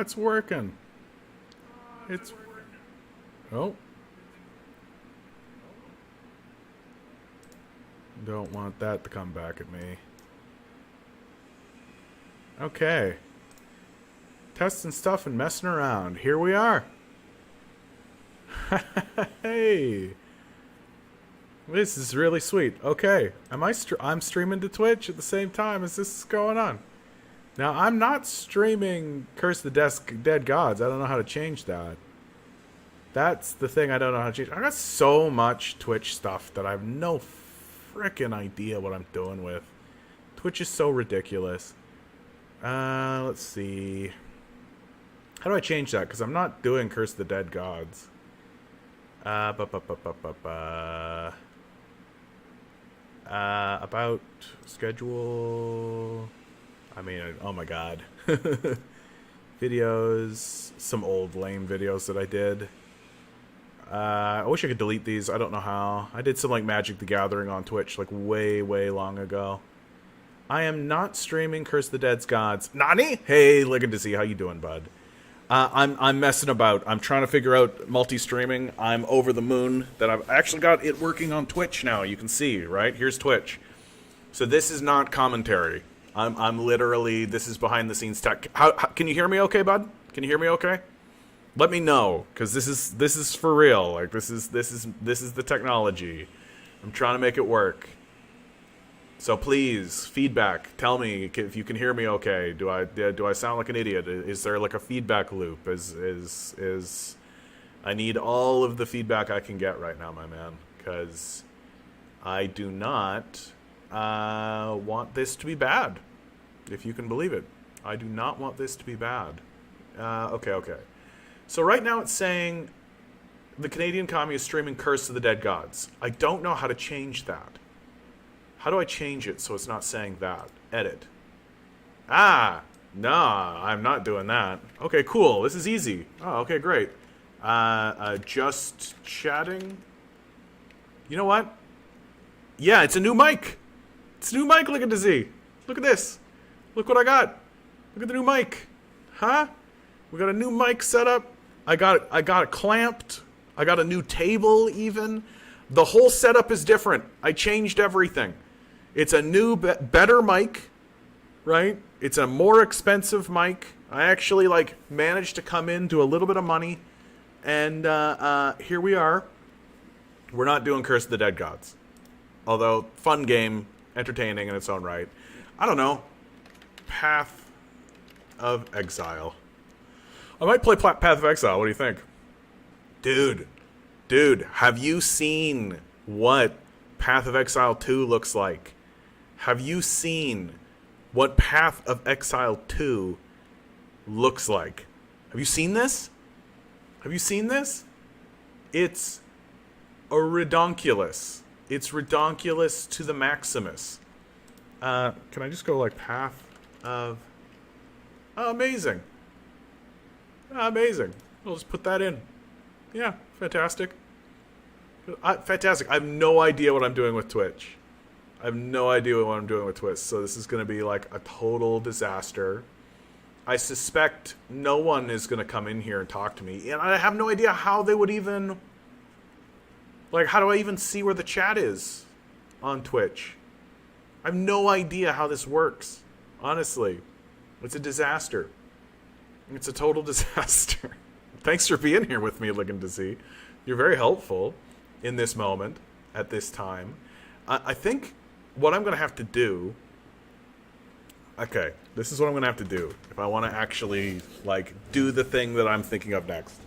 it's working. It's... Oh. Don't want that to come back at me. Okay. Testing stuff and messing around. Here we are. Hey. This is really sweet. Okay. I'm streaming to Twitch at the same time as this is going on. Now, I'm not streaming Curse of the Dead Gods. I don't know how to change that. That's the thing I don't know how to change. I got so much Twitch stuff that I have no frickin' idea what I'm doing with. Twitch is so ridiculous. Let's see. How do I change that? Because I'm not doing Curse of the Dead Gods. About schedule. I mean, oh my god. Videos. Some old lame videos that I did. I wish I could delete these. I don't know how. I did some like Magic the Gathering on Twitch like way long ago. I am not streaming Curse of the Dead's Gods. Nani? Hey, looking to see how you doing, bud. I'm messing about. I'm trying to figure out multi-streaming. I'm over the moon that I've actually got it working on Twitch now. You can see, right? Here's Twitch. So this is not commentary. I'm literally, this is behind the scenes tech. How can you hear me okay, bud? Can you hear me okay? Let me know, because this is for real. Like this is the technology. I'm trying to make it work. So please, feedback. Tell me if you can hear me okay. Do I sound like an idiot? Is there like a feedback loop? Is I need all of the feedback I can get right now, my man, because I do not want this to be bad. If you can believe it, I do not want this to be bad. Okay. So right now it's saying the Canadian commie is streaming Curse of the Dead Gods. I don't know how to change that. How do I change it so it's not saying that? Edit. Ah, nah, I'm not doing that. Okay, cool. This is easy. Oh, okay, great. Just chatting. You know what? Yeah, it's a new mic. It's a new mic, look at the Z. Look at this. Look what I got. Look at the new mic. Huh? We got a new mic set up. I got it clamped. I got a new table even. The whole setup is different. I changed everything. It's a new, better mic, right? It's a more expensive mic. I actually like managed to come into a little bit of money, and here we are. We're not doing Curse of the Dead Gods, although fun game, entertaining in its own right. I don't know. Path of Exile. I might play Path of Exile. What do you think? Dude, have you seen what Path of Exile 2 looks like? Have you seen what Path of Exile 2 looks like? Have you seen this? Have you seen this? It's a redonkulous. It's redonkulous to the Maximus. Can I just go like Path of... Oh, amazing. Amazing. We'll just put that in. Yeah, fantastic. Fantastic. I have no idea what I'm doing with Twitch. I have no idea what I'm doing with Twitch. So this is going to be like a total disaster. I suspect no one is going to come in here and talk to me. And I have no idea how they would even... Like, how do I even see where the chat is on Twitch? I have no idea how this works. Honestly. It's a disaster. It's a total disaster. Thanks for being here with me, looking to see. You're very helpful in this moment, at this time. I think what I'm going to have to do... Okay, this is what I'm going to have to do if I want to actually, like, do the thing that I'm thinking of next.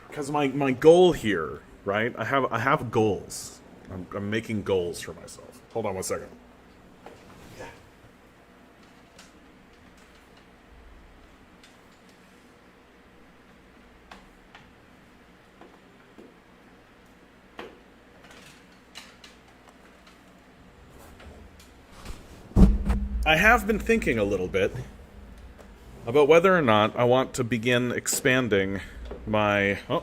Because my goal here, right? I have goals. I'm making goals for myself. Hold on one second. I have been thinking a little bit about whether or not I want to begin expanding my... Oh.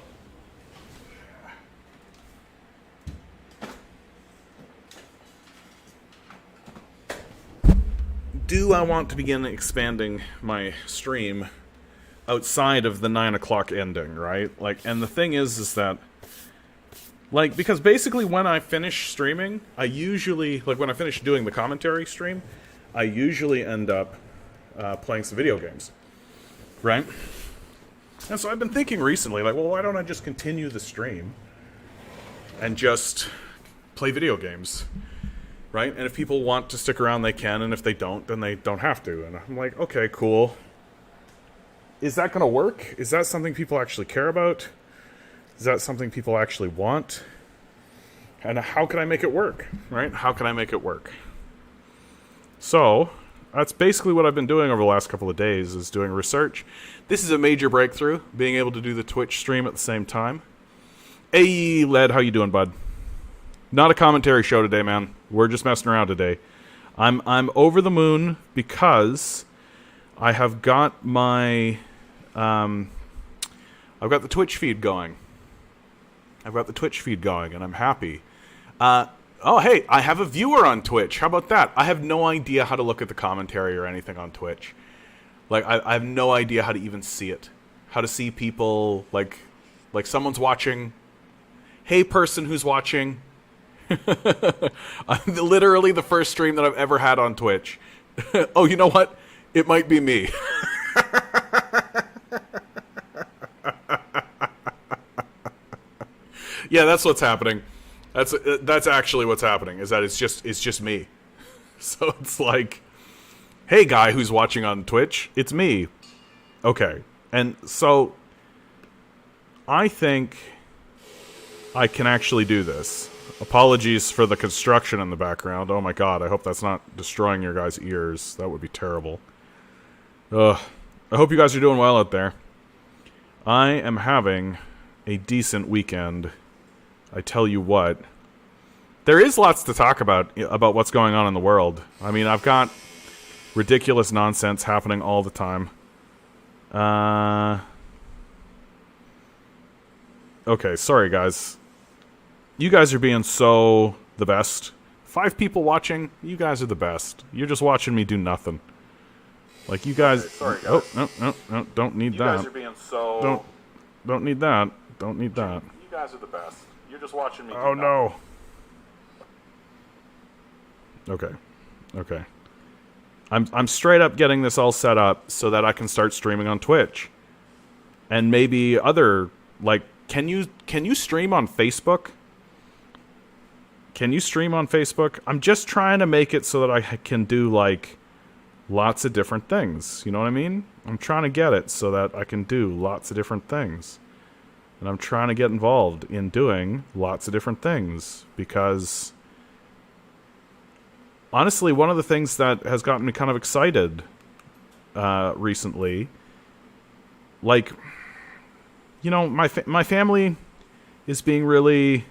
do I want to begin expanding my stream outside of the 9 o'clock ending, right? Like, and the thing is that, like, because basically when I finish streaming, I usually, like, when I finish doing the commentary stream, I usually end up playing some video games, right? And so I've been thinking recently, like, well, why don't I just continue the stream and just play video games, right? And if people want to stick around, they can, and if they don't, then they don't have to. And I'm like, okay, cool. Is that going to work? Is that something people actually care about? Is that something people actually want? And how can I make it work, right? How can I make it work? So, that's basically what I've been doing over the last couple of days, is doing research. This is a major breakthrough, being able to do the Twitch stream at the same time. Hey, Led, how you doing, bud? Not a commentary show today, man. We're just messing around today. I'm over the moon because I have got my I've got the Twitch feed going. And I'm happy. Oh, hey, I have a viewer on Twitch. How about that? I have no idea how to look at the commentary or anything on Twitch. Like, I have no idea how to even see it. How to see people, like someone's watching. Hey, person who's watching. I'm literally the first stream that I've ever had on Twitch. Oh, you know what? It might be me. Yeah, that's what's happening. That's actually what's happening, is that it's just me. So it's like, hey, guy who's watching on Twitch, it's me. Okay. And so I think I can actually do this. Apologies for the construction in the background. Oh my god, I hope that's not destroying your guys' ears. That would be terrible. Ugh. I hope you guys are doing well out there. I am having a decent weekend. I tell you what. There is lots to talk about what's going on in the world. I mean, I've got ridiculous nonsense happening all the time. Okay, sorry guys. You guys are being so the best. 5 people watching, you guys are the best. You're just watching me do nothing. Like, you guys... Okay, sorry guys. Oh, no, don't need that. You guys are being so... Don't need that. Don't need that. You guys are the best. You're just watching me do nothing. Oh, no. Okay. I'm straight up getting this all set up so that I can start streaming on Twitch. And maybe other... Like, can you stream on Facebook? Can you stream on Facebook? I'm just trying to make it so that I can do, like, lots of different things. You know what I mean? I'm trying to get it so that I can do lots of different things. And I'm trying to get involved in doing lots of different things. Because, honestly, one of the things that has gotten me kind of excited recently, like, you know, my family is being really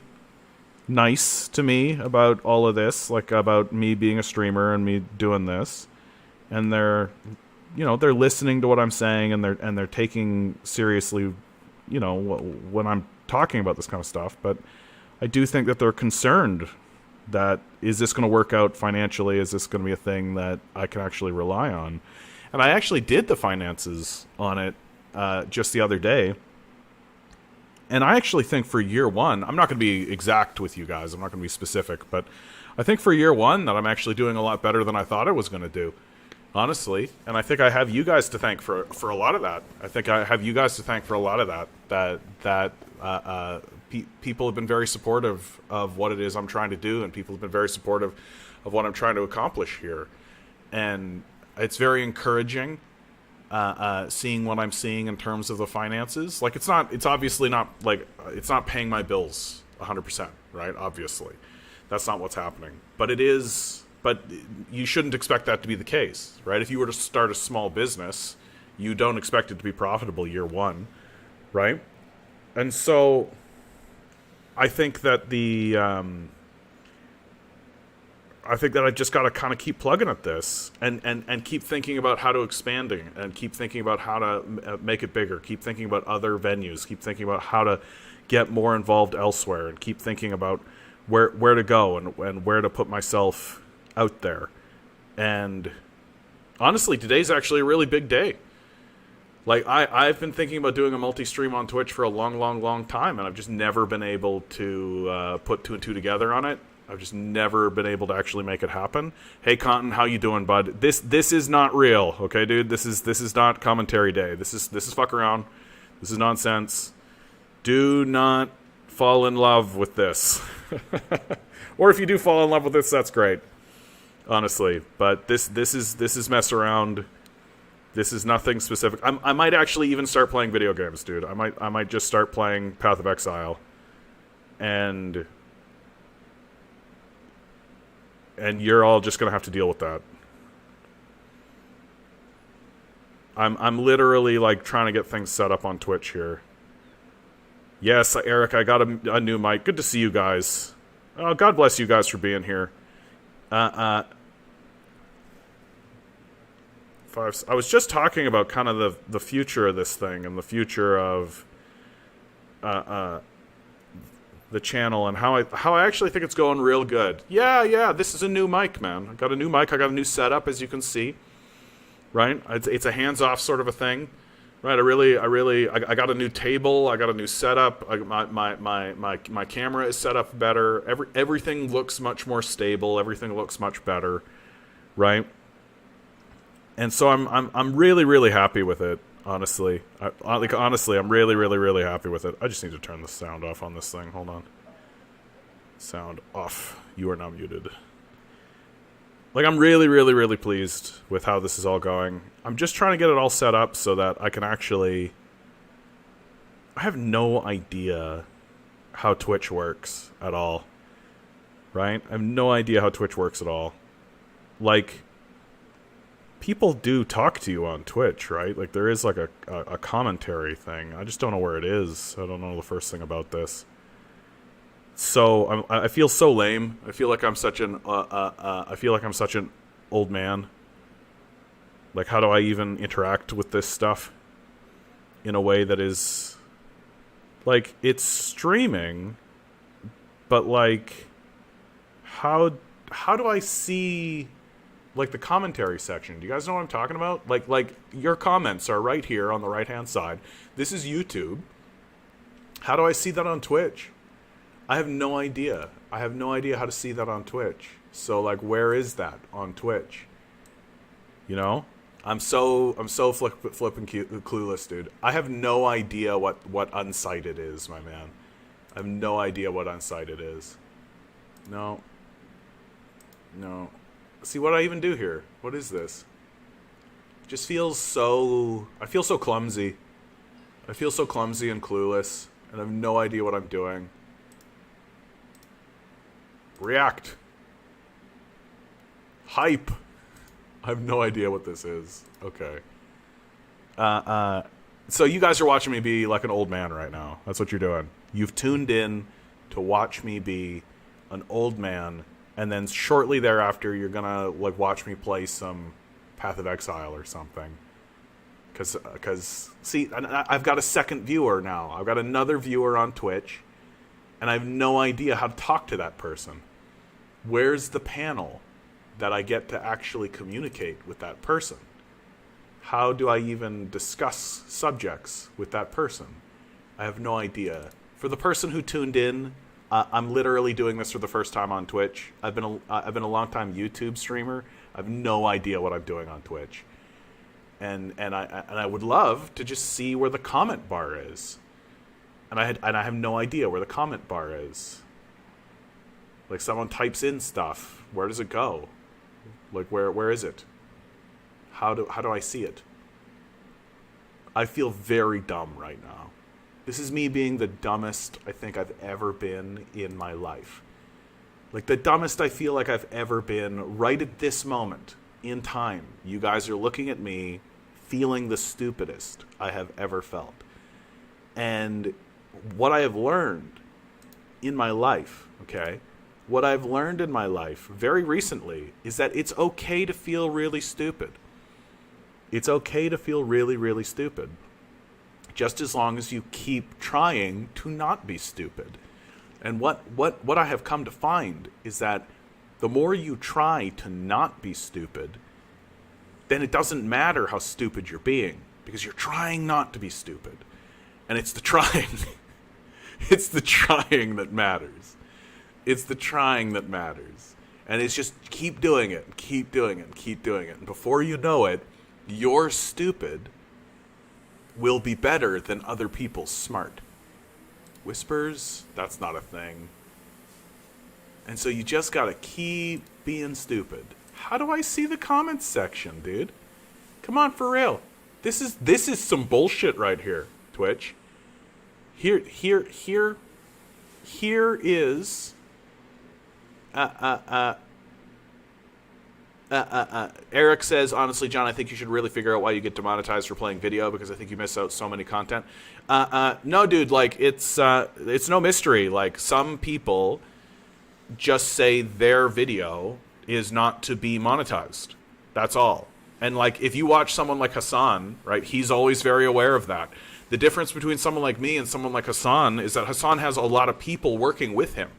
nice to me about all of this, like about me being a streamer and me doing this, and they're listening to what I'm saying, and they're taking seriously, you know, when I'm talking about this kind of stuff. But I do think that they're concerned that, is this going to work out financially? Is this going to be a thing that I can actually rely on? And I actually did the finances on it just the other day. And I actually think for year one, I'm not going to be exact with you guys, I'm not going to be specific, but I think for year one that I'm actually doing a lot better than I thought I was going to do, honestly. And I think I have you guys to thank for a lot of that. I think I have you guys to thank for a lot of that. People have been very supportive of what it is I'm trying to do, and people have been very supportive of what I'm trying to accomplish here. And it's very encouraging. Seeing what I'm seeing in terms of the finances. Like, it's obviously not, like, it's not paying my bills 100%, right? Obviously. That's not what's happening. But it is, but you shouldn't expect that to be the case, right? If you were to start a small business, you don't expect it to be profitable year one, right? And so, I think that I just got to kind of keep plugging at this and keep thinking about how to expanding, and keep thinking about how to make it bigger, keep thinking about other venues, keep thinking about how to get more involved elsewhere, and keep thinking about where to go and where to put myself out there. And Honestly, today's actually a really big day. Like, I've been thinking about doing a multi-stream on Twitch for a long, long, long time, and I've just never been able to put two and two together on it. I've just never been able to actually make it happen. Hey, Cotton, how you doing, bud? This is not real, okay, dude? This is not commentary day. This is fuck around. This is nonsense. Do not fall in love with this. Or if you do fall in love with this, that's great. Honestly, but this is mess around. This is nothing specific. I might actually even start playing video games, dude. I might just start playing Path of Exile, and you're all just gonna have to deal with that. I'm literally like trying to get things set up on Twitch here. Yes, Eric, I got a new mic. Good to see you guys. Oh, God bless you guys for being here. I was just talking about kind of the future of this thing and the future of the channel and how I actually think it's going real good. Yeah, this is a new mic, man. I got a new mic. I got a new setup, as you can see. Right? It's a hands-off sort of a thing. Right? I got a new table. I got a new setup. My camera is set up better. Everything looks much more stable. Everything looks much better. Right? And so I'm really, really happy with it, honestly. Honestly, I'm really, really, really happy with it. I just need to turn the sound off on this thing. Hold on. Sound off. You are now muted. Like, I'm really, really, really pleased with how this is all going. I'm just trying to get it all set up so that I can actually... I have no idea how Twitch works at all. Right? I have no idea how Twitch works at all. Like... people do talk to you on Twitch, right? Like, there is, like, a commentary thing. I just don't know where it is. I don't know the first thing about this. So, I feel so lame. I feel like I'm such an, old man. Like, how do I even interact with this stuff in a way that is... like, it's streaming, but, like, how do I see... like the commentary section? Do you guys know what I'm talking about? Like your comments are right here on the right-hand side. This is YouTube. How do I see that on Twitch? I have no idea. I have no idea how to see that on Twitch. So, like, where is that on Twitch? You know? I'm so flipping clueless, dude. I have no idea what unsighted is, my man. I have no idea what unsighted is. No. See, what do I even do here? What is this? It just feels so... I feel so clumsy. I feel so clumsy and clueless, and I have no idea what I'm doing. React. Hype. I have no idea what this is. Okay. So you guys are watching me be like an old man right now. That's what you're doing. You've tuned in to watch me be an old man. And then shortly thereafter, you're gonna like watch me play some Path of Exile or something. Because see, I've got a second viewer now. I've got another viewer on Twitch, and I have no idea how to talk to that person. Where's the panel that I get to actually communicate with that person? How do I even discuss subjects with that person? I have no idea. For the person who tuned in, I'm literally doing this for the first time on Twitch. I've been a long time YouTube streamer. I have no idea what I'm doing on Twitch, and I would love to just see where the comment bar is, and I have no idea where the comment bar is. Like, someone types in stuff, where does it go? Like, where is it? How do I see it? I feel very dumb right now. This is me being the dumbest I think I've ever been in my life. Like, the dumbest I feel like I've ever been right at this moment in time. You guys are looking at me feeling the stupidest I have ever felt. And what I have learned in my life, okay, what I've learned in my life very recently is that it's okay to feel really stupid. It's okay to feel really, really stupid. Just as long as you keep trying to not be stupid. And what I have come to find is that the more you try to not be stupid, then it doesn't matter how stupid you're being, because you're trying not to be stupid. And it's the trying. It's the trying that matters. It's the trying that matters. And it's just keep doing it, keep doing it, keep doing it. And before you know it, your stupid will be better than other people's smart. Whispers, that's not a thing. And so you just gotta keep being stupid. How do I see the comments section, dude? Come on, for real. This is some bullshit right here, Twitch. Here is Eric says, honestly, John, I think you should really figure out why you get demonetized for playing video, because I think you miss out so many content. No, dude, like, it's no mystery. Like, some people just say their video is not to be monetized. That's all. And, like, if you watch someone like Hassan, right, he's always very aware of that. The difference between someone like me and someone like Hassan is that Hassan has a lot of people working with him,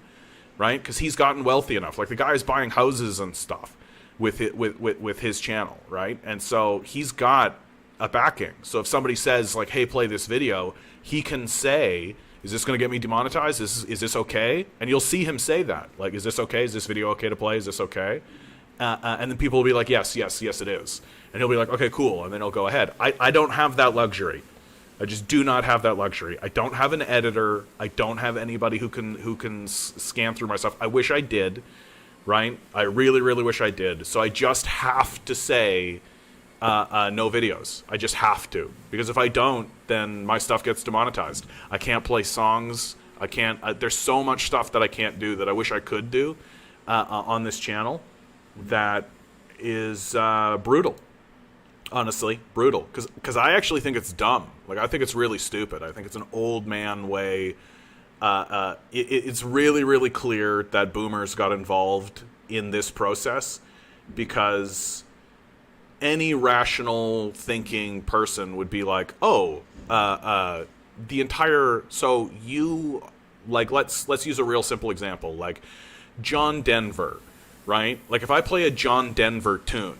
right? Because he's gotten wealthy enough. Like, the guy is buying houses and stuff with it, with his channel, right? And so he's got a backing. So if somebody says, like, hey, play this video, he can say, is this going to get me demonetized? Is this okay? And you'll see him say that. Like, is this okay? Is this video okay to play? Is this okay? And then people will be like, yes, it is. And he'll be like, okay, cool. And then he'll go ahead. I don't have that luxury. I just do not have that luxury. I don't have an editor. I don't have anybody who can scan through my stuff. I wish I did, right? I really, really wish I did. So I just have to say no videos. I just have to. Because if I don't, then my stuff gets demonetized. I can't play songs. I can't. There's so much stuff that I can't do that I wish I could do on this channel that is brutal. Honestly, brutal. Because I actually think it's dumb. Like, I think it's really stupid. I think it's an old man way. It's really, really clear that boomers got involved in this process, because any rational thinking person would be like, oh, the entire, so you, like, let's use a real simple example, like John Denver, right? Like, if I play a John Denver tune,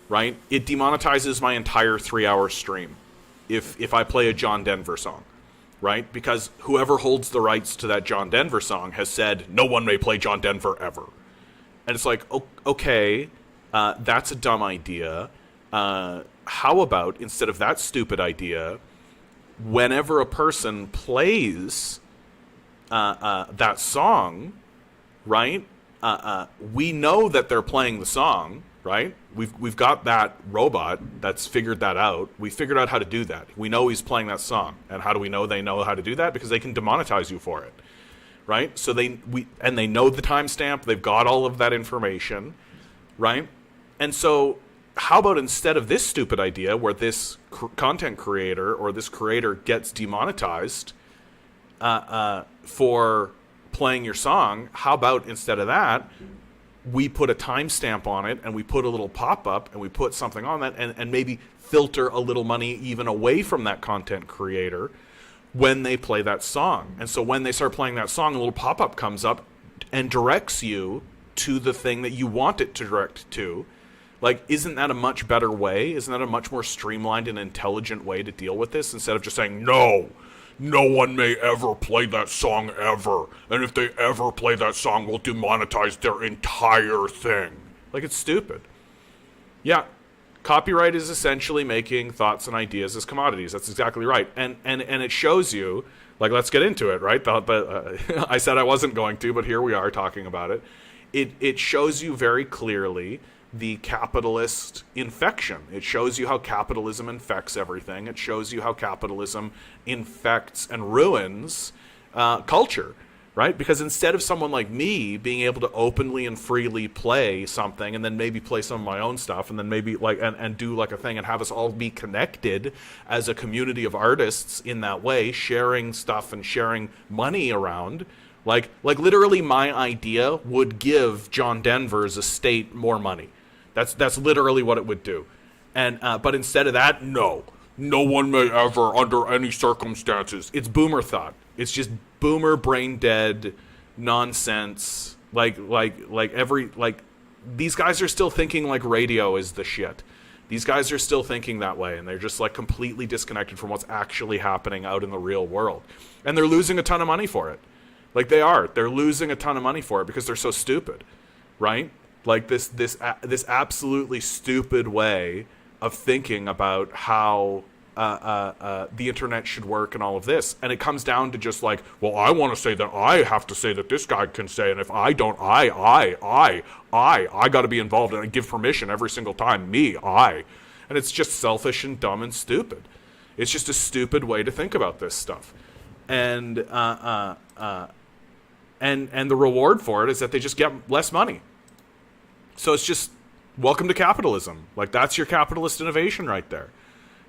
right, it demonetizes my entire 3-hour stream if I play a John Denver song, right? Because whoever holds the rights to that John Denver song has said no one may play John Denver ever. And it's like, okay, that's a dumb idea. How about, instead of that stupid idea, whenever a person plays that song, right, we know that they're playing the song, right? We've got that robot that's figured that out. We figured out how to do that. We know he's playing that song. And how do we know they know how to do that? Because they can demonetize you for it, right? So they know the timestamp. They've got all of that information, right? And so how about, instead of this stupid idea where this content creator or this creator gets demonetized for playing your song, how about, instead of that, we put a timestamp on it, and we put a little pop-up, and we put something on that, and maybe filter a little money even away from that content creator when they play that song. And so when they start playing that song, a little pop-up comes up and directs you to the thing that you want it to direct to. Like, isn't that a much better way? Isn't that a much more streamlined and intelligent way to deal with this, instead of just saying, no one may ever play that song ever. And if they ever play that song, we'll demonetize their entire thing. Like, it's stupid. Yeah, copyright is essentially making thoughts and ideas as commodities. That's exactly right. And it shows you, like, let's get into it, right? I said I wasn't going to, but here we are talking about it. It shows you very clearly the capitalist infection. It shows you how capitalism infects everything. It shows you how capitalism infects and ruins culture, right? Because instead of someone like me being able to openly and freely play something, and then maybe play some of my own stuff, and then maybe like and do like a thing, and have us all be connected as a community of artists in that way, sharing stuff and sharing money around. Like literally, my idea would give John Denver's estate more money. That's literally what it would do. And but instead of that, no one may ever, under any circumstances. It's boomer thought. It's just boomer brain dead nonsense. Like these guys are still thinking like radio is the shit. These guys are still thinking that way, and they're just like completely disconnected from what's actually happening out in the real world. And they're losing a ton of money for it. Like they are. They're losing a ton of money for it because they're so stupid, right? Like this absolutely stupid way of thinking about how the internet should work and all of this. And it comes down to just like, well, I want to say that I have to say that this guy can say, and if I don't, I got to be involved and I give permission every single time. Me, I. And it's just selfish and dumb and stupid. It's just a stupid way to think about this stuff. And the reward for it is that they just get less money. So it's just, welcome to capitalism. Like, that's your capitalist innovation right there.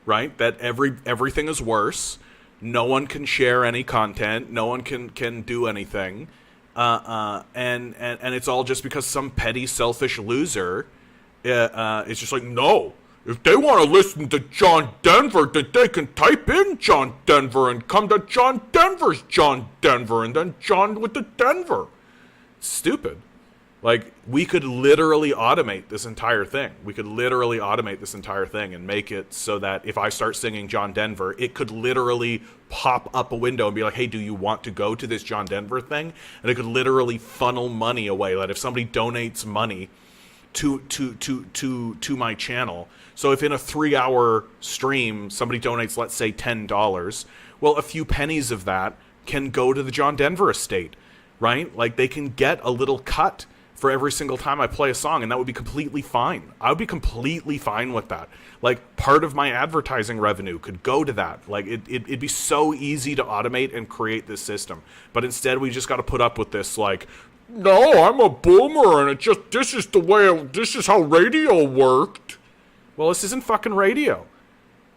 Right? That everything is worse. No one can share any content. No one can do anything. And it's all just because some petty, selfish loser is just like, no. If they want to listen to John Denver, then they can type in John Denver and come to John Denver's John Denver and then John with the Denver. Stupid. Like, we could literally automate this entire thing. We could literally automate this entire thing and make it so that if I start singing John Denver, it could literally pop up a window and be like, hey, do you want to go to this John Denver thing? And it could literally funnel money away. That if somebody donates money to my channel, so if in a 3-hour stream, somebody donates, let's say, $10, well, a few pennies of that can go to the John Denver estate, right? Like, they can get a little cut for every single time I play a song, and that would be completely fine. I would be completely fine with that. Like, part of my advertising revenue could go to that. Like, it'd be so easy to automate and create this system. But instead, we just got to put up with this, like, no, I'm a boomer, and this is how radio worked. Well, this isn't fucking radio.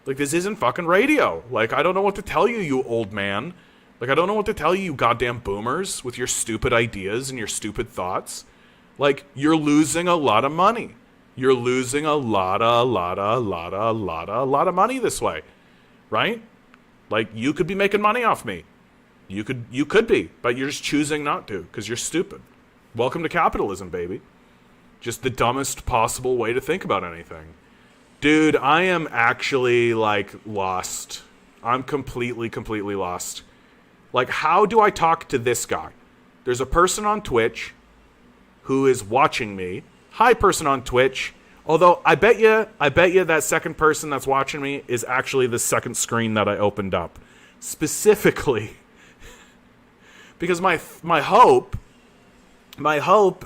Like, this isn't fucking radio. Like, I don't know what to tell you, you old man. Like, I don't know what to tell you, you goddamn boomers, with your stupid ideas and your stupid thoughts. Like, you're losing a lot of money. You're losing a lot of money this way, right? Like, you could be making money off me. You could be, but you're just choosing not to because you're stupid. Welcome to capitalism, baby. Just the dumbest possible way to think about anything. Dude, I am actually, like, lost. I'm completely lost. Like, how do I talk to this guy? There's a person on Twitch who is watching me. Hi, person on Twitch. Although, I bet you that second person that's watching me is actually the second screen that I opened up. Specifically, because my hope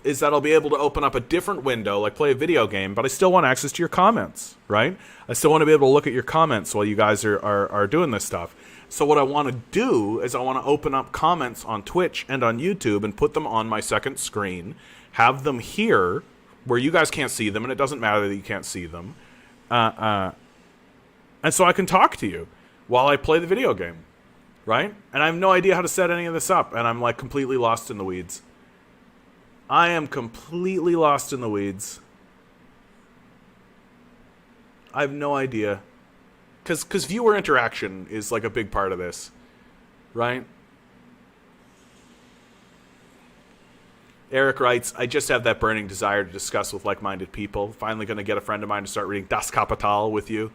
is that I'll be able to open up a different window, like play a video game, but I still want access to your comments, right? I still want to be able to look at your comments while you guys are doing this stuff. So what I want to do is I want to open up comments on Twitch and on YouTube and put them on my second screen, have them here where you guys can't see them, and it doesn't matter that you can't see them. And so I can talk to you while I play the video game, right? And I have no idea how to set any of this up, and I'm like completely lost in the weeds. I am completely lost in the weeds. I have no idea. Because viewer interaction is like a big part of this, right? Eric writes, I just have that burning desire to discuss with like-minded people. Finally going to get a friend of mine to start reading Das Kapital with you.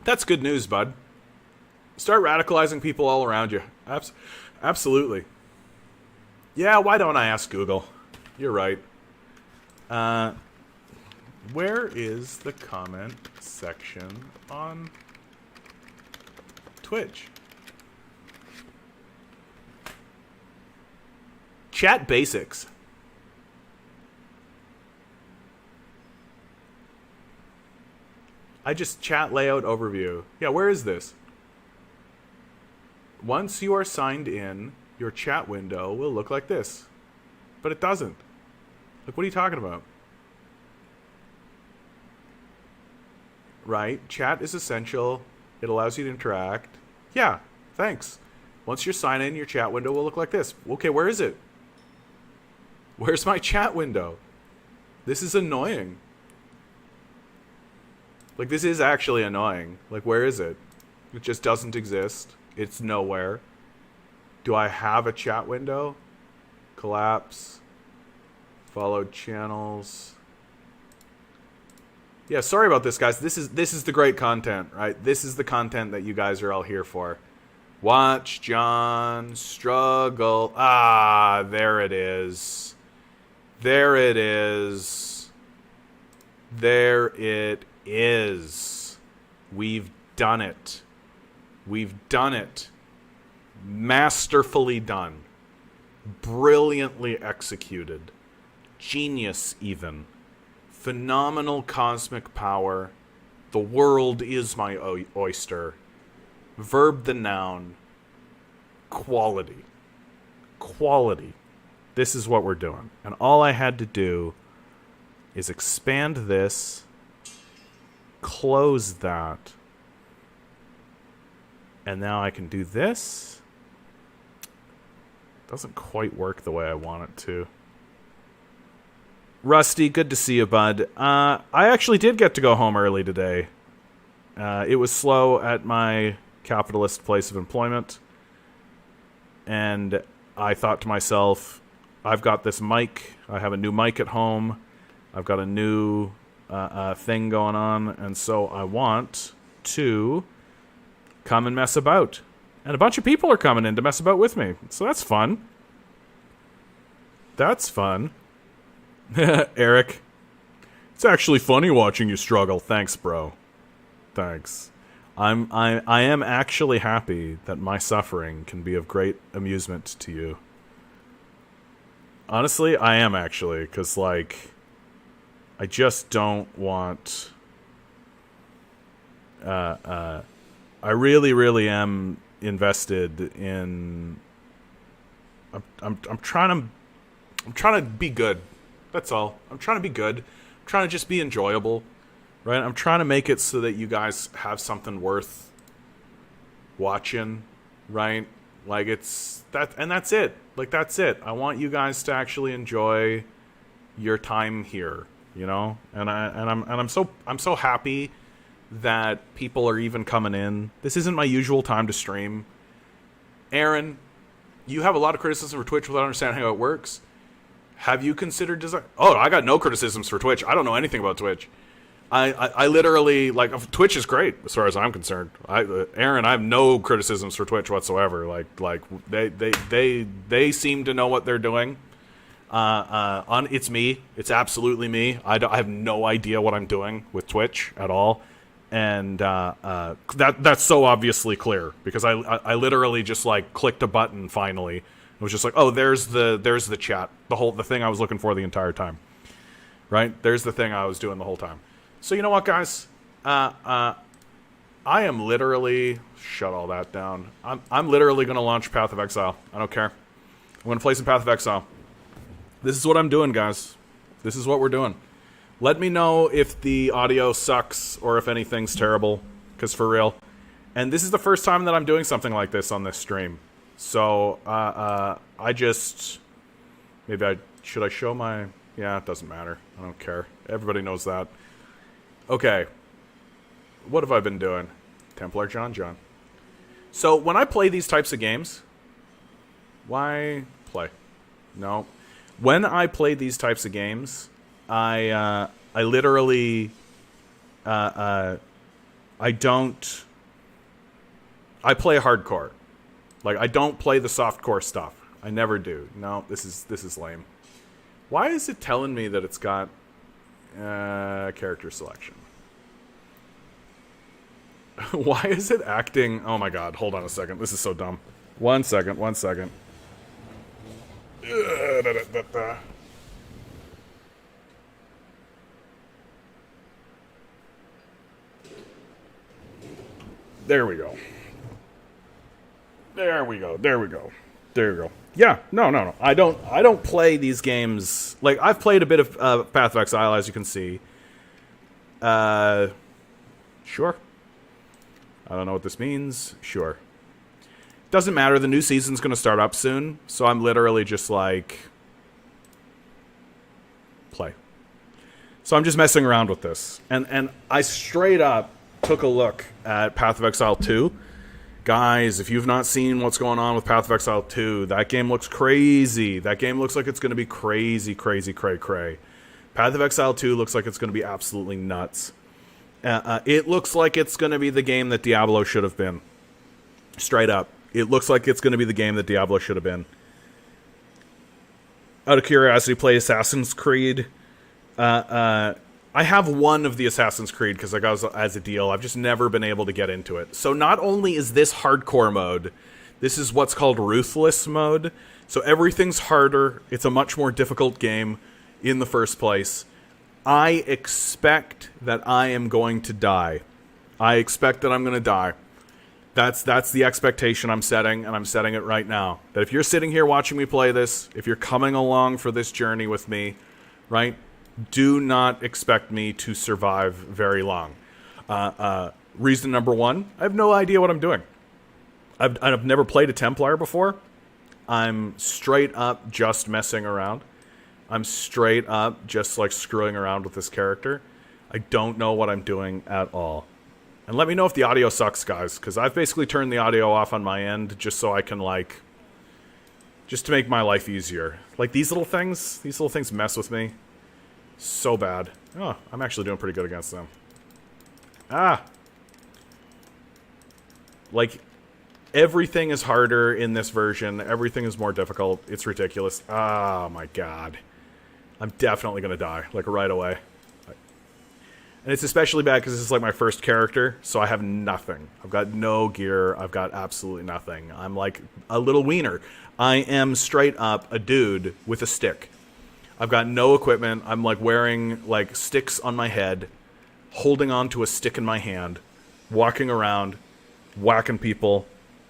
That's good news, bud. Start radicalizing people all around you. Absolutely. Yeah, why don't I ask Google? You're right. Where is the comment section on Twitch? Chat basics. I just chat layout overview. Yeah, where is this? Once you are signed in, your chat window will look like this. But it doesn't. Like, what are you talking about? Right? Chat is essential. It allows you to interact. Yeah, thanks. Once you're signed in, your chat window will look like this. Okay, where is it? Where's my chat window? This is annoying. Like, this is actually annoying. Like, where is it? It just doesn't exist. It's nowhere. Do I have a chat window? Collapse. Followed channels. Yeah, sorry about this, guys. This is the great content, right? This is the content that you guys are all here for. Watch John struggle. Ah, there it is. There it is. There it is. We've done it. We've done it. Masterfully done. Brilliantly executed. Genius, even. Phenomenal cosmic power. The world is my oyster. Verb the noun. Quality. Quality. This is what we're doing. And all I had to do is expand this, close that, and now I can do this. Doesn't quite work the way I want it to. Rusty, good to see you, bud. I actually did get to go home early today. It was slow at my capitalist place of employment. And I thought to myself, I've got this mic. I have a new mic at home. I've got a new thing going on. And so I want to come and mess about. And a bunch of people are coming in to mess about with me. So that's fun. That's fun. Eric, it's actually funny watching you struggle. Thanks, bro. Thanks. I am actually happy that my suffering can be of great amusement to you. Honestly, I am actually, because, like, I just don't want... I really, really am invested in... I'm trying to be good. That's all. I'm trying to be good. I'm trying to just be enjoyable, right? I'm trying to make it so that you guys have something worth watching, right? Like it's that, and that's it. Like that's it. I want you guys to actually enjoy your time here, you know? And I'm so happy that people are even coming in. This isn't my usual time to stream. Aaron, you have a lot of criticism for Twitch without understanding how it works. Have you considered design? Oh, I got no criticisms for Twitch. I don't know anything about Twitch. I literally, like, Twitch is great as far as I'm concerned. Aaron, I have no criticisms for Twitch whatsoever. Like they seem to know what they're doing. It's me. It's absolutely me. I have no idea what I'm doing with Twitch at all. And that's so obviously clear because I literally just like clicked a button finally. It was just like, oh, there's the chat, the thing I was looking for the entire time, right? There's the thing I was doing the whole time. So you know what, guys? I am literally shut all that down. I'm literally gonna launch Path of Exile. I don't care. I'm gonna play some Path of Exile. This is what I'm doing, guys. This is what we're doing. Let me know if the audio sucks or if anything's terrible, because for real. And this is the first time that I'm doing something like this on this stream. So, I just... Maybe should I show my... Yeah, it doesn't matter. I don't care. Everybody knows that. Okay. What have I been doing? Templar John. So, when I play these types of games... Why play? No. When I play these types of games, I literally... I don't... I play hardcore. Like, I don't play the softcore stuff. I never do. No, this is lame. Why is it telling me that it's got character selection? Why is it acting... Oh my god, hold on a second. This is so dumb. One second. There we go. There we go. Yeah, no. I don't play these games. Like, I've played a bit of Path of Exile, as you can see. Sure. I don't know what this means. Sure. Doesn't matter. The new season's going to start up soon, so I'm literally just like... Play. So I'm just messing around with this. And I straight up took a look at Path of Exile 2. Guys, if you've not seen what's going on with Path of Exile 2, that game looks crazy. That game looks like it's going to be crazy, crazy, cray-cray. Path of Exile 2 looks like it's going to be absolutely nuts. It looks like it's going to be the game that Diablo should have been. Straight up. It looks like it's going to be the game that Diablo should have been. Out of curiosity, play Assassin's Creed. I have one of the Assassin's Creed because I got it as a deal. I've just never been able to get into it. So not only is this hardcore mode, this is what's called ruthless mode. So everything's harder. It's a much more difficult game in the first place. I expect that I am going to die. I expect that I'm going to die. That's the expectation I'm setting, and I'm setting it right now. That if you're sitting here watching me play this, if you're coming along for this journey with me, right, do not expect me to survive very long. Reason number one, I have no idea what I'm doing. I've never played a Templar before. I'm straight up just messing around. I'm straight up just like screwing around with this character. I don't know what I'm doing at all. And let me know if the audio sucks, guys, because I've basically turned the audio off on my end just so I can, like, just to make my life easier. Like, these little things mess with me so bad. Oh, I'm actually doing pretty good against them. Ah! Like, everything is harder in this version. Everything is more difficult. It's ridiculous. Oh, my God. I'm definitely going to die, like, right away. And it's especially bad because this is like my first character, so I have nothing. I've got no gear. I've got absolutely nothing. I'm like a little wiener. I am straight up a dude with a stick. I've got no equipment. I'm like wearing like sticks on my head, holding on to a stick in my hand, walking around, whacking people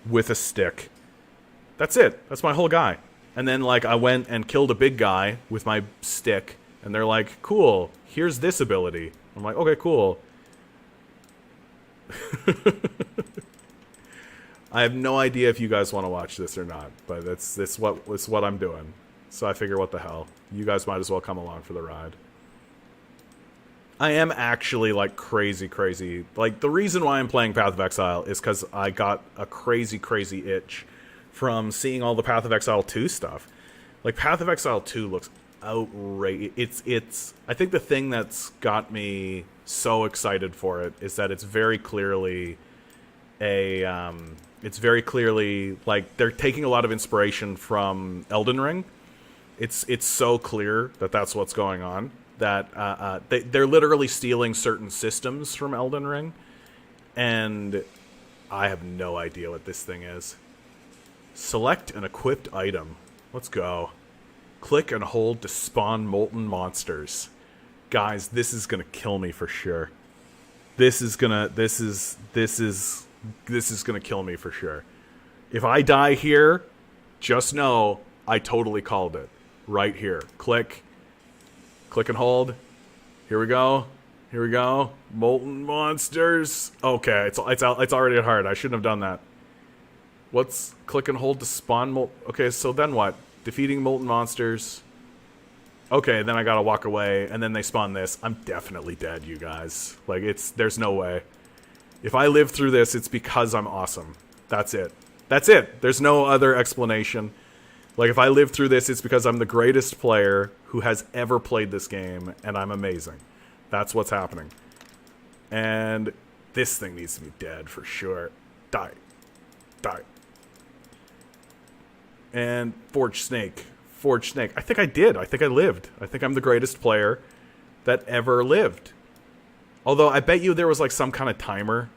with a stick. That's it. That's my whole guy. And then like I went and killed a big guy with my stick, and they're like, cool, here's this ability. I'm like, okay, cool. I have no idea if you guys want to watch this or not, but it's what I'm doing. So I figure, what the hell? You guys might as well come along for the ride. I am actually like crazy. Like the reason why I'm playing Path of Exile is because I got a crazy itch from seeing all the Path of Exile 2 stuff. Like Path of Exile 2 looks outrageous. It's I think the thing that's got me so excited for it is that it's very clearly like they're taking a lot of inspiration from Elden Ring. It's so clear that that's what's going on, that they're literally stealing certain systems from Elden Ring, and I have no idea what this thing is. Select an equipped item. Let's go. Click and hold to spawn molten monsters. Guys, this is gonna kill me for sure. This is gonna kill me for sure. If I die here, just know I totally called it. Right here. Click and hold. Here we go. Molten monsters. Okay, it's already at hard. I shouldn't have done that. What's click and hold to spawn okay, so then what? Defeating molten monsters. Okay, then I gotta walk away, and then they spawn this. I'm definitely dead, you guys. Like, there's no way. If I live through this, it's because I'm awesome. That's it. There's no other explanation. Like, if I live through this, it's because I'm the greatest player who has ever played this game, and I'm amazing. That's what's happening. And this thing needs to be dead for sure. Die. And Forge Snake. I think I did. I think I lived. I think I'm the greatest player that ever lived. Although I bet you there was like some kind of timer.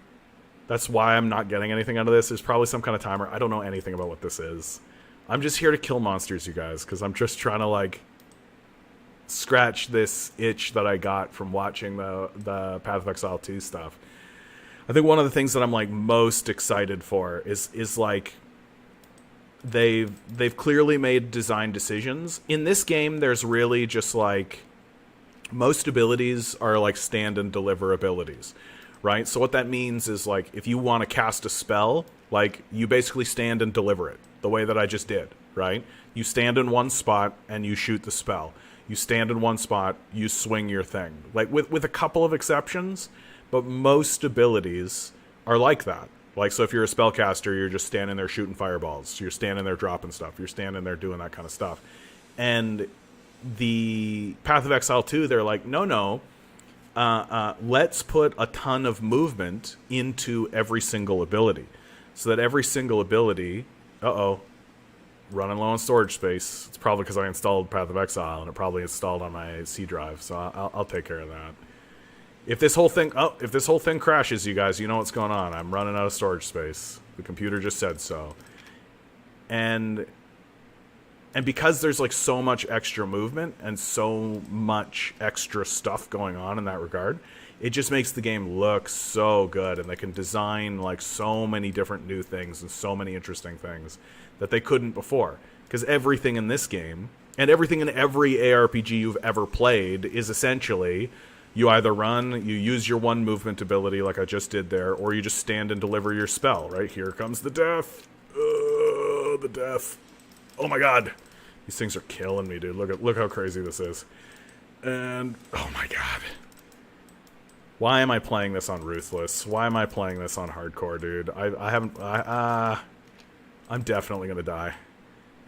That's why I'm not getting anything out of this. There's probably some kind of timer. I don't know anything about what this is. I'm just here to kill monsters, you guys, because I'm just trying to like scratch this itch that I got from watching the Path of Exile 2 stuff. I think one of the things that I'm like most excited for is like they've clearly made design decisions. In this game, there's really just like most abilities are like stand and deliver abilities, right? So what that means is like if you want to cast a spell, like you basically stand and deliver it the way that I just did, right? You stand in one spot and you shoot the spell. You stand in one spot, you swing your thing. Like with a couple of exceptions, but most abilities are like that. Like, so if you're a spellcaster, you're just standing there shooting fireballs. You're standing there dropping stuff. You're standing there doing that kind of stuff. And the Path of Exile 2, they're like, no, let's put a ton of movement into every single ability. So that every single ability... running low on storage space. It's probably because I installed Path of Exile, and it probably installed on my C drive, so I'll take care of that. If this whole thing crashes, you guys, you know what's going on. I'm running out of storage space. The computer just said so. And because there's like so much extra movement and so much extra stuff going on in that regard, it just makes the game look so good, and they can design like so many different new things and so many interesting things that they couldn't before. Because everything in this game, and everything in every ARPG you've ever played, is essentially you either run, you use your one movement ability like I just did there, or you just stand and deliver your spell, right? Here comes the death. The death. Oh my god. These things are killing me, dude. Look how crazy this is. And, oh my god. Why am I playing this on Ruthless? Why am I playing this on Hardcore, dude? I'm definitely gonna die.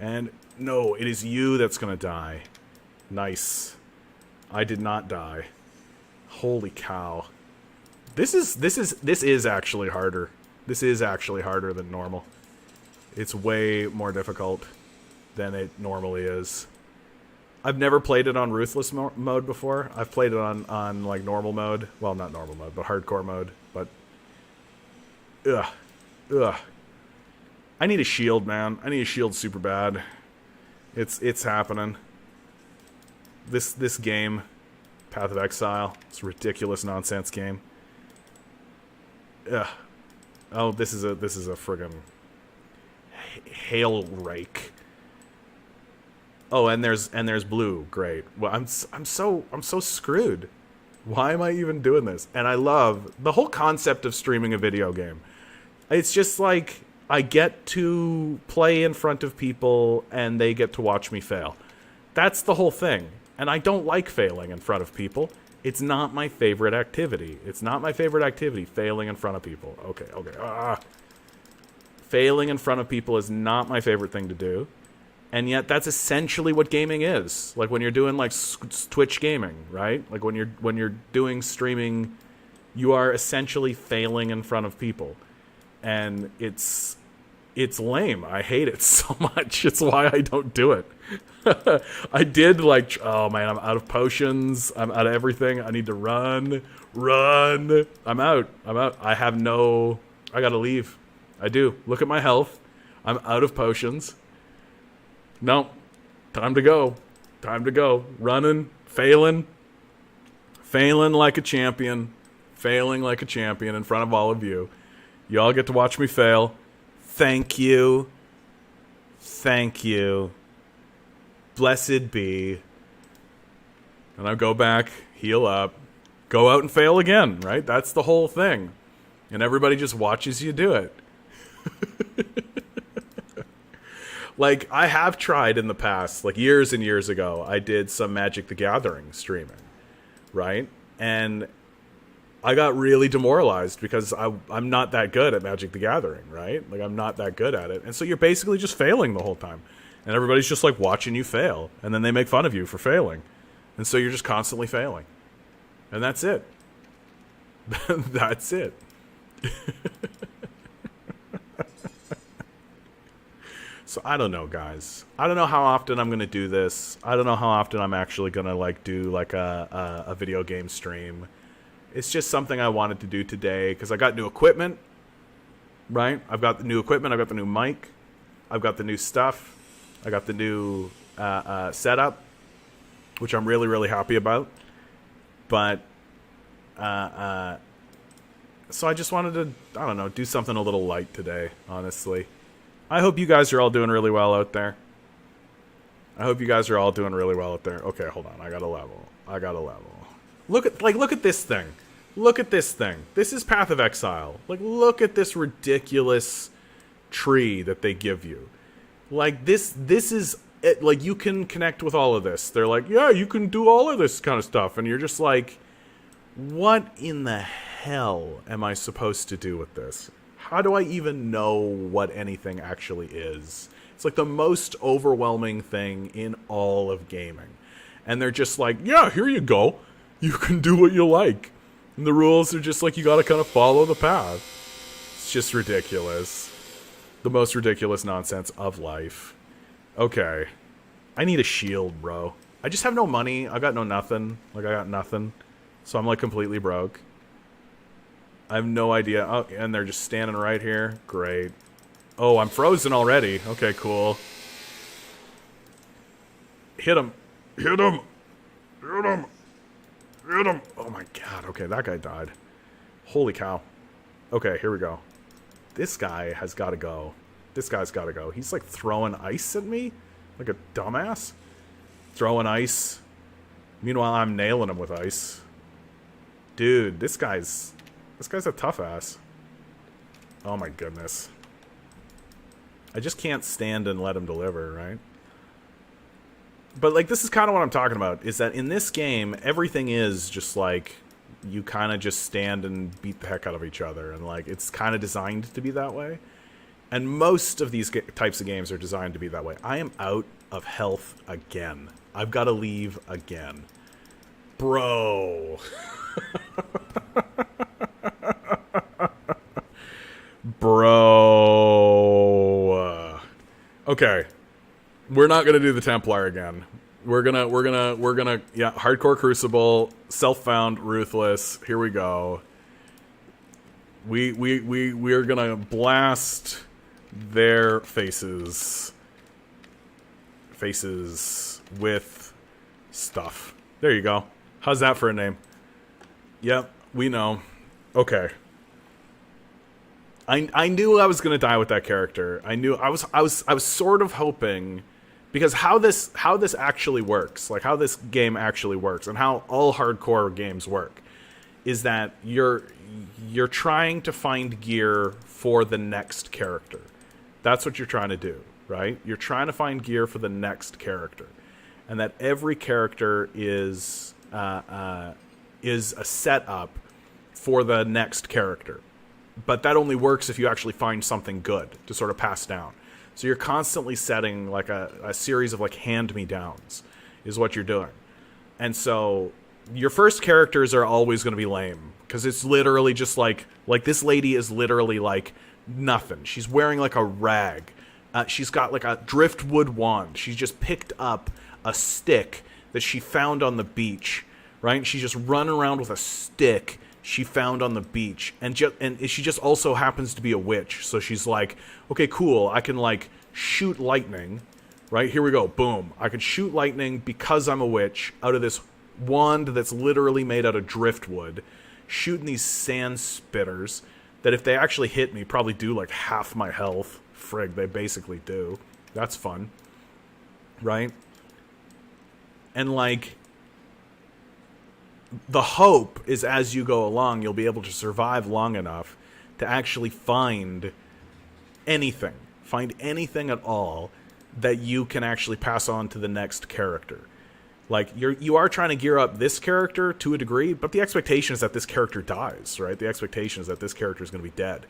And, no, it is you that's gonna die. Nice. I did not die. Holy cow. This is actually harder. This is actually harder than normal. It's way more difficult than it normally is. I've never played it on Ruthless mode before. I've played it on like normal mode. Well, not normal mode, but hardcore mode. But ugh. I need a shield, man. I need a shield super bad. It's happening. This game, Path of Exile, it's a ridiculous nonsense game. Ugh. Oh, this is a friggin' hail rake. Oh, and there's blue. Great. Well, I'm so screwed. Why am I even doing this? And I love the whole concept of streaming a video game. It's just like I get to play in front of people and they get to watch me fail. That's the whole thing. And I don't like failing in front of people. It's not my favorite activity. It's not my favorite activity, failing in front of people. Okay. Failing in front of people is not my favorite thing to do. And yet that's essentially what gaming is. Like when you're doing like Twitch gaming, right? Like when you're doing streaming, you are essentially failing in front of people. And it's lame. I hate it so much. It's why I don't do it. I did like, oh man, I'm out of potions. I'm out of everything. I need to run. I'm out. I gotta leave. I do. Look at my health. I'm out of potions. No. Time to go. Running. Failing like a champion. Failing like a champion in front of all of you. Y'all get to watch me fail. Thank you. Blessed be. And I go back, heal up, go out and fail again, right? That's the whole thing. And everybody just watches you do it. Like, I have tried in the past, like years and years ago, I did some Magic the Gathering streaming, right? And I got really demoralized because I'm not that good at Magic the Gathering, right? Like, I'm not that good at it. And so you're basically just failing the whole time. And everybody's just, like, watching you fail. And then they make fun of you for failing. And so you're just constantly failing. And that's it. That's it. So I don't know, guys. I don't know how often I'm going to do this. I don't know how often I'm actually going to, like, do, like, a video game stream. It's just something I wanted to do today because I got new equipment, right? I've got the new equipment. I've got the new mic. I've got the new stuff. I got the new setup, which I'm really, really happy about. But, so I just wanted to, I don't know, do something a little light today, honestly. I hope you guys are all doing really well out there. Okay, hold on. I got a level. Look at this thing. This is Path of Exile. Like, look at this ridiculous tree that they give you. Like, this is it. Like, you can connect with all of this. They're like, yeah, you can do all of this kind of stuff. And you're just like, what in the hell am I supposed to do with this? How do I even know what anything actually is? It's like the most overwhelming thing in all of gaming. And they're just like, yeah, here you go. You can do what you like. And the rules are just like, you gotta kind of follow the path. It's just ridiculous. The most ridiculous nonsense of life. Okay. I need a shield, bro. I just have no money. I got no nothing. Like, I got nothing. So I'm, like, completely broke. I have no idea. Oh, and they're just standing right here. Great. Oh, I'm frozen already. Okay, cool. Hit him. Hit him. Hit him. Hit him. Oh, my God. Okay, that guy died. Holy cow. Okay, here we go. This guy has got to go. This guy's got to go. He's, like, throwing ice at me? Like a dumbass? Throwing ice. Meanwhile, I'm nailing him with ice. Dude, this guy's a tough ass. Oh my goodness. I just can't stand and let him deliver, right? But, like, this is kind of what I'm talking about, is that in this game, everything is just, like, you kind of just stand and beat the heck out of each other, and, like, it's kind of designed to be that way. And most of these types of games are designed to be that way. I am out of health again. I've got to leave again. Bro. Bro. Okay. We're not gonna do the Templar again. We're gonna, yeah, Hardcore Crucible, Self-Found, Ruthless. Here we go. We're gonna blast their faces with stuff. There you go. How's that for a name? Yep, we know. Okay. I knew I was gonna die with that character. I knew I was sort of hoping, because how this actually works, like how this game actually works, and how all hardcore games work, is that you're trying to find gear for the next character. That's what you're trying to do, right? You're trying to find gear for the next character, and that every character is a setup for the next character. But that only works if you actually find something good to sort of pass down. So you're constantly setting like a series of like hand-me-downs is what you're doing. And so your first characters are always going to be lame, because it's literally just like this lady is literally like nothing. She's wearing like a rag. She's got like a driftwood wand. She's just picked up a stick that she found on the beach, right? She's just running around with a stick she found on the beach, and she just also happens to be a witch. So she's like, okay, cool, I can like shoot lightning, right? Here we go, boom. I can shoot lightning because I'm a witch out of this wand that's literally made out of driftwood, shooting these sand spitters that if they actually hit me probably do like half my health. Frig, they basically do. That's fun, right? And like, the hope is as you go along, you'll be able to survive long enough to actually find anything at all that you can actually pass on to the next character. Like, you are trying to gear up this character to a degree, but the expectation is that this character dies, right? The expectation is that this character is going to be dead.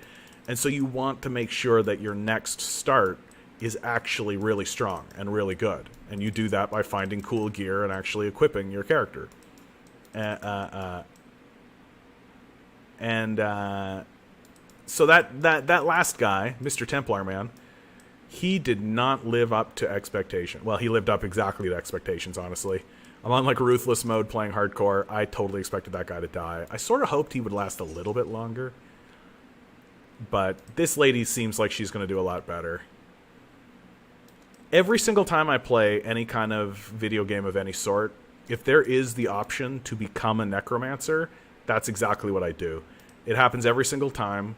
And so you want to make sure that your next start is actually really strong and really good. And you do that by finding cool gear and actually equipping your character. So that last guy, Mr. Templar Man, he did not live up to expectation. Well, he lived up exactly to expectations, honestly. I'm on like Ruthless mode playing hardcore. I totally expected that guy to die. I sort of hoped he would last a little bit longer. But this lady seems like she's going to do a lot better. Every single time I play any kind of video game of any sort, if there is the option to become a necromancer, that's exactly what I do. It happens every single time.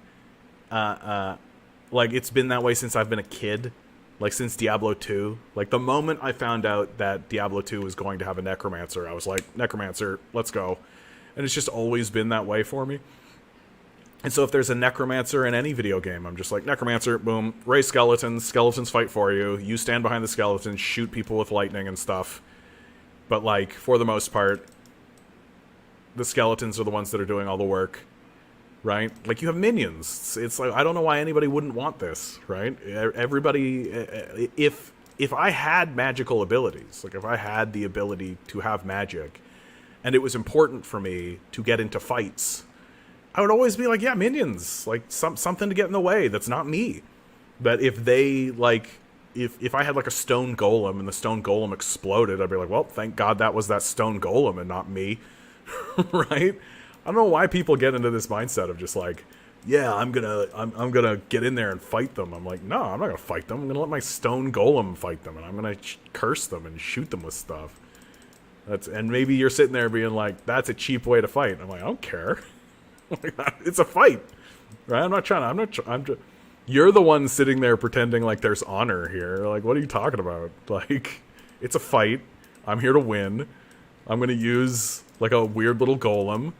Like, it's been that way since I've been a kid. Like, since Diablo 2. Like, the moment I found out that Diablo 2 was going to have a necromancer, I was like, necromancer, let's go. And it's just always been that way for me. And so if there's a necromancer in any video game, I'm just like, necromancer, boom, raise skeletons, skeletons fight for you, you stand behind the skeletons, shoot people with lightning and stuff. But, like, for the most part, the skeletons are the ones that are doing all the work, right? Like, you have minions. It's like, I don't know why anybody wouldn't want this, right? Everybody, if I had magical abilities, like if I had the ability to have magic, and it was important for me to get into fights, I would always be like, yeah, minions, like something to get in the way that's not me. But if they, like, if I had like a stone golem and the stone golem exploded, I'd be like, well, thank God that was that stone golem and not me. Right? I don't know why people get into this mindset of just like, yeah, I'm gonna get in there and fight them. I'm like, no, I'm not gonna fight them. I'm gonna let my stone golem fight them, and I'm gonna curse them and shoot them with stuff. And maybe you're sitting there being like, that's a cheap way to fight. I'm like, I don't care. It's a fight, right? You're the one sitting there pretending like there's honor here. Like, what are you talking about? Like, it's a fight. I'm here to win. I'm gonna use like a weird little golem.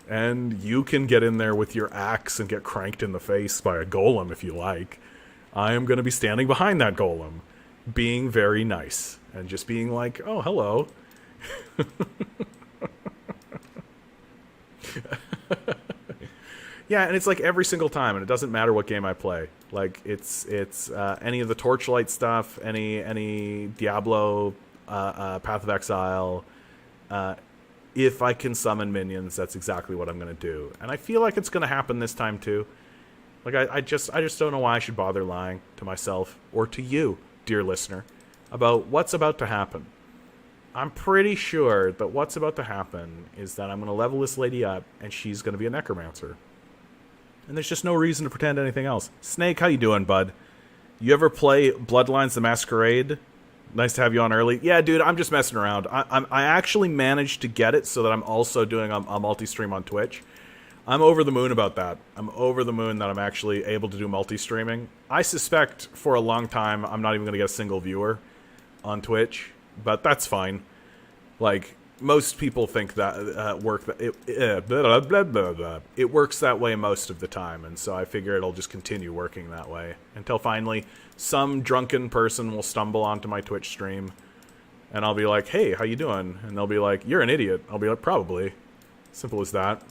And you can get in there with your axe and get cranked in the face by a golem if you like. I am going to be standing behind that golem, being very nice, and just being like, oh, hello. Yeah, and it's like every single time, and it doesn't matter what game I play. Like, it's any of the Torchlight stuff, any Diablo, Path of Exile, if I can summon minions, that's exactly what I'm going to do. And I feel like it's going to happen this time too. Like, I just don't know why I should bother lying to myself or to you, dear listener, about what's about to happen. I'm pretty sure that what's about to happen is that I'm going to level this lady up and she's going to be a necromancer. And there's just no reason to pretend anything else. Snake, how you doing, bud? You ever play Bloodlines the Masquerade? Nice to have you on early. Yeah, dude, I'm just messing around. I actually managed to get it so that I'm also doing a multi-stream on Twitch. I'm over the moon about that. I'm over the moon that I'm actually able to do multi-streaming. I suspect for a long time I'm not even going to get a single viewer on Twitch, but that's fine. Like, most people think that it works that way most of the time, and so I figure it'll just continue working that way until finally some drunken person will stumble onto my Twitch stream, and I'll be like, hey, how you doing? And they'll be like, you're an idiot. I'll be like, probably. Simple as that.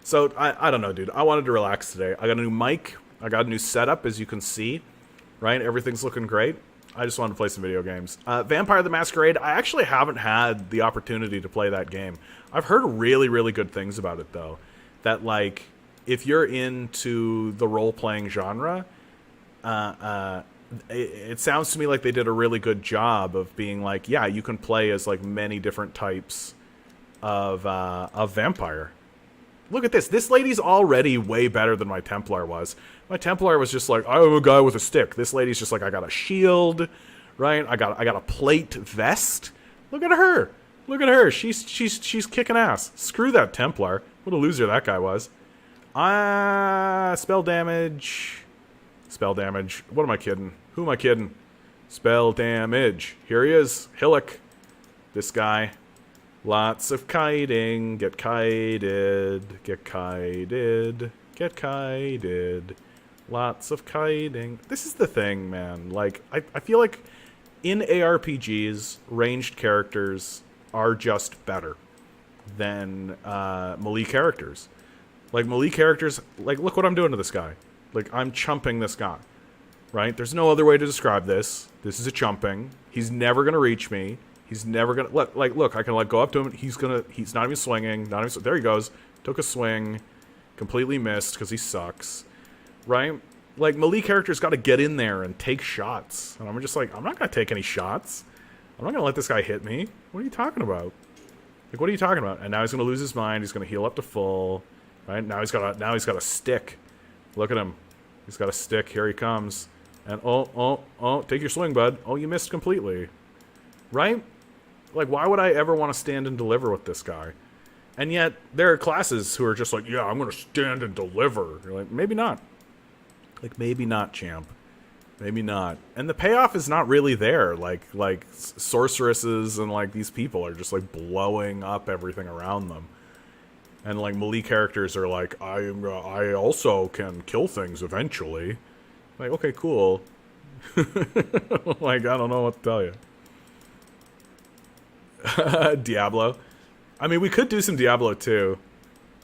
So, I don't know, dude. I wanted to relax today. I got a new mic. I got a new setup, as you can see. Right? Everything's looking great. I just wanted to play some video games. Vampire the Masquerade, I actually haven't had the opportunity to play that game. I've heard really, really good things about it, though. That, like, if you're into the role-playing genre, it sounds to me like they did a really good job of being like, yeah, you can play as, like, many different types of vampire. Look at this. This lady's already way better than my Templar was. My Templar was just like, I'm a guy with a stick. This lady's just like, I got a shield, right? I got a plate vest. Look at her. Look at her. She's kicking ass. Screw that Templar. What a loser that guy was. Spell damage. Spell damage. What am I kidding? Who am I kidding? Spell damage. Here he is. Hillock. This guy. Lots of kiting. Get kited. Get kited. Get kited. Lots of kiting. This is the thing, man. Like, I feel like in ARPGs, ranged characters are just better than melee characters. Like, melee characters, like, look what I'm doing to this guy. Like, I'm chumping this guy. Right? There's no other way to describe this. This is a chumping. He's never gonna reach me. He's never gonna look. I can like go up to him. He's not even swinging. There he goes. Took a swing, completely missed because he sucks, right? Like melee characters got to get in there and take shots, and I'm just like, I'm not gonna take any shots. I'm not gonna let this guy hit me. What are you talking about? Like, what are you talking about? And now he's gonna lose his mind. He's gonna heal up to full, right? Now he's got a stick. Look at him. He's got a stick. Here he comes. And oh, take your swing, bud. Oh, you missed completely, right? Like, why would I ever want to stand and deliver with this guy? And yet, there are classes who are just like, yeah, I'm going to stand and deliver. You're like, maybe not. Like, maybe not, champ. Maybe not. And the payoff is not really there. Like sorceresses and, like, these people are just, like, blowing up everything around them. And, like, melee characters are like, I also can kill things eventually. Like, okay, cool. Like, I don't know what to tell you. Diablo. I mean, we could do some Diablo 2.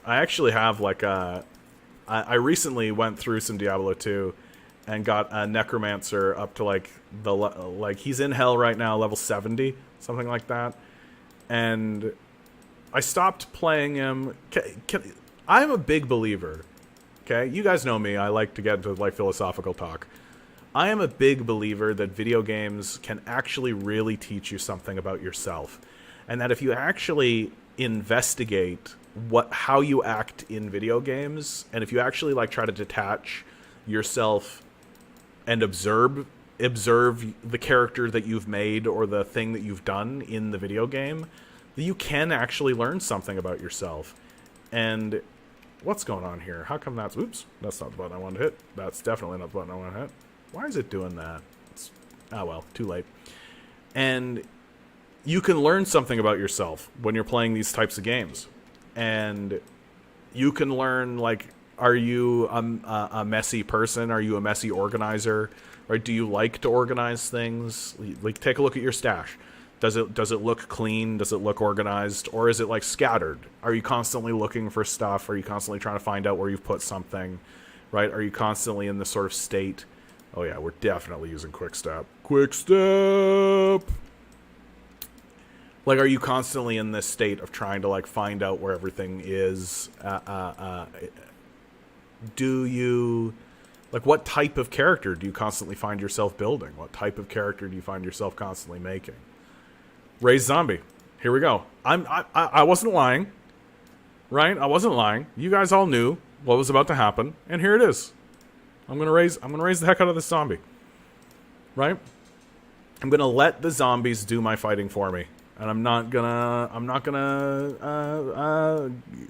I actually have, like, I recently went through some Diablo 2 and got a Necromancer up to, like, like, he's in hell right now, level 70, something like that. And I stopped playing him. I'm a big believer, okay? You guys know me. I like to get into, like, philosophical talk. I am a big believer that video games can actually really teach you something about yourself. And that if you actually investigate how you act in video games, and if you actually like try to detach yourself and observe the character that you've made or the thing that you've done in the video game, you can actually learn something about yourself. And what's going on here? How come oops, that's not the button I wanted to hit. That's definitely not the button I want to hit. Why is it doing that? Well, too late. And you can learn something about yourself when you're playing these types of games. And you can learn, like, are you a messy person? Are you a messy organizer? Or do you like to organize things? Like, take a look at your stash. Does it look clean? Does it look organized? Or is it, like, scattered? Are you constantly looking for stuff? Are you constantly trying to find out where you've put something? Right? Are you constantly in this sort of state? Oh yeah, we're definitely using Quickstep. Quickstep! Like, are you constantly in this state of trying to, like, find out where everything is? Do you... Like, what type of character do you constantly find yourself building? What type of character do you find yourself constantly making? Raise zombie. Here we go. I wasn't lying. Right? I wasn't lying. You guys all knew what was about to happen, and here it is. I'm gonna raise the heck out of this zombie. Right? I'm gonna let the zombies do my fighting for me. And I'm not gonna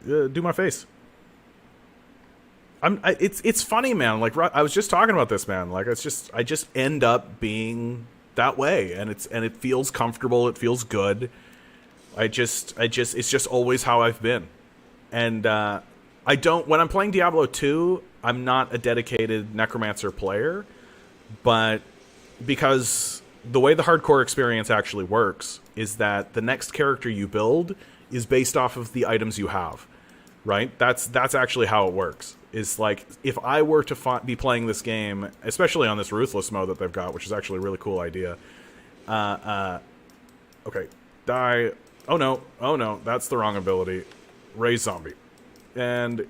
do my face. It's funny, man. Like, I was just talking about this, man. Like, I just end up being that way, and it feels comfortable. It feels good. It's just always how I've been. And when I'm playing Diablo 2, I'm not a dedicated Necromancer player, but because the way the hardcore experience actually works is that the next character you build is based off of the items you have, right? That's actually how it works. Is like, if I were to be playing this game, especially on this Ruthless mode that they've got, which is actually a really cool idea. Okay, die. Oh no, that's the wrong ability. Raise zombie. And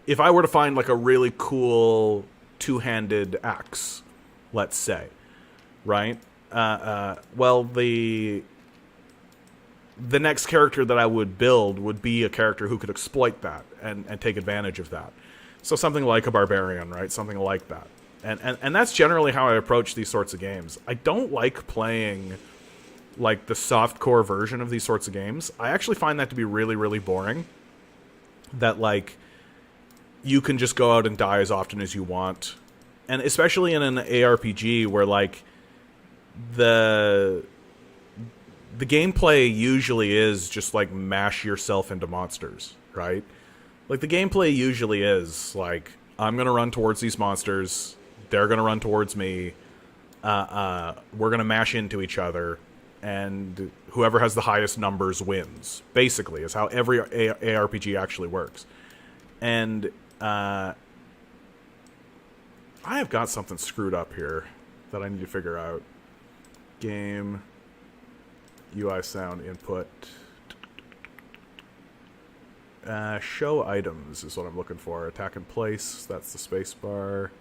if I were to find, like, a really cool two-handed axe, let's say, right? Well, the next character that I would build would be a character who could exploit that and take advantage of that. So something like a barbarian, right? Something like that. And that's generally how I approach these sorts of games. I don't like playing, like, the softcore version of these sorts of games. I actually find that to be really, really boring. That, like, you can just go out and die as often as you want. And especially in an ARPG where, like, the gameplay usually is just, like, mash yourself into monsters, right? Like, the gameplay usually is, like, I'm gonna run towards these monsters, they're gonna run towards me, we're gonna mash into each other, and whoever has the highest numbers wins, basically, is how every ARPG actually works. And, I have got something screwed up here that I need to figure out. Game, UI sound input. Show items is what I'm looking for. Attack in place, that's the space bar.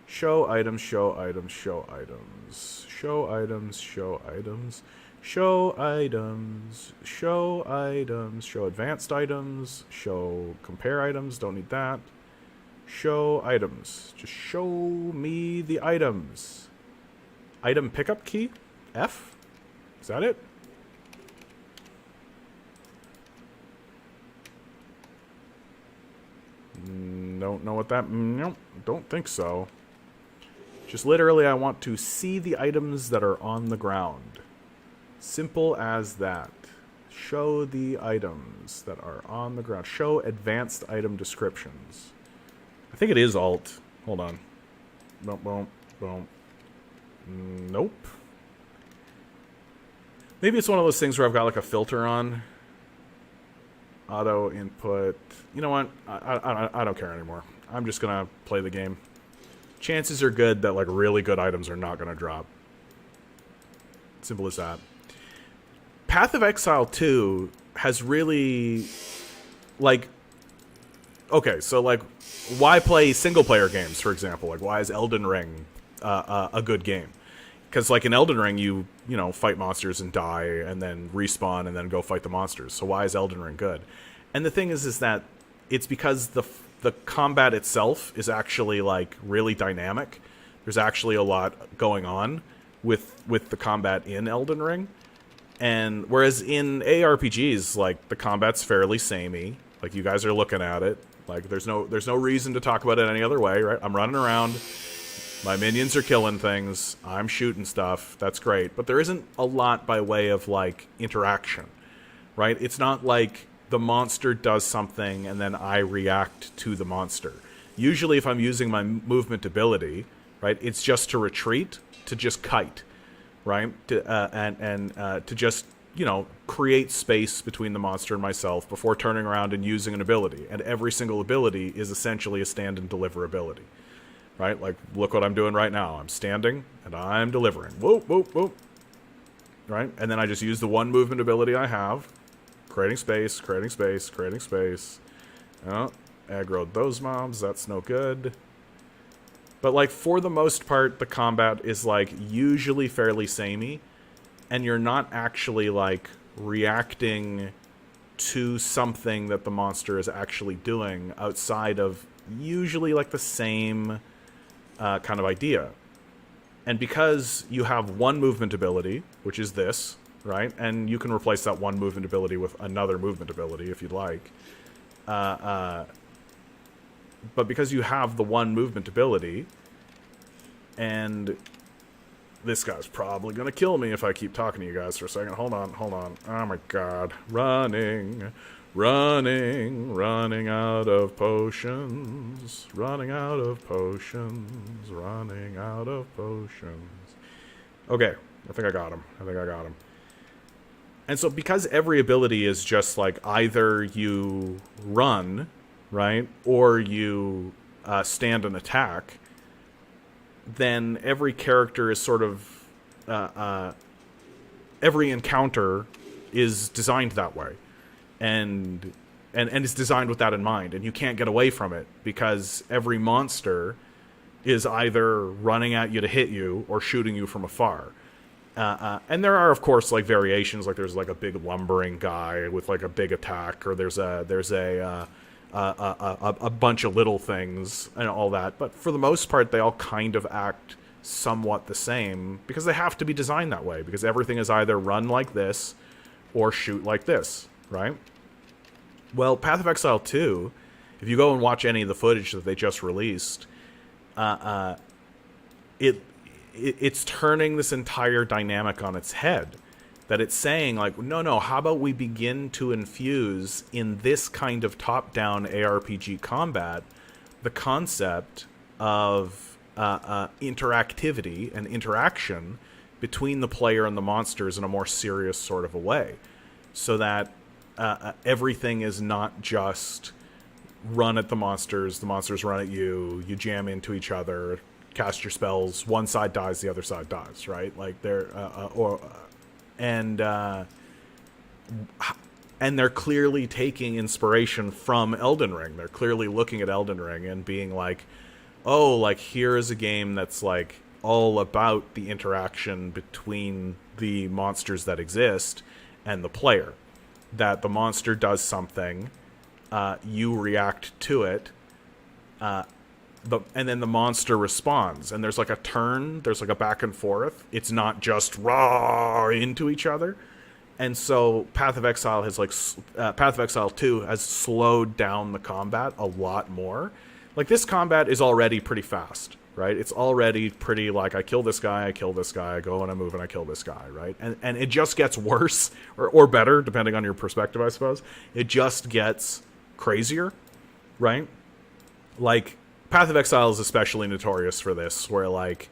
Show items, show items, show items. Show items, show items. Show items, show items, show advanced items, show compare items, don't need that. Show items, just show me the items. Item pickup key? F? Is that it? Don't know what that... Nope, don't think so. Just literally, I want to see the items that are on the ground. Simple as that. Show the items that are on the ground. Show advanced item descriptions. I think it is Alt. Hold on. Boom, boom, boom. Nope. Maybe it's one of those things where I've got like a filter on. Auto input. You know what? I don't care anymore. I'm just gonna play the game. Chances are good that like really good items are not gonna drop. Simple as that. Path of Exile 2 has really, like, okay, so like, why play single player games, for example? Like, why is Elden Ring a good game? Because like in Elden Ring, you know, fight monsters and die, and then respawn, and then go fight the monsters. So why is Elden Ring good? And the thing is that it's because the combat itself is actually like really dynamic. There's actually a lot going on with the combat in Elden Ring, and whereas in ARPGs, like the combat's fairly samey. Like you guys are looking at it, like there's no reason to talk about it any other way, right? I'm running around. My minions are killing things. I'm shooting stuff. That's great. But there isn't a lot by way of, like, interaction, right? It's not like the monster does something and then I react to the monster. Usually if I'm using my movement ability, right, it's just to retreat, to just kite, right? To just, you know, create space between the monster and myself before turning around and using an ability. And every single ability is essentially a stand and deliver ability. Right? Like, look what I'm doing right now. I'm standing, and I'm delivering. Whoop, whoop, whoop. Right? And then I just use the one movement ability I have. Creating space, creating space, creating space. Oh, aggroed those mobs. That's no good. But, like, for the most part, the combat is, like, usually fairly samey. And you're not actually, like, reacting to something that the monster is actually doing outside of usually, like, the same kind of idea. And because you have one movement ability, which is this, right? And you can replace that one movement ability with another movement ability if you'd like. But because you have the one movement ability, and this guy's probably going to kill me if I keep talking to you guys for a second. Hold on. Oh my god. Running out of potions. Running out of potions. Okay, I think I got him. And so because every ability is just like either you run, right, or you stand and attack, then every character is sort of every encounter is designed that way, and is designed with that in mind, and you can't get away from it because every monster is either running at you to hit you or shooting you from afar. And there are, of course, like variations. Like there's like a big lumbering guy with like a big attack, or there's a bunch of little things and all that. But for the most part, they all kind of act somewhat the same because they have to be designed that way, because everything is either run like this or shoot like this, right? Well, Path of Exile 2, if you go and watch any of the footage that they just released, it's turning this entire dynamic on its head. That it's saying, like, no, how about we begin to infuse in this kind of top-down ARPG combat the concept of interactivity and interaction between the player and the monsters in a more serious sort of a way. So that everything is not just run at the monsters run at you, you jam into each other, cast your spells, one side dies, the other side dies, right? Like and they're clearly taking inspiration from Elden Ring. They're clearly looking at Elden Ring and being like, oh, like here is a game that's like all about the interaction between the monsters that exist and the player. That the monster does something, you react to it, and then the monster responds, and there's like a turn, there's like a back and forth. It's not just raw into each other. And so Path of Exile has Path of Exile 2 has slowed down the combat a lot more. Like this combat is already pretty fast, right? It's already pretty like I kill this guy, I go and I move and I kill this guy, right? And it just gets worse or better depending on your perspective, I suppose. It just gets crazier, right? Like Path of Exile is especially notorious for this, where like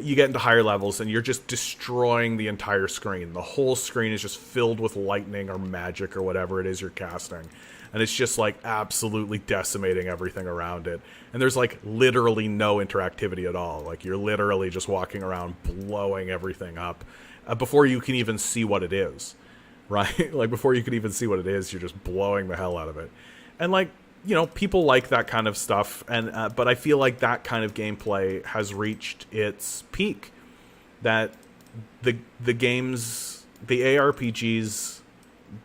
you get into higher levels and you're just destroying the entire screen. The whole screen is just filled with lightning or magic or whatever it is you're casting. And it's just like absolutely decimating everything around it. And there's like literally no interactivity at all. Like you're literally just walking around blowing everything up before you can even see what it is, right? Like before you can even see what it is, you're just blowing the hell out of it. And like, you know, people like that kind of stuff, and but I feel like that kind of gameplay has reached its peak. That the games, the ARPGs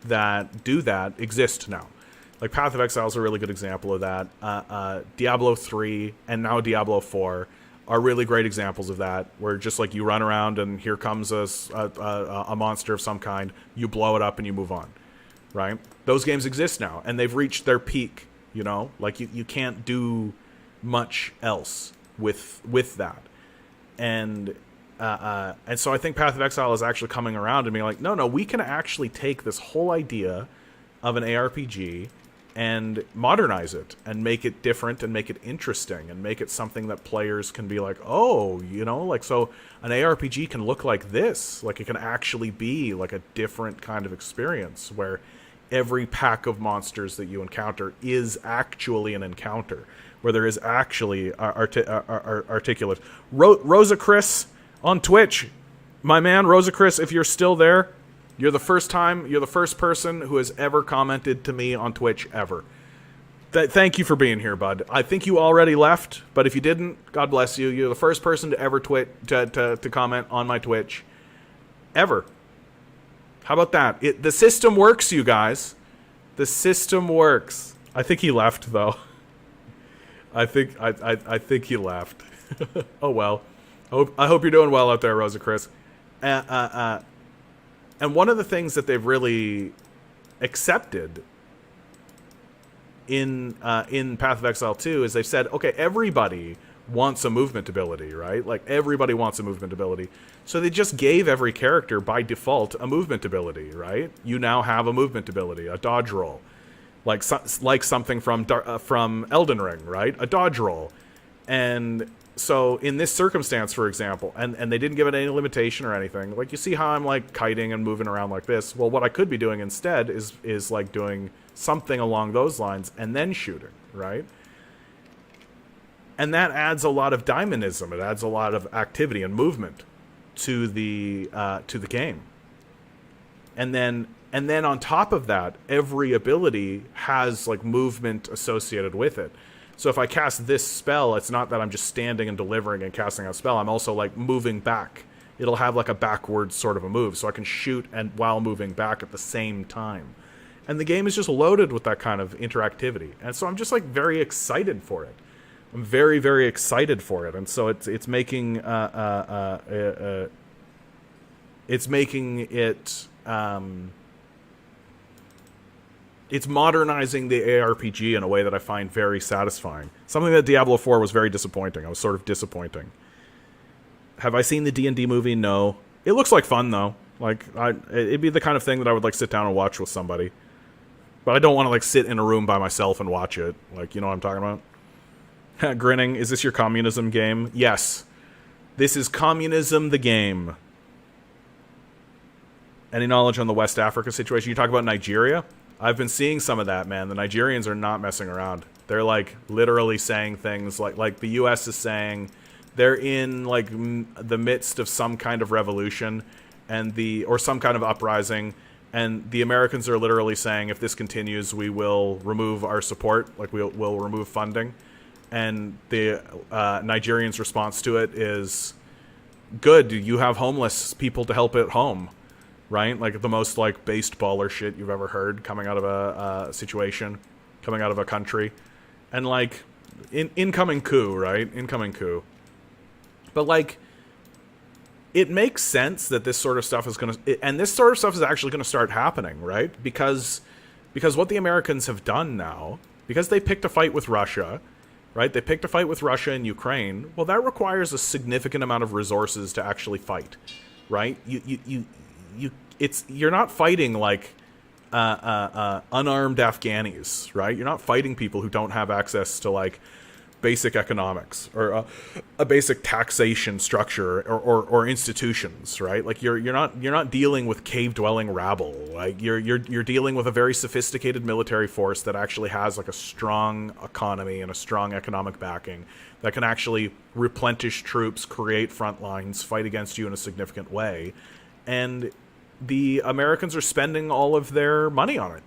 that do that exist now. Like Path of Exile is a really good example of that. Diablo 3 and now Diablo 4 are really great examples of that, where just like you run around and here comes a monster of some kind, you blow it up and you move on, right? Those games exist now, and they've reached their peak. You know, like you can't do much else with that, and so I think Path of Exile is actually coming around and being like, no, we can actually take this whole idea of an ARPG and modernize it and make it different and make it interesting and make it something that players can be like, oh, you know, like, so an ARPG can look like this, like it can actually be like a different kind of experience where every pack of monsters that you encounter is actually an encounter, where there is actually articulate. Rosa Chris on Twitch, my man, Rosa Chris, if you're still there, you're the first person who has ever commented to me on Twitch ever. Thank you for being here, bud. I think you already left, but if you didn't, God bless you. You're the first person to ever to comment on my Twitch ever. How about that? The system works, you guys. The system works. I think he left, though. I think he left. Oh well. I hope you're doing well out there, Rosa Chris. And one of the things that they've really accepted in Path of Exile 2 is they've said, okay, everybody wants a movement ability, right? Like everybody wants a movement ability. So they just gave every character by default a movement ability, right? You now have a movement ability, a dodge roll, like something from Elden Ring, right? A dodge roll. And so in this circumstance, for example, and they didn't give it any limitation or anything. Like you see how I'm like kiting and moving around like this. Well, what I could be doing instead is like doing something along those lines and then shooting, right? And that adds a lot of dynamism. It adds a lot of activity and movement to the game. And then on top of that, every ability has like movement associated with it. So if I cast this spell, it's not that I'm just standing and delivering and casting a spell. I'm also like moving back. It'll have like a backwards sort of a move, so I can shoot and while moving back at the same time. And the game is just loaded with that kind of interactivity. And so I'm just like very excited for it. I'm very, very excited for it, and so it's making it's modernizing the ARPG in a way that I find very satisfying. Something that Diablo 4 was very disappointing. I was sort of disappointing. Have I seen the D&D movie? No. It looks like fun though. Like it'd be the kind of thing that I would like sit down and watch with somebody. But I don't want to like sit in a room by myself and watch it. Like, you know what I'm talking about? Grinning, is this your communism game? Yes. This is Communism the game. Any knowledge on the West Africa situation? You talk about Nigeria? I've been seeing some of that, man. The Nigerians are not messing around. They're like literally saying things like the US is saying they're in like the midst of some kind of revolution or some kind of uprising, and the Americans are literally saying if this continues, we will remove our support, like we'll remove funding. And the Nigerians' response to it is, good, you have homeless people to help at home, right? Like the most like based baller shit you've ever heard coming out of a situation, coming out of a country. And like, incoming coup, right? Incoming coup. But like, it makes sense that this sort of stuff is and this sort of stuff is actually going to start happening, right? Because what the Americans have done now, because they picked a fight with Russia, right? They picked a fight with Russia and Ukraine. Well, that requires a significant amount of resources to actually fight, right? You're not fighting like unarmed Afghanis, right? You're not fighting people who don't have access to like basic economics or a basic taxation structure or institutions, right? Like you're not dealing with cave dwelling rabble. Like you're dealing with a very sophisticated military force that actually has like a strong economy and a strong economic backing that can actually replenish troops, create front lines, fight against you in a significant way. And the Americans are spending all of their money on it,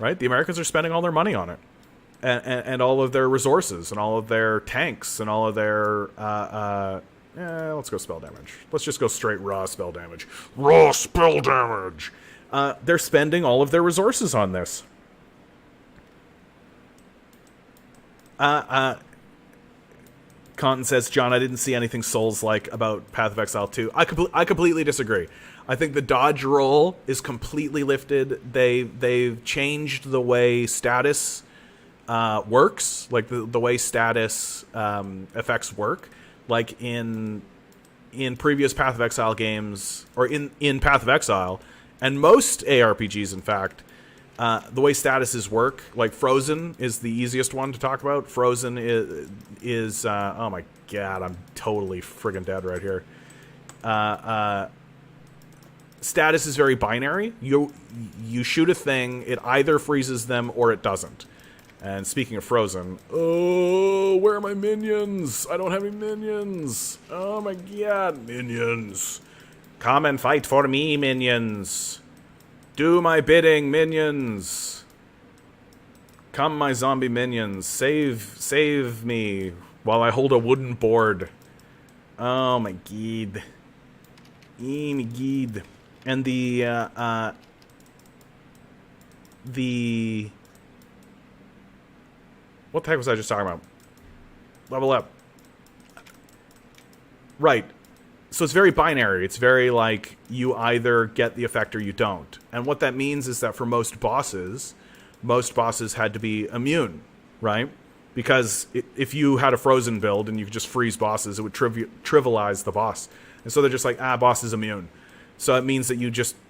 right? The Americans are spending all their money on it. And all of their resources and all of their tanks and all of their let's go spell damage. Let's just go straight raw spell damage. Raw spell damage. They're spending all of their resources on this. Conton says, John, I didn't see anything Souls-like about Path of Exile 2. I completely disagree. I think the dodge roll is completely lifted. They've changed the way status works, like the way status effects work. Like in previous Path of Exile games, or in Path of Exile, and most ARPGs, in fact, the way statuses work, like Frozen is the easiest one to talk about. Frozen is oh my god, I'm totally friggin' dead right here. Status is very binary. You shoot a thing, it either freezes them or it doesn't. And speaking of Frozen, oh, where are my minions? I don't have any minions. Oh my god, minions. Come and fight for me, minions. Do my bidding, minions. Come, my zombie minions. Save me while I hold a wooden board. Oh my god. Oh my god. And the what the heck was I just talking about? Level up. Right. So it's very binary. It's very like you either get the effect or you don't. And what that means is that for most bosses had to be immune, right? Because if you had a Frozen build and you could just freeze bosses, it would trivialize the boss. And so they're just like, boss is immune. So it means that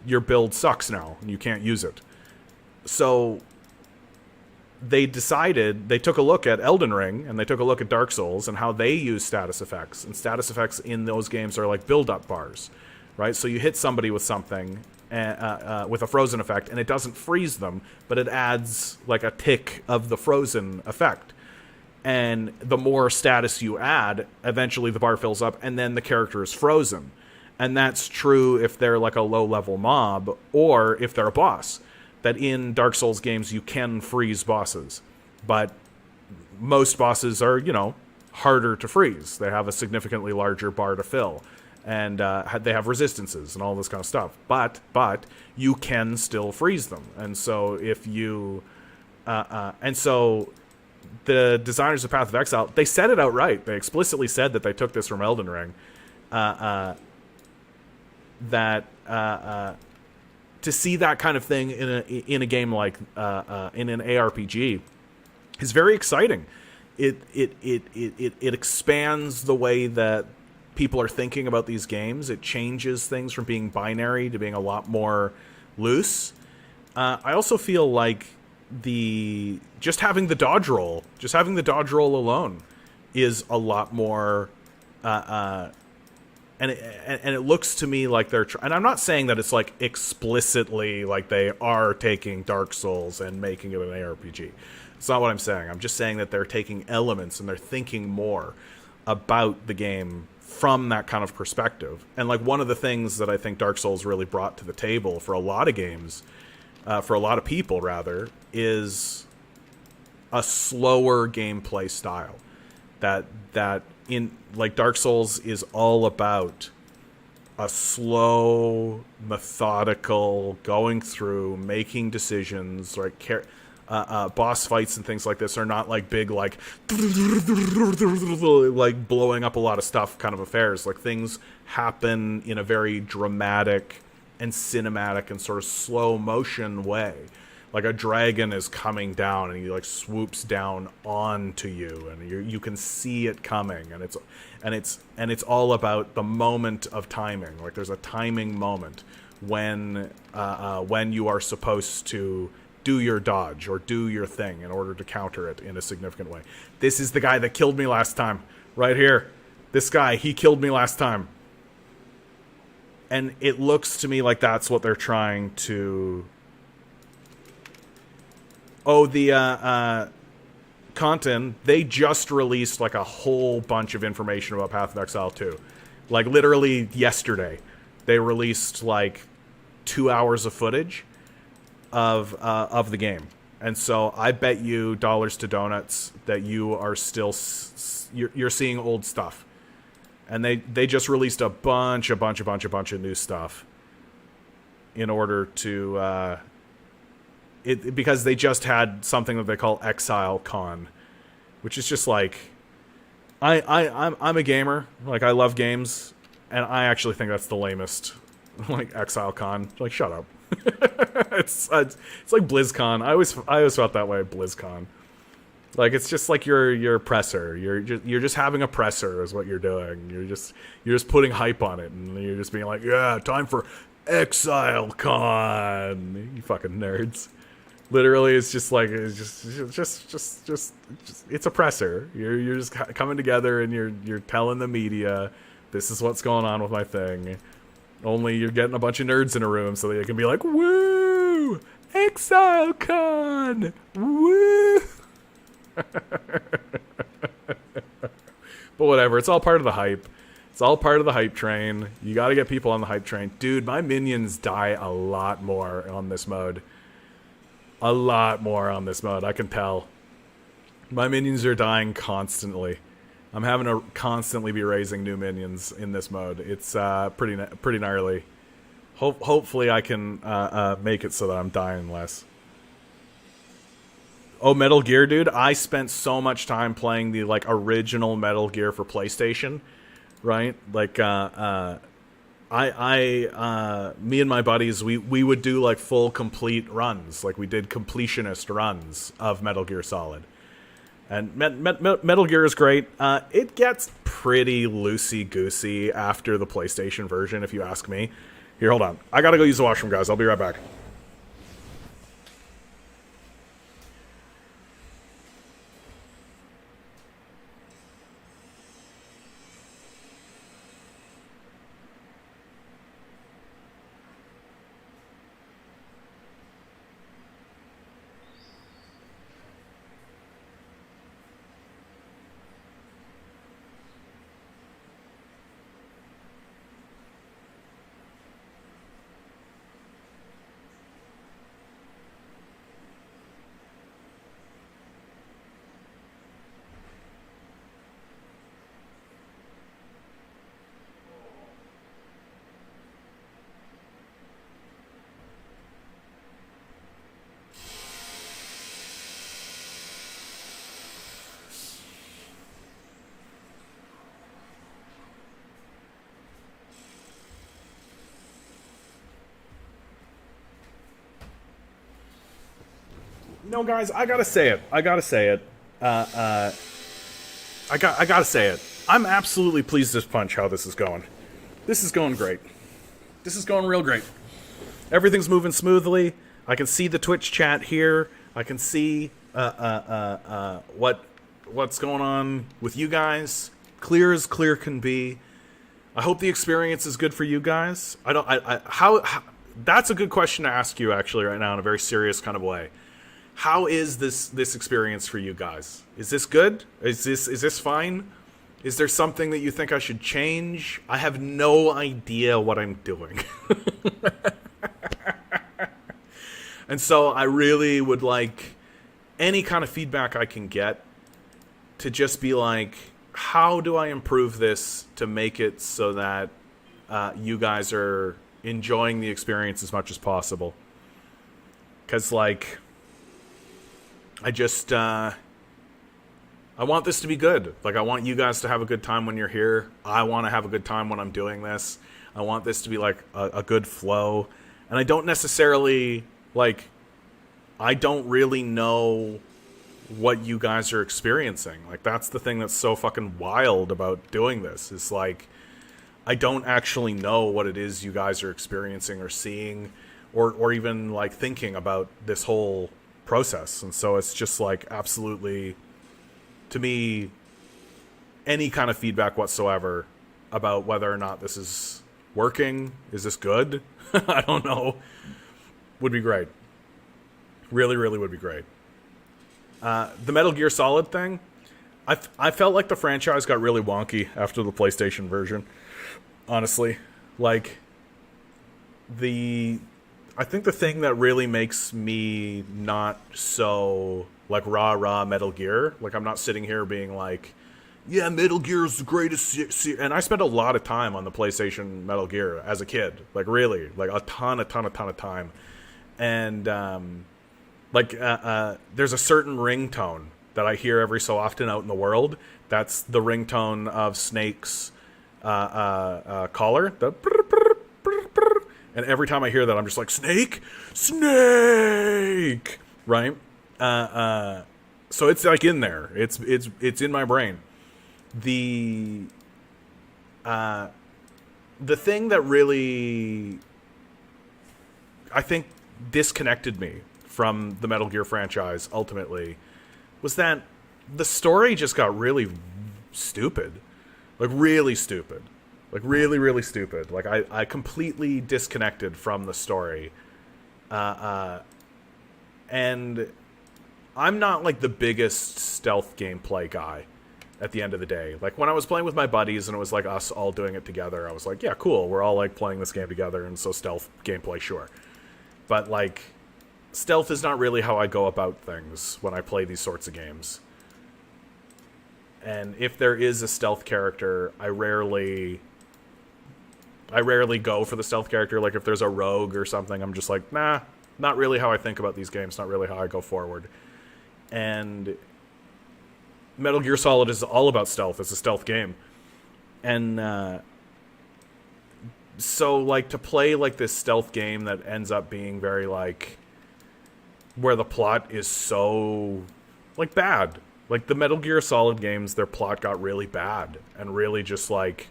your build sucks now and you can't use it. So they took a look at Elden Ring and they took a look at Dark Souls and how they use status effects. And status effects in those games are like build-up bars, right? So you hit somebody with something, with a Frozen effect, and it doesn't freeze them, but it adds like a tick of the Frozen effect. And the more status you add, eventually the bar fills up, and then the character is frozen. And that's true if they're like a low-level mob or if they're a boss. That in Dark Souls games you can freeze bosses, but most bosses are, harder to freeze. They have a significantly larger bar to fill, and they have resistances and all this kind of stuff. But you can still freeze them, and so if you, and so the designers of Path of Exile, they said it outright. They explicitly said that they took this from Elden Ring. To see that kind of thing in a game like in an ARPG is very exciting. It expands the way that people are thinking about these games. It changes things from being binary to being a lot more loose. I also feel like just having the dodge roll alone is a lot more. And it looks to me like they're and I'm not saying that it's like explicitly like they are taking Dark Souls and making it an ARPG. It's not what I'm saying. I'm just saying that they're taking elements and they're thinking more about the game from that kind of perspective. And like one of the things that I think Dark Souls really brought to the table for a lot of games, for a lot of people rather, is a slower gameplay style. That in like Dark Souls is all about a slow, methodical going through, making decisions. Like boss fights and things like this are not like big, like blowing up a lot of stuff kind of affairs. Like things happen in a very dramatic and cinematic and sort of slow motion way. Like a dragon is coming down and he like swoops down onto you and you can see it coming, and it's all about the moment of timing. Like there's a timing moment when you are supposed to do your dodge or do your thing in order to counter it in a significant way. This is the guy that killed me last time. Right here. This guy, he killed me last time. And it looks to me like that's what they're trying to... Oh, the, Content, they just released, like, a whole bunch of information about Path of Exile 2. Like, literally yesterday. They released, like, 2 hours of footage of the game. And so I bet you dollars to donuts that you are still... You're seeing old stuff. And they just released a bunch of new stuff in order to because they just had something that they call Exile Con, which is just like I'm a gamer, like I love games, and I actually think that's the lamest, like Exile Con. Like, shut up. it's like BlizzCon. I always felt that way at BlizzCon. Like, it's just like your presser. You're just having a presser is what you're doing. You're just putting hype on it, and you're just being like, yeah, time for Exile Con. You fucking nerds. Literally, it's just like it's just it's a presser. You're just coming together and you're telling the media this is what's going on with my thing. Only you're getting a bunch of nerds in a room so they can be like, woo, Exile Con, woo. But whatever, it's all part of the hype. It's all part of the hype train. You gotta get people on the hype train. Dude, my minions die a lot more on this mode. A lot more on this mode, I can tell. My minions are dying constantly. I'm having to constantly be raising new minions in this mode. It's pretty gnarly. Hopefully I can make it so that I'm dying less. Oh, Metal Gear, dude. I spent so much time playing the, like, original Metal Gear for PlayStation, right? Like, me and my buddies, we would do, like, full complete runs. Like, we did completionist runs of Metal Gear Solid. And Metal Gear is great. It gets pretty loosey-goosey after the PlayStation version, if you ask me. Here, hold on. I gotta go use the washroom, guys. I'll be right back. No, guys, I gotta say it. I gotta say it. I gotta say it. I'm absolutely pleased as punch how this is going. This is going great. This is going real great. Everything's moving smoothly. I can see the Twitch chat here. I can see what's going on with you guys. Clear as clear can be. I hope the experience is good for you guys. How that's a good question to ask you actually right now in a very serious kind of way. How is this experience for you guys? Is this good? Is this fine? Is there something that you think I should change? I have no idea what I'm doing. And so I really would like any kind of feedback I can get to just be like, how do I improve this to make it so that you guys are enjoying the experience as much as possible? Because, like, I just, I want this to be good. Like, I want you guys to have a good time when you're here. I want to have a good time when I'm doing this. I want this to be, like, a good flow. And I don't necessarily, like, I don't really know what you guys are experiencing. Like, that's the thing that's so fucking wild about doing this. Is, like, I don't actually know what it is you guys are experiencing or seeing or even, like, thinking about this whole process. And so it's just like absolutely, to me, any kind of feedback whatsoever about whether or not this is working, is this good, I don't know, would be great. Really, really would be great. The Metal Gear Solid thing, I felt like the franchise got really wonky after the PlayStation version. Honestly, like I think the thing that really makes me not so like rah Metal Gear, like I'm not sitting here being like, yeah, Metal Gear is the greatest. And I spent a lot of time on the PlayStation Metal Gear as a kid, like really, like a ton of time. And there's a certain ringtone that I hear every so often out in the world. That's the ringtone of Snake's collar. And every time I hear that, I'm just like, Snake, right? So it's like in there. It's in my brain. The thing that really, I think, disconnected me from the Metal Gear franchise ultimately was that the story just got really stupid. Like really stupid. Like really, really stupid. Like I completely disconnected from the story. And I'm not like the biggest stealth gameplay guy at the end of the day. Like when I was playing with my buddies and it was like us all doing it together, I was like, yeah, cool. We're all like playing this game together, and so stealth gameplay, sure. But like stealth is not really how I go about things when I play these sorts of games. And if there is a stealth character, I rarely go for the stealth character. Like if there's a rogue or something, I'm just like, nah, not really how I think about these games, not really how I go forward. And Metal Gear Solid is all about stealth. It's a stealth game. And so like to play like this stealth game that ends up being very like, where the plot is so like bad. Like the Metal Gear Solid games, their plot got really bad and really just like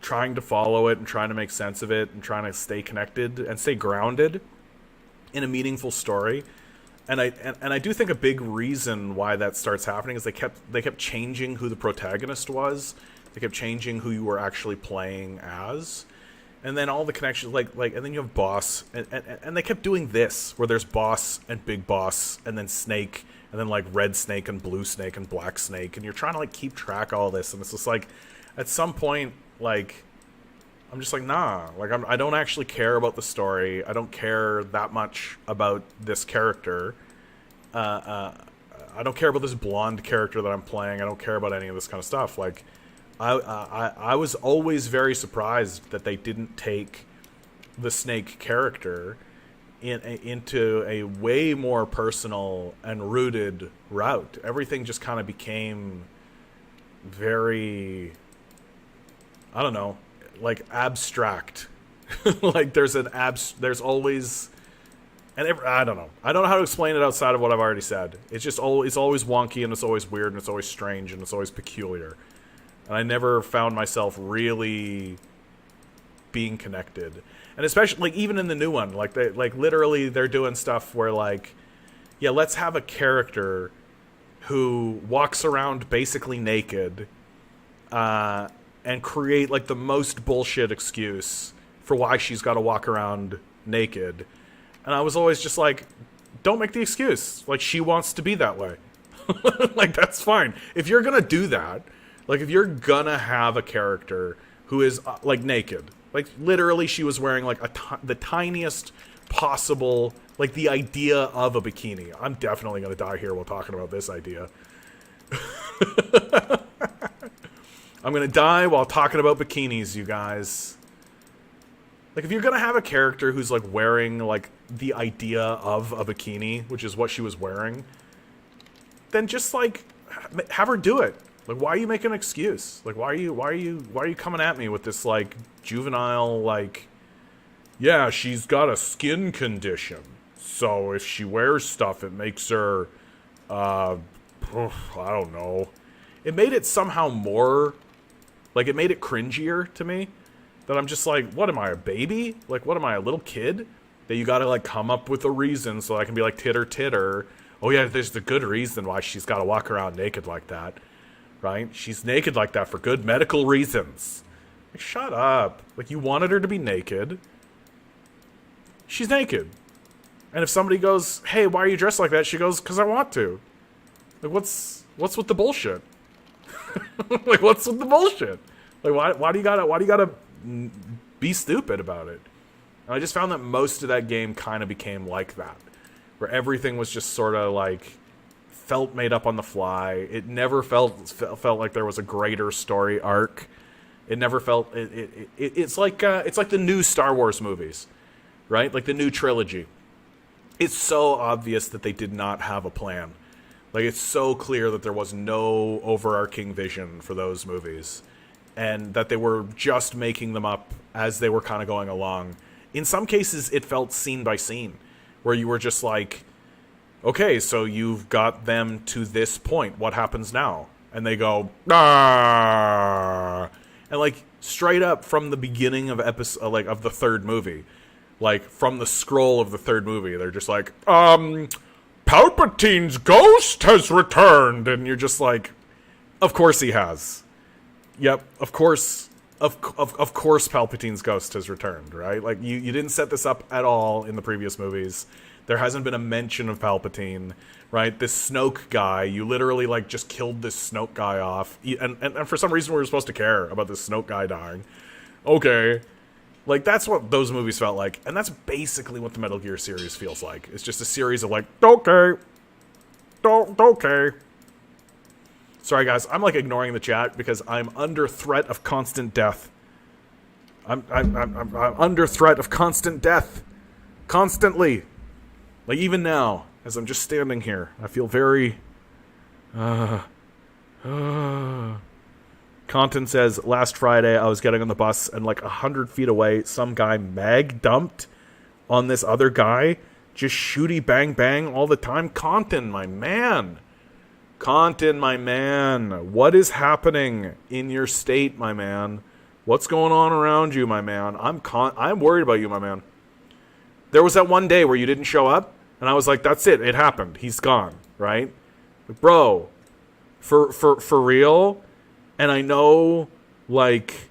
trying to follow it and trying to make sense of it and trying to stay connected and stay grounded in a meaningful story. And I do think a big reason why that starts happening is they kept changing who the protagonist was. They kept changing who you were actually playing as. And then all the connections, like, and then you have boss, and they kept doing this, where there's boss and big boss, and then Snake, and then like red Snake and blue Snake and black Snake, and you're trying to like keep track of all this, and it's just like, at some point, like, I'm just like, nah, like I don't actually care about the story. I don't care that much about this character. I don't care about this blonde character that I'm playing. I don't care about any of this kind of stuff. Like, I was always very surprised that they didn't take the Snake character into a way more personal and rooted route. Everything just kind of became very, I don't know, like abstract. Like there's always, and I don't know how to explain it outside of what I've already said. It's just it's always wonky, and it's always weird, and it's always strange, and it's always peculiar. And I never found myself really being connected. And especially, like, even in the new one, like, literally they're doing stuff where, like, yeah, let's have a character who walks around basically naked, and create, like, the most bullshit excuse for why she's got to walk around naked. And I was always just like, don't make the excuse. Like, she wants to be that way. Like, that's fine. If you're gonna do that, like, if you're gonna have a character who is, like, naked, like, literally she was wearing, like, the tiniest possible, like, the idea of a bikini. I'm definitely gonna die here while talking about this idea. I'm gonna die while talking about bikinis, you guys. Like, if you're gonna have a character who's, like, wearing, like, the idea of a bikini, which is what she was wearing, then just, like, have her do it. Like, why are you making an excuse? Like, why are you coming at me with this, like, juvenile, like, yeah, she's got a skin condition, so if she wears stuff, it makes her, I don't know. It made it somehow more, like, it made it cringier to me, that I'm just like, what am I, a baby? Like, what am I, a little kid? that you gotta, like, come up with a reason so I can be like, titter, titter. Oh, yeah, there's the good reason why she's gotta walk around naked like that, right? She's naked like that for good medical reasons. Like, shut up. Like, you wanted her to be naked. She's naked. And if somebody goes, hey, why are you dressed like that? She goes, because I want to. Like, what's with the bullshit? Like, what's with the bullshit? Like, why do you gotta be stupid about it? And I just found that most of that game kind of became like that, where everything was just sort of like felt made up on the fly. It never felt like there was a greater story arc. It never felt it's like the new Star Wars movies, right? Like the new trilogy. It's so obvious that they did not have a plan. Like, it's so clear that there was no overarching vision for those movies, and that they were just making them up as they were kind of going along. In some cases, it felt scene by scene, where you were just like, okay, so you've got them to this point. What happens now? And they go, ah! And, like, straight up from the beginning of of the third movie, like, from the scroll of the third movie, they're just like, Palpatine's ghost has returned, and you're just like, of course he has. Yep, of course Palpatine's ghost has returned, right? Like, you didn't set this up at all in the previous movies. There hasn't been a mention of Palpatine, right? This Snoke guy, you literally, like, just killed this Snoke guy off, and for some reason we were supposed to care about this Snoke guy dying. Okay. Like, that's what those movies felt like, and that's basically what the Metal Gear series feels like. It's just a series of, like, okay. Sorry, guys, I'm, like, ignoring the chat because I'm under threat of constant death. I'm under threat of constant death. Constantly. Like, even now, as I'm just standing here, I feel very... Content says, last Friday I was getting on the bus and like 100 feet away, some guy mag dumped on this other guy. Just shooty bang bang all the time. Content, my man. Content, my man. What is happening in your state, my man? What's going on around you, my man? I'm worried about you, my man. There was that one day where you didn't show up, and I was like, that's it. It happened. He's gone, right? Bro, for real? And I know, like,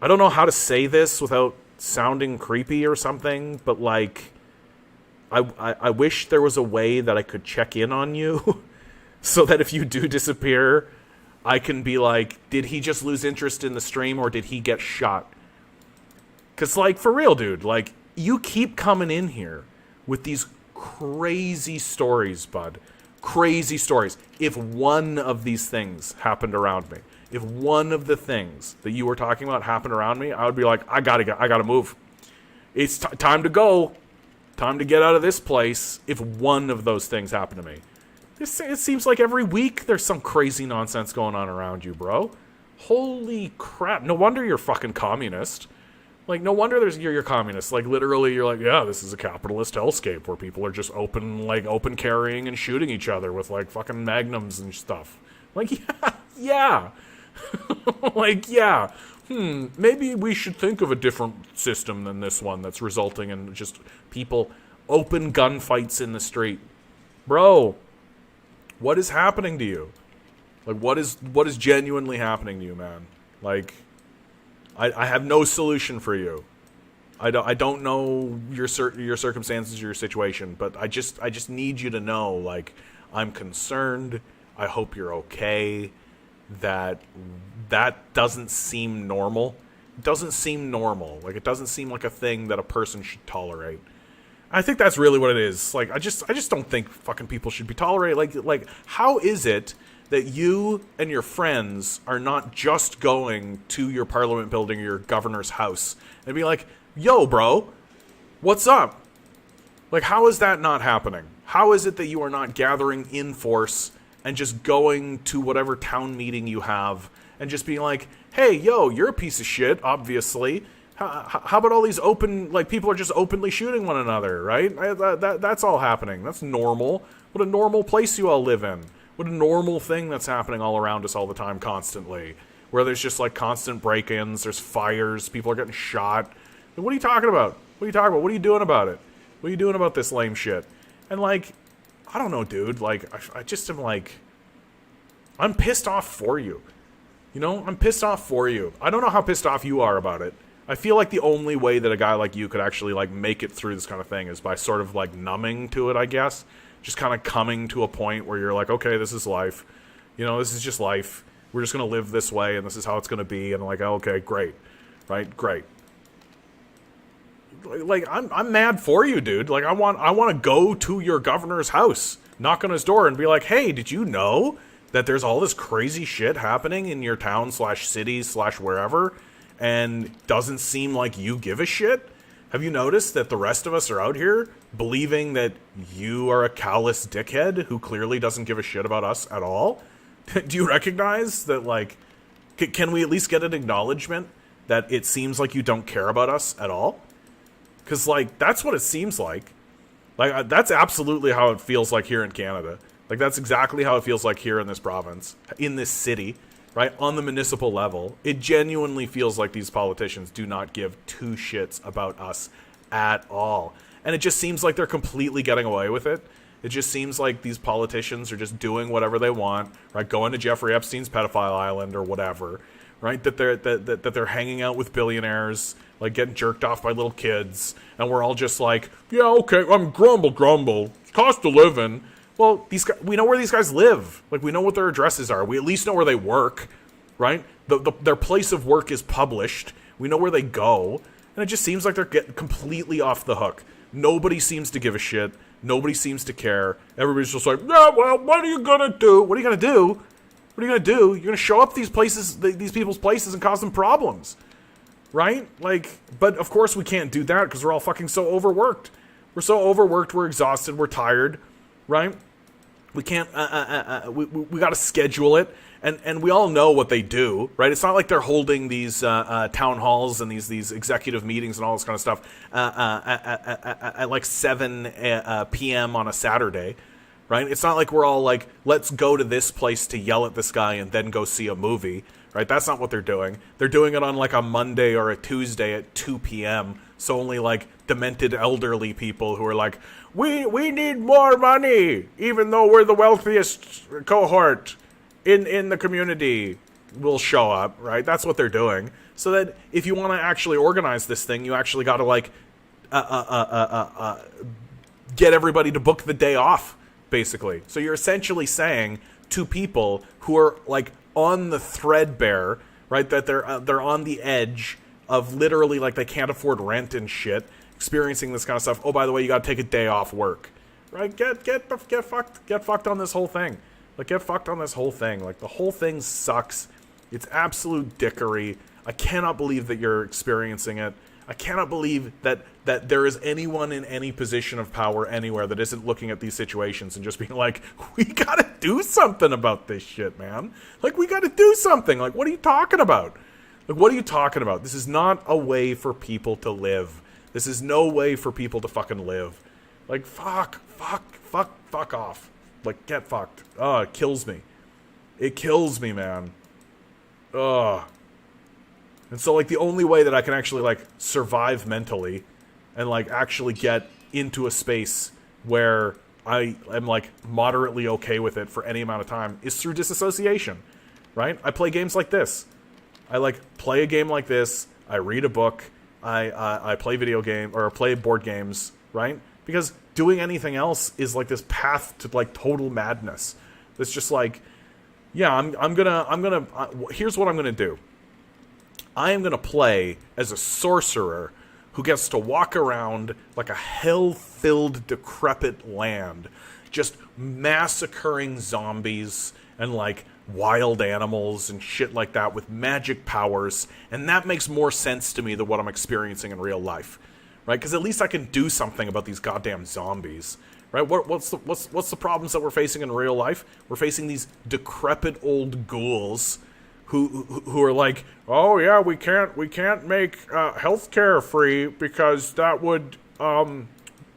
I don't know how to say this without sounding creepy or something, but, like, I wish there was a way that I could check in on you so that if you do disappear, I can be like, did he just lose interest in the stream or did he get shot? Because, like, for real, dude, like, you keep coming in here with these crazy stories, bud. Crazy stories. If one of these things happened around me, if one of the things that you were talking about happened around me, I would be like, I gotta move. It's time to go. Time to get out of this place. If one of those things happened to me. It seems like every week there's some crazy nonsense going on around you, bro. Holy crap. No wonder you're fucking communist. Like, no wonder you're communist. Like, literally, you're like, yeah, this is a capitalist hellscape where people are just open carrying and shooting each other with, like, fucking magnums and stuff. Like, yeah. Like, yeah. Maybe we should think of a different system than this one that's resulting in just people open gunfights in the street. Bro, what is happening to you? Like, what is genuinely happening to you, man? Like, I have no solution for you. I don't know your circumstances or your situation, but I just need you to know, like, I'm concerned. I hope you're okay. That doesn't seem normal. It doesn't seem normal. Like, it doesn't seem like a thing that a person should tolerate. I think that's really what it is. Like, I just don't think fucking people should be tolerated. Like, how is it that you and your friends are not just going to your parliament building or your governor's house and be like, yo, bro, what's up? Like, how is that not happening? How is it that you are not gathering in force and just going to whatever town meeting you have and just being like, hey, yo, you're a piece of shit, obviously. How about all these open, like, people are just openly shooting one another, right? That's all happening. That's normal. What a normal place you all live in. What a normal thing that's happening all around us all the time, constantly. Where there's just, like, constant break-ins, there's fires, people are getting shot. What are you talking about? What are you talking about? What are you doing about it? What are you doing about this lame shit? And, like, I don't know, dude. Like, I just am like, I'm pissed off for you. You know, I'm pissed off for you. I don't know how pissed off you are about it. I feel like the only way that a guy like you could actually, like, make it through this kind of thing is by sort of, like, numbing to it, I guess. Just kind of coming to a point where you're like, okay, this is life. You know, this is just life. We're just going to live this way, and this is how it's going to be. And, like, okay, great. Right? Great. Like, I'm mad for you, dude. Like, I want to go to your governor's house, knock on his door, and be like, hey, did you know that there's all this crazy shit happening in your town / city / wherever, and doesn't seem like you give a shit? Have you noticed that the rest of us are out here believing that you are a callous dickhead who clearly doesn't give a shit about us at all? Do you recognize that, like, can we at least get an acknowledgement that it seems like you don't care about us at all? Because, like, that's what it seems like. Like, that's absolutely how it feels like here in Canada. Like, that's exactly how it feels like here in this province, in this city, right? On the municipal level, it genuinely feels like these politicians do not give two shits about us at all. And it just seems like they're completely getting away with it. It just seems like these politicians are just doing whatever they want, right? Going to Jeffrey Epstein's pedophile island or whatever, right? That they're hanging out with billionaires, like getting jerked off by little kids, and we're all just like, yeah, okay, grumble. Cost of living. Well, these guys, we know where these guys live. Like, we know what their addresses are. We at least know where they work, right? Their place of work is published. We know where they go, and it just seems like they're getting completely off the hook. Nobody seems to give a shit. Nobody seems to care. Everybody's just like, yeah, well, what are you gonna do? What are you gonna do? What are you gonna do? You're gonna show up these places, these people's places, and cause them problems, right? Like, but of course we can't do that because we're all fucking so overworked. We're so overworked. We're exhausted. We're tired, right? We can't. We got to schedule it, and we all know what they do, right? It's not like they're holding these town halls and these executive meetings and all this kind of stuff at like 7 p.m. on a Saturday, right? It's not like we're all like, let's go to this place to yell at this guy and then go see a movie, right? That's not what they're doing. They're doing it on like a Monday or a Tuesday at 2 p.m. So only like demented elderly people who are like, we need more money, even though we're the wealthiest cohort in the community, will show up, right? That's what they're doing. So that if you want to actually organize this thing, you actually got to like get everybody to book the day off, basically. So you're essentially saying to people who are like on the threadbare, right, that they're on the edge of literally like they can't afford rent and shit, experiencing this kind of stuff. Oh, by the way, you got to take a day off work, right? Get fucked on this whole thing. Like, get fucked on this whole thing. Like, the whole thing sucks. It's absolute dickery. I cannot believe that you're experiencing it. I cannot believe that there is anyone in any position of power anywhere that isn't looking at these situations and just being like, we gotta do something about this shit, man. Like, we gotta do something. Like, what are you talking about? Like, what are you talking about? This is not a way for people to live. This is no way for people to fucking live. Like, fuck off. Like, get fucked. Oh, it kills me. It kills me, man. Ugh. And so, like, the only way that I can actually, like, survive mentally and, like, actually get into a space where I am, like, moderately okay with it for any amount of time is through disassociation, right? I play games like this. I, like, play a game like this. I read a book. I play video game or play board games, right? Because doing anything else is like this path to like total madness. It's just like, yeah, I'm gonna here's what I'm gonna do. I am gonna play as a sorcerer who gets to walk around like a hell-filled, decrepit land, just massacring zombies and like wild animals and shit like that with magic powers, and that makes more sense to me than what I'm experiencing in real life, right? Because at least I can do something about these goddamn zombies, right? What's the problems that we're facing in real life? We're facing these decrepit old ghouls who are like, oh yeah, we can't make healthcare free because that would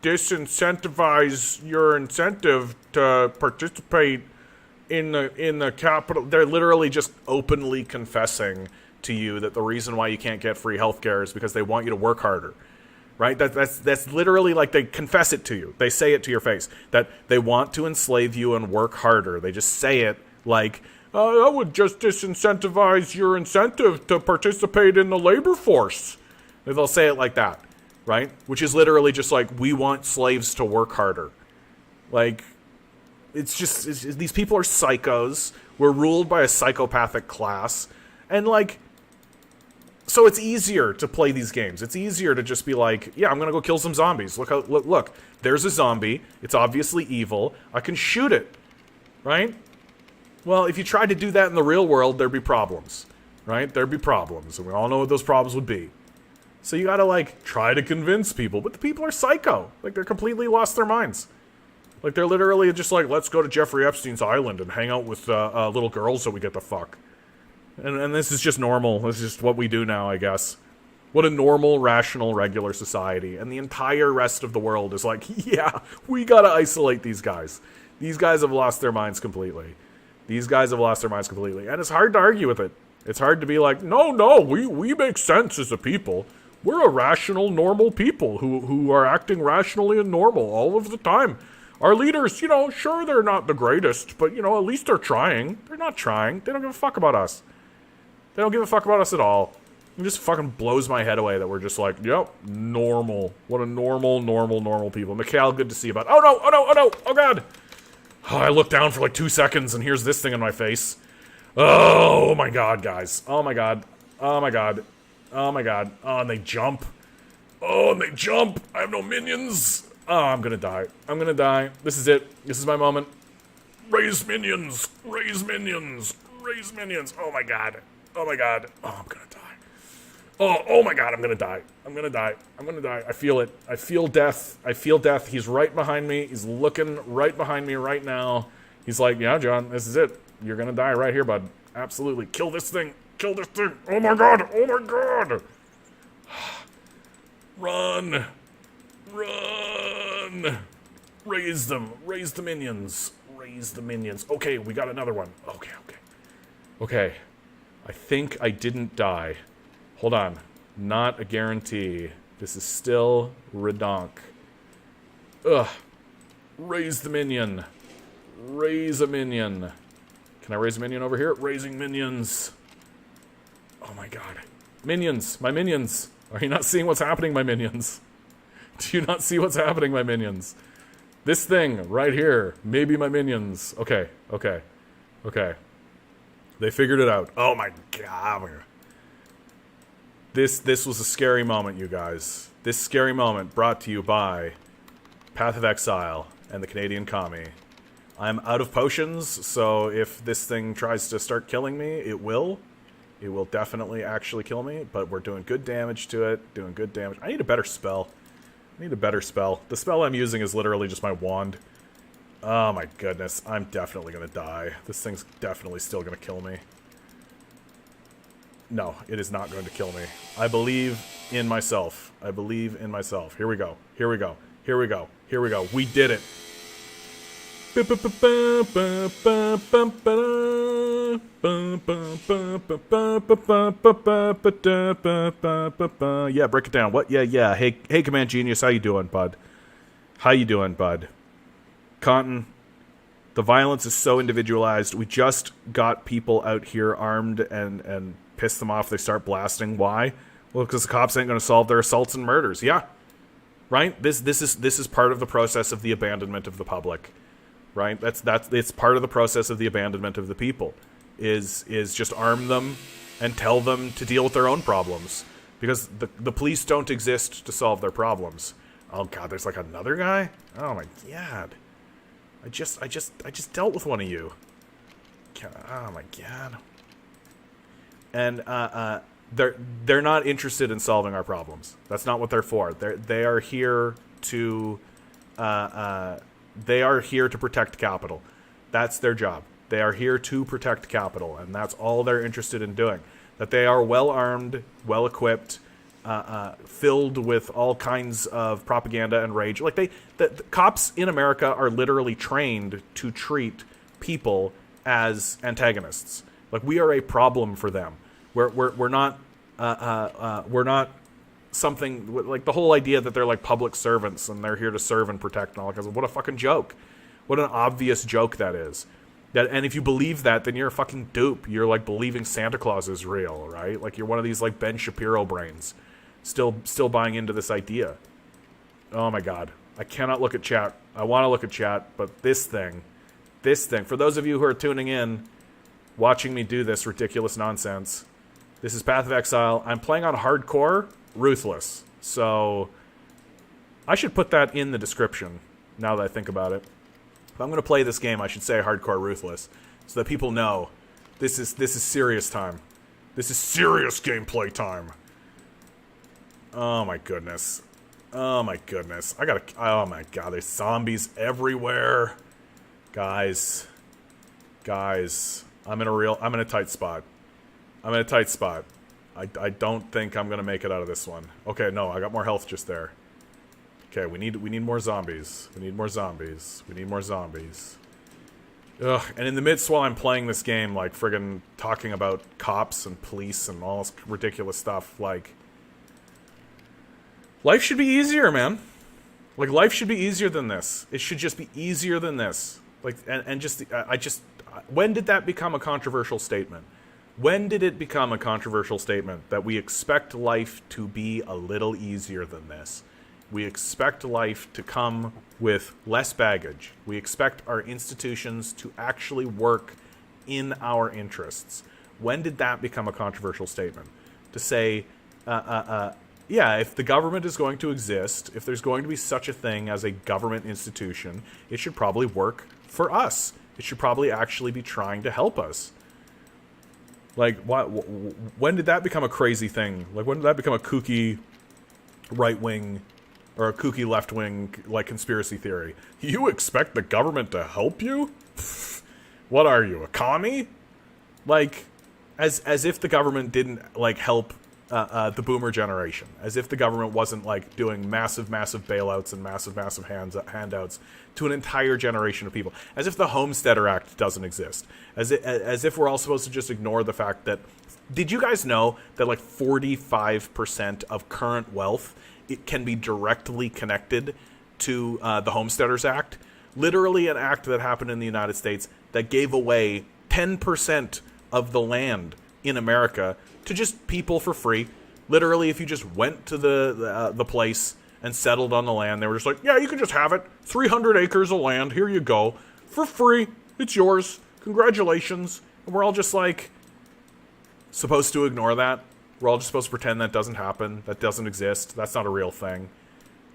disincentivize your incentive to participate in the capital. They're literally just openly confessing to you that the reason why you can't get free healthcare is because they want you to work harder, right? That's literally like they confess it to you. They say it to your face that they want to enslave you and work harder. They just say it like, that would just disincentivize your incentive to participate in the labor force. They'll say it like that, right? Which is literally just like, we want slaves to work harder. Like, these people are psychos. We're ruled by a psychopathic class. And like, so it's easier to play these games. It's easier to just be like, yeah, I'm gonna go kill some zombies. Look, there's a zombie. It's obviously evil. I can shoot it, right? Well, if you tried to do that in the real world, there'd be problems, right? There'd be problems, and we all know what those problems would be. So you gotta, like, try to convince people, but the people are psycho. Like, they're completely lost their minds. Like, they're literally just like, let's go to Jeffrey Epstein's island and hang out with little girls so we get the fuck. And this is just normal. This is just what we do now, I guess. What a normal, rational, regular society. And the entire rest of the world is like, yeah, we gotta isolate these guys. These guys have lost their minds completely. And it's hard to argue with it. It's hard to be like, no, we make sense as a people. We're a rational, normal people who are acting rationally and normal all of the time. Our leaders, sure, they're not the greatest, but, at least they're trying. They're not trying. They don't give a fuck about us. They don't give a fuck about us at all. It just fucking blows my head away that we're just like, yep, normal. What a normal people. Mikhail, good to see you, bud. Oh no, oh god. Oh, I looked down for like 2 seconds and here's this thing in my face. Oh my god, guys. Oh my god. Oh, and they jump. I have no minions. Oh, I'm gonna die. This is it. This is my moment. Raise minions. Oh my god. Oh, I'm gonna die. Oh my god, I'm gonna die. I feel it. I feel death. He's right behind me. He's looking right behind me right now. He's like, yeah, John, this is it. You're gonna die right here, bud. Absolutely. Kill this thing. Oh my god. Run. Raise the minions. Okay, we got another one. Okay. I think I didn't die. Hold on. Not a guarantee. This is still redonk. Ugh. Raise the minion. Raise a minion. Can I raise a minion over here? Raising minions. Oh my god. Minions. My minions. Are you not seeing what's happening, my minions? Do you not see what's happening, my minions? This thing right here. Maybe my minions. Okay. They figured it out. Oh my god. This was a scary moment, you guys. This scary moment brought to you by Path of Exile and the Canadian Commie. I'm out of potions, so if this thing tries to start killing me, it will. It will definitely actually kill me, but we're doing good damage to it. I need a better spell. The spell I'm using is literally just my wand. Oh my goodness, I'm definitely gonna die. This thing's definitely still gonna kill me. No, it is not going to kill me. I believe in myself. Here we go. We did it. Yeah, break it down. What? Yeah. Hey, Command Genius, how you doing, bud? Cotton, the violence is so individualized. We just got people out here armed and pissed them off. They start blasting. Why? Well, because the cops ain't going to solve their assaults and murders. Yeah, right. This is part of the process of the abandonment of the public. Right. It's part of the process of the abandonment of the people. Is just arm them and tell them to deal with their own problems because the police don't exist to solve their problems. Oh god, there's like another guy. Oh my god. I just dealt with one of you. Oh my god. And they're not interested in solving our problems. That's not what they're for. They are here to protect capital. That's their job. They are here to protect capital, and that's all they're interested in doing. That they are well armed, well equipped, filled with all kinds of propaganda and rage. Like the cops in America are literally trained to treat people as antagonists. Like we are a problem for them. We're not something, like the whole idea that they're like public servants and they're here to serve and protect and all that kind of stuff. What a fucking joke. What an obvious joke that is. And if you believe that, then you're a fucking dupe. You're like believing Santa Claus is real, right? Like you're one of these like Ben Shapiro brains, still buying into this idea. Oh my god, I cannot look at chat. I want to look at chat, but this thing. For those of you who are tuning in, watching me do this ridiculous nonsense, this is Path of Exile. I'm playing on hardcore, ruthless. So I should put that in the description. Now that I think about it. If I'm going to play this game, I should say hardcore ruthless, so that people know this is serious time. This is serious gameplay time. Oh my goodness. Oh my goodness. Oh my god, there's zombies everywhere. Guys, I'm in a tight spot. I don't think I'm going to make it out of this one. Okay, no, I got more health just there. Okay, we need more zombies. We need more zombies. Ugh, and in the midst while I'm playing this game, like, friggin' talking about cops and police and all this ridiculous stuff, like, life should be easier, man. Like, life should be easier than this. It should just be easier than this. Like, when did that become a controversial statement? When did it become a controversial statement that we expect life to be a little easier than this? We expect life to come with less baggage. We expect our institutions to actually work in our interests. When did that become a controversial statement? To say, yeah, if the government is going to exist, if there's going to be such a thing as a government institution, it should probably work for us. It should probably actually be trying to help us. Like, when did that become a crazy thing? Like, when did that become a kooky right-wing or a kooky left-wing, like, conspiracy theory? You expect the government to help you? What are you, a commie? Like, as if the government didn't, like, help the boomer generation. As if the government wasn't, like, doing massive bailouts and massive handouts to an entire generation of people. As if the Homesteader Act doesn't exist. As if we're all supposed to just ignore the fact that... Did you guys know that, like, 45% of current wealth... it can be directly connected to the Homesteaders Act. Literally an act that happened in the United States that gave away 10% of the land in America to just people for free. Literally, if you just went to the place and settled on the land, they were just like, yeah, you can just have it. 300 acres of land, here you go. For free, it's yours. Congratulations. And we're all just like, supposed to ignore that. We're all just supposed to pretend that doesn't happen, that doesn't exist, that's not a real thing,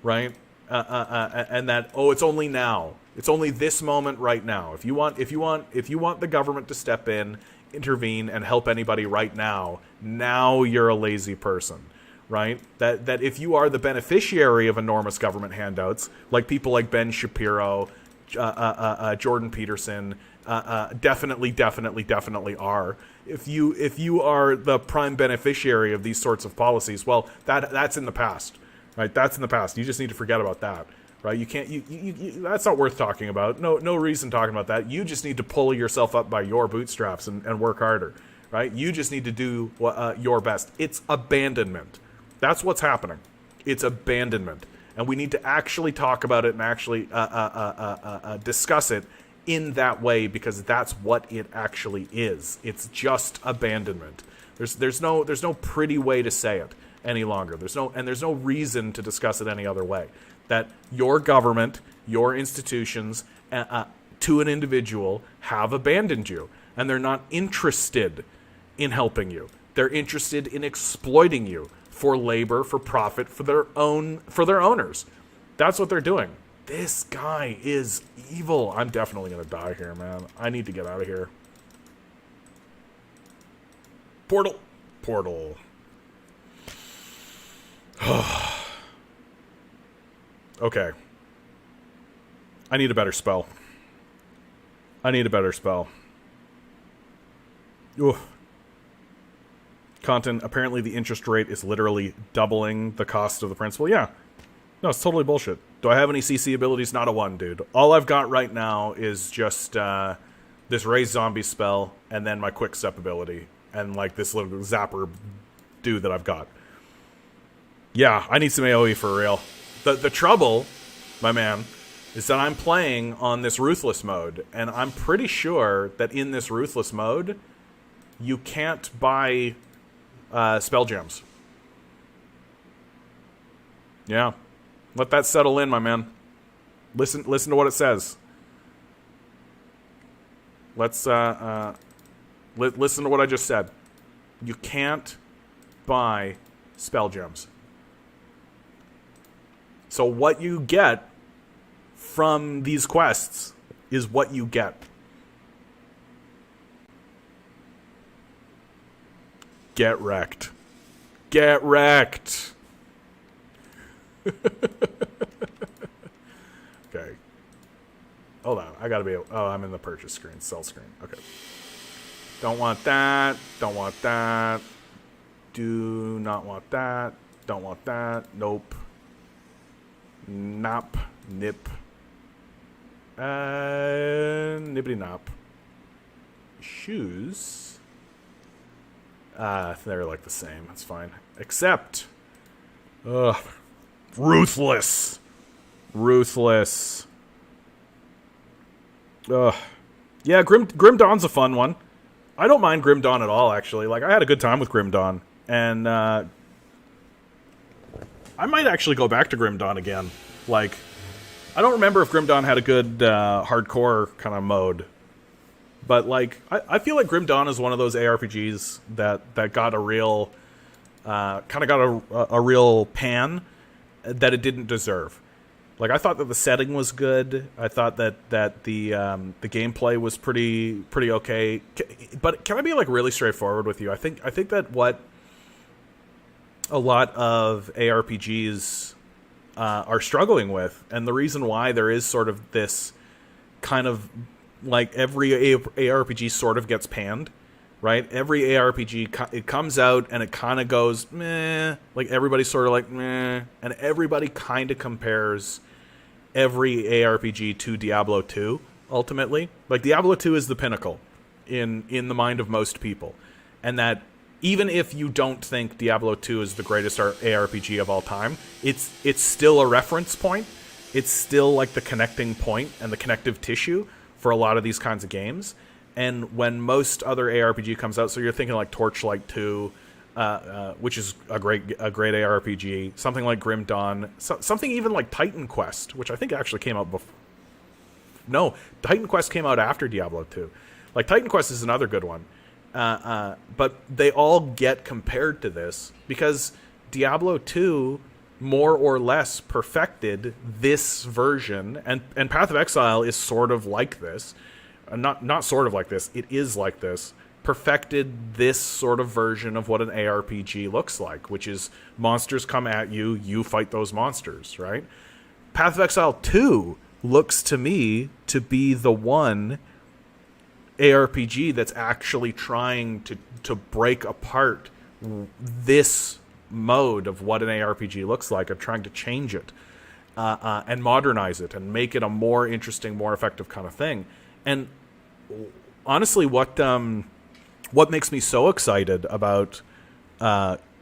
right? And that, oh, it's only now, it's only this moment right now. If you want the government to step in, intervene, and help anybody right now, now you're a lazy person, right? That if you are the beneficiary of enormous government handouts, like people like Ben Shapiro, Jordan Peterson, definitely are. If you are the prime beneficiary of these sorts of policies, well, that's in the past, right? That's in the past. You just need to forget about that, right? You can't. You that's not worth talking about. No reason talking about that. You just need to pull yourself up by your bootstraps and work harder, right? You just need to do your best. It's abandonment. That's what's happening. It's abandonment, and we need to actually talk about it and actually discuss it in that way, because that's what it actually is. It's just abandonment. There's no pretty way to say it any longer. There's no reason to discuss it any other way. That your government, your institutions, to an individual have abandoned you, and they're not interested in helping you. They're interested in exploiting you for labor, for profit, for their owners. That's what they're doing. This guy is evil. I'm definitely going to die here, man. I need to get out of here. Portal. Okay. I need a better spell. Oof. Content, apparently the interest rate is literally doubling the cost of the principal. Yeah. No, it's totally bullshit. Do I have any CC abilities? Not a one, dude. All I've got right now is just this raise zombie spell, and then my quick step ability, and like this little zapper dude that I've got. Yeah, I need some AoE for real. The trouble, my man, is that I'm playing on this Ruthless mode, and I'm pretty sure that in this Ruthless mode, you can't buy spell gems. Yeah. Let that settle in, my man. Listen to what it says. Let's listen to what I just said. You can't buy spell gems. So what you get from these quests is what you get. Get wrecked. Get wrecked. Okay. Hold on. I gotta be able... Oh, I'm in the purchase screen. Sell screen. Okay. Don't want that. Don't want that. Do not want that. Don't want that. Nope. Nop. Nip. Nippity nop. Shoes. They're like the same. That's fine. Except... Ugh. Ruthless. Ruthless. Ugh. Yeah, Grim Dawn's a fun one. I don't mind Grim Dawn at all, actually. Like, I had a good time with Grim Dawn. And, I might actually go back to Grim Dawn again. Like, I don't remember if Grim Dawn had a good, hardcore kind of mode. But, like, I feel like Grim Dawn is one of those ARPGs that got a real, kind of got a real pan that it didn't deserve. Like, I thought that the setting was good. I thought that the gameplay was pretty okay. But can I be like really straightforward with you? I think that what a lot of ARPGs are struggling with, and the reason why there is sort of this kind of like every ARPG sort of gets panned, right? Every ARPG, it comes out and it kind of goes, meh. Like, everybody's sort of like, meh. And everybody kind of compares every ARPG to Diablo 2, ultimately. Like, Diablo 2 is the pinnacle in the mind of most people. And that even if you don't think Diablo 2 is the greatest ARPG of all time, it's still a reference point. It's still, like, the connecting point and the connective tissue for a lot of these kinds of games. And when most other ARPG comes out, so you're thinking like Torchlight 2, which is a great ARPG, something like Grim Dawn, something even like Titan Quest, which I think actually came out before. No, Titan Quest came out after Diablo 2. Like, Titan Quest is another good one. But they all get compared to this because Diablo 2 more or less perfected this version, and Path of Exile is sort of like this. Not sort of like this, it is like this, perfected this sort of version of what an ARPG looks like, which is monsters come at you, you fight those monsters, right? Path of Exile 2 looks to me to be the one ARPG that's actually trying to break apart this mode of what an ARPG looks like, of trying to change it and modernize it and make it a more interesting, more effective kind of thing. And honestly, what makes me so excited about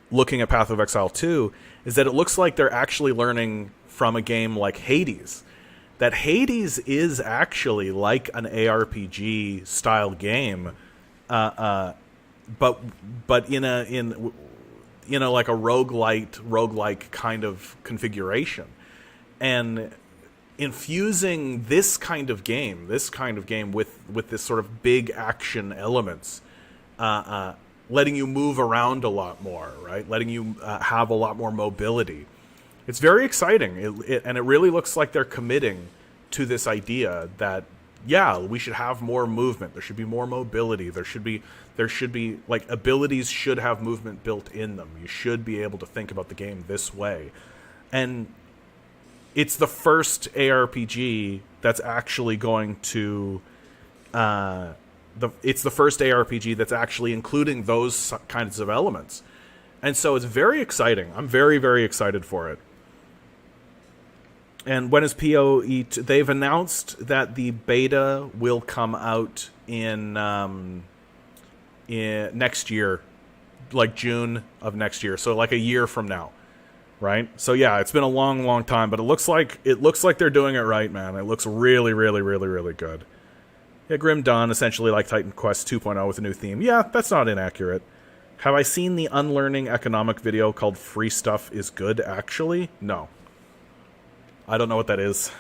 looking at Path of Exile 2 is that it looks like they're actually learning from a game like Hades. That Hades is actually like an ARPG style game, but in a like a roguelike kind of configuration, and infusing this kind of game with this sort of big action elements, letting you move around a lot more, right? Letting you have a lot more mobility. It's very exciting, and it really looks like they're committing to this idea that, yeah, we should have more movement. There should be more mobility. There should be like, abilities should have movement built in them. You should be able to think about the game this way, and it's the first ARPG that's actually going to, it's the first ARPG that's actually including those kinds of elements. And so it's very exciting. I'm very, very excited for it. And when is PoE? They've announced that the beta will come out in next year, like June of next year. So like a year from now. right? So yeah, it's been a long, long time, but it looks like they're doing it right, man. It looks really, really, really, really good. Yeah, Grim Dawn, essentially like Titan Quest 2.0 with a new theme. Yeah, that's not inaccurate. Have I seen the unlearning economic video called Free Stuff is Good, actually? No. I don't know what that is.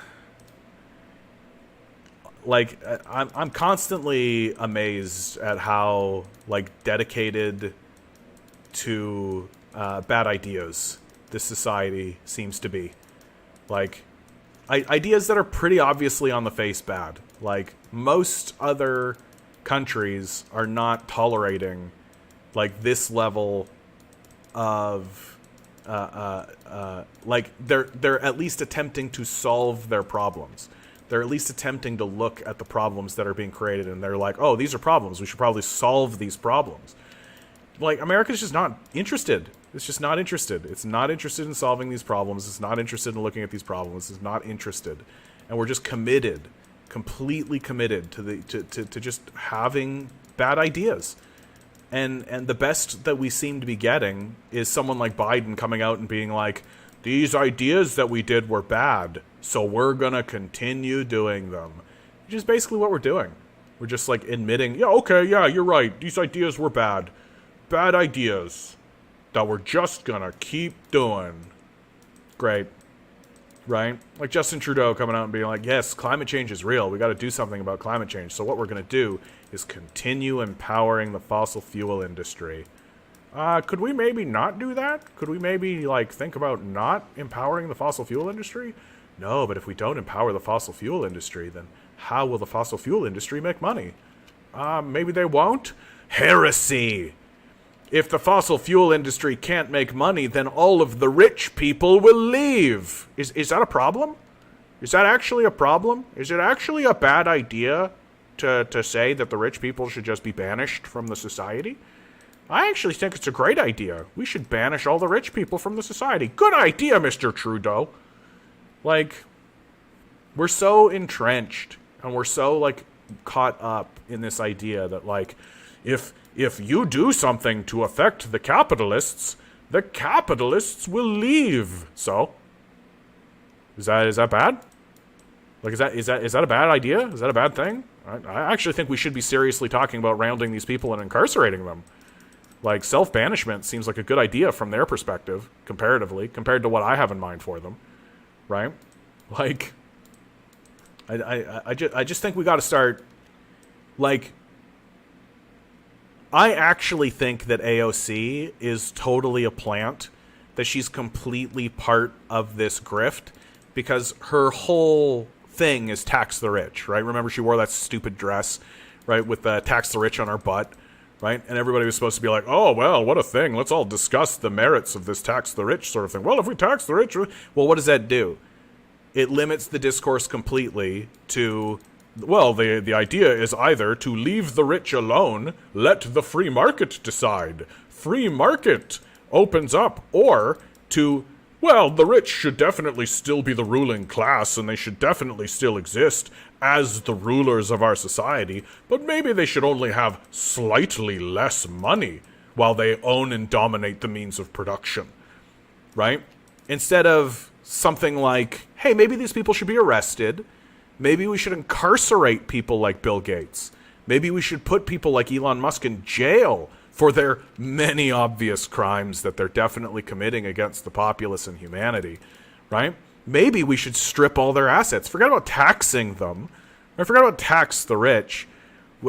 Like, I'm constantly amazed at how, like, dedicated to bad ideas this society seems to be. Like, ideas that are pretty obviously on the face bad. Like, most other countries are not tolerating, like, this level of, like, they're at least attempting to solve their problems. They're at least attempting to look at the problems that are being created, and they're like, oh, these are problems. We should probably solve these problems. Like, America's just not interested. It's just not interested. It's not interested in solving these problems. It's not interested in looking at these problems. It's not interested. And we're just committed, completely committed to just having bad ideas. And the best that we seem to be getting is someone like Biden coming out and being like, these ideas that we did were bad, so we're gonna continue doing them. Which is basically what we're doing. We're just like admitting, yeah, okay, yeah, you're right. These ideas were bad. Bad ideas that we're just gonna keep doing. Great. Right? Like Justin Trudeau coming out and being like, yes, climate change is real. We gotta do something about climate change. So what we're gonna do is continue empowering the fossil fuel industry. Could we maybe not do that? Could we maybe, like, think about not empowering the fossil fuel industry? No, but if we don't empower the fossil fuel industry, then how will the fossil fuel industry make money? Maybe they won't? Heresy! If the fossil fuel industry can't make money, then all of the rich people will leave. Is that a problem? Is that actually a problem? Is it actually a bad idea to say that the rich people should just be banished from the society? I actually think it's a great idea. We should banish all the rich people from the society. Good idea, Mr. Trudeau. Like, we're so entrenched, and we're so, like, caught up in this idea that, like, if you do something to affect the capitalists will leave. So, is that bad? Like, is that a bad idea? Is that a bad thing? I actually think we should be seriously talking about rounding these people and incarcerating them. Like, self-banishment seems like a good idea from their perspective, comparatively, compared to what I have in mind for them, right? Like, I just think we got to start, like, I actually think that AOC is totally a plant, that she's completely part of this grift, because her whole thing is tax the rich, right? Remember, she wore that stupid dress, right, with the tax the rich on her butt. Right? And everybody was supposed to be like, oh, well, what a thing. Let's all discuss the merits of this tax the rich sort of thing. Well, if we tax the rich, well, what does that do? It limits the discourse completely to, well, the idea is either to leave the rich alone, let the free market decide. Free market opens up, or to, well, the rich should definitely still be the ruling class, and they should definitely still exist as the rulers of our society, but maybe they should only have slightly less money while they own and dominate the means of production, right? Instead of something like, hey, maybe these people should be arrested. Maybe we should incarcerate people like Bill Gates. Maybe we should put people like Elon Musk in jail for their many obvious crimes that they're definitely committing against the populace and humanity, right? Maybe we should strip all their assets. Forget about taxing them. Or forget about tax the rich.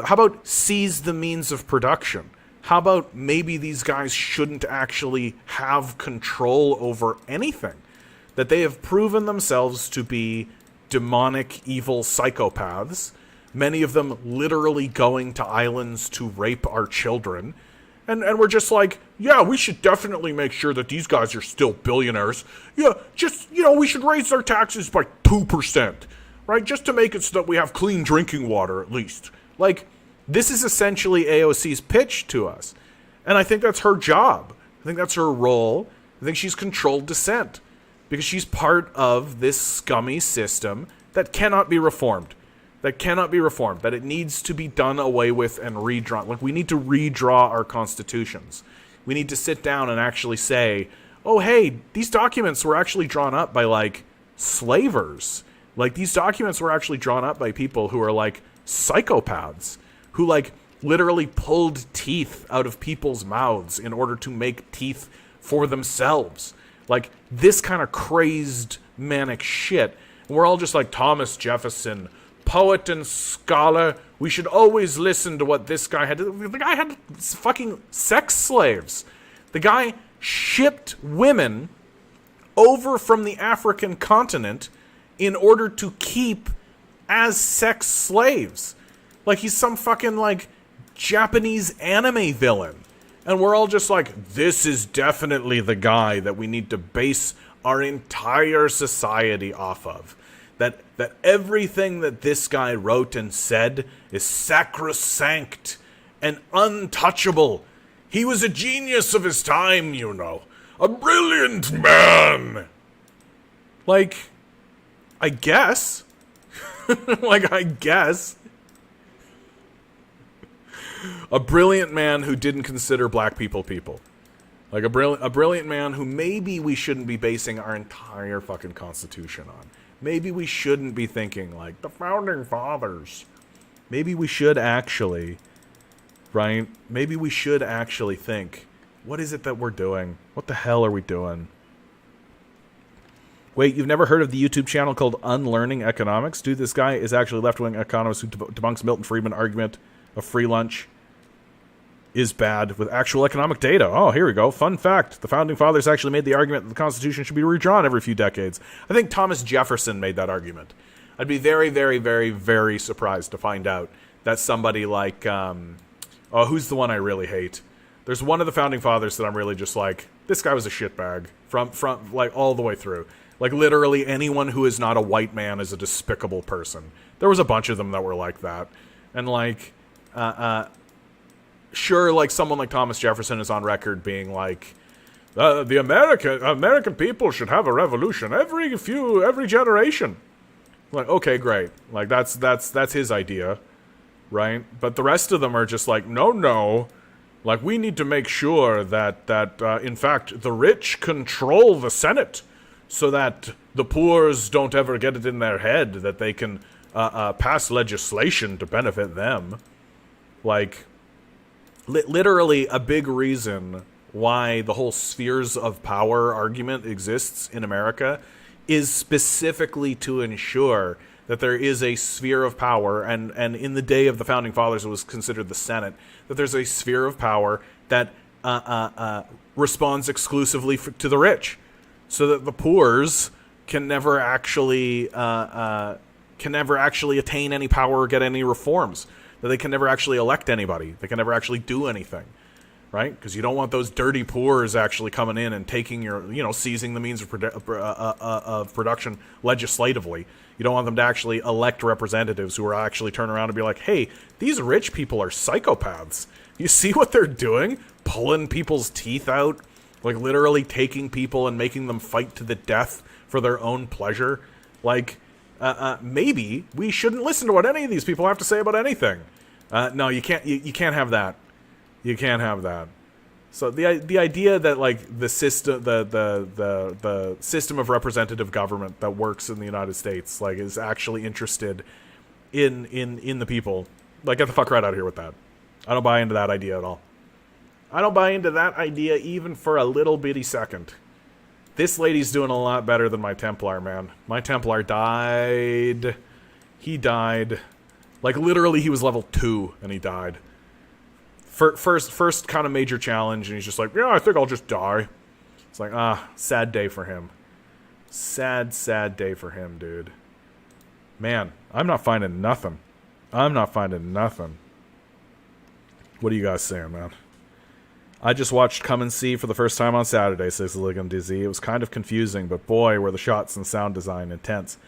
How about seize the means of production? How about maybe these guys shouldn't actually have control over anything? That they have proven themselves to be demonic, evil psychopaths. Many of them literally going to islands to rape our children. And we're just like, yeah, we should definitely make sure that these guys are still billionaires. Yeah, just, we should raise their taxes by 2%, right? Just to make it so that we have clean drinking water, at least. Like, this is essentially AOC's pitch to us. And I think that's her job. I think that's her role. I think she's controlled dissent. Because she's part of this scummy system that cannot be reformed. That it needs to be done away with and redrawn. Like, we need to redraw our constitutions. We need to sit down and actually say, oh, hey, these documents were actually drawn up by, like, slavers. Like, these documents were actually drawn up by people who are, like, psychopaths, who, like, literally pulled teeth out of people's mouths in order to make teeth for themselves. Like, this kind of crazed, manic shit. And we're all just like, Thomas Jefferson, poet and scholar, we should always listen to what this guy had to do. The guy had fucking sex slaves. The guy shipped women over from the African continent in order to keep as sex slaves. Like, he's some fucking, like, Japanese anime villain. And we're all just like, this is definitely the guy that we need to base our entire society off of. That everything that this guy wrote and said is sacrosanct and untouchable. He was a genius of his time, you know. A brilliant man. Like, I guess. Like, I guess. A brilliant man who didn't consider black people people. Like, a brilliant man who maybe we shouldn't be basing our entire fucking Constitution on. Maybe we shouldn't be thinking, like, the Founding Fathers. Maybe we should actually, right? Maybe we should actually think, what is it that we're doing? What the hell are we doing? Wait, you've never heard of the YouTube channel called Unlearning Economics? Dude, this guy is actually a left-wing economist who debunks Milton Friedman argument of free lunch is bad with actual economic data. Oh, here we go. Fun fact. The Founding Fathers actually made the argument that the Constitution should be redrawn every few decades. I think Thomas Jefferson made that argument. I'd be very, very, very, very surprised to find out that somebody like, who's the one I really hate? There's one of the Founding Fathers that I'm really just like, this guy was a shitbag from like all the way through. Like, literally anyone who is not a white man is a despicable person. There was a bunch of them that were like that. And like, sure, like someone like Thomas Jefferson is on record being like, the American people should have a revolution every generation. Like, okay, great. Like, that's his idea, right? But the rest of them are just like, no. Like, we need to make sure that in fact, the rich control the Senate so that the poors don't ever get it in their head that they can pass legislation to benefit them. Like, literally a big reason why the whole spheres of power argument exists in America is specifically to ensure that there is a sphere of power, and in the day of the Founding Fathers it was considered the Senate, that there's a sphere of power that responds exclusively to the rich, so that the poors can never actually attain any power or get any reforms, that they can never actually elect anybody, they can never actually do anything. Right? Because you don't want those dirty poors actually coming in and taking your, seizing the means of production legislatively. You don't want them to actually elect representatives who are actually turn around and be like, hey, these rich people are psychopaths. You see what they're doing? Pulling people's teeth out, like literally taking people and making them fight to the death for their own pleasure. Like, maybe we shouldn't listen to what any of these people have to say about anything. No, you can't. You can't have that. You can't have that. So the idea that like the system the system of representative government that works in the United States like is actually interested in the people, like, get the fuck right out of here with that. I don't buy into that idea at all. I don't buy into that idea even for a little bitty second. This lady's doing a lot better than my Templar, man. My Templar died. He died. Like, literally, he was level 2 and he died. First kind of major challenge, and he's just like, yeah, I think I'll just die. It's like, sad day for him. Sad day for him, dude. Man, I'm not finding nothing. What are you guys saying, man? I just watched Come and See for the first time on Saturday, says Ligam DZ. It was kind of confusing, but boy, were the shots and sound design intense.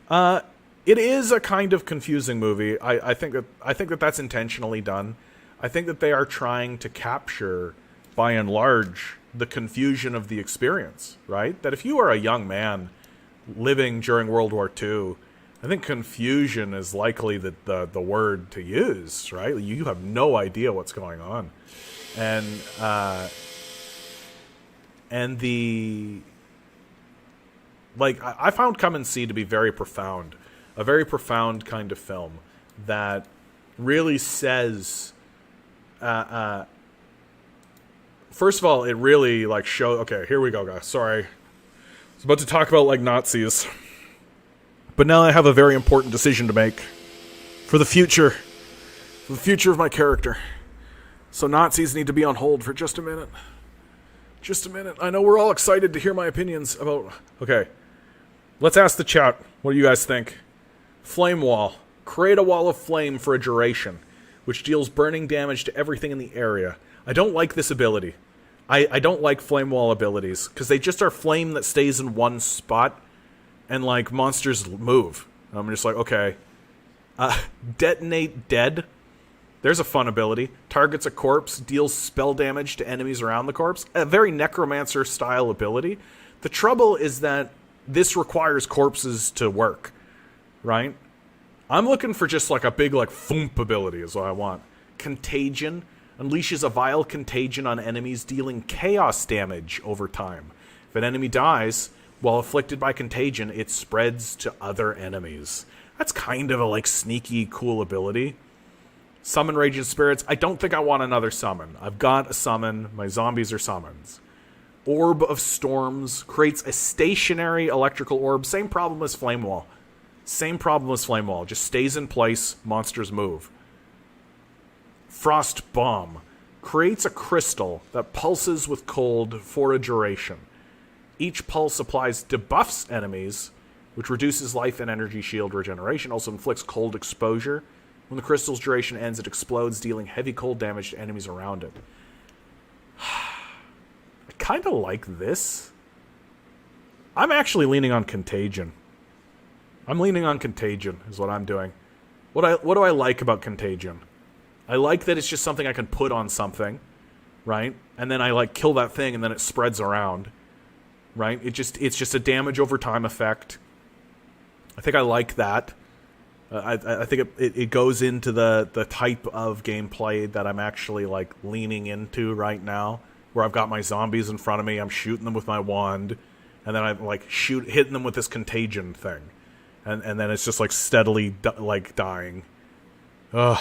It is a kind of confusing movie. I think that that's intentionally done. I think that they are trying to capture, by and large, the confusion of the experience, right? That if you are a young man living during World War II, I think confusion is likely the word to use, right? You have no idea what's going on. And And I found Come and See to be very profound. A very profound kind of film that really says, first of all, it really okay, here we go, guys. Sorry. I was about to talk about Nazis. But now I have a very important decision to make for the future. For the future of my character. So Nazis need to be on hold for just a minute. Just a minute. I know we're all excited to hear my opinions about... Okay. Let's ask the chat. What do you guys think? Flame wall. Create a wall of flame for a duration, which deals burning damage to everything in the area. I don't like this ability. I don't like flame wall abilities, because they just are flame that stays in one spot, and, monsters move. I'm just okay. Detonate Dead. There's a fun ability. Targets a corpse, deals spell damage to enemies around the corpse. A very Necromancer-style ability. The trouble is that this requires corpses to work, right? I'm looking for just a big thump ability is what I want. Contagion. Unleashes a vile contagion on enemies, dealing chaos damage over time. If an enemy dies, while afflicted by contagion, it spreads to other enemies. That's kind of a sneaky, cool ability. Summon Raging Spirits. I don't think I want another summon. I've got a summon. My zombies are summons. Orb of Storms. Creates a stationary electrical orb. Same problem as Flame Wall. Same problem as Flame Wall. Just stays in place. Monsters move. Frost Bomb. Creates a crystal that pulses with cold for a duration. Each pulse applies debuffs enemies, which reduces life and energy shield regeneration. Also inflicts cold exposure. When the crystal's duration ends, it explodes, dealing heavy cold damage to enemies around it. I kind of like this. I'm actually leaning on Contagion. I'm leaning on Contagion, is what I'm doing. What do I like about Contagion? I like that it's just something I can put on something, right? And then I kill that thing, and then it spreads around, right? It's just a damage over time effect. I think I like that. I think it goes into the type of gameplay that I'm actually leaning into right now, where I've got my zombies in front of me, I'm shooting them with my wand, and then I'm hitting them with this contagion thing, and then it's just steadily dying. Ugh.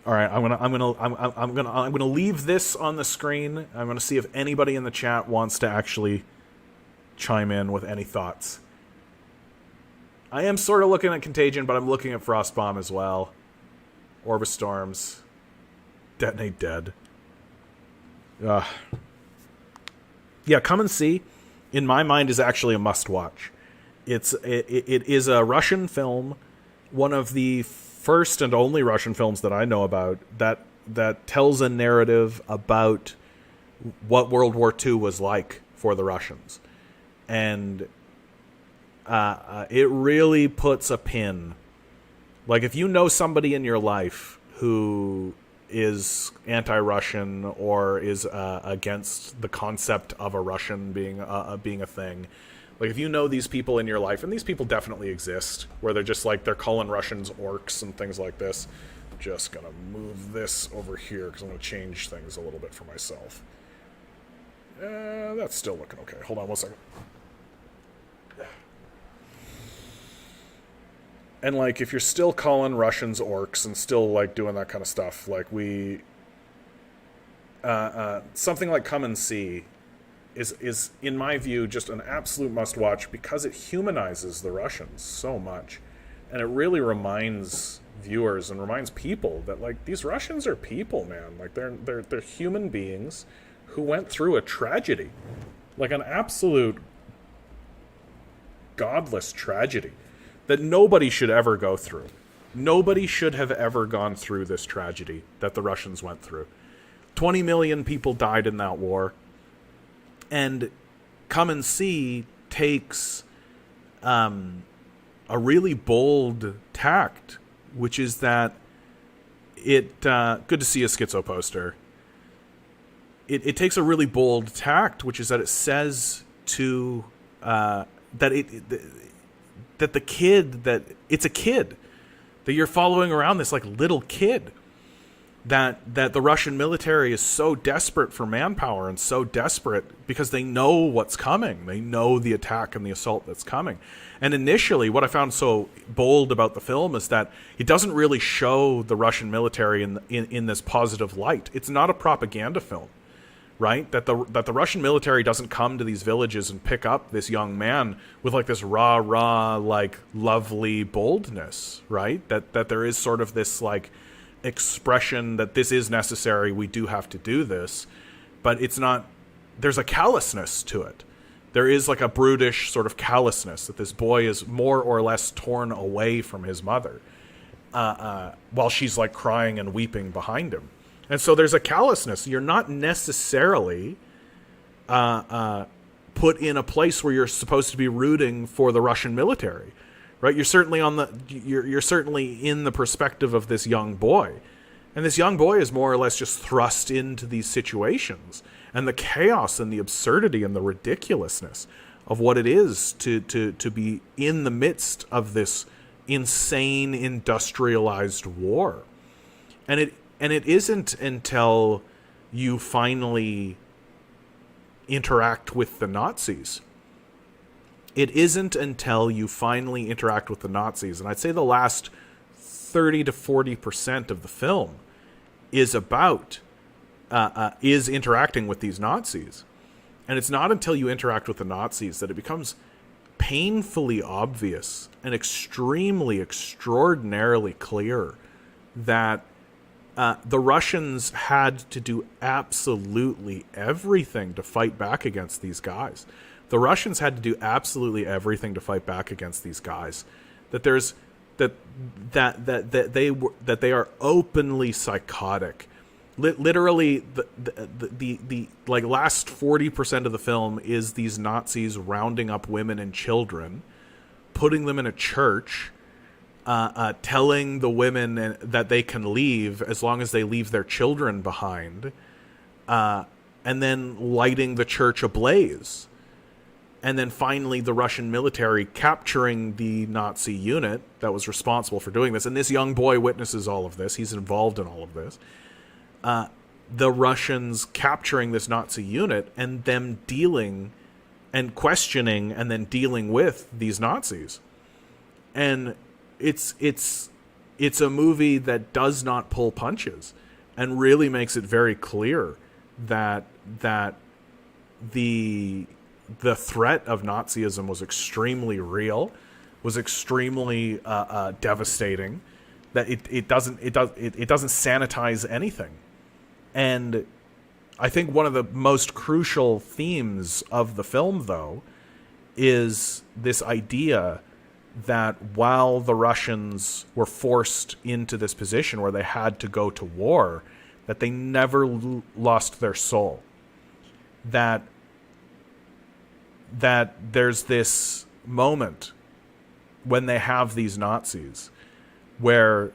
All right, I'm gonna leave this on the screen. I'm gonna see if anybody in the chat wants to actually chime in with any thoughts. I am sort of looking at Contagion, but I'm looking at Frostbomb as well. Orb of Storms. Detonate Dead. Yeah, Come and See, in my mind, is actually a must-watch. It is a Russian film, one of the first and only Russian films that I know about that tells a narrative about what World War II was like for the Russians. And it really puts a pin. If you know somebody in your life who is anti-Russian or is against the concept of a Russian being a thing, if you know these people in your life, and these people definitely exist, where they're just they're calling Russians orcs and things like this. Just gonna move this over here because I'm gonna change things a little bit for myself. That's still looking okay. Hold on one second. And if you're still calling Russians orcs and still doing that kind of stuff, something like Come and See is in my view just an absolute must watch, because it humanizes the Russians so much, and it really reminds viewers and reminds people that these Russians are people, man. They're human beings who went through a tragedy, an absolute godless tragedy that nobody should ever go through. Nobody should have ever gone through this tragedy that the Russians went through. 20 million people died in that war. And Come and See takes a really bold tact, which is that it... good to see a Schizo poster. It takes a really bold tact, which is that it says to... that the kid, that it's a kid, that you're following around, this little kid that the Russian military is so desperate for manpower and so desperate because they know what's coming. They know the attack and the assault that's coming. And initially, what I found so bold about the film is that it doesn't really show the Russian military in this positive light. It's not a propaganda film, right? That the Russian military doesn't come to these villages and pick up this young man with like this rah, like lovely boldness, right? That there is sort of this like expression that this is necessary, we do have to do this, but it's not, there's a callousness to it. There is like a brutish sort of callousness that this boy is more or less torn away from his mother while she's like crying and weeping behind him. And so there's a callousness. You're not necessarily put in a place where you're supposed to be rooting for the Russian military. Right, you're certainly you're certainly in the perspective of this young boy, and this young boy is more or less just thrust into these situations, and the chaos and the absurdity and the ridiculousness of what it is to be in the midst of this insane industrialized war, and it isn't until you finally interact with the Nazis. It isn't until you finally interact with the Nazis, and I'd say the last 30 to 40% of the film is about is interacting with these Nazis. And it's not until you interact with the Nazis that it becomes painfully obvious and extremely, extraordinarily clear that the Russians had to do absolutely everything to fight back against these guys. The Russians had to do absolutely everything to fight back against these guys. That there's that they are openly psychotic. Literally, the like last 40% of the film is these Nazis rounding up women and children, putting them in a church, telling the women that they can leave as long as they leave their children behind, and then lighting the church ablaze. And then finally the Russian military capturing the Nazi unit that was responsible for doing this. And this young boy witnesses all of this. He's involved in all of this. The Russians capturing this Nazi unit and them dealing and questioning and then dealing with these Nazis. And it's a movie that does not pull punches and really makes it very clear that the threat of Nazism was extremely real, was extremely devastating. That it doesn't sanitize anything, and I think one of the most crucial themes of the film, though, is this idea that while the Russians were forced into this position where they had to go to war, that they never lost their soul. That there's this moment when they have these Nazis where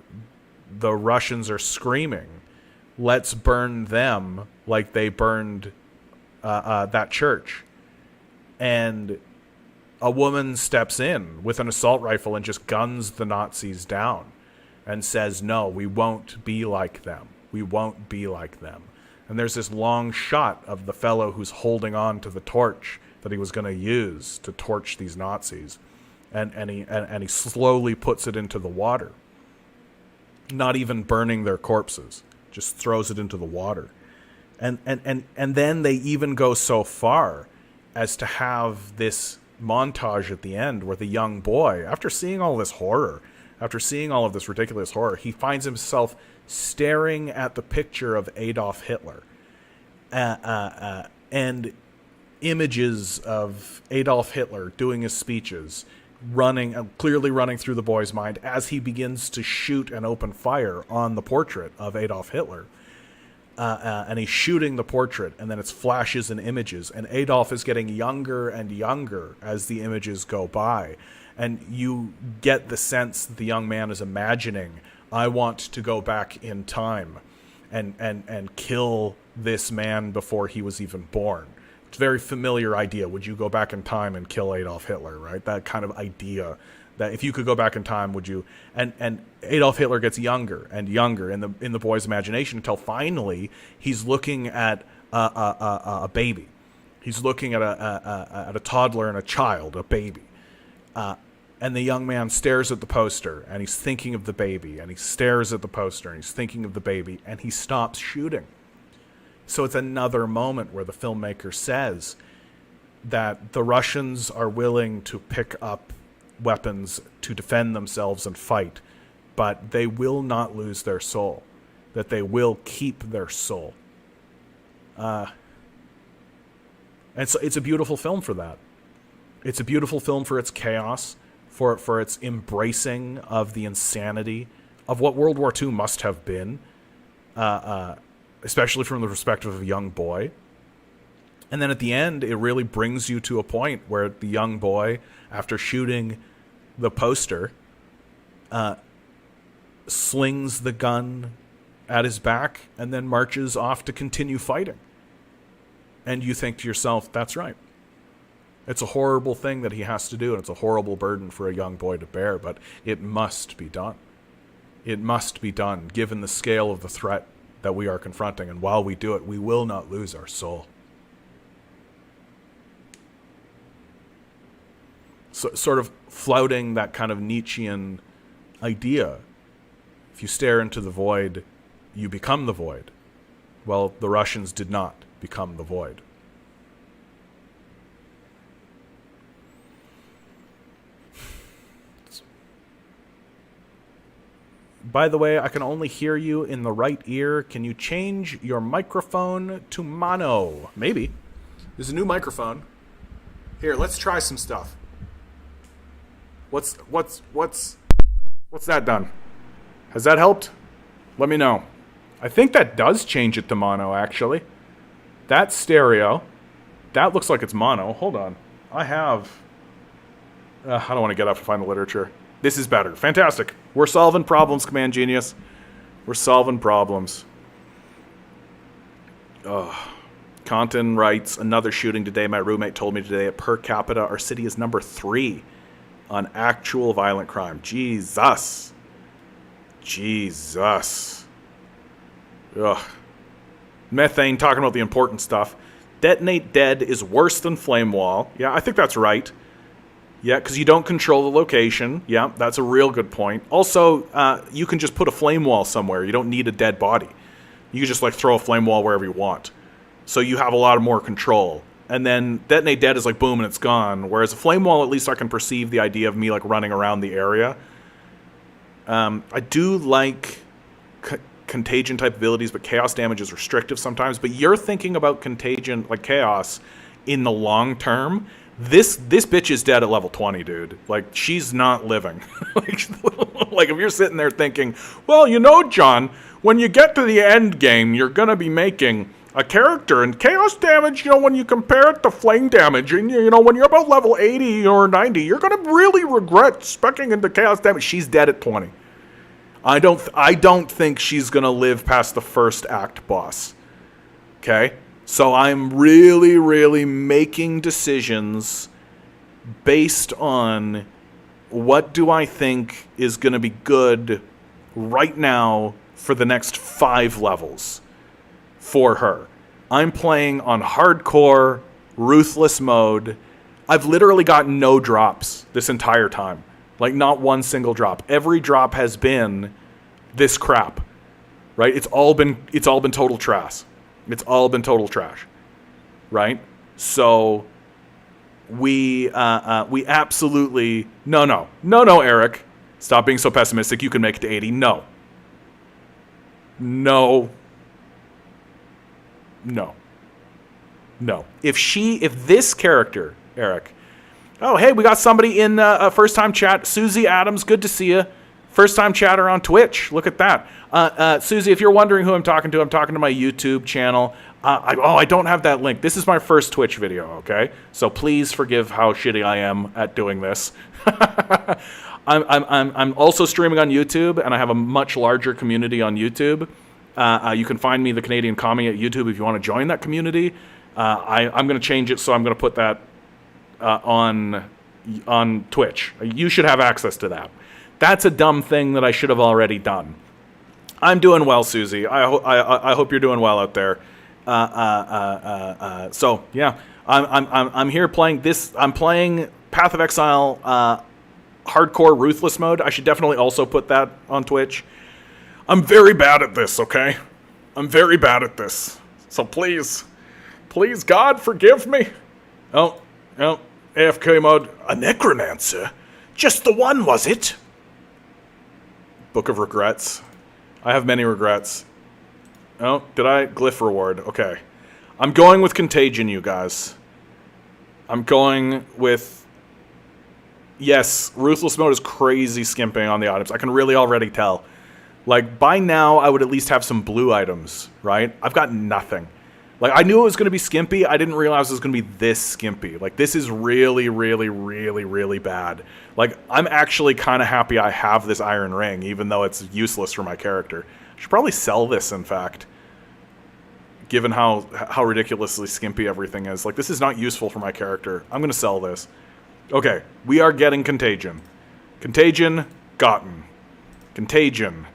the Russians are screaming, let's burn them like they burned that church. And a woman steps in with an assault rifle and just guns the Nazis down and says, no, we won't be like them. We won't be like them. And there's this long shot of the fellow who's holding on to the torch that he was going to use to torch these Nazis, and he slowly puts it into the water, not even burning their corpses, just throws it into the water, and then they even go so far as to have this montage at the end where the young boy, after seeing all this horror, after seeing all of this ridiculous horror, he finds himself staring at the picture of Adolf Hitler, and images of Adolf Hitler doing his speeches, clearly running through the boy's mind as he begins to shoot and open fire on the portrait of Adolf Hitler. And he's shooting the portrait, and then it's flashes and images, and Adolf is getting younger and younger as the images go by. And you get the sense that the young man is imagining, I want to go back in time and kill this man before he was even born. It's a very familiar idea. Would you go back in time and kill Adolf Hitler, right? That kind of idea That if you could go back in time, would you? And Adolf Hitler gets younger and younger in the boy's imagination until finally he's looking at a baby. He's looking at a toddler and a child, a baby. And the young man stares at the poster, and he's thinking of the baby, and he stares at the poster, and he's thinking of the baby, and he stops shooting. So it's another moment where the filmmaker says that the Russians are willing to pick up weapons to defend themselves and fight, but they will not lose their soul, that they will keep their soul. And so it's a beautiful film for that. It's a beautiful film for its chaos, for its embracing of the insanity of what World War II must have been, especially from the perspective of a young boy. And then at the end, it really brings you to a point where the young boy, after shooting the poster, slings the gun at his back and then marches off to continue fighting. And you think to yourself, that's right. It's a horrible thing that he has to do, and it's a horrible burden for a young boy to bear, but it must be done. It must be done, given the scale of the threat that we are confronting, and while we do it, we will not lose our soul. So, sort of flouting that kind of Nietzschean idea. If you stare into the void, you become the void. Well, the Russians did not become the void. By the way, I can only hear you in the right ear. Can you change your microphone to mono? Maybe. There's a new microphone. Here, let's try some stuff. What's that done? Has that helped? Let me know. I think that does change it to mono, actually. That's stereo. That looks like it's mono. Hold on. I don't want to get up to find the literature. This is better. Fantastic. We're solving problems, Command Genius. We're solving problems. Compton writes, another shooting today. My roommate told me today at per capita, our city is number 3 on actual violent crime. Jesus. Ugh. Methane talking about the important stuff. Detonate dead is worse than flame wall. Yeah, I think that's right. Yeah, because you don't control the location. Yeah, that's a real good point. Also, you can just put a flame wall somewhere. You don't need a dead body. You can just throw a flame wall wherever you want. So you have a lot more control. And then detonate dead is boom and it's gone. Whereas a flame wall, at least I can perceive the idea of me running around the area. I do like contagion type abilities, but chaos damage is restrictive sometimes. But you're thinking about contagion, chaos, in the long term. This bitch is dead at level 20, dude. She's not living. If you're sitting there thinking, well, John, when you get to the end game, you're going to be making a character, and chaos damage, when you compare it to flame damage, and, when you're about level 80 or 90, you're going to really regret speccing into chaos damage. She's dead at 20. I don't think she's going to live past the first act boss. Okay? So I'm really, really making decisions based on what do I think is going to be good right now for the next 5 levels for her. I'm playing on hardcore, ruthless mode. I've literally gotten no drops this entire time. Not one single drop. Every drop has been this crap. Right? It's all been total trash. It's all been total trash, right? So we absolutely no, Eric, stop being so pessimistic. You can make it to 80. No. If this character, Eric, oh hey, we got somebody in first time chat, Susie Adams, good to see you. First time chatter on Twitch. Look at that. Susie, if you're wondering who I'm talking to my YouTube channel. I don't have that link. This is my first Twitch video, okay? So please forgive how shitty I am at doing this. I'm also streaming on YouTube, and I have a much larger community on YouTube. You can find me, The Canadian Commie, at YouTube if you want to join that community. I'm going to change it, so I'm going to put that on on Twitch. You should have access to that. That's a dumb thing that I should have already done. I'm doing well, Susie. I hope you're doing well out there. So yeah, I'm here playing this. I'm playing Path of Exile hardcore ruthless mode. I should definitely also put that on Twitch. I'm very bad at this. Okay, I'm very bad at this. So please, God, forgive me. Oh, AFK mode. A necromancer? Just the one, was it? Book of Regrets. I have many regrets. Oh, did I? Glyph reward. Okay. I'm going with Contagion, you guys. I'm going with... Yes, Ruthless mode is crazy skimping on the items. I can really already tell. Like, by now, I would at least have some blue items, right? I've got nothing. Like, I knew it was going to be skimpy. I didn't realize it was going to be this skimpy. Like, this is really, really, really, really bad. Like, I'm actually kind of happy I have this iron ring, even though it's useless for my character. I should probably sell this, in fact. Given how ridiculously skimpy everything is. Like, this is not useful for my character. I'm going to sell this. Okay, we are getting Contagion. Contagion, gotten. Contagion.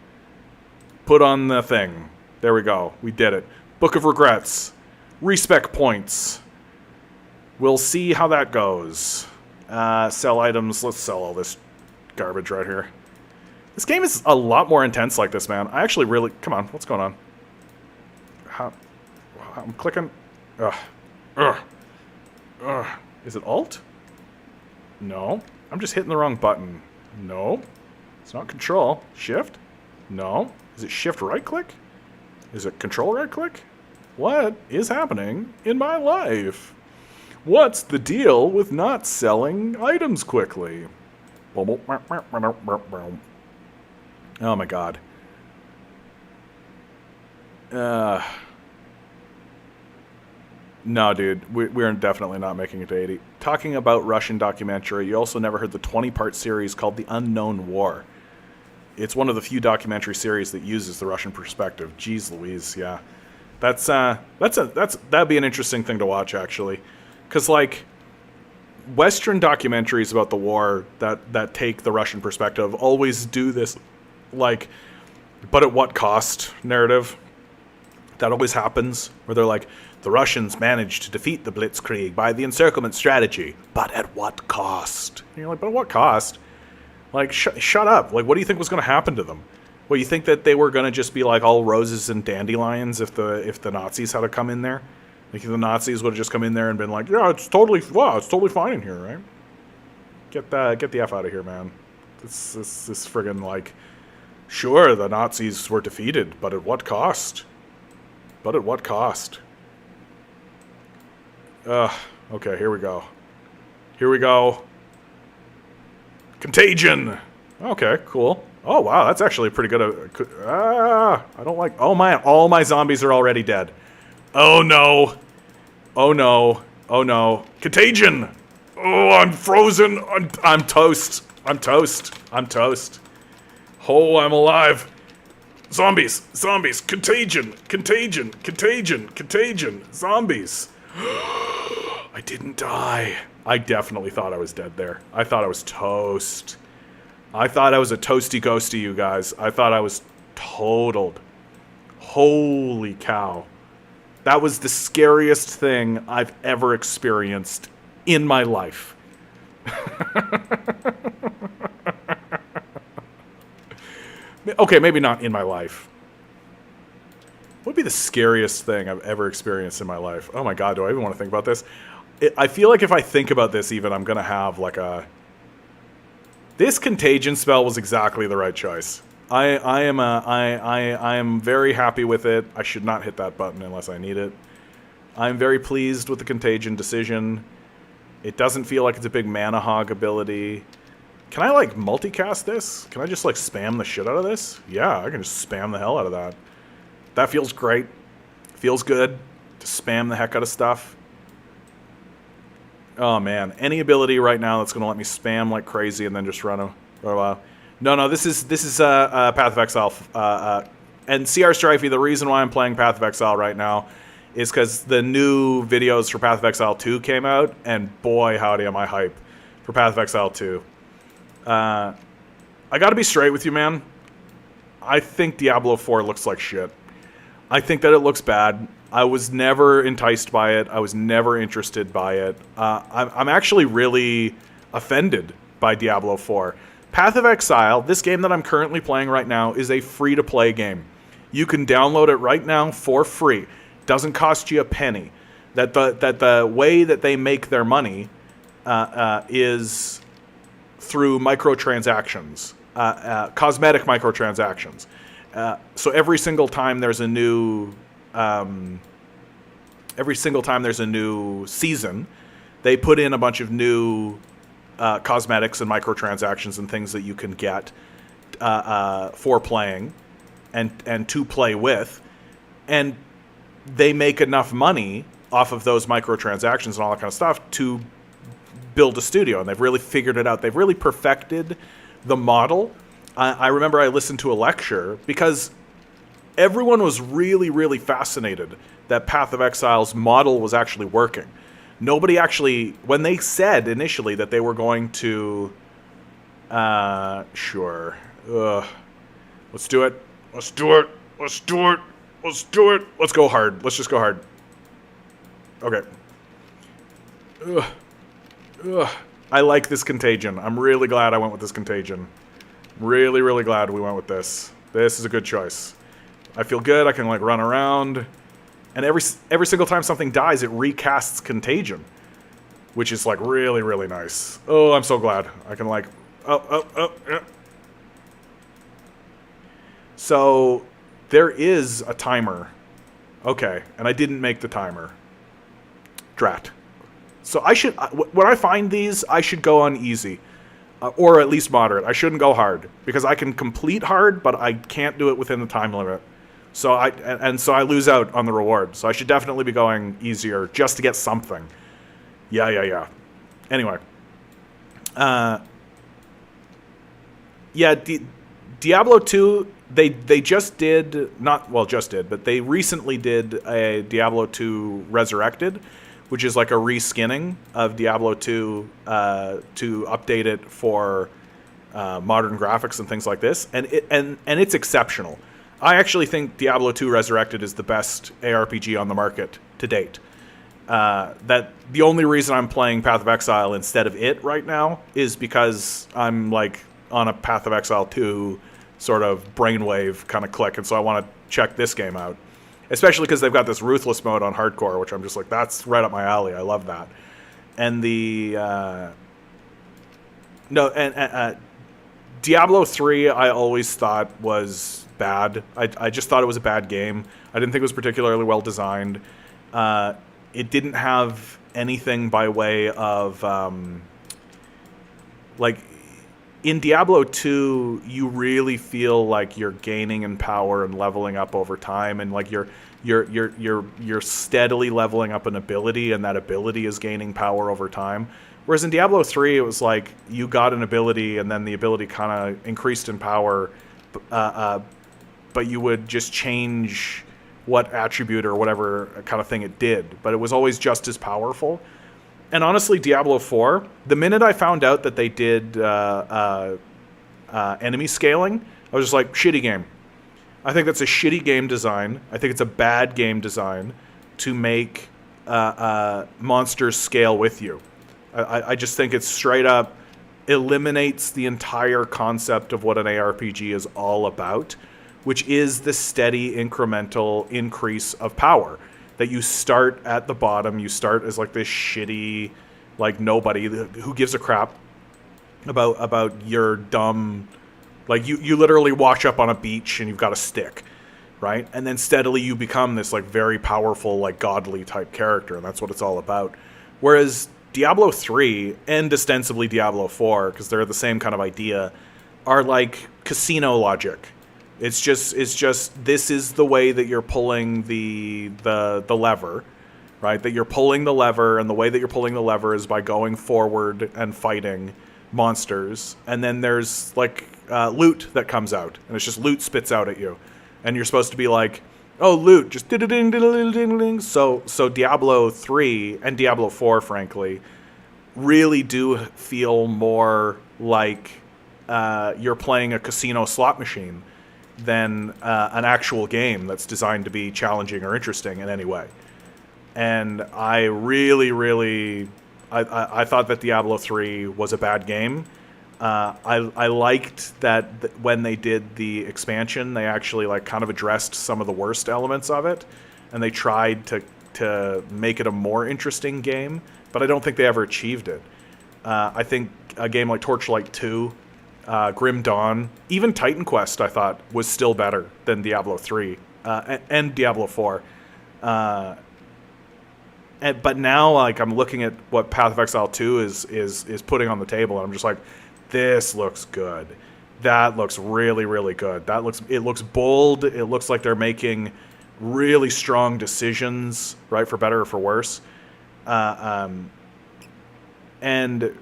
Put on the thing. There we go. We did it. Book of Regrets. Respec points. We'll see how that goes. Sell items. Let's sell all this garbage right here. This game is a lot more intense like this, man. I actually really... Come on, what's going on? I'm clicking... Is it Alt? No. I'm just hitting the wrong button. No. It's not Control. Shift? No. Is it Shift right-click? Is it Control right-click? What is happening in my life? What's the deal with not selling items quickly? Oh my god. No, dude. We're definitely not making it to 80. Talking about Russian documentary, you also never heard the 20-part series called The Unknown War. It's one of the few documentary series that uses the Russian perspective. Jeez Louise, yeah. That'd be an interesting thing to watch, actually. Because, like, Western documentaries about the war that take the Russian perspective always do this, like, but at what cost narrative. That always happens, where they're like, the Russians managed to defeat the Blitzkrieg by the encirclement strategy, but at what cost? And you're like, but at what cost? Like, shut up. Like, what do you think was going to happen to them? Well, you think that they were going to just be like all roses and dandelions if the Nazis had to come in there? Like, if the Nazis would have just come in there and been like, yeah, it's totally fine in here, right? Get the F out of here, man. This friggin' like, sure, the Nazis were defeated, but at what cost? But at what cost? Okay, here we go. Here we go. Contagion! Okay, cool. Oh, wow, that's actually pretty good. I don't like... Oh, man, all my zombies are already dead. Oh, no. Oh, no. Oh, no. Contagion! Oh, I'm frozen. I'm toast. I'm toast. I'm toast. Oh, I'm alive. Zombies. Zombies. Contagion. Contagion. Contagion. Contagion. Zombies. I didn't die. I definitely thought I was dead there. I thought I was toast. I thought I was a toasty ghosty, you guys. I thought I was totaled. Holy cow. That was the scariest thing I've ever experienced in my life. Okay, maybe not in my life. What would be the scariest thing I've ever experienced in my life? Oh my god, do I even want to think about this? I feel like if I think about this even, I'm going to have like a... This Contagion spell was exactly the right choice. I am very happy with it. I should not hit that button unless I need it. I'm very pleased with the Contagion decision. It doesn't feel like it's a big mana hog ability. Can I, like, multicast this? Can I just, like, spam the shit out of this? Yeah, I can just spam the hell out of that. That feels great. Feels good to spam the heck out of stuff. Oh, man. Any ability right now that's going to let me spam like crazy and then just run a while. No, this is Path of Exile. And CR Strifey, the reason why I'm playing Path of Exile right now is because the new videos for Path of Exile 2 came out, and boy, howdy am I hype for for Path of Exile 2. I gotta be straight with you, man. I think Diablo 4 looks like shit. I think that it looks bad. I was never enticed by it. I was never interested by it. I'm actually really offended by Diablo 4. Path of Exile, this game that I'm currently playing right now, is a free-to-play game. You can download it right now for free. Doesn't cost you a penny. That the way that they make their money is through microtransactions, cosmetic microtransactions. So every single time there's a new season, they put in a bunch of new cosmetics and microtransactions and things that you can get for playing and to play with, and they make enough money off of those microtransactions and all that kind of stuff to build a studio, and they've really figured it out. They've really perfected the model. I remember I listened to a lecture because everyone was really, really fascinated that Path of Exile's model was actually working. Nobody actually, when they said initially that they were going to, sure, let's do it, let's do it, let's do it, let's do it, let's go hard, let's just go hard. Okay. I like this Contagion. I'm really glad I went with this Contagion. Really, really glad we went with this. This is a good choice. I feel good. I can like run around, and every single time something dies, it recasts Contagion, which is like really, really nice. Oh, I'm so glad I can like yeah. So there is a timer. Okay, and I didn't make the timer. Drat. So I should, when I find these, I should go on easy. Or at least moderate. I shouldn't go hard, because I can complete hard, but I can't do it within the time limit. So so I lose out on the reward. So I should definitely be going easier just to get something. Yeah. Anyway. Yeah, Diablo 2, they just did, but they recently did a Diablo 2 Resurrected, which is like a reskinning of Diablo 2 to update it for modern graphics and things like this, and it's exceptional. I actually think Diablo 2 Resurrected is the best ARPG on the market to date. That the only reason I'm playing Path of Exile instead of it right now is because I'm like on a Path of Exile 2 sort of brainwave kind of click, and so I want to check this game out. Especially because they've got this ruthless mode on hardcore, which I'm just like, that's right up my alley. I love that. And Diablo 3, I always thought was bad. I just thought it was a bad game. I didn't think it was particularly well designed. It didn't have anything by way of like in Diablo 2, you really feel like you're gaining in power and leveling up over time, and like you're steadily leveling up an ability, and that ability is gaining power over time. Whereas in Diablo 3, it was like you got an ability, and then the ability kind of increased in power, but you would just change what attribute or whatever kind of thing it did. But it was always just as powerful. And honestly, Diablo 4, the minute I found out that they did enemy scaling, I was just like, shitty game. I think that's a shitty game design. I think it's a bad game design to make monsters scale with you. I just think it straight up eliminates the entire concept of what an ARPG is all about, which is the steady incremental increase of power. That you start at the bottom, you start as like this shitty, like nobody who gives a crap about your dumb, like you literally wash up on a beach and you've got a stick, right? And then steadily you become this like very powerful, like godly type character, and that's what it's all about. Whereas Diablo 3 and ostensibly Diablo 4, because they're the same kind of idea, are like casino logic. It's just this is the way that you're pulling the lever, right? That you're pulling the lever, and the way that you're pulling the lever is by going forward and fighting monsters. And then there's like loot that comes out, and it's just loot spits out at you, and you're supposed to be like, oh, loot, just ding. So Diablo 3 and Diablo 4, frankly, really do feel more like you're playing a casino slot machine than an actual game that's designed to be challenging or interesting in any way. And I really, really, I thought that Diablo 3 was a bad game. I liked that when they did the expansion, they actually like kind of addressed some of the worst elements of it, and they tried to make it a more interesting game. But I don't think they ever achieved it. I think a game like Torchlight 2, Grim Dawn, even Titan Quest, I thought was still better than Diablo 3 and Diablo 4. But now, like, I'm looking at what Path of Exile 2 is putting on the table, and I'm just like, this looks good. That looks really, really good. It looks bold. It looks like they're making really strong decisions, right, for better or for worse. And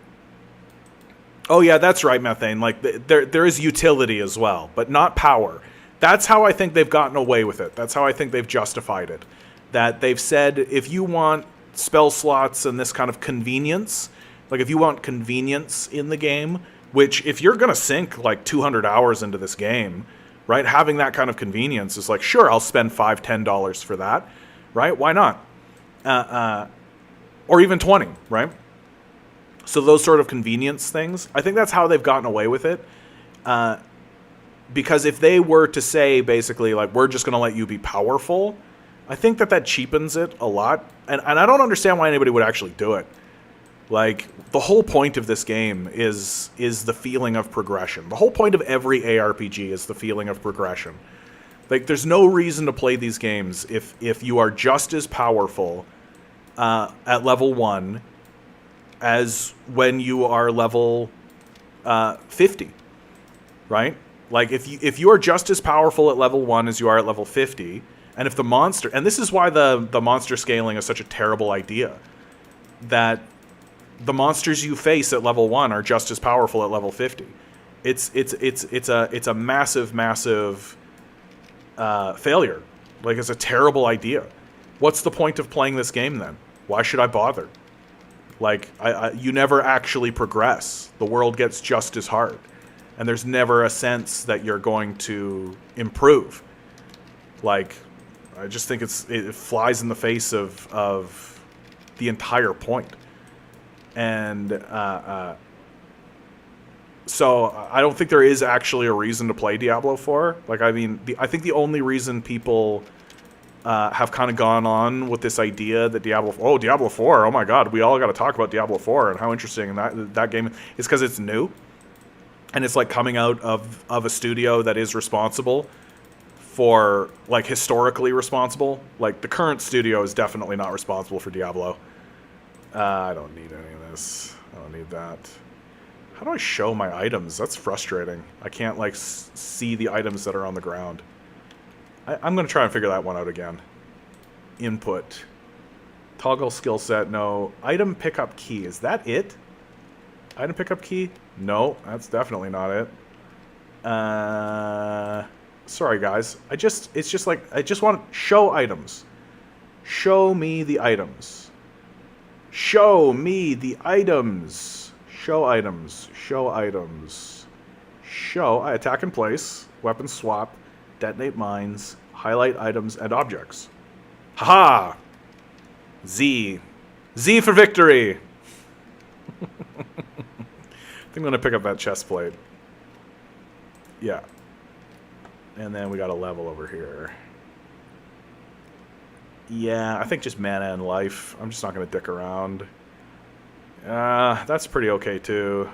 oh yeah, that's right, Methane. Like there is utility as well, but not power. That's how I think they've gotten away with it. That's how I think they've justified it. That they've said, if you want spell slots and this kind of convenience, like if you want convenience in the game, which if you're going to sink like 200 hours into this game, right, having that kind of convenience is like, sure, I'll spend $5, $10 for that, right? Why not? Or even 20, right? So those sort of convenience things, I think that's how they've gotten away with it. Because if they were to say, basically, like, we're just going to let you be powerful, I think that cheapens it a lot. And I don't understand why anybody would actually do it. Like, the whole point of this game is the feeling of progression. The whole point of every ARPG is the feeling of progression. Like, there's no reason to play these games if you are just as powerful at level 1 as when you are level 50, right? Like, if you are just as powerful at level 1 as you are at level 50, and if the monster... And this is why the monster scaling is such a terrible idea. That the monsters you face at level 1 are just as powerful at level 50. It's a massive, massive failure. Like, it's a terrible idea. What's the point of playing this game then? Why should I bother? Like, you never actually progress. The world gets just as hard. And there's never a sense that you're going to improve. Like, I just think it flies in the face of the entire point. And so I don't think there is actually a reason to play Diablo 4. Like, I mean, I think the only reason people have kind of gone on with this idea that Diablo 4, oh my god, we all got to talk about Diablo 4 and how interesting that game is, because it's new. And it's like coming out of a studio that is responsible for, like, historically responsible. Like, the current studio is definitely not responsible for Diablo. I don't need any of this. I don't need that. How do I show my items? That's frustrating. I can't, like, see the items that are on the ground. I'm going to try and figure that one out again. Input. Toggle skill set, no. Item pickup key, is that it? Item pickup key? No, that's definitely not it. Sorry guys. I just want to show items. Show me the items. Show me the items. Show items. Show items. Show. Attack in place. Weapon swap. Detonate mines. Highlight items and objects. Haha! Z. Z for victory! I think I'm going to pick up that chest plate. Yeah. And then we got a level over here. Yeah, I think just mana and life. I'm just not going to dick around. That's pretty okay too.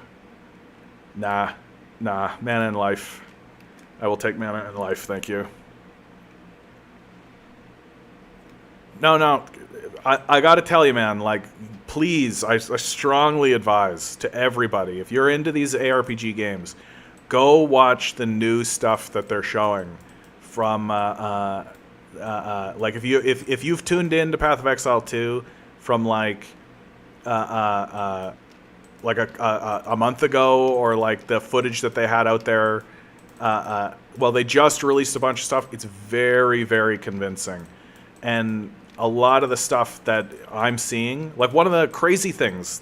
Nah. Mana and life. I will take mana and life, thank you. No. I gotta tell you, man, like, please, I strongly advise to everybody, if you're into these ARPG games, go watch the new stuff that they're showing from, like, if you've tuned in to Path of Exile 2 from, like, a month ago, or, like, the footage that they had out there, well, they just released a bunch of stuff. It's very, very convincing. And a lot of the stuff that I'm seeing, like one of the crazy things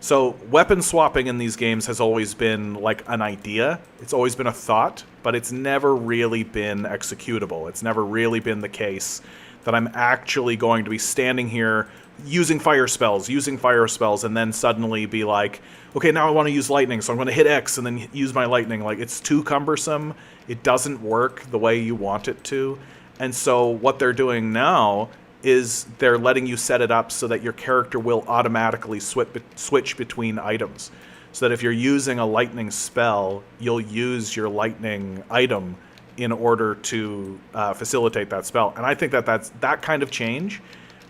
so weapon swapping in these games has always been like an idea. It's always been a thought, but it's never really been executable. It's never really been the case that I'm actually going to be standing here using fire spells, and then suddenly be like, okay, now I want to use lightning, so I'm going to hit X and then use my lightning. Like, it's too cumbersome. It doesn't work the way you want it to. And so what they're doing now is they're letting you set it up so that your character will automatically switch between items. So that if you're using a lightning spell, you'll use your lightning item in order to facilitate that spell. And I think that kind of change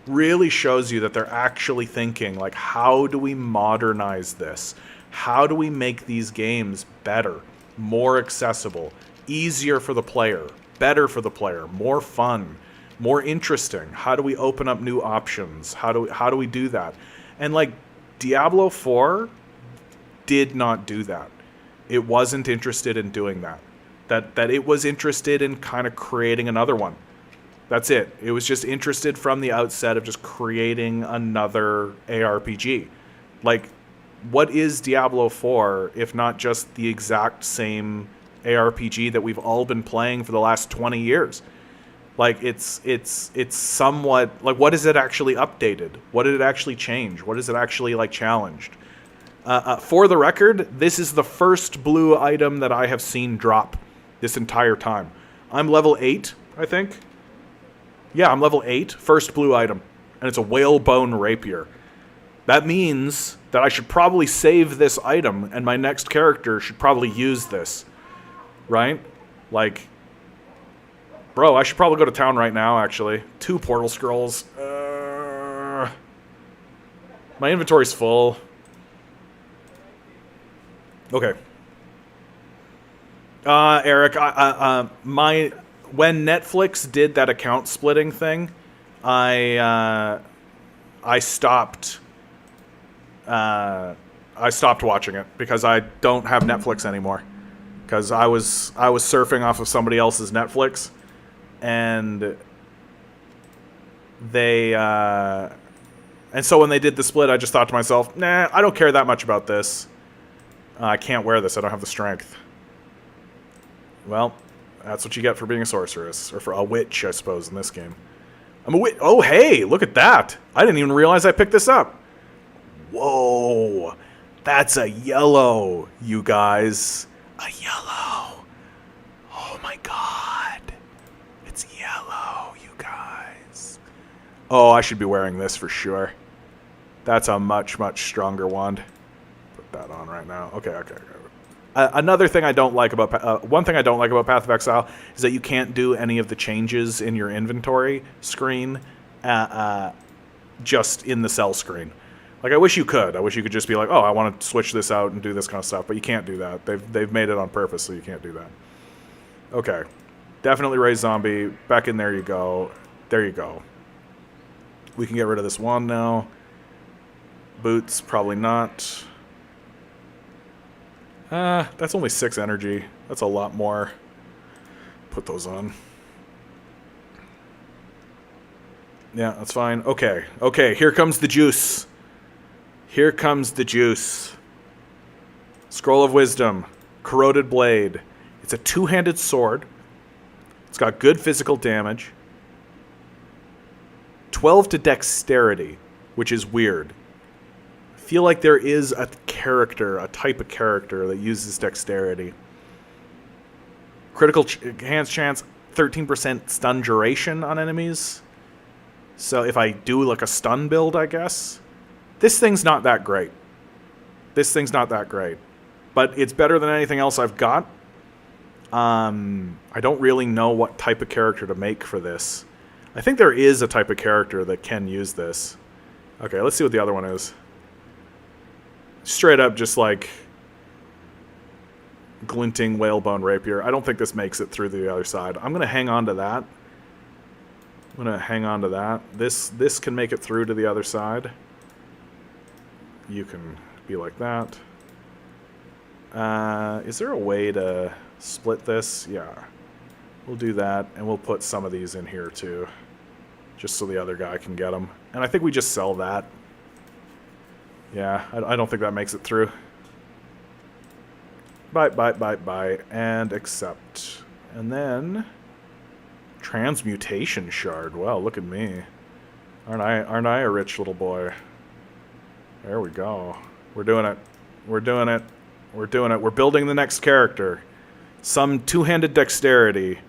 really shows you that they're actually thinking, like, how do we modernize this? How do we make these games better, more accessible, easier for the player, better for the player, more fun, more interesting? How do we open up new options? How do we do that? And like Diablo 4 did not do that. It wasn't interested in doing that. That it was interested in kind of creating another one. That's it. It was just interested from the outset of just creating another ARPG. Like, what is Diablo 4 if not just the exact same ARPG that we've all been playing for the last 20 years? Like, it's somewhat, like, what is it actually updated? What did it actually change? What is it actually, like, challenged? For the record, this is the first blue item that I have seen drop this entire time. I'm level 8, I think. Yeah, I'm level 8, first blue item, and it's a whalebone rapier. That means that I should probably save this item, and my next character should probably use this, right? Like, bro, I should probably go to town right now, actually. 2 portal scrolls. My inventory's full. Okay. Eric, when Netflix did that account splitting thing, I stopped watching it because I don't have Netflix anymore. Because I was surfing off of somebody else's Netflix, and and so when they did the split, I just thought to myself, nah, I don't care that much about this. I can't wear this. I don't have the strength. Well, that's what you get for being a sorceress. Or for a witch, I suppose, in this game. I'm a witch. Oh, hey, look at that. I didn't even realize I picked this up. Whoa. That's a yellow, you guys. A yellow. Oh, my God. It's yellow, you guys. Oh, I should be wearing this for sure. That's a much, much stronger wand. Put that on right now. Okay. Another thing I don't like about one thing I don't like about Path of Exile is that you can't do any of the changes in your inventory screen just in the cell screen. Like, I wish you could. I wish you could just be like, oh, I want to switch this out and do this kind of stuff, but you can't do that. They've made it on purpose, so you can't do that. Okay, definitely raise zombie. Back in there you go. There you go. We can get rid of this wand now. Boots, probably not. That's only 6 energy. That's a lot more. Put those on. Yeah, that's fine. Okay, here comes the juice. Here comes the juice. Scroll of Wisdom. Corroded Blade. It's a 2-handed sword. It's got good physical damage. 12 to dexterity, which is weird. I feel like there is a type of character that uses dexterity. Critical hands chance, 13% stun duration on enemies. So if I do like a stun build, I guess. This thing's not that great. But it's better than anything else I've got. I don't really know what type of character to make for this. I think there is a type of character that can use this. Okay, let's see what the other one is. Straight up just like glinting whalebone rapier. I don't think this makes it through the other side. I'm going to hang on to that. This can make it through to the other side. You can be like that. Is there a way to split this? Yeah. We'll do that, and we'll put some of these in here too. just so the other guy can get them. And I think we just sell that. Yeah, I don't think that makes it through. Buy, and accept. And then transmutation shard. Well, look at me. Aren't I a rich little boy? There we go. We're doing it. We're doing it. We're doing it. We're building the next character. Some two-handed dexterity.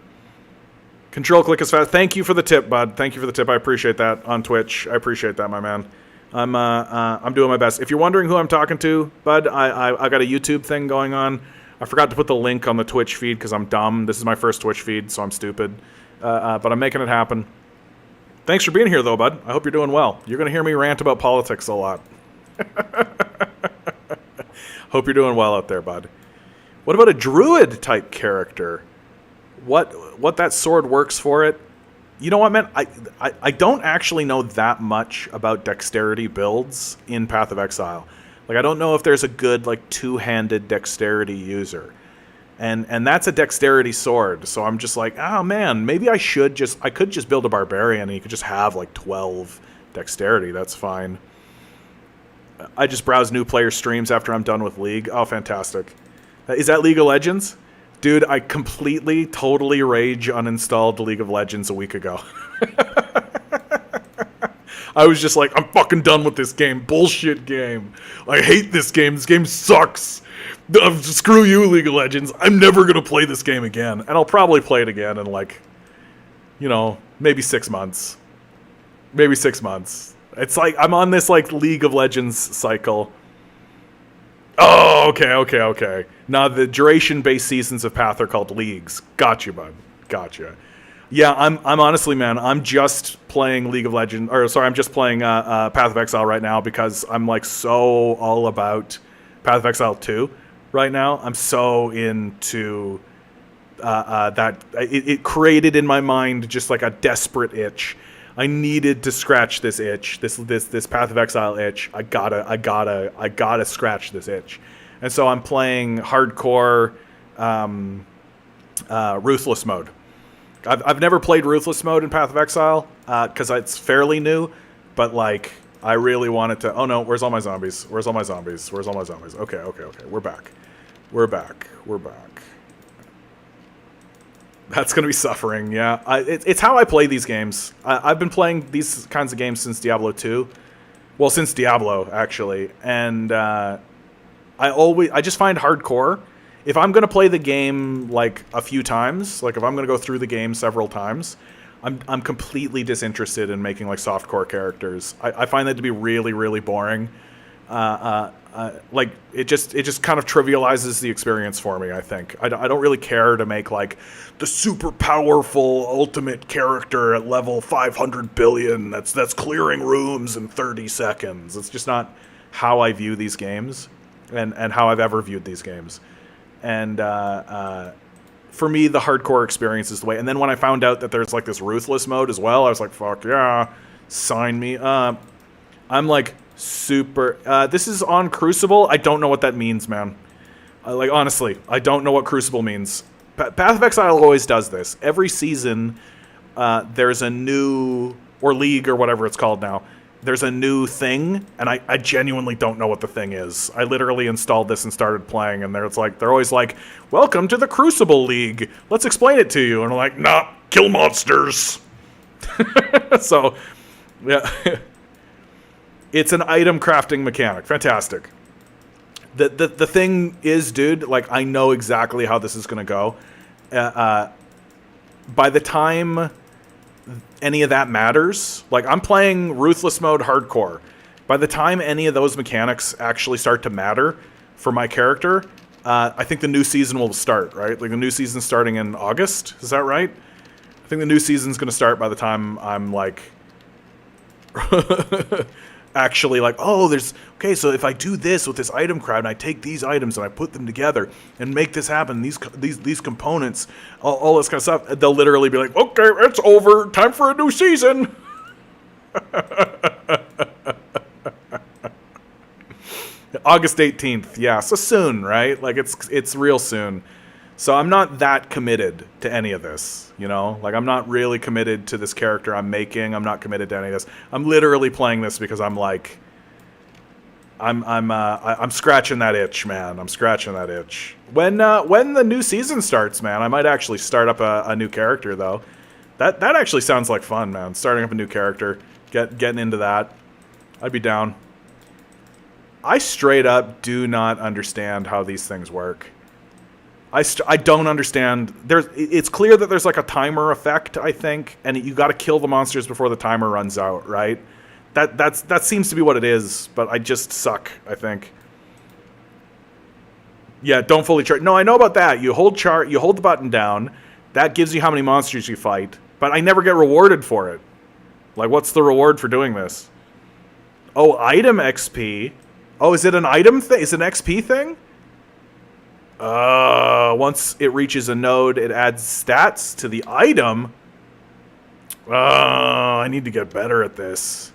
Control click is fast. Thank you for the tip, bud. Thank you for the tip. I appreciate that on Twitch. I appreciate that, my man. I'm doing my best. If you're wondering who I'm talking to, bud, I got a YouTube thing going on. I forgot to put the link on the Twitch feed because I'm dumb. This is my first Twitch feed, so I'm stupid. But I'm making it happen. Thanks for being here, though, bud. I hope you're doing well. You're going to hear me rant about politics a lot. Hope you're doing well out there, bud. What about a druid-type character? What that sword works for it? You know what, man? I don't actually know that much about dexterity builds in Path of Exile. Like, I don't know if there's a good, like, two-handed dexterity user. And that's a dexterity sword, so I'm just like, oh man, maybe I could just build a barbarian and you could just have like 12 dexterity, that's fine. I just browse new player streams after I'm done with League. Oh, fantastic. Is that League of Legends? Dude, I completely, totally rage uninstalled League of Legends a week ago. I was just like, I'm fucking done with this game. Bullshit game. I hate this game. This game sucks. Screw you, League of Legends. I'm never going to play this game again. And I'll probably play it again in like, you know, maybe 6 months. Maybe 6 months. It's like, I'm on this like League of Legends cycle. Oh, okay. Now, the duration-based seasons of Path are called Leagues. Gotcha, bud. Gotcha. Yeah, I'm honestly, man, I'm just playing League of Legends, or sorry, I'm just playing Path of Exile right now because I'm like so all about Path of Exile 2 right now. I'm so into that. It created in my mind just like a desperate itch. I needed to scratch this itch, this Path of Exile itch. I gotta scratch this itch. And so I'm playing hardcore Ruthless mode. I've never played Ruthless mode in Path of Exile because it's fairly new, but like I really wanted to. Oh no, where's all my zombies? Where's all my zombies? Where's all my zombies? Okay. We're back. That's gonna be suffering. Yeah, it's how I play these games. I've been playing these kinds of games since Diablo 2. Well, since Diablo actually, and I just find hardcore. If I'm going to play the game like a few times, like if I'm going to go through the game several times, I'm completely disinterested in making like softcore characters. I find that to be really, really boring. Like it just kind of trivializes the experience for me, I think. I don't really care to make like the super powerful ultimate character at level 500 billion that's clearing rooms in 30 seconds. It's just not how I view these games and how I've ever viewed these games. And for me, the hardcore experience is the way. And then when I found out that there's like this Ruthless mode as well, I was like, fuck yeah, sign me up. I'm like super... this is on Crucible. I don't know what that means, man. Like, honestly, I don't know what Crucible means. Path of Exile always does this. Every season, there's a new... Or League, or whatever it's called now. There's a new thing, and I genuinely don't know what the thing is. I literally installed this and started playing, and they're always like, welcome to the Crucible League. Let's explain it to you. And I'm like, nah, kill monsters. So, yeah. It's an item crafting mechanic. Fantastic. The thing is, dude, like, I know exactly how this is going to go. By the time any of that matters, like I'm playing Ruthless mode hardcore. By the time any of those mechanics actually start to matter for my character, I think the new season will start, right? Like the new season's starting in August, is that right? I think the new season's going to start by the time I'm like actually like, oh, okay, so if I do this with this item crowd and I take these items and I put them together and make this happen, these components, all this kind of stuff, they'll literally be like, okay, it's over, time for a new season. August 18th, yeah, so soon, right? Like it's real soon. So I'm not that committed to any of this, you know? Like, I'm not really committed to this character I'm making. I'm not committed to any of this. I'm literally playing this because I'm like, I'm scratching that itch, man. I'm scratching that itch. When the new season starts, man, I might actually start up a new character, though. That actually sounds like fun, man. Starting up a new character, getting into that. I'd be down. I straight up do not understand how these things work. I don't understand. It's clear that there's like a timer effect, I think, and you got to kill the monsters before the timer runs out, right? That seems to be what it is, but I just suck, I think. Yeah, don't fully charge. No, I know about that. You hold the button down. That gives you how many monsters you fight, but I never get rewarded for it. Like, what's the reward for doing this? Oh, item XP. Oh, is it an item thing? Is it an XP thing? Once it reaches a node, it adds stats to the item. I need to get better at this.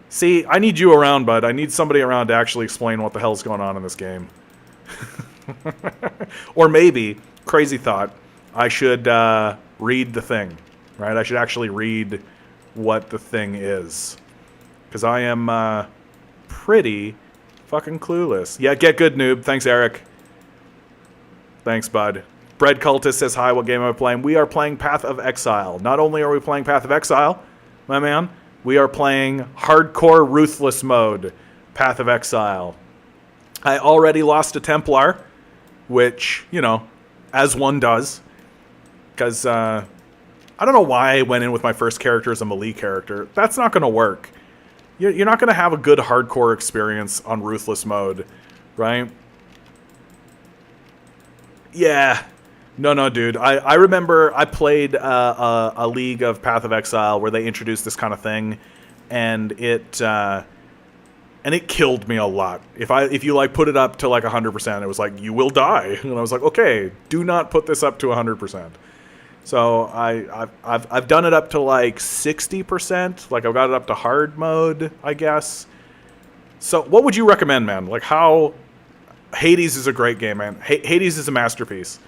See, I need you around, bud. I need somebody around to actually explain what the hell's going on in this game. Or maybe, crazy thought, I should read the thing, right? I should actually read what the thing is. Because I am pretty fucking clueless. Yeah, get good, noob. Thanks, Eric. Thanks, bud. Bread Cultist says, hi, what game am I playing? We are playing Path of Exile. Not only are we playing Path of Exile, my man, we are playing Hardcore Ruthless Mode, Path of Exile. I already lost a Templar, which, you know, as one does. Because, I don't know why I went in with my first character as a melee character. That's not going to work. You're not going to have a good hardcore experience on Ruthless Mode, right? Yeah. No, dude. I remember I played a League of Path of Exile where they introduced this kind of thing, and it killed me a lot. If you like put it up to like 100%, it was like, you will die. And I was like, okay, do not put this up to 100%. So I've done it up to like 60%. Like, I've got it up to hard mode, I guess. So what would you recommend, man? Like, how... Hades is a great game, man. Hades is a masterpiece.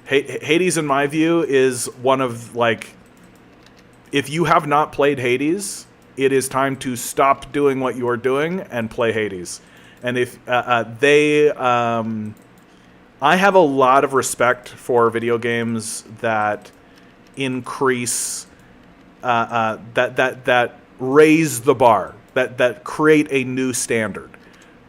Hades, in my view, is one of, like... If you have not played Hades, it is time to stop doing what you are doing and play Hades. And if I have a lot of respect for video games that increase, that raise the bar, that create a new standard,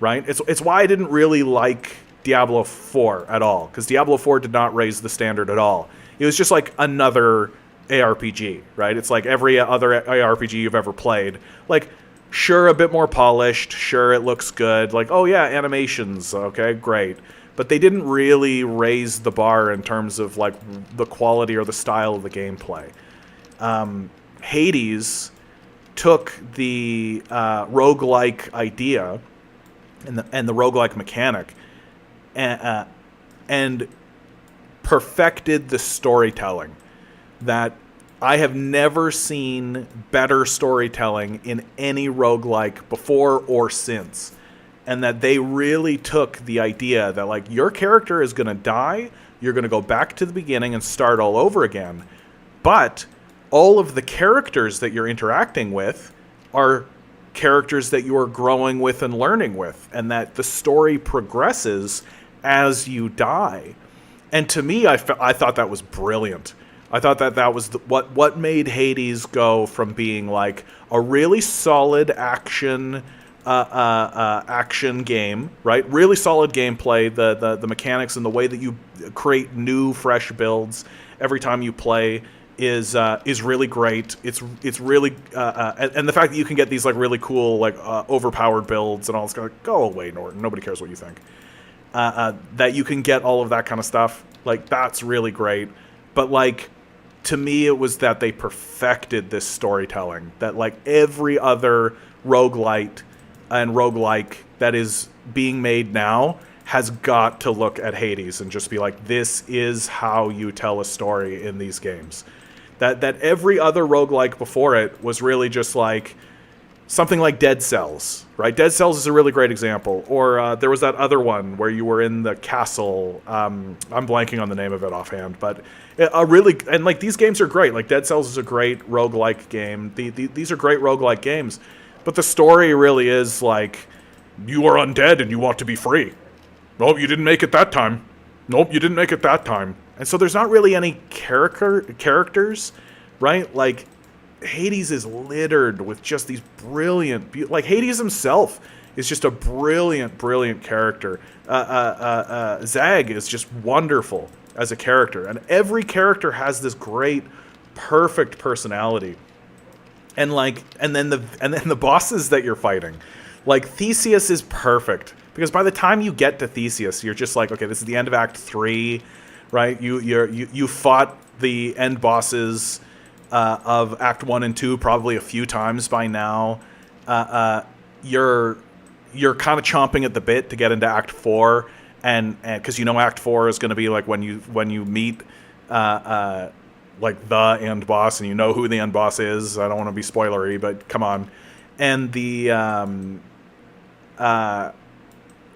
right? It's why I didn't really like Diablo 4 at all, because Diablo 4 did not raise the standard at all. It was just like another ARPG, right? It's like every other ARPG you've ever played. Like, sure, a bit more polished, sure, it looks good, like, oh yeah, animations, okay, great. But they didn't really raise the bar in terms of, like, the quality or the style of the gameplay. Hades took the roguelike idea and the roguelike mechanic and perfected the storytelling that I have never seen better storytelling in any roguelike before or since. And that they really took the idea that, like, your character is going to die, you're going to go back to the beginning and start all over again. But all of the characters that you're interacting with are characters that you are growing with and learning with, and that the story progresses as you die. And to me, I thought that was brilliant. I thought that was what made Hades go from being like a really solid action game, right? Really solid gameplay, the mechanics and the way that you create new, fresh builds every time you play is really great. It's really and the fact that you can get these like really cool like overpowered builds and all this kind of, go away, Norton. Nobody cares what you think. That you can get all of that kind of stuff, like, that's really great. But like, to me, it was that they perfected this storytelling that, like, every other roguelite and roguelike that is being made now has got to look at Hades and just be like, this is how you tell a story in these games. That every other roguelike before it was really just like, Something like Dead Cells, right? Dead Cells is a really great example. Or there was that other one where you were in the castle. I'm blanking on the name of it offhand, but and like these games are great. Like Dead Cells is a great roguelike game. These are great roguelike games, but the story really is like, you are undead and you want to be free. Nope, you didn't make it that time. Nope, you didn't make it that time. And so there's not really any characters, right? Like, Hades is littered with just these brilliant, like Hades himself is just a brilliant character. Zag is just wonderful as a character, and every character has this great, perfect personality. And then the bosses that you're fighting, like Theseus is perfect because by the time you get to Theseus, you're just like, okay, this is the end of Act 3, right? You fought the end bosses of Act 1 and 2 probably a few times by now. You're kind of chomping at the bit to get into Act 4, and because Act 4 is going to be like when you meet like the end boss, and you know who the end boss is. I don't want to be spoilery, but come on. And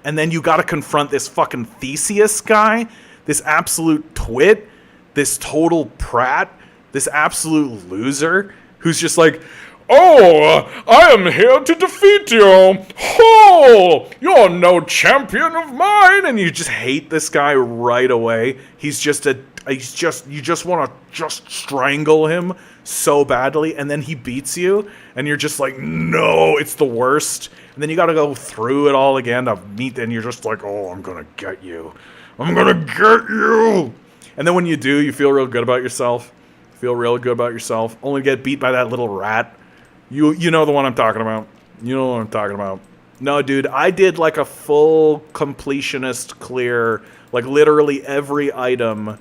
and then you got to confront this fucking Theseus guy, this absolute twit, this total prat, this absolute loser who's just like, oh, I am here to defeat you. Oh, you're no champion of mine. And you just hate this guy right away. You just want to just strangle him so badly. And then he beats you. And you're just like, no, it's the worst. And then you got to go through it all again to meet. And you're just like, oh, I'm going to get you. I'm going to get you. And then when you do, you feel real good about yourself. Feel real good about yourself. Only get beat by that little rat. You know the one I'm talking about. You know what I'm talking about. No, dude, I did like a full completionist clear. Like literally every item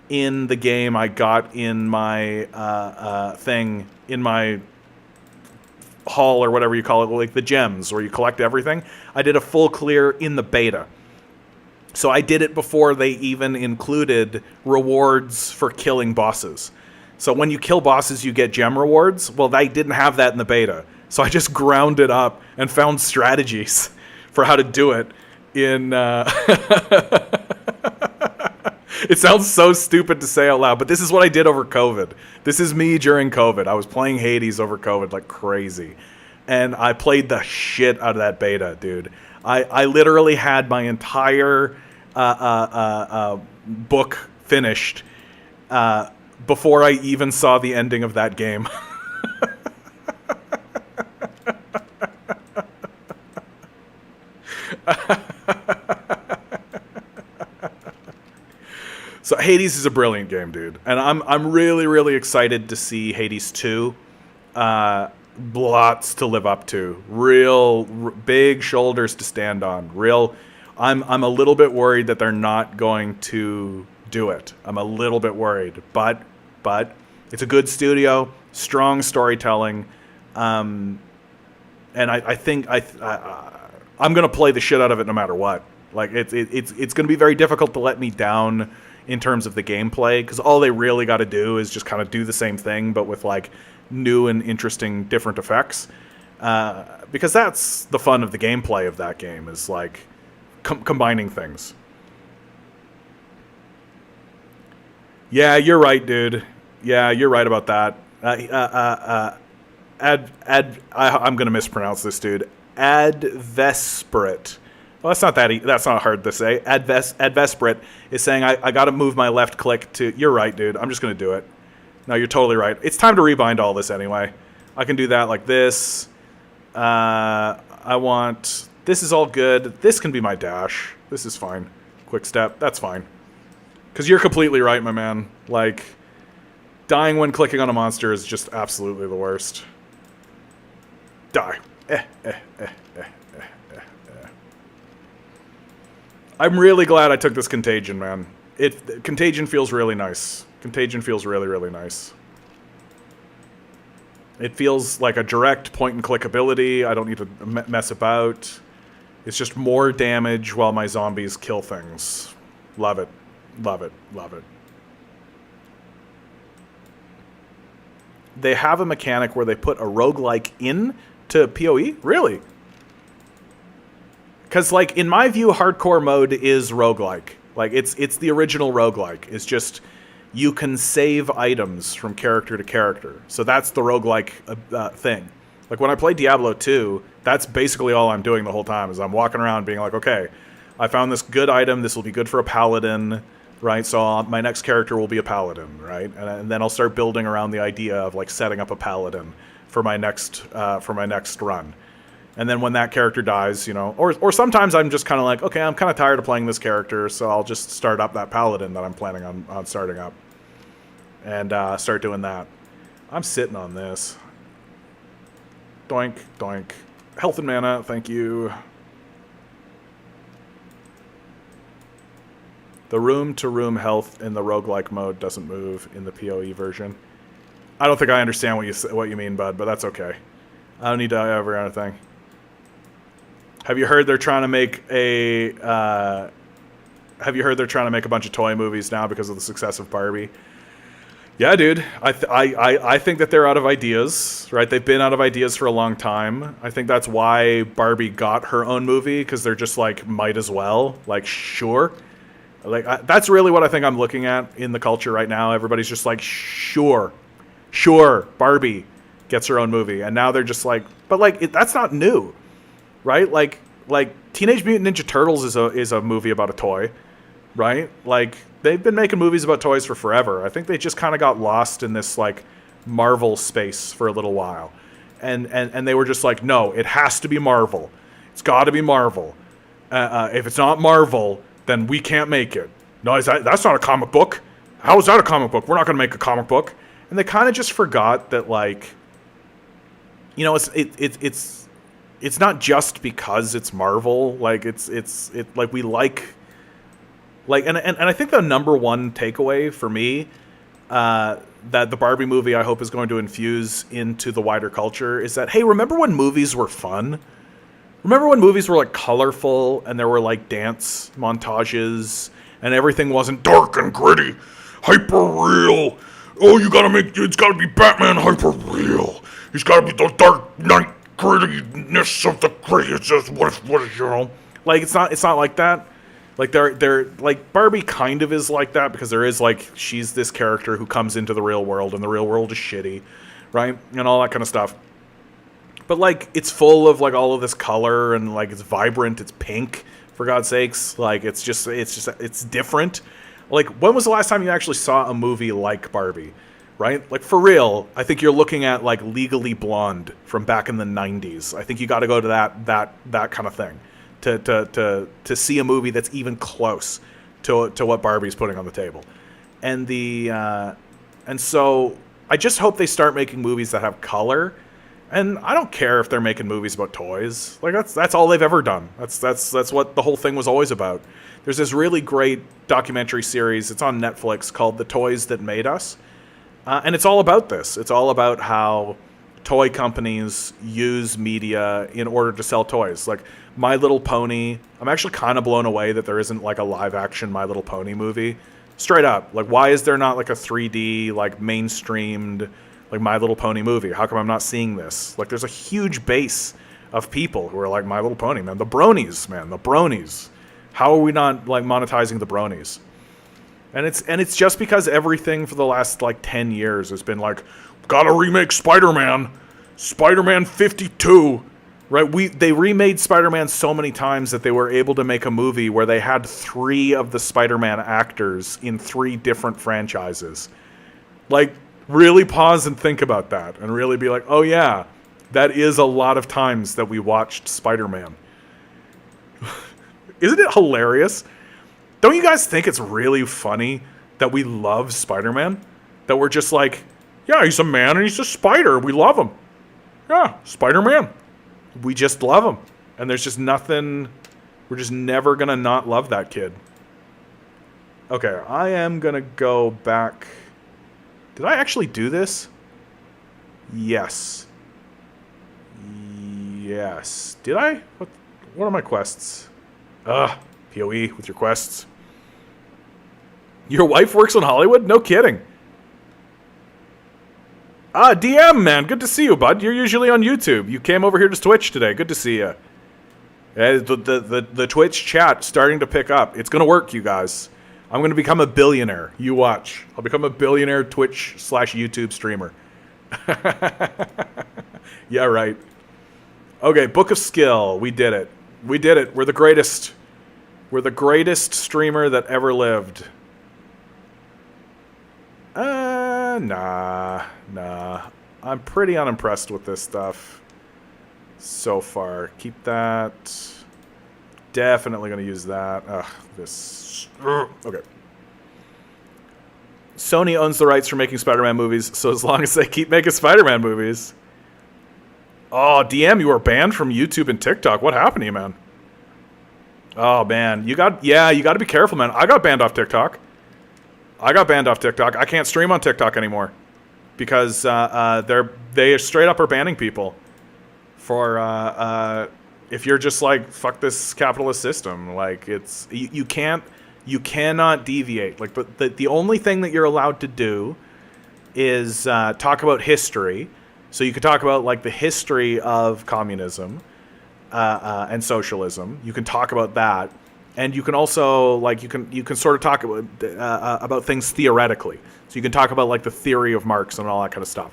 in the game I got in my thing, in my hall or whatever you call it, like the gems where you collect everything. I did a full clear in the beta. So I did it before they even included rewards for killing bosses. So when you kill bosses, you get gem rewards. Well, they didn't have that in the beta. So I just ground it up and found strategies for how to do it in... It sounds so stupid to say out loud, but this is what I did over COVID. This is me during COVID. I was playing Hades over COVID like crazy. And I played the shit out of that beta, dude. I literally had my entire book finished before I even saw the ending of that game. So Hades is a brilliant game, dude. And I'm really excited to see Hades 2. Lots to live up to. Big shoulders to stand on. I'm a little bit worried that they're not going to do it. I'm a little bit worried, but it's a good studio, strong storytelling, and I think I'm gonna play the shit out of it no matter what. Like it's gonna be very difficult to let me down in terms of the gameplay, because all they really got to do is just kind of do the same thing but with like new and interesting different effects, because that's the fun of the gameplay of that game, is like combining things. Yeah, you're right, dude. Yeah, you're right about that. I'm gonna mispronounce this, dude. Advesprit. Well, that's not hard to say. Advesprit is saying I got to move my left click to. You're right, dude. I'm just gonna do it. No, you're totally right. It's time to rebind all this anyway. I can do that like this. This is all good. This can be my dash. This is fine. Quick step. That's fine. Because you're completely right, my man. Like, dying when clicking on a monster is just absolutely the worst. Die. I'm really glad I took this Contagion, man. Contagion feels really nice. Contagion feels really nice. It feels like a direct point-and-click ability. I don't need to mess about. It's just more damage while my zombies kill things. Love it. Love it. Love it. They have a mechanic where they put a roguelike in to PoE? Really? Because, like, in my view, hardcore mode is roguelike. Like, it's the original roguelike. It's just you can save items from character to character. So that's the roguelike thing. Like, when I play Diablo 2, that's basically all I'm doing the whole time, is I'm walking around being like, okay, I found this good item, this will be good for a paladin, right? So my next character will be a paladin, right? And then I'll start building around the idea of, like, setting up a paladin for my next run. And then when that character dies, you know, or sometimes I'm just kind of like, okay, I'm kind of tired of playing this character, so I'll just start up that paladin that I'm planning on starting up. And start doing that. I'm sitting on this. Doink, doink. Health and mana, thank you. The room-to-room health in the roguelike mode doesn't move in the PoE version. I don't think I understand what you mean, bud, but that's okay. I don't need to every other thing. Have you heard they're trying to make a bunch of toy movies now because of the success of Barbie? Yeah, dude. I think that they're out of ideas, right? They've been out of ideas for a long time. I think that's why Barbie got her own movie, because they're just like, might as well. Like, sure. Like, that's really what I think I'm looking at in the culture right now. Everybody's just like, sure, Barbie gets her own movie. And now they're just like, but like, that's not new, right? Like Teenage Mutant Ninja Turtles is a movie about a toy, right? Like, they've been making movies about toys for forever. I think they just kind of got lost in this, like, Marvel space for a little while. And they were just like, no, it has to be Marvel. It's got to be Marvel. If it's not Marvel, then we can't make it. No, that's not a comic book. How is that a comic book? We're not going to make a comic book. And they kind of just forgot that, like, you know, it's not just because it's Marvel. Like, it's like, we like, and I think the number one takeaway for me that the Barbie movie, I hope, is going to infuse into the wider culture is that, hey, remember when movies were fun? Remember when movies were, like, colorful and there were, like, dance montages and everything wasn't dark and gritty, hyper real? Oh, it's gotta be Batman hyper real. It's gotta be the Dark Knight grittiness of the gritty. It's just what is, you know? Like, it's not like that. Like, they're like, Barbie kind of is like that, because there is, like, she's this character who comes into the real world, and the real world is shitty, right? And all that kind of stuff. But, like, it's full of, like, all of this color, and, like, it's vibrant, it's pink, for God's sakes. Like, it's different. Like, when was the last time you actually saw a movie like Barbie, right? Like, for real, I think you're looking at, like, Legally Blonde from back in the 90s. I think you got to go to that kind of thing to see a movie that's even close to what Barbie's putting on the table. And so I just hope they start making movies that have color. And I don't care if they're making movies about toys. Like, that's all they've ever done. That's what the whole thing was always about. There's this really great documentary series, it's on Netflix, called The Toys That Made Us. And it's all about this. It's all about how toy companies use media in order to sell toys. Like, My Little Pony, I'm actually kind of blown away that there isn't, like, a live-action My Little Pony movie. Straight up. Like, why is there not, like, a 3D, like, mainstreamed, like, My Little Pony movie? How come I'm not seeing this? Like, there's a huge base of people who are like, My Little Pony, man. The bronies, man. The bronies. How are we not, like, monetizing the bronies? And it's just because everything for the last, like, 10 years has been like, gotta remake Spider-Man. Spider-Man 52. Right? They remade Spider-Man so many times that they were able to make a movie where they had 3 of the Spider-Man actors in 3 different franchises. Like, really pause and think about that and really be like, oh yeah, that is a lot of times that we watched Spider-Man. Isn't it hilarious? Don't you guys think it's really funny that we love Spider-Man? That we're just like, yeah, he's a man and he's a spider. We love him. Yeah, Spider-Man. We just love him. And there's just nothing, we're just never going to not love that kid. Okay, I am going to go back. Did I actually do this? Yes. Yes. Did I? What are my quests? PoE with your quests. Your wife works in Hollywood? No kidding. DM, man. Good to see you, bud. You're usually on YouTube. You came over here to Twitch today. Good to see you. The Twitch chat starting to pick up. It's going to work, you guys. I'm going to become a billionaire. You watch. I'll become a billionaire Twitch/YouTube streamer. Yeah, right. Okay, Book of Skill. We did it. We did it. We're the greatest. We're the greatest streamer that ever lived. Nah. I'm pretty unimpressed with this stuff so far. Keep that. Definitely going to use that. Okay. Sony owns the rights for making Spider-Man movies, so as long as they keep making Spider-Man movies. Oh, DM, you were banned from YouTube and TikTok. What happened to you, man? Oh, man. You got to be careful, man. I got banned off TikTok. I can't stream on TikTok anymore because they straight up are banning people for if you're just like, fuck this capitalist system. Like, it's you cannot deviate. Like, but the only thing that you're allowed to do is talk about history. So you could talk about like the history of communism and socialism. You can talk about that, and you can also like you can sort of talk about things theoretically. So you can talk about like the theory of Marx and all that kind of stuff.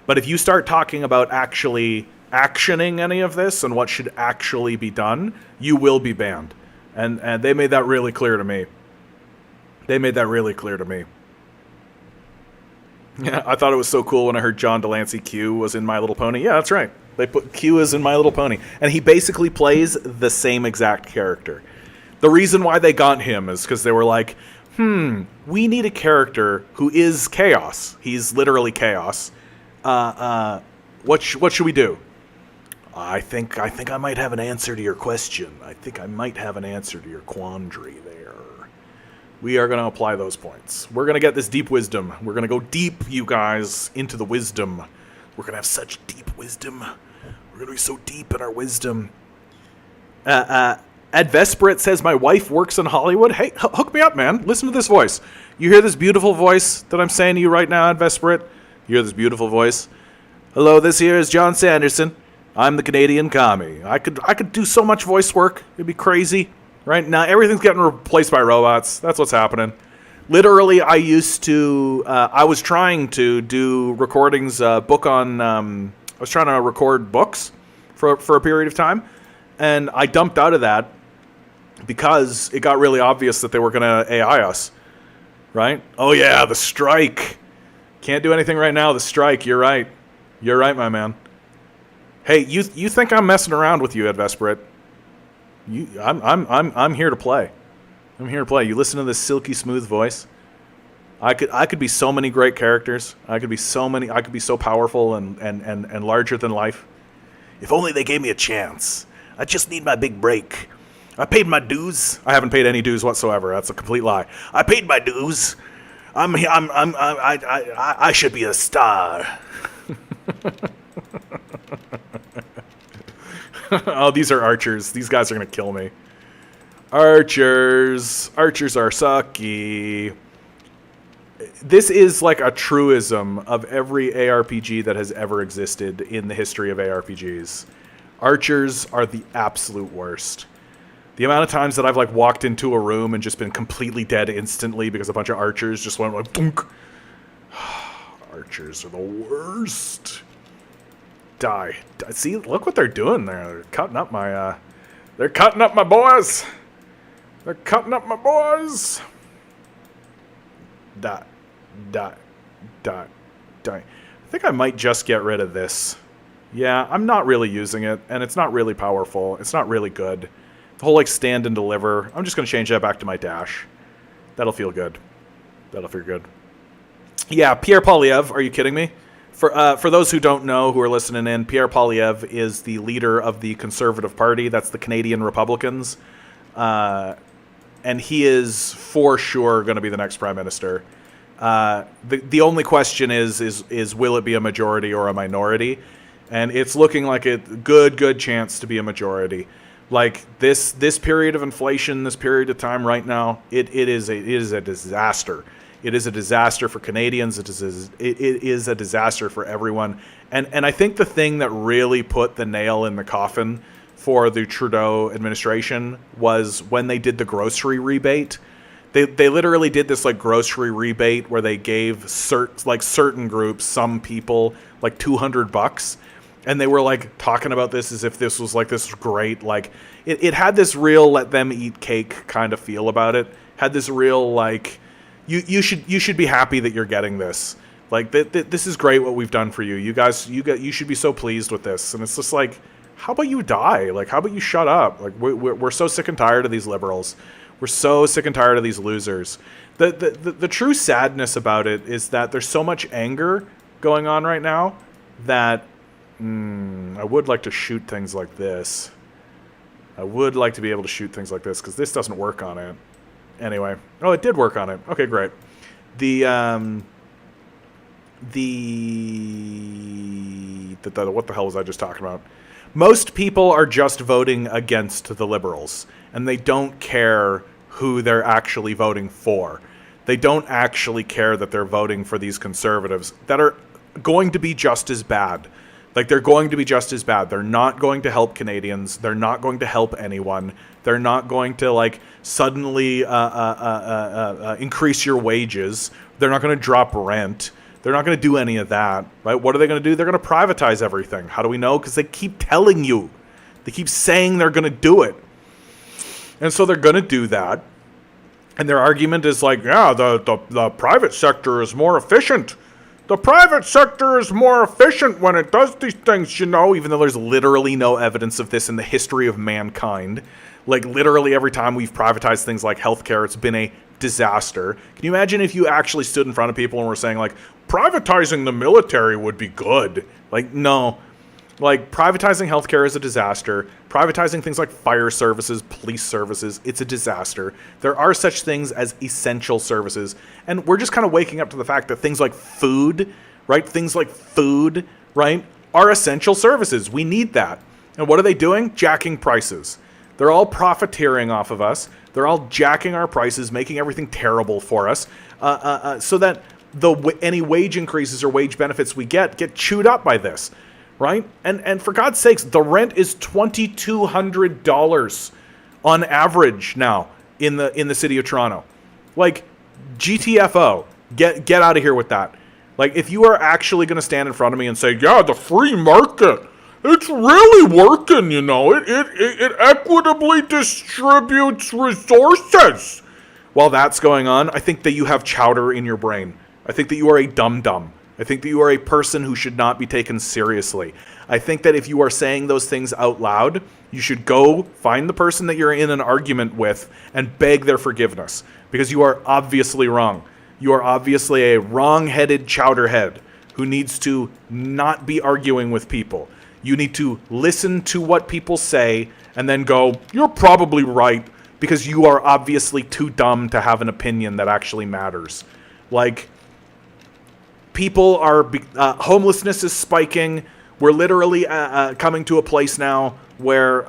But if you start talking about actually actioning any of this and what should actually be done, you will be banned. And they made that really clear to me. Yeah, I thought it was so cool when I heard John Delancey Q was in My Little Pony. Yeah, that's right. They put Q as in My Little Pony. And he basically plays the same exact character. The reason why they got him is because they were like, we need a character who is chaos. He's literally chaos. What should we do? I think I might have an answer to your question. I think I might have an answer to your quandary there. We are going to apply those points. We're going to get this deep wisdom. We're going to go deep, you guys, into the wisdom. We're going to have such deep wisdom. We're going to be so deep in our wisdom. Advesperate says, my wife works in Hollywood. Hey, hook me up, man. Listen to this voice. You hear this beautiful voice that I'm saying to you right now, Advesperate? You hear this beautiful voice? Hello, this here is John Sanderson. I'm the Canadian commie. I could do so much voice work. It'd be crazy. Right now, everything's getting replaced by robots. That's what's happening. Literally, I was trying to do recordings, I was trying to record books for a period of time, and I dumped out of that because it got really obvious that they were going to AI us, right? Oh yeah, the strike. Can't do anything right now, the strike. You're right, my man. Hey, you think I'm messing around with you, Advesperate? I'm here to play. I'm here to play. You listen to this silky smooth voice. I could be so many great characters. I could be so powerful and larger than life. If only they gave me a chance. I just need my big break. I paid my dues. I haven't paid any dues whatsoever. That's a complete lie. I paid my dues. I should be a star. Oh, these are archers. These guys are going to kill me. Archers are sucky. This is like a truism of every ARPG that has ever existed in the history of ARPGs. Archers are the absolute worst. The amount of times that I've like walked into a room and just been completely dead instantly because a bunch of archers just went like dunk. Archers are the worst. Die. See, look what they're doing there. They're cutting up my boys. They're cutting up my boys. Die. I think I might just get rid of this. Yeah, I'm not really using it, and it's not really powerful. It's not really good. The whole like stand and deliver. I'm just gonna change that back to my dash. That'll feel good. Yeah, Pierre Poilievre. Are you kidding me? For those who don't know, who are listening in, Pierre Poilievre is the leader of the Conservative Party. That's the Canadian Republicans. And he is for sure going to be the next prime minister. The only question is will it be a majority or a minority? And it's looking like a good chance to be a majority. Like this period of inflation, this period of time right now, it is a disaster. It is a disaster for Canadians. It is a disaster for everyone. And I think the thing that really put the nail in the coffin for the Trudeau administration was when they did the grocery rebate. They literally did this like grocery rebate where they gave certain groups, some people, like $200, and they were like talking about this as if this was like this great, like it had this real let them eat cake kind of feel about it. Had this real like you should be happy that you're getting this. Like this is great what we've done for you. You should be so pleased with this. And it's just like, how about you die? Like, how about you shut up? Like we're so sick and tired of these liberals. We're so sick and tired of these losers. The true sadness about it is that there's so much anger going on right now that I would like to shoot things like this. I would like to be able to shoot things like this because this doesn't work on it. Anyway. Oh, it did work on it. Okay, great. What the hell was I just talking about? Most people are just voting against the liberals, and they don't care who they're actually voting for. They don't actually care that they're voting for these conservatives that are going to be just as bad. Like, they're going to be just as bad. They're not going to help Canadians. They're not going to help anyone. They're not going to, like, suddenly increase your wages. They're not going to drop rent. They're not going to do any of that, right? What are they going to do? They're going to privatize everything. How do we know? Because they keep telling you. They keep saying they're going to do it. And so they're going to do that. And their argument is like, yeah, the private sector is more efficient. The private sector is more efficient when it does these things, you know, even though there's literally no evidence of this in the history of mankind. Like, literally every time we've privatized things like healthcare, it's been a disaster. Can you imagine if you actually stood in front of people and were saying, like, privatizing the military would be good? Like, no. Like, privatizing healthcare is a disaster. Privatizing things like fire services, police services, it's a disaster. There are such things as essential services. And we're just kind of waking up to the fact that things like food, right? Things like food, right, are essential services. We need that. And what are they doing? Jacking prices. They're all profiteering off of us. They're all jacking our prices, making everything terrible for us, so that any wage increases or wage benefits we get chewed up by this. Right? And for God's sakes, the rent is $2,200 on average now in the city of Toronto. Like, GTFO, get out of here with that. Like, if you are actually going to stand in front of me and say, yeah, the free market, it's really working, you know, it equitably distributes resources. While that's going on, I think that you have chowder in your brain. I think that you are a dum-dum. I think that you are a person who should not be taken seriously. I think that if you are saying those things out loud, you should go find the person that you're in an argument with and beg their forgiveness, because you are obviously wrong. You are obviously a wrong-headed chowderhead who needs to not be arguing with people. You need to listen to what people say and then go, you're probably right, because you are obviously too dumb to have an opinion that actually matters. Like, people are, homelessness is spiking. We're literally coming to a place now where,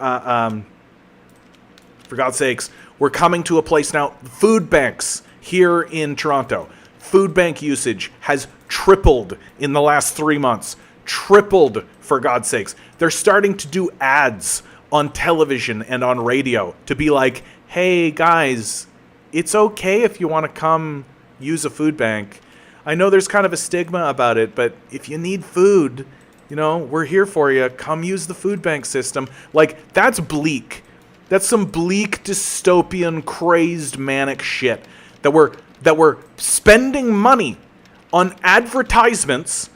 for God's sakes, we're coming to a place now, food banks here in Toronto. Food bank usage has tripled in the last 3 months. Tripled, for God's sakes. They're starting to do ads on television and on radio to be like, hey, guys, it's okay if you want to come use a food bank. I know there's kind of a stigma about it, but if you need food, you know, we're here for you. Come use the food bank system. Like, that's bleak. That's some bleak, dystopian, crazed, manic shit. That we're spending money on advertisements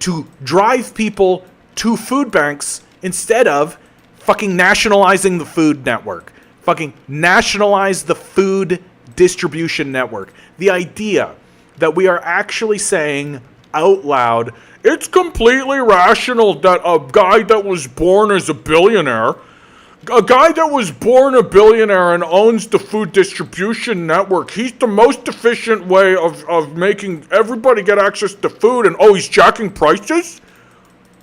to drive people to food banks instead of fucking nationalizing the food network. Fucking nationalize the food distribution network. The idea that we are actually saying out loud, it's completely rational that a guy that was born as a billionaire, a guy that was born a billionaire and owns the food distribution network, he's the most efficient way of making everybody get access to food, and oh, he's jacking prices?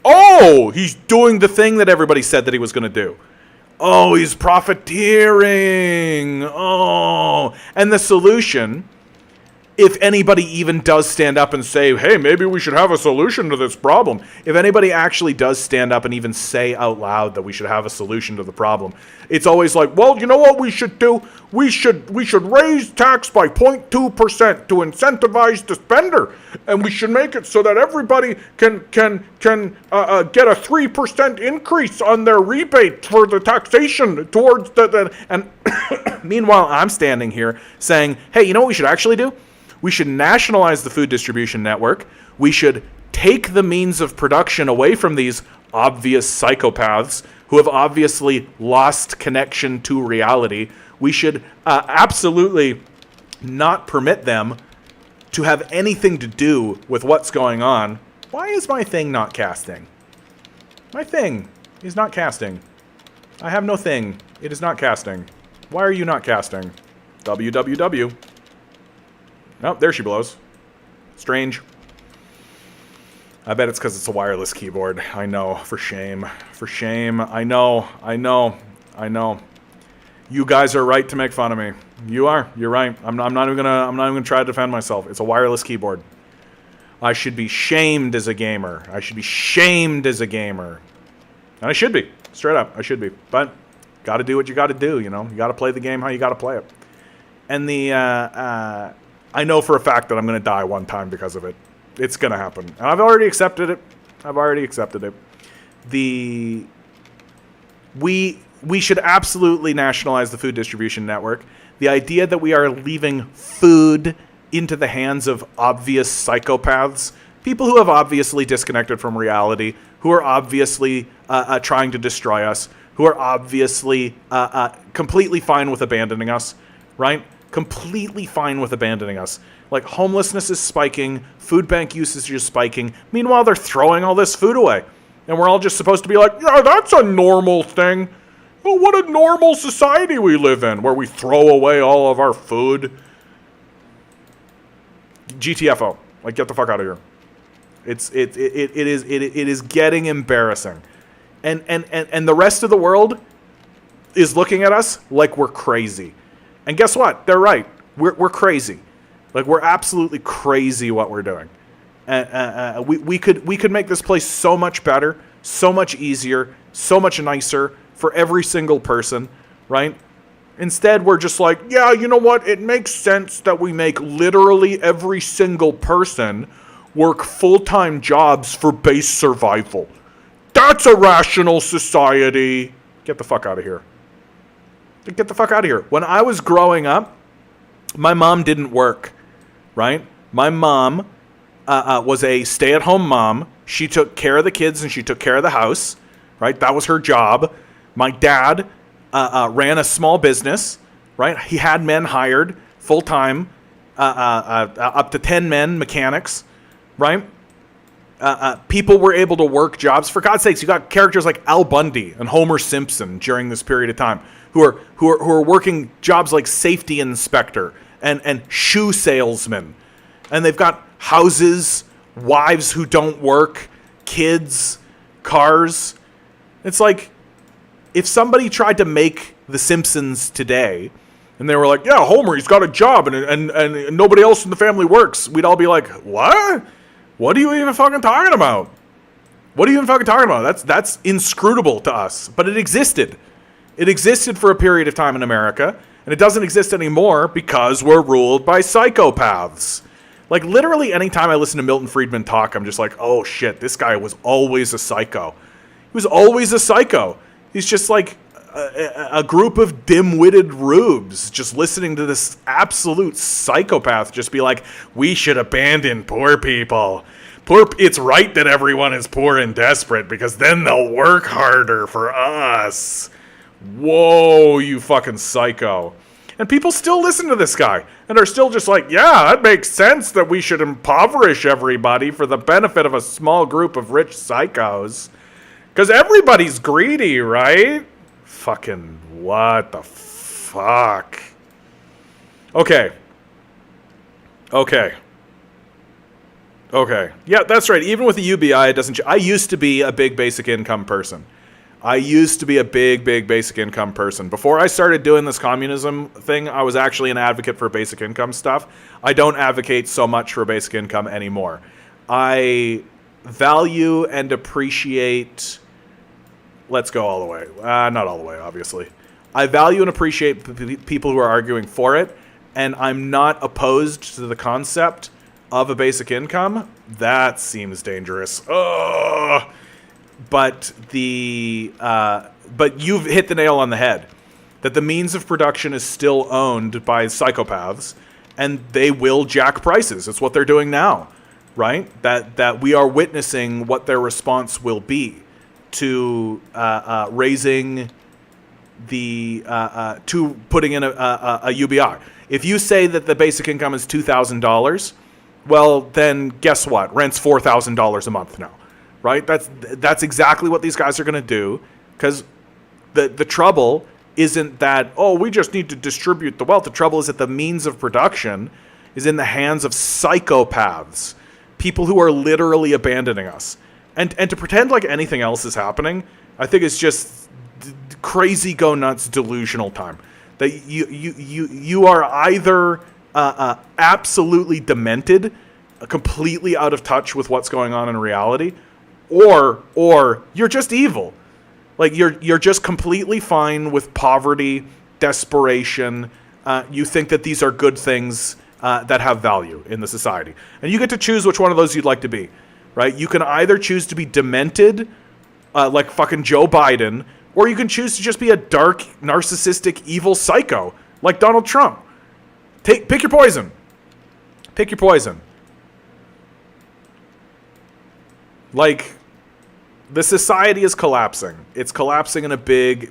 Oh, he's doing the thing that everybody said that he was going to do. Oh, he's profiteering. Oh. And the solution if anybody even does stand up and say, hey, maybe we should have a solution to this problem, if anybody actually does stand up and even say out loud that we should have a solution to the problem, it's always like, well, you know what we should do? We should raise tax by 0.2% to incentivize the spender, and we should make it so that everybody can get a 3% increase on their rebate for the taxation towards the and meanwhile, I'm standing here saying, hey, you know what we should actually do? We should nationalize the food distribution network. We should take the means of production away from these obvious psychopaths who have obviously lost connection to reality. We should absolutely not permit them to have anything to do with what's going on. Why is my thing not casting? My thing is not casting. I have no thing. It is not casting. Why are you not casting? www. Oh, there she blows. Strange. I bet it's because it's a wireless keyboard. I know. For shame. For shame. I know. You guys are right to make fun of me. You are. You're right. I'm not even gonna try to defend myself. It's a wireless keyboard. I should be shamed as a gamer. I should be shamed as a gamer. And I should be. Straight up. I should be. But gotta do what you gotta do, you know? You gotta play the game how you gotta play it. And I know for a fact that I'm going to die one time because of it. It's going to happen. And I've already accepted it. We should absolutely nationalize the food distribution network. The idea that we are leaving food into the hands of obvious psychopaths, people who have obviously disconnected from reality, who are obviously trying to destroy us, who are obviously completely fine with abandoning us, right? Completely fine with abandoning us. Like, homelessness is spiking, food bank usage is spiking. Meanwhile, they're throwing all this food away. And we're all just supposed to be like, yeah, that's a normal thing. Well, what a normal society we live in, where we throw away all of our food. GTFO. Like, get the fuck out of here. It is getting embarrassing. And the rest of the world is looking at us like we're crazy. And guess what? They're right. We're crazy. Like, we're absolutely crazy what we're doing. We could make this place so much better, so much easier, so much nicer for every single person, right? Instead, we're just like, yeah, you know what? It makes sense that we make literally every single person work full-time jobs for base survival. That's a rational society. Get the fuck out of here. Get the fuck out of here. When I was growing up, my mom didn't work, right? My mom was a stay-at-home mom. She took care of the kids and she took care of the house, right? That was her job. My dad ran a small business, right? He had men hired full-time, up to 10 men, mechanics, right? People were able to work jobs. For God's sakes, you got characters like Al Bundy and Homer Simpson during this period of time who are working jobs like safety inspector and shoe salesman. And they've got houses, wives who don't work, kids, cars. It's like, if somebody tried to make The Simpsons today, and they were like, yeah, Homer, he's got a job, and nobody else in the family works, we'd all be like, what? What are you even fucking talking about? What are you even fucking talking about? That's inscrutable to us. But it existed. It existed for a period of time in America, and it doesn't exist anymore because we're ruled by psychopaths. Like, literally anytime I listen to Milton Friedman talk, I'm just like, oh shit, this guy was always a psycho. He was always a psycho. He's just like a group of dim-witted rubes just listening to this absolute psychopath just be like, we should abandon poor people. It's right that everyone is poor and desperate because then they'll work harder for us. Whoa, you fucking psycho. And people still listen to this guy and are still just like, yeah, that makes sense that we should impoverish everybody for the benefit of a small group of rich psychos. Because everybody's greedy, right? Fucking what the fuck? Okay. Yeah, that's right. Even with the UBI, it doesn't. I used to be a big basic income person. I used to be a big basic income person. Before I started doing this communism thing, I was actually an advocate for basic income stuff. I don't advocate so much for basic income anymore. I value and appreciate... Let's go all the way. Not all the way, obviously. I value and appreciate people who are arguing for it, and I'm not opposed to the concept of a basic income. That seems dangerous. Ugh. But you've hit the nail on the head. That the means of production is still owned by psychopaths, and they will jack prices. It's what they're doing now, right? That we are witnessing what their response will be to raising the to putting in a UBI. If you say that the basic income is $2,000, well, then guess what? Rent's $4,000 a month now, right? That's exactly what these guys are going to do, because the trouble isn't that, oh, we just need to distribute the wealth. The trouble is that the means of production is in the hands of psychopaths, people who are literally abandoning us. And to pretend like anything else is happening, I think it's just crazy, go nuts, delusional time. That you are either absolutely demented, completely out of touch with what's going on in reality, or you're just evil. Like you're just completely fine with poverty, desperation. You think that these are good things that have value in the society, and you get to choose which one of those you'd like to be. Right? You can either choose to be demented, like fucking Joe Biden, or you can choose to just be a dark, narcissistic, evil psycho, like Donald Trump. Pick your poison. Pick your poison. Like, the society is collapsing. It's collapsing in a big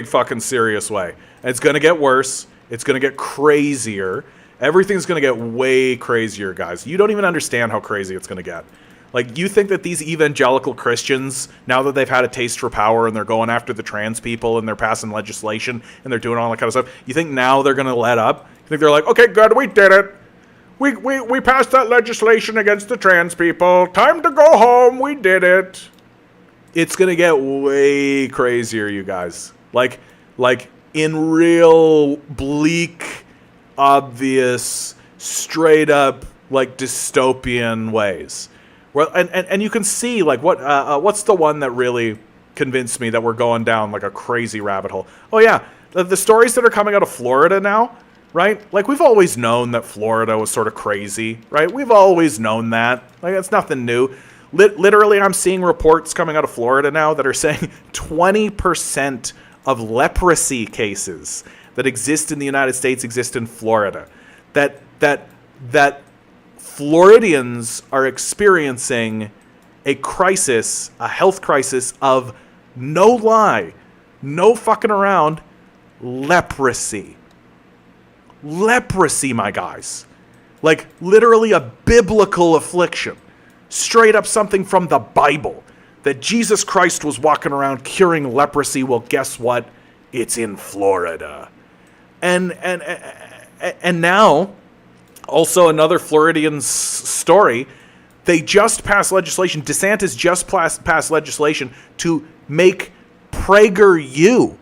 fucking serious way. And it's gonna get worse. It's gonna get crazier. Everything's going to get way crazier, guys. You don't even understand how crazy it's going to get. Like, you think that these evangelical Christians, now that they've had a taste for power and they're going after the trans people and they're passing legislation and they're doing all that kind of stuff, you think now they're going to let up? You think they're like, okay, good, we did it. We passed that legislation against the trans people. Time to go home. We did it. It's going to get way crazier, you guys. Like in real bleak, obvious, straight up, like, dystopian ways. Well, and you can see, like, what's the one that really convinced me that we're going down like a crazy rabbit hole? Oh yeah, the stories that are coming out of Florida now, right? Like, we've always known that Florida was sort of crazy, right? We've always known that. Like, it's nothing new. Literally, I'm seeing reports coming out of Florida now that are saying 20% of leprosy cases that exist in the United States exist in Florida. That Floridians are experiencing a crisis, a health crisis of, no lie, no fucking around, leprosy. Leprosy, my guys. Like, literally a biblical affliction. Straight up something from the Bible. That Jesus Christ was walking around curing leprosy. Well, guess what? It's in Florida. And now, also another Floridian story, they just passed legislation, DeSantis just passed legislation to make PragerU,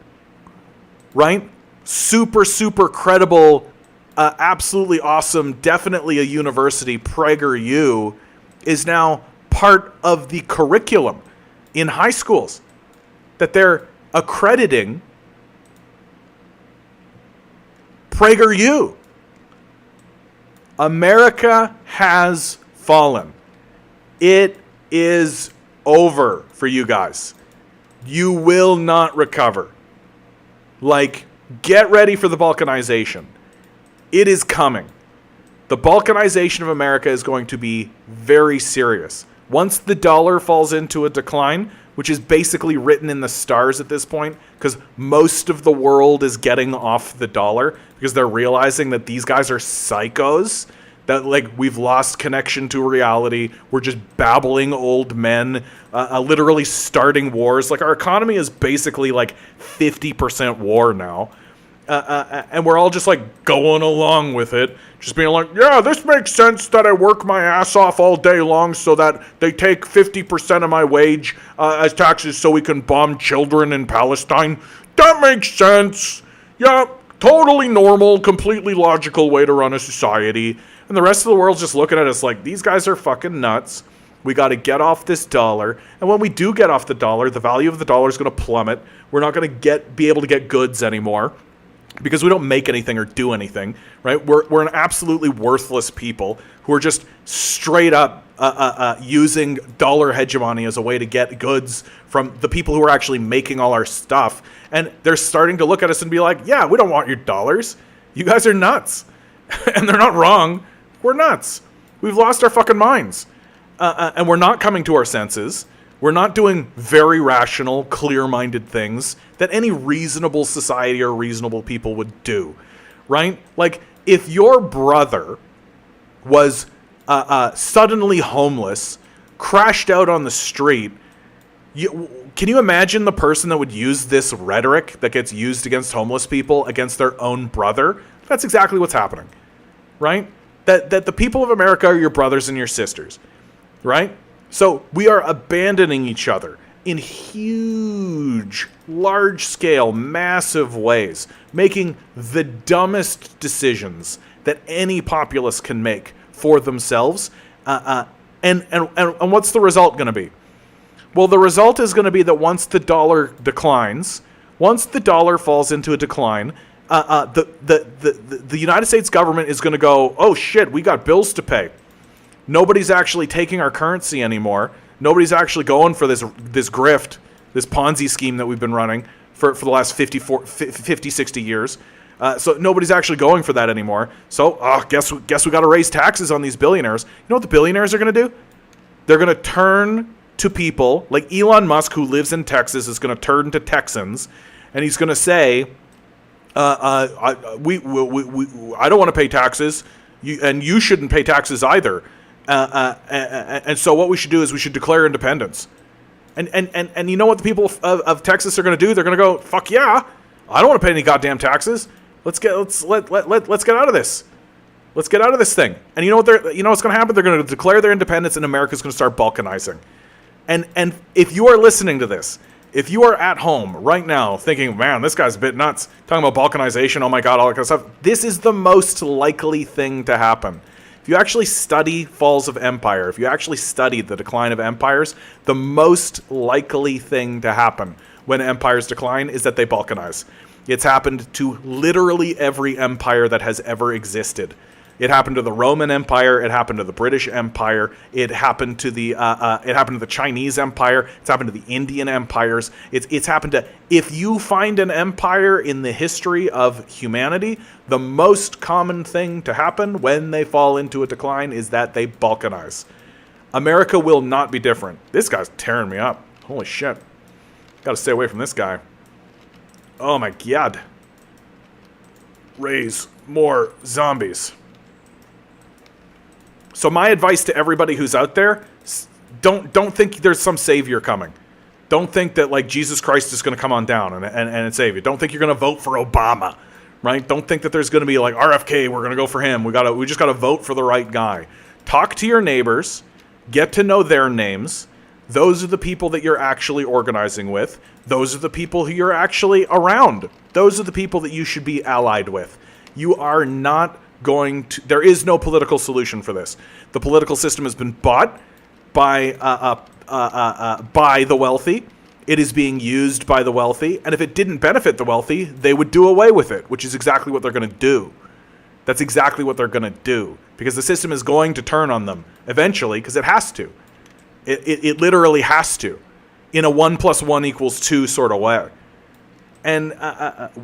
right? Super credible, absolutely awesome, definitely a university. PragerU is now part of the curriculum in high schools, that they're accrediting PragerU. America has fallen. It is over for you guys. You will not recover. Like, get ready for the balkanization. It is coming. The balkanization of America is going to be very serious. Once the dollar falls into a decline, which is basically written in the stars at this point, because most of the world is getting off the dollar because they're realizing that these guys are psychos, that, like, we've lost connection to reality. We're just babbling old men, literally starting wars. Like, our economy is basically like 50% war now. And we're all just like going along with it, just being like, yeah, this makes sense that I work my ass off all day long so that they take 50% of my wage as taxes so we can bomb children in Palestine. That makes sense. Yeah, totally normal, completely logical way to run a society. And the rest of the world's just looking at us like, these guys are fucking nuts. We got to get off this dollar. And when we do get off the dollar, the value of the dollar is going to plummet. We're not going to be able to get goods anymore, because we don't make anything or do anything, right? We're an absolutely worthless people who are just straight up using dollar hegemony as a way to get goods from the people who are actually making all our stuff. And they're starting to look at us and be like, yeah, we don't want your dollars. You guys are nuts. And they're not wrong. We're nuts. We've lost our fucking minds. And we're not coming to our senses. We're not doing very rational, clear-minded things that any reasonable society or reasonable people would do, right? Like, if your brother was suddenly homeless, crashed out on the street, can you imagine the person that would use this rhetoric that gets used against homeless people against their own brother? That's exactly what's happening, right? That the people of America are your brothers and your sisters, right? So we are abandoning each other in huge, large-scale, massive ways, making the dumbest decisions that any populace can make for themselves. And what's the result going to be? Well, the result is going to be that once the dollar declines, once the dollar falls into a decline, the United States government is going to go, oh shit, we got bills to pay. Nobody's actually taking our currency anymore. Nobody's actually going for this grift, this Ponzi scheme that we've been running for the last 50, 60 years. So nobody's actually going for that anymore. So guess we got to raise taxes on these billionaires. You know what the billionaires are going to do? They're going to turn to people like Elon Musk, who lives in Texas, is going to turn to Texans, and he's going to say, I don't want to pay taxes, and you shouldn't pay taxes either. And so what we should do is we should declare independence. And you know what the people of Texas are going to do? They're going to go, fuck yeah, I don't want to pay any goddamn taxes. Let's get out of this. Let's get out of this thing. And you know what's going to happen? They're going to declare their independence, and America's going to start balkanizing. And if you are listening to this, if you are at home right now thinking, man, this guy's a bit nuts, talking about balkanization, oh my god, all that kind of stuff, this is the most likely thing to happen. If you actually study falls of empire, if you actually study the decline of empires, the most likely thing to happen when empires decline is that they balkanize. It's happened to literally every empire that has ever existed. It happened to the Roman Empire. It happened to the British Empire. It happened to the Chinese Empire. It's happened to the Indian empires. It's happened to, if you find an empire in the history of humanity, the most common thing to happen when they fall into a decline is that they balkanize. America will not be different. This guy's tearing me up. Holy shit. Gotta stay away from this guy. Oh my god. Raise more zombies. So my advice to everybody who's out there, don't think there's some savior coming. Don't think that like Jesus Christ is going to come on down and save you. Don't think you're going to vote for Obama, right? Don't think that there's going to be like RFK, we're going to go for him. We just got to vote for the right guy. Talk to your neighbors, get to know their names. Those are the people that you're actually organizing with. Those are the people who you're actually around. Those are the people that you should be allied with. You are not there is no political solution for this. The political system has been bought by the wealthy. It is being used by the wealthy, and if it didn't benefit the wealthy, they would do away with it, which is exactly what they're going to do. That's exactly what they're going to do, because the system is going to turn on them eventually, because it has to. It literally has to, in a 1 + 1 = 2 sort of way. And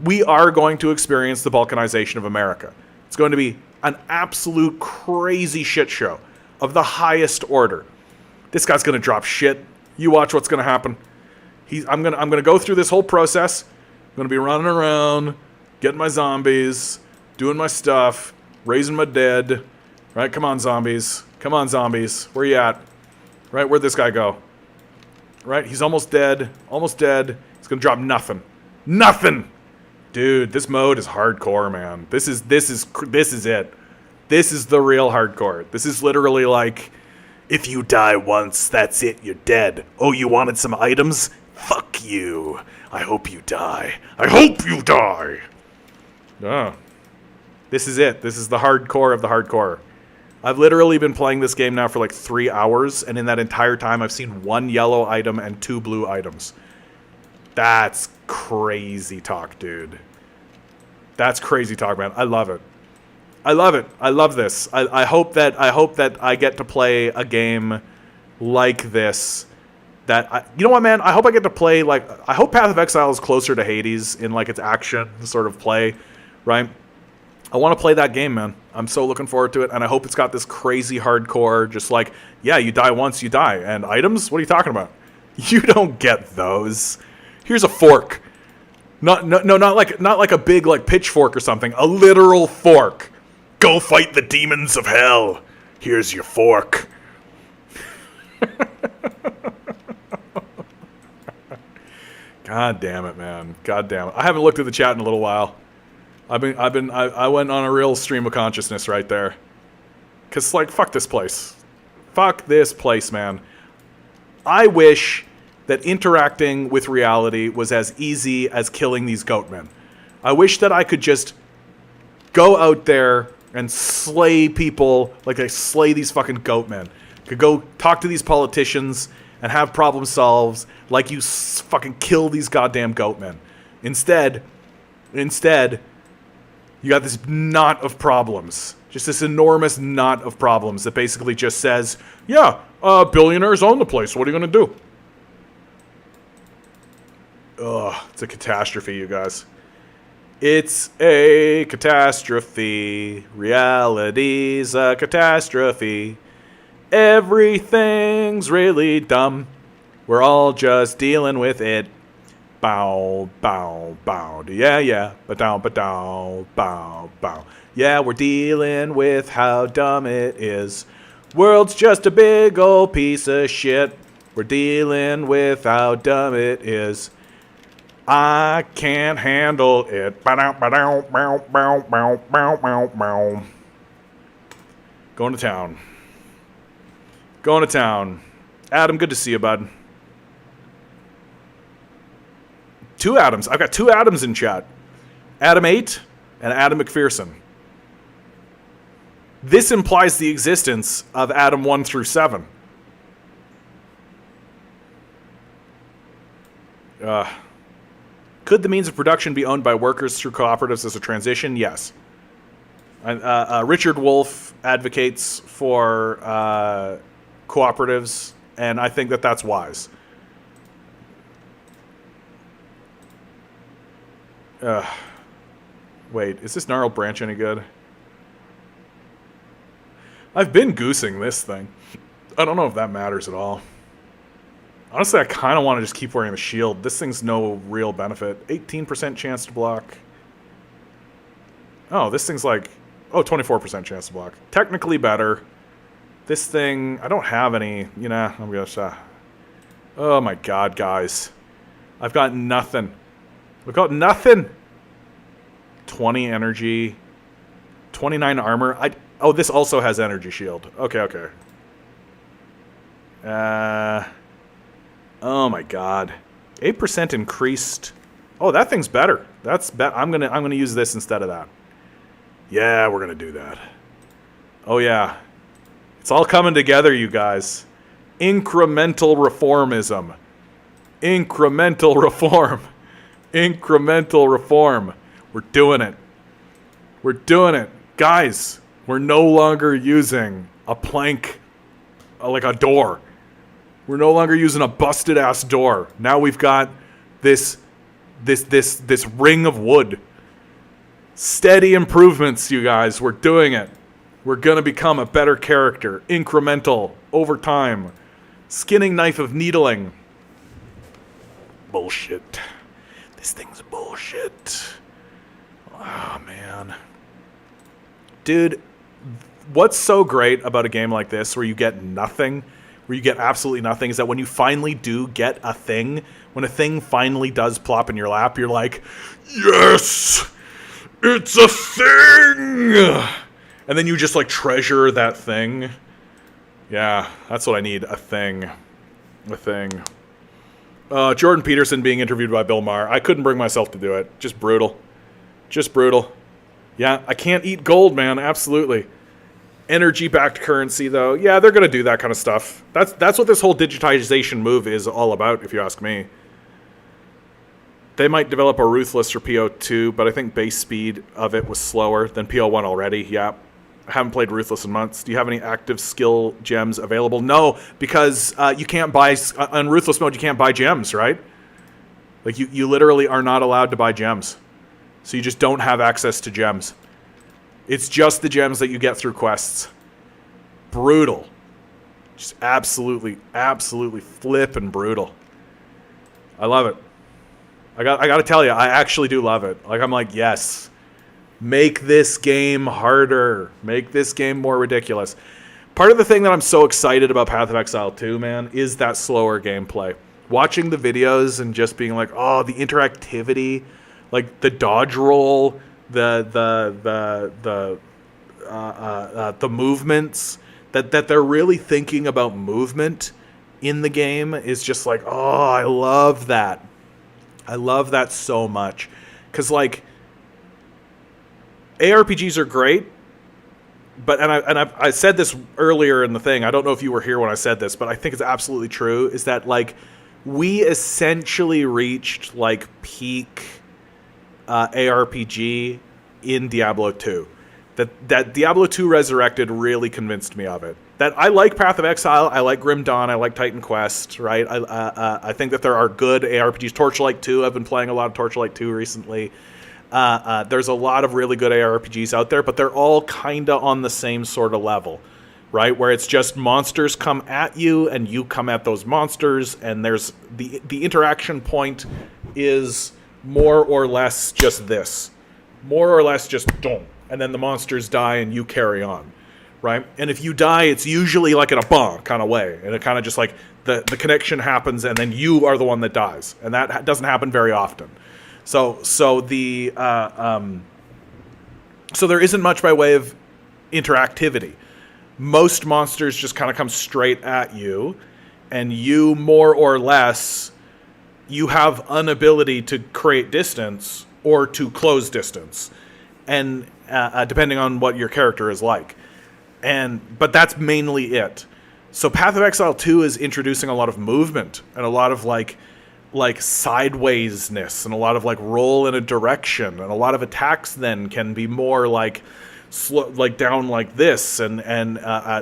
we are going to experience the balkanization of America. It's going to be an absolute crazy shit show of the highest order. This guy's going to drop shit. You watch what's going to happen. I'm going to go through this whole process. I'm going to be running around, getting my zombies, doing my stuff, raising my dead. Right? Come on, zombies. Come on, zombies. Where you at? Right? Where'd this guy go? Right? He's almost dead. Almost dead. He's going to drop nothing. Nothing! Dude, this mode is hardcore, man. This is it. This is the real hardcore. This is literally like, if you die once, that's it, you're dead. Oh, you wanted some items? Fuck you. I hope you die. I hope you die. Oh. This is it. This is the hardcore of the hardcore. I've literally been playing this game now for like 3 hours, and in that entire time, I've seen 1 yellow item and 2 blue items. That's crazy talk, dude. That's crazy talk, man. I love it. I love it. I love this. I hope that I get to play a game like this. You know what, man? I hope I get to play, like, I hope Path of Exile is closer to Hades in, like, its action sort of play, right? I want to play that game, man. I'm so looking forward to it, and I hope it's got this crazy hardcore, just like, yeah, you die once, you die. And items? What are you talking about? You don't get those. Here's a fork. Not like a big, like, pitchfork or something. A literal fork. Go fight the demons of hell. Here's your fork. God damn it, man. God damn it. I haven't looked at the chat in a little while. I went on a real stream of consciousness right there. 'Cause, like, fuck this place. Fuck this place, man. I wish that interacting with reality was as easy as killing these goatmen. I wish that I could just go out there and slay people like I slay these fucking goatmen. Could go talk to these politicians and have problem solves like you fucking kill these goddamn goatmen. Instead, you got this knot of problems. Just this enormous knot of problems that basically just says, yeah, billionaires own the place. What are you going to do? Ugh, it's a catastrophe, you guys. It's a catastrophe. Reality's a catastrophe. Everything's really dumb. We're all just dealing with it. Bow, bow, bow. Yeah, yeah. Ba-dow, ba-dow, bow, bow. Yeah, we're dealing with how dumb it is. World's just a big old piece of shit. We're dealing with how dumb it is. I can't handle it. Ba-dow, ba-dow, bow, bow, bow, bow, bow, bow. Going to town. Going to town. Adam, good to see you, bud. 2 Adams. I've got 2 Adams in chat. Adam 8 and Adam McPherson. This implies the existence of Adam 1 through 7. Could the means of production be owned by workers through cooperatives as a transition? Yes. Richard Wolff advocates for cooperatives, and I think that that's wise. Wait, is this gnarled branch any good? I've been goosing this thing. I don't know if that matters at all. Honestly, I kind of want to just keep wearing the shield. This thing's no real benefit. 18% chance to block. Oh, this thing's like... Oh, 24% chance to block. Technically better. This thing... I don't have any... You know, I'm gonna... Oh my god, guys. I've got nothing. We've got nothing. 20 energy. 29 armor. Oh, this also has energy shield. Okay. Oh my god. 8% increased. Oh, that thing's better. I'm gonna use this instead of that. Yeah, we're gonna do that. Oh yeah. It's all coming together, you guys. Incremental reformism. Incremental reform. Incremental reform. We're doing it. We're doing it. Guys, we're no longer using a plank, like a door. We're no longer using a busted ass door. Now we've got this ring of wood. Steady improvements, you guys. We're doing it. We're gonna become a better character. Incremental, over time. Skinning knife of needling. Bullshit. This thing's bullshit. Oh, man. Dude, what's so great about a game like this where you get nothing? where you get absolutely nothing, is that when you finally do get a thing, when a thing finally does plop in your lap, you're like, yes, it's a thing! And then you just, like, treasure that thing. Yeah, that's what I need, a thing. A thing. Jordan Peterson being interviewed by Bill Maher. I couldn't bring myself to do it. Just brutal. Just brutal. Yeah, I can't eat gold, man. Absolutely. Energy-backed currency, though. Yeah, they're going to do that kind of stuff. That's what this whole digitization move is all about, if you ask me. They might develop a Ruthless or PO2, but I think base speed of it was slower than PO1 already. Yeah. I haven't played Ruthless in months. Do you have any active skill gems available? No, because you can't buy... on Ruthless mode, you can't buy gems, right? Like, you literally are not allowed to buy gems. So you just don't have access to gems. It's just the gems that you get through quests. Brutal. Just absolutely flippin' brutal. I love it. I got to tell you, I actually do love it. Like, I'm like, yes. Make this game harder. Make this game more ridiculous. Part of the thing that I'm so excited about Path of Exile 2, man, is that slower gameplay. Watching the videos and just being like, oh, the interactivity, like the dodge roll, the movements, that they're really thinking about movement in the game is just like, oh, I love that. I love that so much. Because, like, ARPGs are great, but I said this earlier in the thing. I don't know if you were here when I said this, but I think it's absolutely true. Is that, like, we essentially reached, like, peak ARPG in Diablo 2. That Diablo 2 Resurrected really convinced me of it. That I like Path of Exile, I like Grim Dawn, I like Titan Quest, right? I think that there are good ARPGs. Torchlight 2, I've been playing a lot of Torchlight 2 recently. There's a lot of really good ARPGs out there, but they're all kind of on the same sort of level, right? Where it's just monsters come at you and you come at those monsters, and there's the interaction point is more or less just this. More or less just don't. And then the monsters die and you carry on, right? And if you die, it's usually like in a bonk kind of way. And it kind of just like the connection happens and then you are the one that dies. And that doesn't happen very often. So there isn't much by way of interactivity. Most monsters just kind of come straight at you, and you more or less, you have an ability to create distance or to close distance, and depending on what your character is like. But that's mainly it. So Path of Exile 2 is introducing a lot of movement and a lot of like sidewaysness and a lot of like roll in a direction, and a lot of attacks then can be more like like down like this and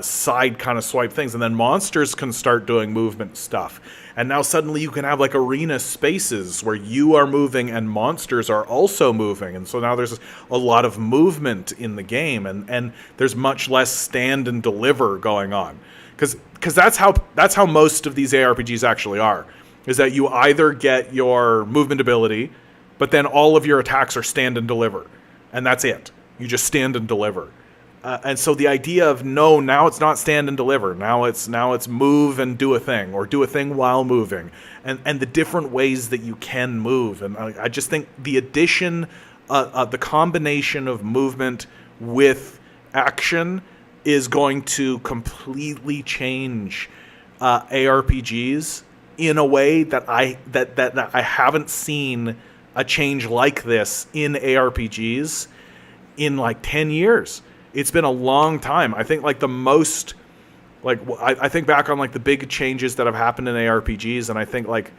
side kind of swipe things, and then monsters can start doing movement stuff. And now suddenly you can have like arena spaces where you are moving and monsters are also moving, and so now there's a lot of movement in the game, and there's much less stand and deliver going on, because that's how most of these ARPGs actually are. Is that you either get your movement ability, but then all of your attacks are stand and deliver. And that's it. You just stand and deliver. And so the idea of, no, now it's not stand and deliver. Now it's move and do a thing, or do a thing while moving. And the different ways that you can move. And I just think the addition, the combination of movement with action is going to completely change ARPGs in a way that I haven't seen a change like this in ARPGs in like 10 years. It's been a long time. I think like the most, like I think back on like the big changes that have happened in ARPGs, and I think like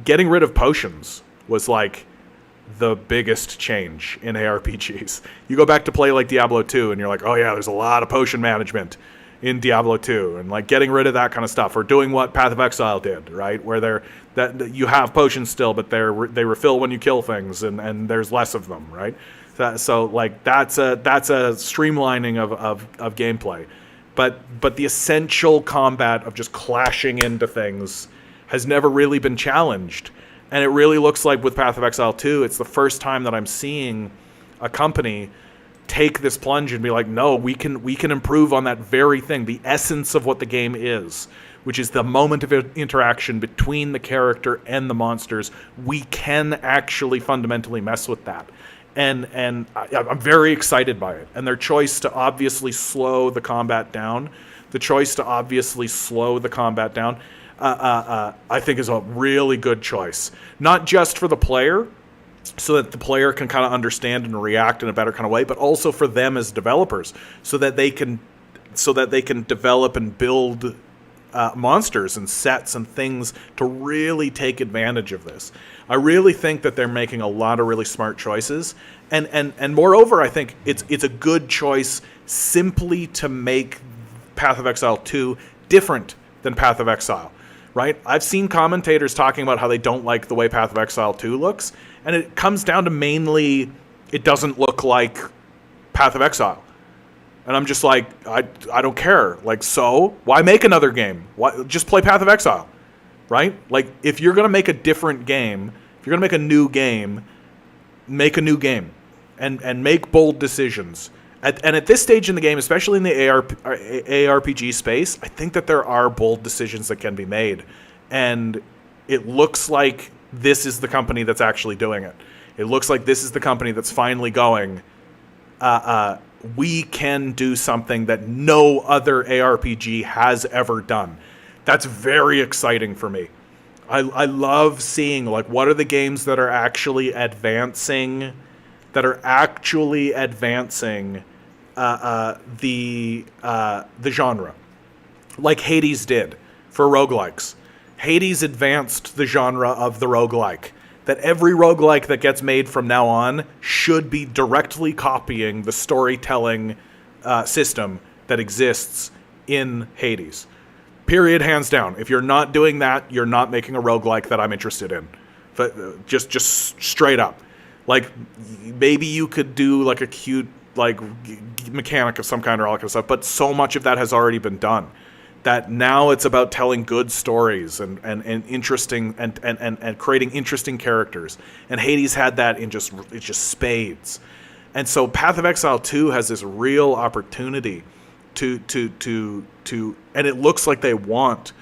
getting rid of potions was like the biggest change in ARPGs. You go back to play like Diablo 2 and you're like, oh yeah, there's a lot of potion management in Diablo 2, and like getting rid of that kind of stuff, or doing what Path of Exile did, right? Where that you have potions still, but they refill when you kill things, and there's less of them, right? So like that's a streamlining of gameplay, but the essential combat of just clashing into things has never really been challenged, and it really looks like with Path of Exile 2, it's the first time that I'm seeing a company take this plunge and be like, no, we can improve on that very thing, the essence of what the game is, which is the moment of interaction between the character and the monsters. We can actually fundamentally mess with that. And I'm very excited by it. And their choice to obviously slow the combat down, I think is a really good choice. Not just for the player, so that the player can kind of understand and react in a better kind of way, but also for them as developers, so that they can develop and build monsters and sets and things to really take advantage of this. I really think that they're making a lot of really smart choices, and moreover, I think it's a good choice simply to make Path of Exile 2 different than Path of Exile, right? I've seen commentators talking about how they don't like the way Path of Exile 2 looks, and it comes down to mainly it doesn't look like Path of Exile. And I'm just like, I don't care. Like, so why make another game? Why just play Path of Exile, right? Like, if you're gonna make a different game, if you're gonna make a new game, make a new game, and make bold decisions. And at this stage in the game, especially in the ARPG space, I think that there are bold decisions that can be made, and it looks like this is the company that's actually doing it. It looks like this is the company that's finally going, we can do something that no other ARPG has ever done. That's very exciting for me. I love seeing, like, what are the games that are actually advancing, the genre, like Hades did for roguelikes. Hades advanced the genre of the roguelike. That every roguelike that gets made from now on should be directly copying the storytelling system that exists in Hades. Period, hands down. If you're not doing that, you're not making a roguelike that I'm interested in. But just straight up. Like, maybe you could do like a cute like mechanic of some kind or all that kind of stuff, but so much of that has already been done. That now it's about telling good stories and interesting and creating interesting characters. And Hades had that in just spades. And so Path of Exile 2 has this real opportunity to and it looks like they want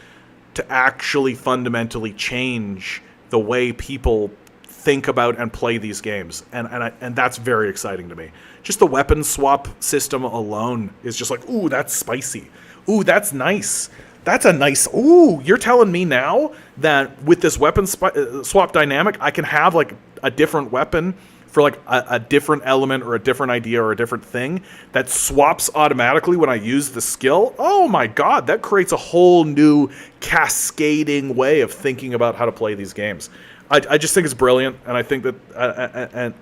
to actually fundamentally change the way people think about and play these games. And that's very exciting to me. Just the weapon swap system alone is just like, ooh, that's spicy. Ooh, that's nice. That's a nice... Ooh, you're telling me now that with this weapon swap dynamic, I can have, like, a different weapon for, like, a different element or a different idea or a different thing that swaps automatically when I use the skill? Oh, my God. That creates a whole new cascading way of thinking about how to play these games. I just think it's brilliant, and I think that...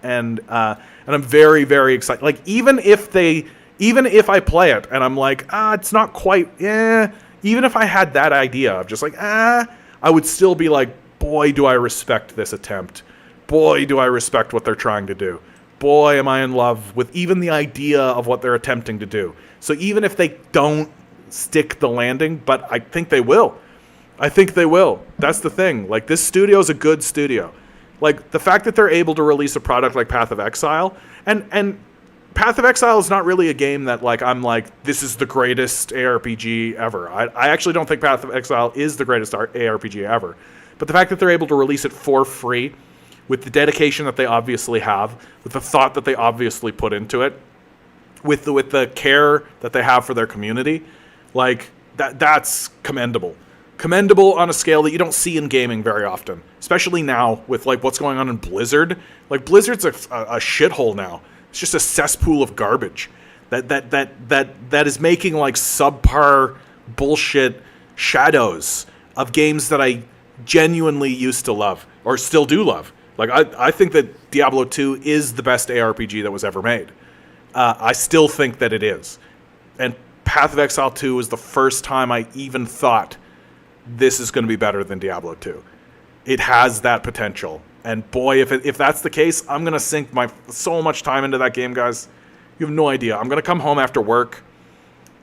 and I'm very, very excited. Like, even if I play it and I'm like, it's not quite, even if I had that idea of just like, I would still be like, boy, do I respect this attempt. Boy, do I respect what they're trying to do. Boy, am I in love with even the idea of what they're attempting to do. So even if they don't stick the landing, but I think they will. I think they will. That's the thing. Like, this studio is a good studio. Like, the fact that they're able to release a product like Path of Exile, and Path of Exile is not really a game that, like, I'm like, this is the greatest ARPG ever. I actually don't think Path of Exile is the greatest ARPG ever. But the fact that they're able to release it for free, with the dedication that they obviously have, with the thought that they obviously put into it, with the care that they have for their community, like, that's commendable. Commendable on a scale that you don't see in gaming very often. Especially now, with, like, what's going on in Blizzard. Like, Blizzard's a shithole now. It's just a cesspool of garbage that is making, like, subpar bullshit shadows of games that I genuinely used to love, or still do love. Like, I think that Diablo 2 is the best ARPG that was ever made. I still think that it is. And Path of Exile 2 was the first time I even thought this is going to be better than Diablo 2. It has that potential. And boy, if that's the case, I'm going to sink so much time into that game, guys. You have no idea. I'm going to come home after work.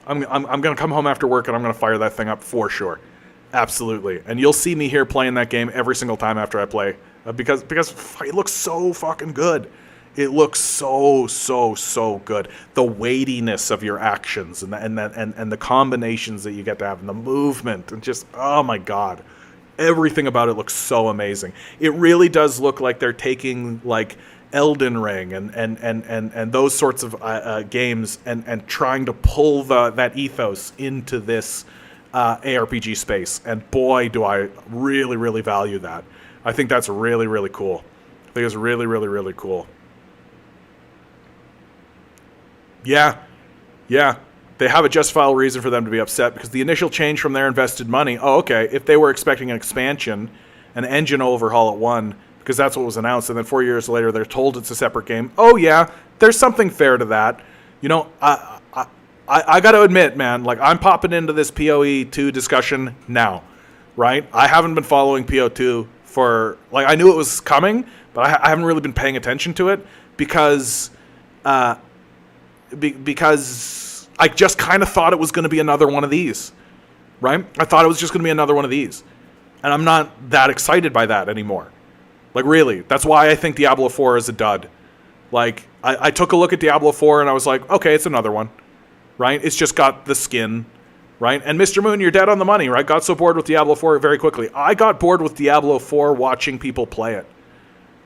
I'm going to come home after work and I'm going to fire that thing up for sure. Absolutely. And you'll see me here playing that game every single time after I play. Because it looks so fucking good. It looks so good. The weightiness of your actions and the combinations that you get to have and the movement and just, oh my god. Everything about it looks so amazing. It really does look like they're taking like Elden Ring and those sorts of games and trying to pull that ethos into this ARPG space. And boy, do I really value that. I think that's really cool. I think it's really cool. Yeah. They have a justifiable reason for them to be upset because the initial change from their invested money, oh, okay, if they were expecting an expansion, an engine overhaul at one, because that's what was announced, and then 4 years later they're told it's a separate game, oh yeah, there's something fair to that. You know, I got to admit, man, like I'm popping into this PoE 2 discussion now, right? I haven't been following PO2 for, like I knew it was coming, but I haven't really been paying attention to it because I just kind of thought it was going to be another one of these, right? I thought it was just going to be another one of these. And I'm not that excited by that anymore. Like, really. That's why I think Diablo 4 is a dud. Like, I took a look at Diablo 4 and I was like, okay, it's another one, right? It's just got the skin, right? And Mr. Moon, you're dead on the money, right? Got so bored with Diablo 4 very quickly. I got bored with Diablo 4 watching people play it.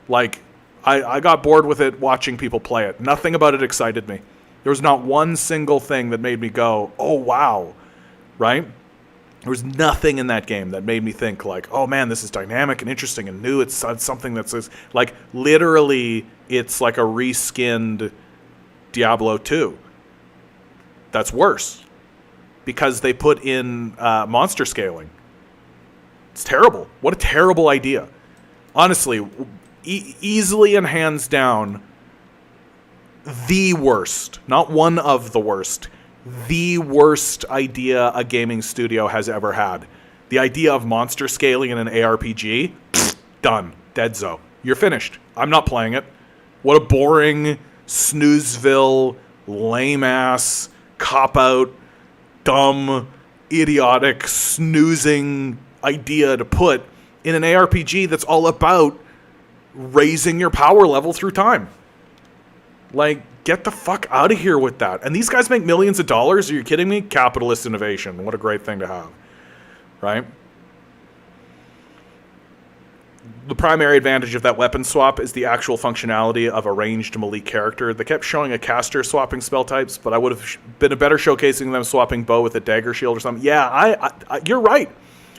Like, I got bored with it watching people play it. Nothing about it excited me. There was not one single thing that made me go, oh, wow, right? There was nothing in that game that made me think like, oh, man, this is dynamic and interesting and new. It's something that's like literally it's like a reskinned Diablo 2. That's worse because they put in monster scaling. It's terrible. What a terrible idea. Honestly, easily and hands down, the worst, not one of the worst, the worst idea a gaming studio has ever had. The idea of monster scaling in an ARPG, done, deadzo. You're finished. I'm not playing it. What a boring, snoozeville, lame-ass, cop-out, dumb, idiotic, snoozing idea to put in an ARPG that's all about raising your power level through time. Like, get the fuck out of here with that. And these guys make millions of dollars? Are you kidding me? Capitalist innovation. What a great thing to have. Right? The primary advantage of that weapon swap is the actual functionality of a ranged melee character. They kept showing a caster swapping spell types, but I would have been better showcasing them swapping bow with a dagger shield or something. Yeah, I you're right.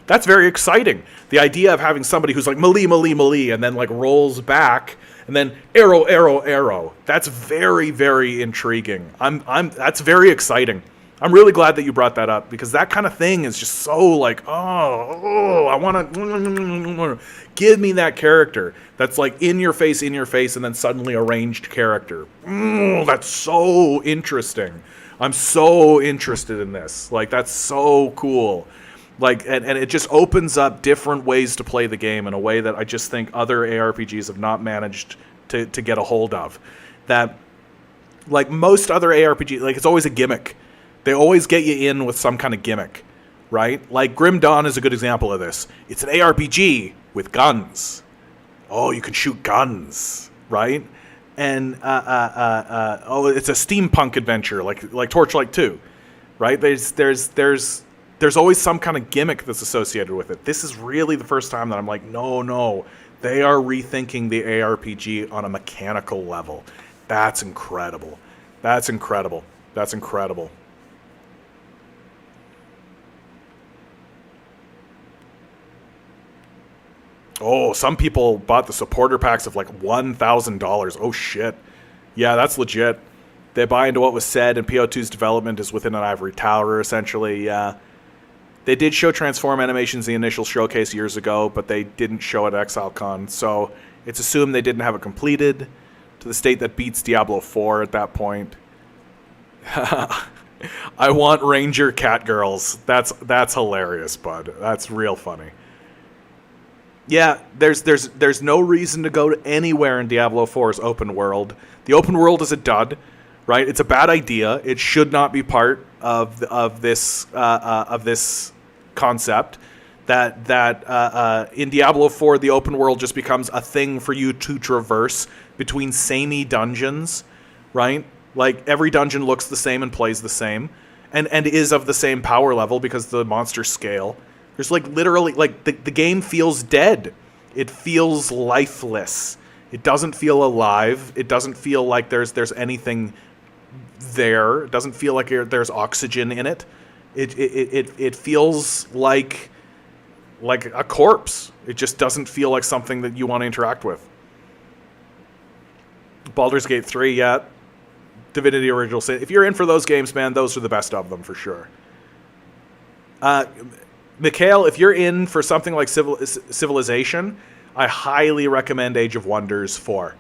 That's very exciting. The idea of having somebody who's like melee, and then like rolls back, and then arrow. That's very intriguing. That's very exciting. I'm really glad that you brought that up because that kind of thing is just so like, I want to give me that character that's like in your face, and then suddenly a ranged character. That's so interesting. I'm so interested in this. Like, that's so cool. Like, and it just opens up different ways to play the game in a way that I just think other ARPGs have not managed to get a hold of. That, like most other ARPGs, like it's always a gimmick. They always get you in with some kind of gimmick, right? Like Grim Dawn is a good example of this. It's an ARPG with guns. Oh, you can shoot guns, right? And it's a steampunk adventure, like Torchlight 2, right? There's always some kind of gimmick that's associated with it. This is really the first time that I'm like, no, they are rethinking the ARPG on a mechanical level. That's incredible. Oh, some people bought the supporter packs of like $1,000. Oh, shit. Yeah, that's legit. They buy into what was said, and PO2's development is within an ivory tower, essentially. Yeah. They did show transform animations in the initial showcase years ago, but they didn't show it at ExileCon, so it's assumed they didn't have it completed to the state that beats Diablo 4 at that point. I want Ranger Catgirls. That's hilarious, bud. That's real funny. Yeah, there's no reason to go to anywhere in Diablo 4's open world. The open world is a dud, right? It's a bad idea. It should not be part of this concept. that in Diablo 4, the open world just becomes a thing for you to traverse between samey dungeons, right? Like, every dungeon looks the same and plays the same, and is of the same power level because the monsters scale. There's, like, literally, like, the game feels dead. It feels lifeless. It doesn't feel alive. It doesn't feel like there's anything there. It doesn't feel like there's oxygen in it. It feels like a corpse. It just doesn't feel like something that you want to interact with. Baldur's Gate 3, yeah. Divinity Original Sin. If you're in for those games, man, those are the best of them for sure. Mikhail, if you're in for something like Civilization, I highly recommend Age of Wonders 4.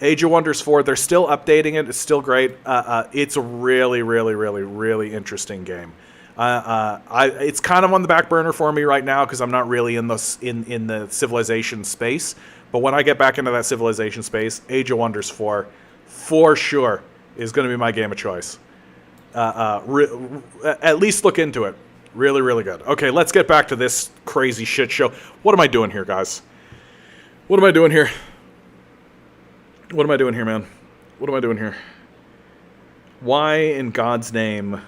Age of Wonders 4, they're still updating it. It's still great. It's a really, really, really, really interesting game. It's kind of on the back burner for me right now because I'm not really in the Civilization space. But when I get back into that Civilization space, Age of Wonders 4, for sure, is going to be my game of choice. At least look into it. Really, really good. Okay, let's get back to this crazy shit show. What am I doing here, guys? What am I doing here? What am I doing here, man? What am I doing here? Why in God's name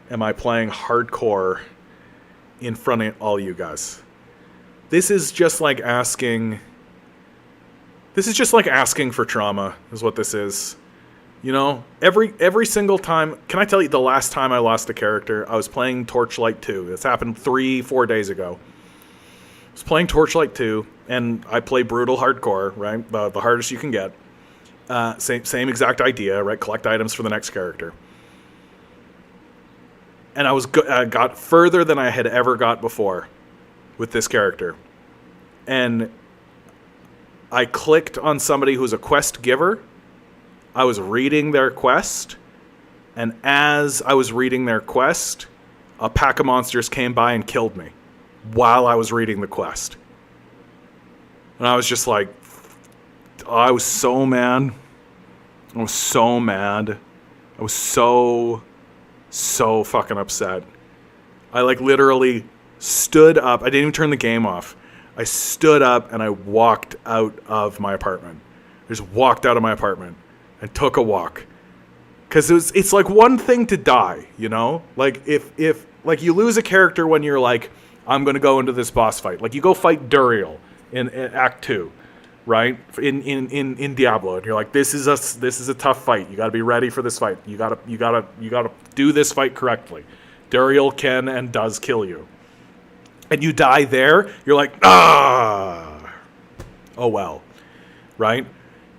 am I playing hardcore in front of all you guys? This is just like asking for trauma, is what this is. You know, every single time. Can I tell you the last time I lost a character? I was playing Torchlight 2. This happened 3-4 days ago. I was playing Torchlight 2, and I play brutal hardcore, right? The hardest you can get. Same exact idea, right? Collect items for the next character. And I got further than I had ever got before with this character. And I clicked on somebody who's a quest giver. I was reading their quest, and as I was reading their quest, a pack of monsters came by and killed me while I was reading the quest. And I was just like, I was so mad. I was so mad. I was so fucking upset. I like literally stood up. I didn't even turn the game off. I stood up and I walked out of my apartment. I just walked out of my apartment and took a walk. Because it's like one thing to die, you know? Like if like you lose a character when you're like, I'm going to go into this boss fight. Like you go fight Duriel in Act 2, right? In Diablo, and you're like, this is a tough fight. You got to be ready for this fight. You got to do this fight correctly. Duriel can and does kill you. And you die there, you're like, ah. Oh well. Right?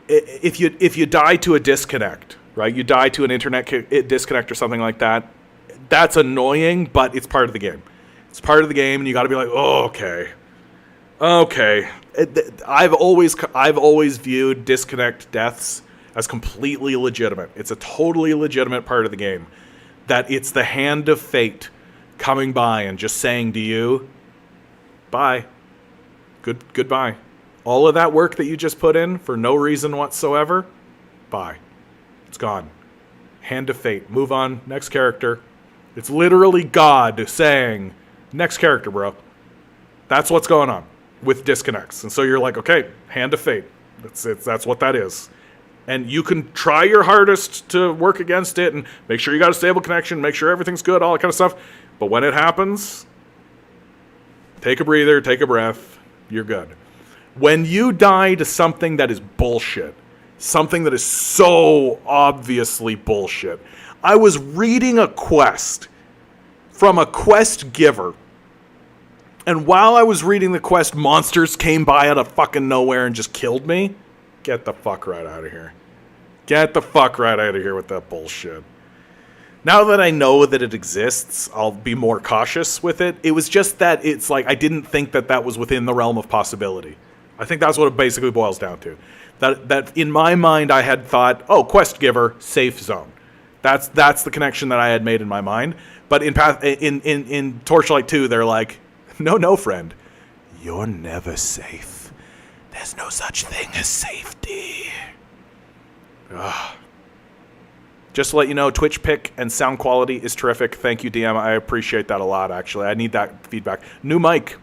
If you die to a disconnect, right? You die to an internet disconnect or something like that. That's annoying, but it's part of the game. It's part of the game, and you got to be like, oh, okay. I've always viewed disconnect deaths as completely legitimate. It's a totally legitimate part of the game. That it's the hand of fate coming by and just saying to you, bye. Goodbye. All of that work that you just put in for no reason whatsoever, bye. It's gone. Hand of fate. Move on. Next character. It's literally God saying, next character, bro. That's what's going on with disconnects. And so you're like, okay, hand of fate. That's what that is. And you can try your hardest to work against it and make sure you got a stable connection, make sure everything's good, all that kind of stuff. But when it happens, take a breather, take a breath, you're good. When you die to something that is bullshit, something that is so obviously bullshit. I was reading a quest from a quest giver, and while I was reading the quest, monsters came by out of fucking nowhere and just killed me. Get the fuck right out of here. Get the fuck right out of here with that bullshit. Now that I know that it exists, I'll be more cautious with it. It was just that it's like I didn't think that was within the realm of possibility. I think that's what it basically boils down to. That in my mind I had thought, oh, quest giver, safe zone. That's the connection that I had made in my mind. But in Torchlight 2, they're like, no, friend, you're never safe. There's no such thing as safety. Ugh. Just to let you know, Twitch pick and sound quality is terrific. Thank you, DM. I appreciate that a lot, actually. I need that feedback. New mic.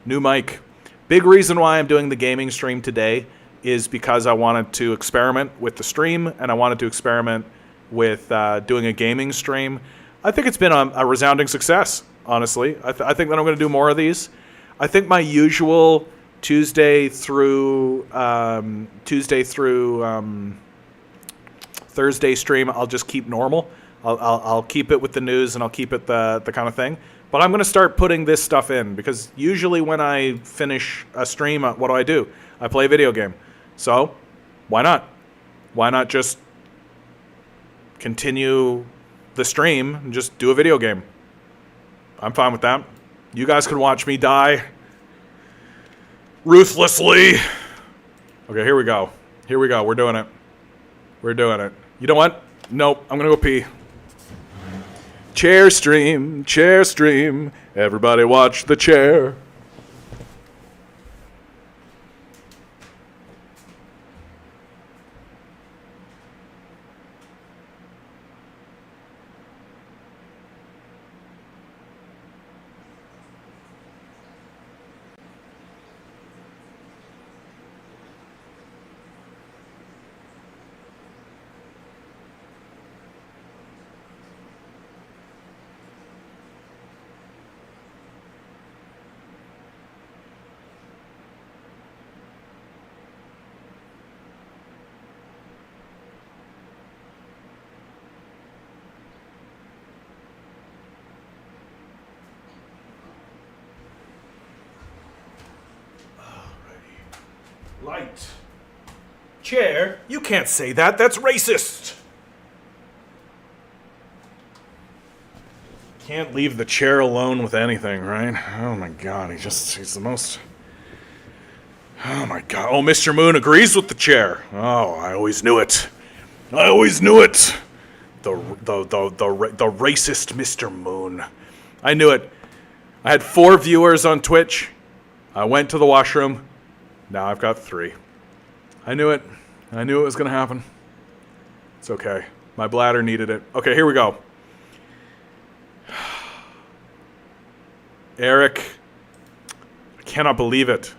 New mic. Big reason why I'm doing the gaming stream today is because I wanted to experiment with the stream, and I wanted to experiment with doing a gaming stream. I think it's been a resounding success, honestly. I think that I'm going to do more of these. I think my usual Tuesday through Thursday stream, I'll just keep normal. I'll keep it with the news, and I'll keep it the kind of thing. But I'm going to start putting this stuff in, because usually when I finish a stream, what do? I play a video game. So why not? Why not just continue the stream and just do a video game? I'm fine with that. You guys can watch me die ruthlessly. Okay, here we go. Here we go. We're doing it. We're doing it. You know what? Nope. I'm going to go pee. Chair stream. Chair stream. Everybody watch the chair. Light. Chair? You can't say that. That's racist. Can't leave the chair alone with anything, right? Oh my god, he's the most... Oh my god. Oh, Mr. Moon agrees with the chair. Oh, I always knew it. I always knew it. The racist Mr. Moon. I knew it. I had 4 viewers on Twitch. I went to the washroom. Now I've got 3. I knew it. I knew it was going to happen. It's okay. My bladder needed it. Okay, here we go. Eric, I cannot believe it.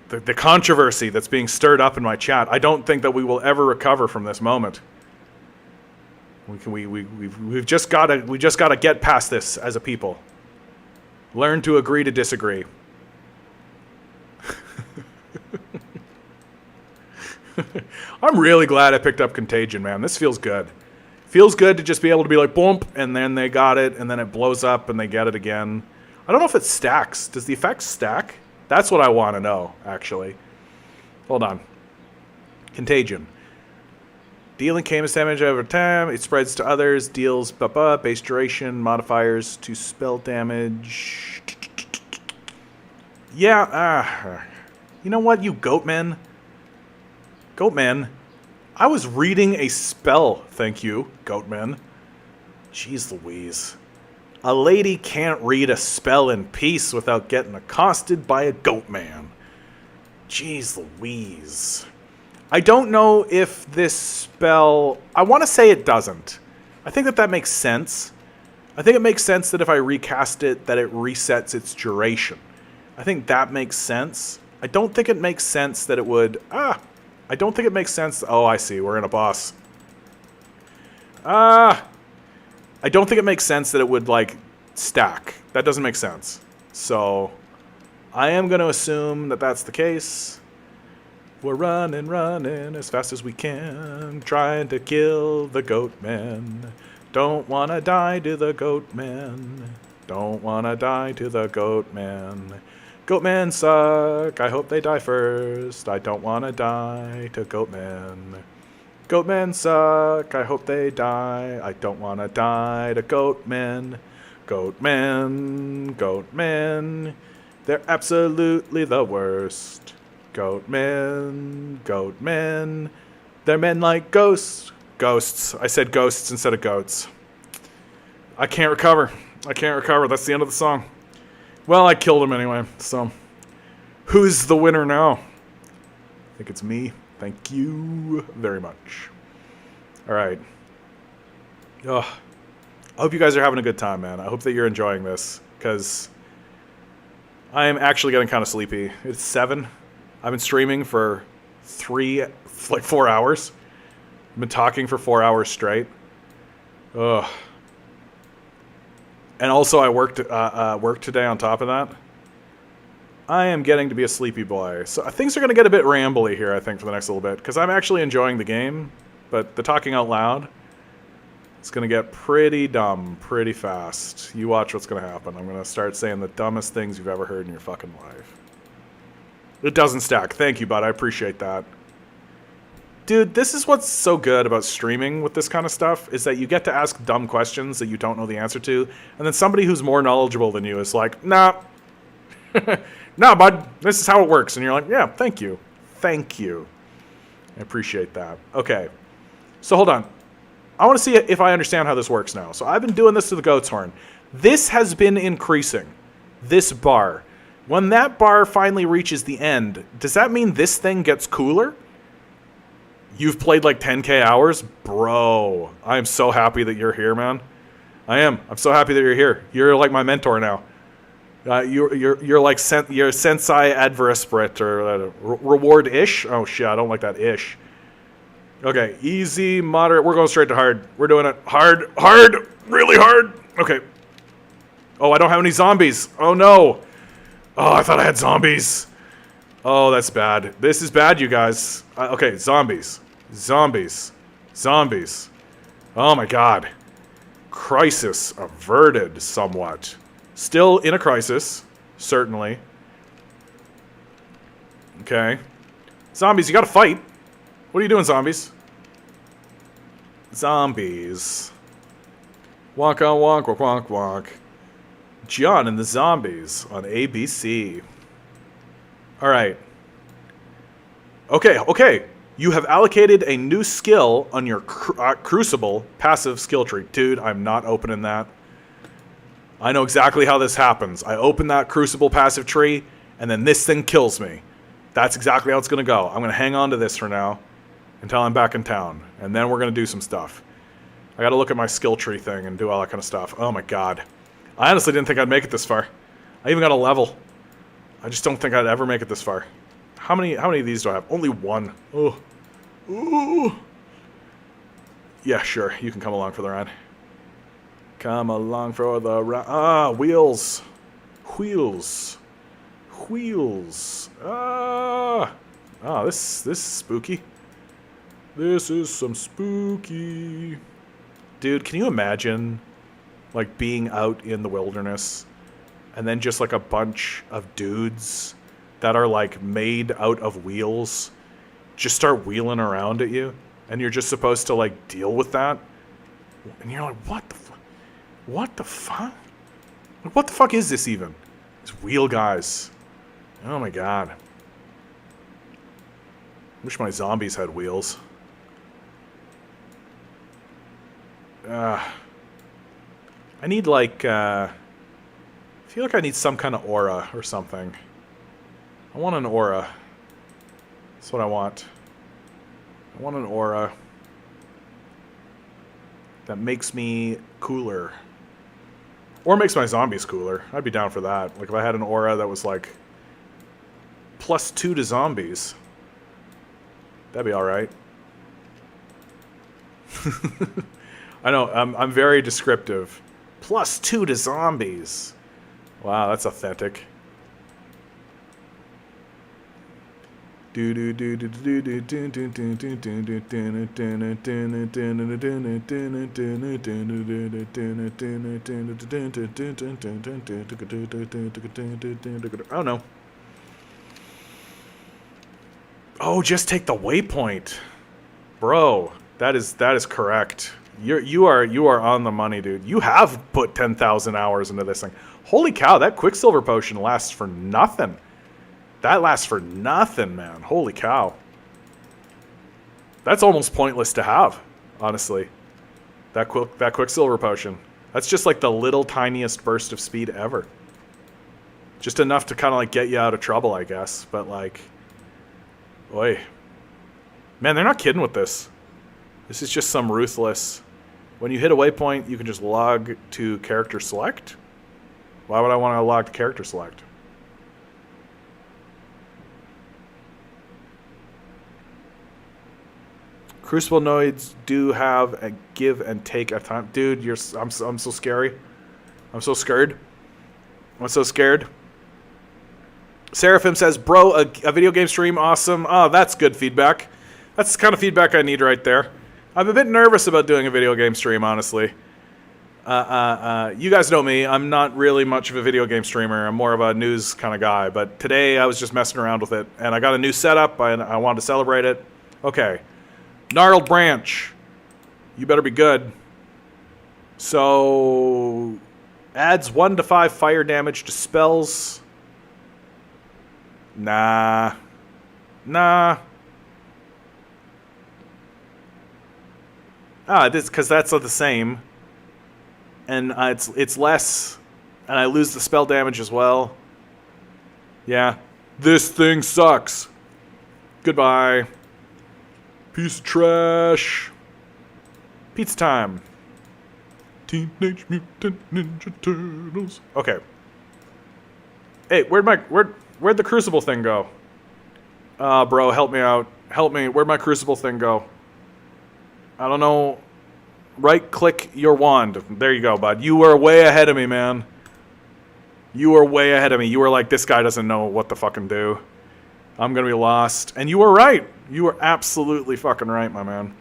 The controversy that's being stirred up in my chat. I don't think that we will ever recover from this moment. We've just got to get past this as a people. Learn to agree to disagree. I'm really glad I picked up Contagion, man. This feels good. Feels good to just be able to be like, boom, and then they got it, and then it blows up, and they get it again. I don't know if it stacks. Does the effect stack? That's what I want to know, actually. Hold on. Contagion. Dealing Camus damage over time. It spreads to others. Deals base duration. Modifiers to spell damage. Yeah. You know what, you goatmen? Goatmen. I was reading a spell, thank you, Goatmen. Jeez Louise. A lady can't read a spell in peace without getting accosted by a Goatman. Jeez Louise. I don't know if this spell... I want to say it doesn't. I think that makes sense. I think it makes sense that if I recast it, that it resets its duration. I think that makes sense. I don't think it makes sense that it would... I don't think it makes sense... Oh, I see. We're in a boss. I don't think it makes sense that it would, like, stack. That doesn't make sense. So, I am going to assume that that's the case. We're running as fast as we can, trying to kill the Goatman. Don't want to die to the Goatman. Don't want to die to the Goatman. Goatmen suck. I hope they die first. I don't want to die to Goatmen. Goatmen suck. I hope they die. I don't want to die to Goatmen. Goatmen. Goatmen. They're absolutely the worst. Goatmen. Goatmen. They're men like ghosts. Ghosts. I said ghosts instead of goats. I can't recover. I can't recover. That's the end of the song. Well, I killed him anyway, so... Who's the winner now? I think it's me. Thank you very much. Alright. I hope you guys are having a good time, man. I hope that you're enjoying this, because... I am actually getting kind of sleepy. It's 7. I've been streaming for 4 hours. I've been talking for 4 hours straight. Ugh. And also I worked today on top of that. I am getting to be a sleepy boy. So things are going to get a bit rambly here, I think, for the next little bit. Because I'm actually enjoying the game. But the talking out loud, it's going to get pretty dumb pretty fast. You watch what's going to happen. I'm going to start saying the dumbest things you've ever heard in your fucking life. It doesn't stack. Thank you, bud. I appreciate that. Dude, this is what's so good about streaming with this kind of stuff, is that you get to ask dumb questions that you don't know the answer to, and then somebody who's more knowledgeable than you is like, nah. Nah, bud, this is how it works. And you're like, yeah, thank you. Thank you. I appreciate that. Okay. So hold on. I want to see if I understand how this works now. So I've been doing this to the goat's horn. This has been increasing. This bar. When that bar finally reaches the end, does that mean this thing gets cooler? You've played like 10k hours? Bro, I am so happy that you're here, man. I am. I'm so happy that you're here. You're like my mentor now. You're like you're sensei adveresprit or reward-ish. Oh shit, I don't like that ish. Okay, easy, moderate. We're going straight to hard. We're doing it hard, really hard. Okay. Oh, I don't have any zombies. Oh no. Oh, I thought I had zombies. Oh, that's bad. This is bad, you guys. Okay, zombies. Oh my god. Crisis averted somewhat. Still in a crisis, certainly. Okay. Zombies, you gotta fight. What are you doing, zombies? Zombies. Wonk on wonk, wonk, wonk, wonk. John and the Zombies on ABC. Alright. Okay. You have allocated a new skill on your Crucible passive skill tree. Dude, I'm not opening that. I know exactly how this happens. I open that Crucible passive tree, and then this thing kills me. That's exactly how it's going to go. I'm going to hang on to this for now until I'm back in town, and then we're going to do some stuff. I got to look at my skill tree thing and do all that kind of stuff. Oh my god. I honestly didn't think I'd make it this far. I even got a level. I just don't think I'd ever make it this far. How many of these do I have? Only one. Oh. Ooh. Yeah, sure. You can come along for the ride. Come along for the ride. Ah, wheels. Wheels. Ah. Oh, this is spooky. This is some spooky. Dude, can you imagine, like, being out in the wilderness and then just, like, a bunch of dudes that are, like, made out of wheels just start wheeling around at you, and you're just supposed to, like, deal with that? And you're like, what the fuck? What the fuck? Like, what the fuck is this even? These wheel guys. Oh my god. Wish my zombies had wheels. I need, like, I feel like I need some kind of aura or something. I want an aura. That's what I want. I want an aura that makes me cooler. Or makes my zombies cooler. I'd be down for that. Like, if I had an aura that was, like, +2 to zombies. That'd be alright. I know, I'm very descriptive. +2 to zombies. Wow, that's authentic. Oh no. Oh, just take the waypoint. Bro, that is correct. You are on the money, dude. You have put 10,000 hours into this thing. Holy cow, that Quicksilver potion lasts for nothing. That lasts for nothing, man. Holy cow. That's almost pointless to have, honestly. That Quicksilver potion. That's just like the little tiniest burst of speed ever. Just enough to kind of like get you out of trouble, I guess. But like, oi. Man, they're not kidding with this. This is just some ruthless. When you hit a waypoint, you can just log to character select. Why would I want to log to character select? Crucible noids do have a give and take at time. Dude, I'm so scary. I'm so scared. I'm so scared. Seraphim says, bro, a video game stream, awesome. Oh, that's good feedback. That's the kind of feedback I need right there. I'm a bit nervous about doing a video game stream, honestly. You guys know me. I'm not really much of a video game streamer. I'm more of a news kind of guy. But today I was just messing around with it. And I got a new setup, and I wanted to celebrate it. Okay. Gnarled Branch. You better be good. So, adds 1 to 5 fire damage to spells. Nah. This because that's the same, and it's less, and I lose the spell damage as well. Yeah, this thing sucks. Goodbye. Piece of trash. Pizza time. Teenage Mutant Ninja Turtles. Okay. Hey, where'd the Crucible thing go? Bro, help me out. Help me. Where'd my Crucible thing go? I don't know. Right-click your wand. There you go, bud. You were way ahead of me, man. You were way ahead of me. You were like, this guy doesn't know what to fucking do. I'm gonna be lost. And you were right. You were absolutely fucking right, my man.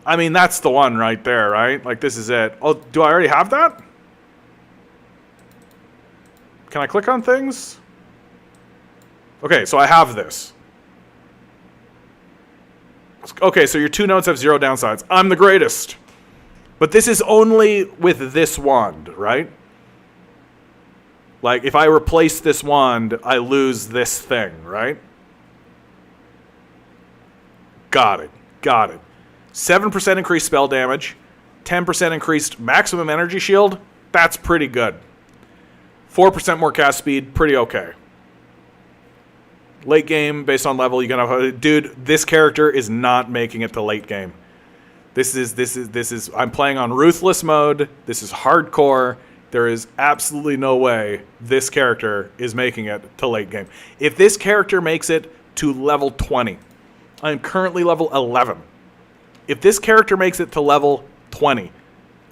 I mean, that's the one right there, right? Like, this is it. Oh, do I already have that? Can I click on things? Okay, so I have this. Okay, so your 2 nodes have 0 downsides. I'm the greatest. But this is only with this wand, right? Like, if I replace this wand, I lose this thing, right? Got it. 7% increased spell damage. 10% increased maximum energy shield. That's pretty good. 4% more cast speed. Pretty okay. Late game, based on level, you're gonna... Dude, this character is not making it to late game. This is... I'm playing on Ruthless mode. This is hardcore. There is absolutely no way this character is making it to late game. If this character makes it to level 20, I'm currently level 11. If this character makes it to level 20,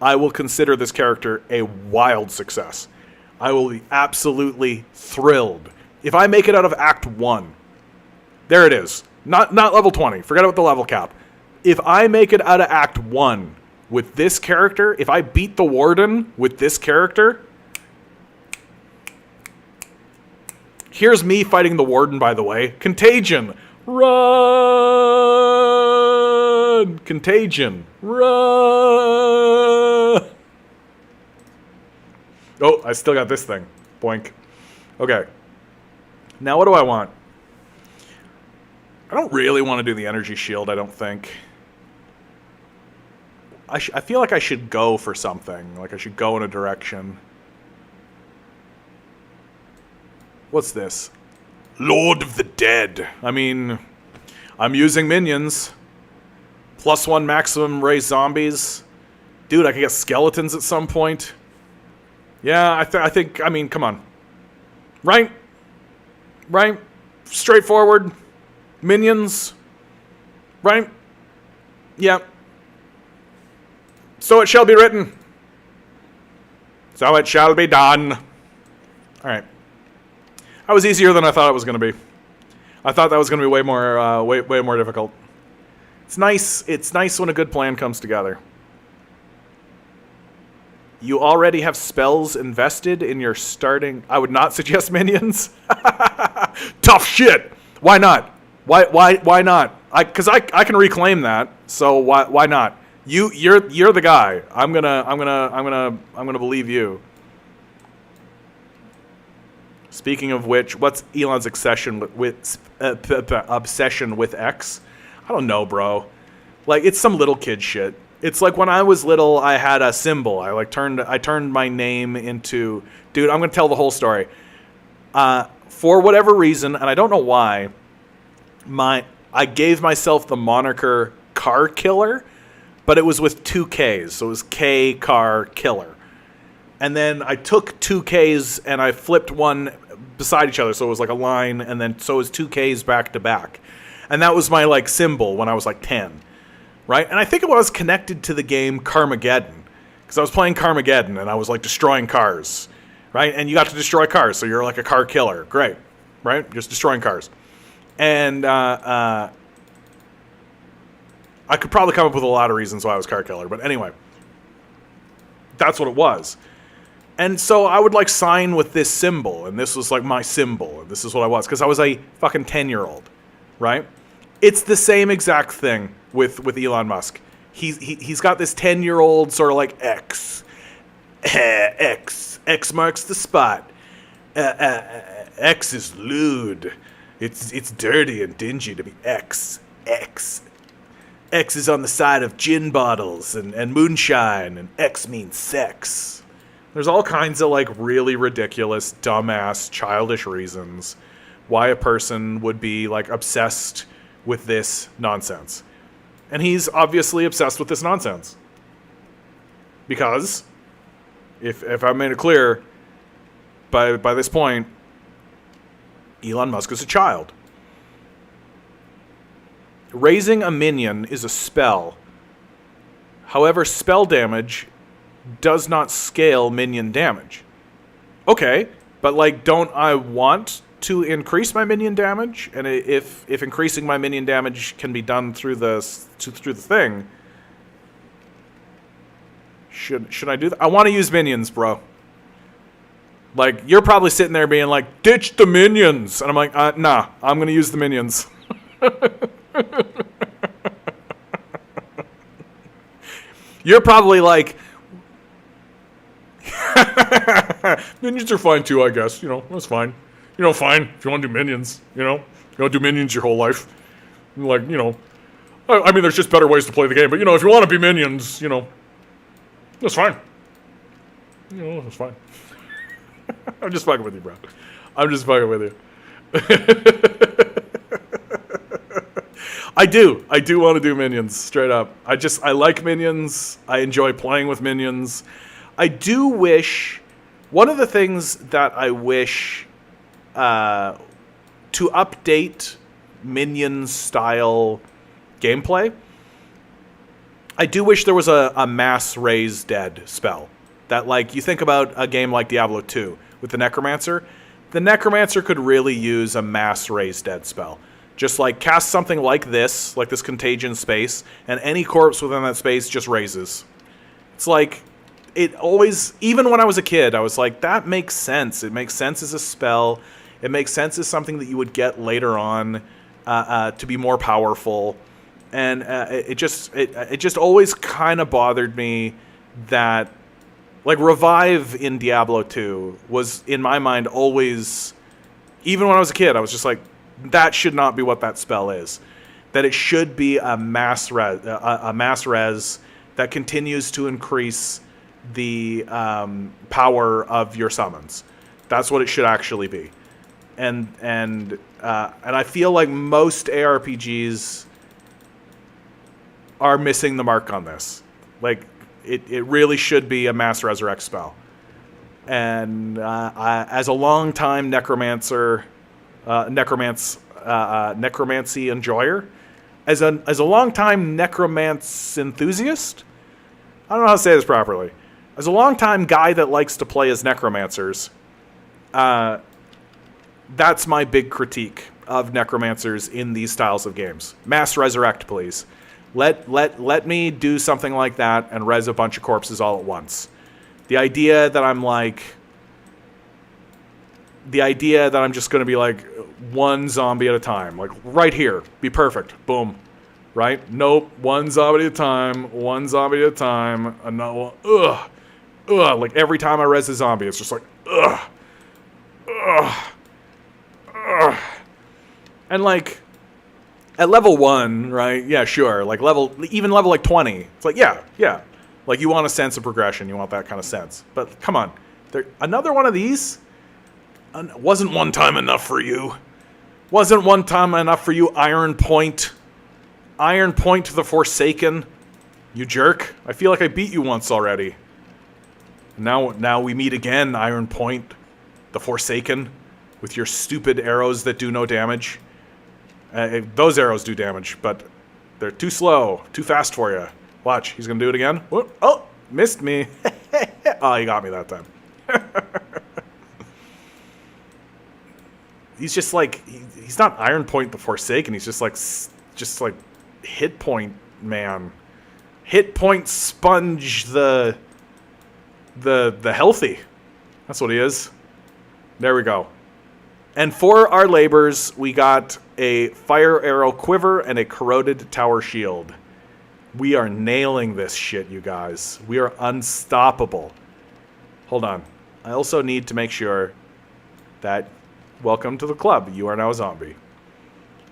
I will consider this character a wild success. I will be absolutely thrilled. If I make it out of Act 1, there it is. Not level 20. Forget about the level cap. If I make it out of Act 1 with this character, if I beat the Warden with this character... Here's me fighting the Warden, by the way. Contagion! Run! Contagion! Run! Oh, I still got this thing. Boink. Okay. Now what do I want? I don't really want to do the energy shield, I don't think. I feel like I should go for something. Like I should go in a direction. What's this? Lord of the Dead. I mean, I'm using minions. +1 maximum raise zombies. Dude, I could get skeletons at some point. Yeah, I think, I mean, come on. Right? Straightforward. Minions. Right? Yeah. So it shall be written. So it shall be done. Alright. That was easier than I thought it was going to be. I thought that was going to be way more difficult. It's nice when a good plan comes together. You already have spells invested in your starting... I would not suggest minions. Tough shit. Why not? Why not? Because I can reclaim that. So why not? You're the guy. I'm gonna believe you. Speaking of which, what's Elon's obsession with X? I don't know, bro. Like, it's some little kid shit. It's like when I was little, I had a symbol. I turned my name into... Dude, I'm going to tell the whole story. For whatever reason, and I don't know why, I gave myself the moniker Car Killer, but it was with 2 Ks. So it was K Car Killer. And then I took 2 Ks and I flipped one beside each other. So it was like a line, and then so it was 2 Ks back to back. And that was my, like, symbol when I was, like, 10. Right? And I think it was connected to the game Carmageddon. Because I was playing Carmageddon, and I was, like, destroying cars. Right? And you got to destroy cars, so you're, like, a car killer. Great. Right? Just destroying cars. And, I could probably come up with a lot of reasons why I was car killer. But anyway. That's what it was. And so I would, like, sign with this symbol, and this was, like, my symbol, and this is what I was, because I was a fucking 10-year-old, right? It's the same exact thing with Elon Musk. He's got this 10-year-old sort of, like, X. X marks the spot. X is lewd. It's dirty and dingy to be X. X is on the side of gin bottles and moonshine, and X means sex. There's all kinds of, like, really ridiculous, dumbass, childish reasons why a person would be, like, obsessed with this nonsense. And he's obviously obsessed with this nonsense. Because, if I made it clear, by this point, Elon Musk is a child. Raising a minion is a spell. However, spell damage does not scale minion damage. Okay, but, like, don't I want to increase my minion damage? And if increasing my minion damage can be done through the thing, should I do that? I want to use minions, bro. Like, you're probably sitting there being like, ditch the minions, and I'm like, nah, I'm gonna use the minions. You're probably like, minions are fine too, I guess. You know, that's fine. You know, fine. If you want to do minions, you know, you don't do minions your whole life. Like, you know, I mean, there's just better ways to play the game. But, you know, if you want to be minions, you know, that's fine. You know, that's fine. I'm just fucking with you, bro. I'm just fucking with you. I do want to do minions, straight up. I like minions. I enjoy playing with minions. I do wish, one of the things that I wish to update minion-style gameplay, I do wish there was a mass raise dead spell. That, like, you think about a game like Diablo 2 with the Necromancer. The Necromancer could really use a mass raise dead spell. Just, like, cast something like this contagion space, and any corpse within that space just raises. It's like, it always, even when I was a kid, I was like, that makes sense. It makes sense as a spell. It makes sense as something that you would get later on to be more powerful. And it just always kind of bothered me that, like, revive in Diablo 2 was, in my mind, always, even when I was a kid, I was just like, that should not be what that spell is. That it should be a mass res that continues to increase the power of your summons. That's what it should actually be. And I feel like most ARPGs are missing the mark on this. Like, it really should be a mass resurrect spell. And as a long-time necromancy enjoyer, as a long-time necromance enthusiast, I don't know how to say this properly. As a long-time guy that likes to play as necromancers, that's my big critique of necromancers in these styles of games. Mass resurrect, please. Let me do something like that and res a bunch of corpses all at once. The idea that I'm just going to be like one zombie at a time, like right here, be perfect, boom, right? Nope, one zombie at a time, another one, like every time I res a zombie, it's just like, and like, at level 1, right, yeah, sure, like even level like 20, it's like, yeah, like you want a sense of progression, you want that kind of sense, but come on, another one of these, wasn't one time enough for you? Wasn't one time enough for you, Iron Point? Iron Point the Forsaken? You jerk. I feel like I beat you once already. Now we meet again, Iron Point the Forsaken, with your stupid arrows that do no damage. Those arrows do damage, but they're too slow, too fast for you. Watch, he's gonna do it again. Whoop. Oh, missed me. Oh, he got me that time. He's just like, he's not Iron Point the Forsaken. He's just like hit point man. Hit point sponge the healthy. That's what he is. There we go. And for our labors, we got a fire arrow quiver and a corroded tower shield. We are nailing this shit, you guys. We are unstoppable. Hold on. I also need to make sure that... Welcome to the club. You are now a zombie.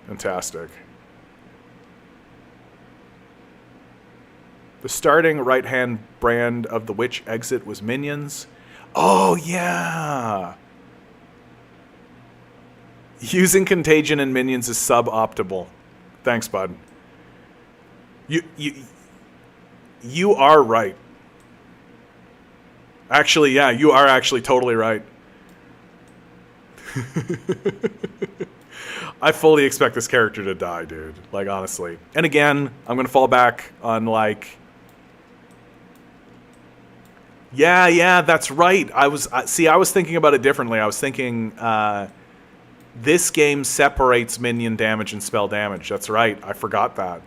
Fantastic. The starting right-hand brand of the witch exit was minions. Oh, yeah! Using contagion and minions is suboptimal. Thanks, bud. You are right. Actually, yeah, you are actually totally right. I fully expect this character to die, dude. Like, honestly. And again, I'm gonna fall back on, like... Yeah, that's right. I was thinking about it differently. I was thinking, this game separates minion damage and spell damage. That's right. I forgot that.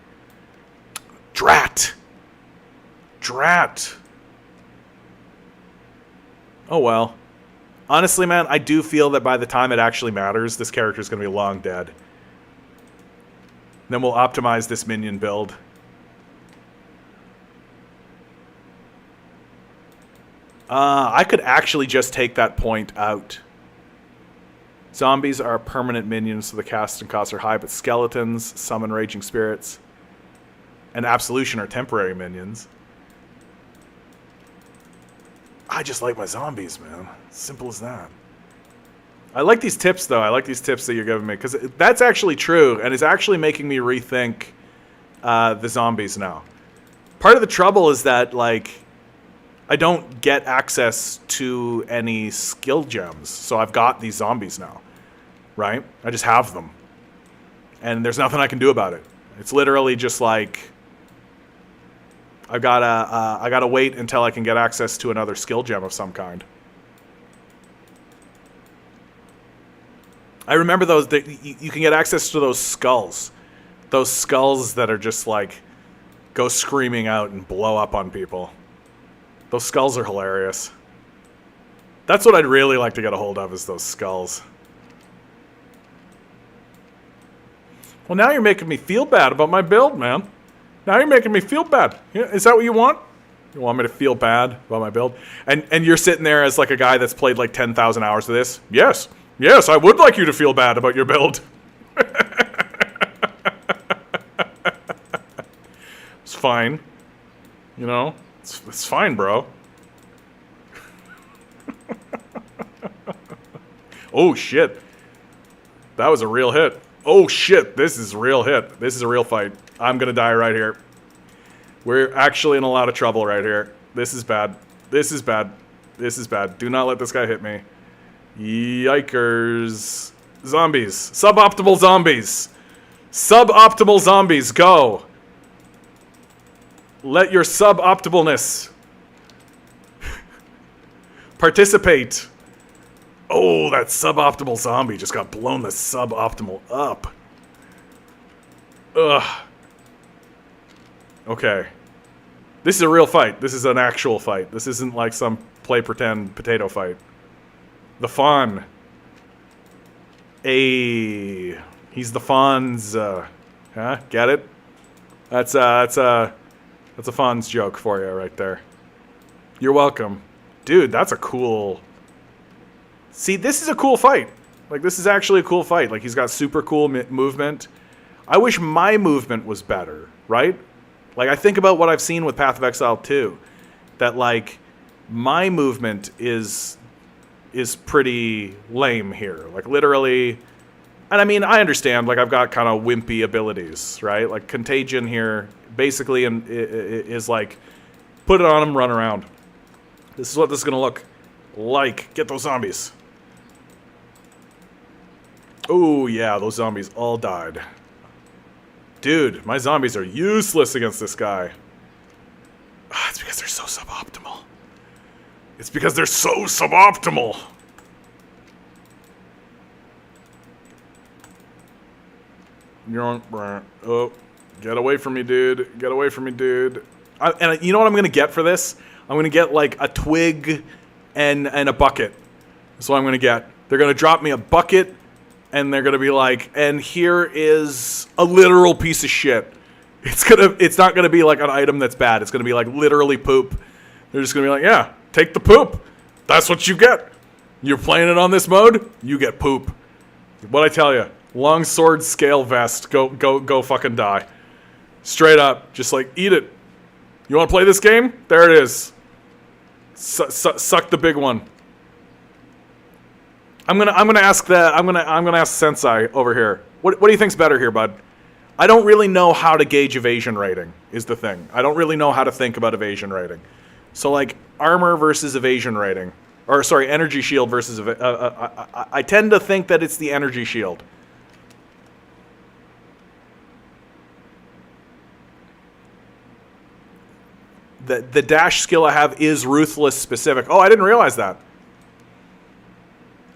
Drat! Oh, well. Honestly, man, I do feel that by the time it actually matters, this character's going to be long dead. Then we'll optimize this minion build. I could actually just take that point out. Zombies are permanent minions, so the cast and costs are high, but skeletons, summon raging spirits, and absolution are temporary minions. I just like my zombies, man. Simple as that. I like these tips, though. I like these tips that you're giving me, because that's actually true, and it's actually making me rethink the zombies now. Part of the trouble is that, like, I don't get access to any skill gems, so I've got these zombies now, right? I just have them, and there's nothing I can do about it. It's literally just like... I gotta wait until I can get access to another skill gem of some kind. I remember those. You can get access to those skulls that are just like go screaming out and blow up on people. Those skulls are hilarious. That's what I'd really like to get a hold of, is those skulls. Well, now you're making me feel bad about my build, man. Now you're making me feel bad. Is that what you want? You want me to feel bad about my build? And you're sitting there as like a guy that's played like 10,000 hours of this? Yes. Yes, I would like you to feel bad about your build. It's fine. You know? It's fine, bro. Oh, shit. That was a real hit. Oh, shit. This is a real hit. This is a real fight. I'm gonna die right here. We're actually in a lot of trouble right here. This is bad. This is bad. This is bad. Do not let this guy hit me. Yikers. Zombies. Suboptimal zombies. Suboptimal zombies, go. Let your suboptimalness participate. Oh, that suboptimal zombie just got blown the suboptimal up. Ugh. Okay. This is a real fight. This is an actual fight. This isn't like some play pretend potato fight. The Fawn. Ayy. He's the Fawn's, huh? Get it? That's a Fawn's joke for you right there. You're welcome. Dude, that's a cool... See, this is a cool fight. Like, this is actually a cool fight. Like, he's got super cool movement. I wish my movement was better, right? Like, I think about what I've seen with Path of Exile 2. That, like, my movement is pretty lame here. Like, literally... And, I mean, I understand. Like, I've got kind of wimpy abilities, right? Like, Contagion here basically is like, put it on him, run around. This is what this is going to look like. Get those zombies. Oh, yeah, those zombies all died. Dude, my zombies are useless against this guy. It's because they're so suboptimal. It's because they're so suboptimal. Oh, get away from me, dude. Get away from me, dude. And you know what I'm going to get for this? I'm going to get, like, a twig and a bucket. That's what I'm going to get. They're going to drop me a bucket, and they're going to be like, and here is a literal piece of shit. It's not going to be, like, an item that's bad. It's going to be, like, literally poop. They're just going to be like, yeah, take the poop. That's what you get. You're playing it on this mode, you get poop. What'd I tell you? Long sword scale vest. Go fucking die. Straight up. Just like, eat it. You want to play this game? There it is. Suck the big one. I'm gonna ask Sensei over here. What do you think's better here, bud? I don't really know how to gauge evasion rating, is the thing. I don't really know how to think about evasion rating. So, like, armor versus evasion rating. Or, sorry, energy shield versus... I tend to think that it's the energy shield. The dash skill I have is Ruthless specific. Oh, I didn't realize that.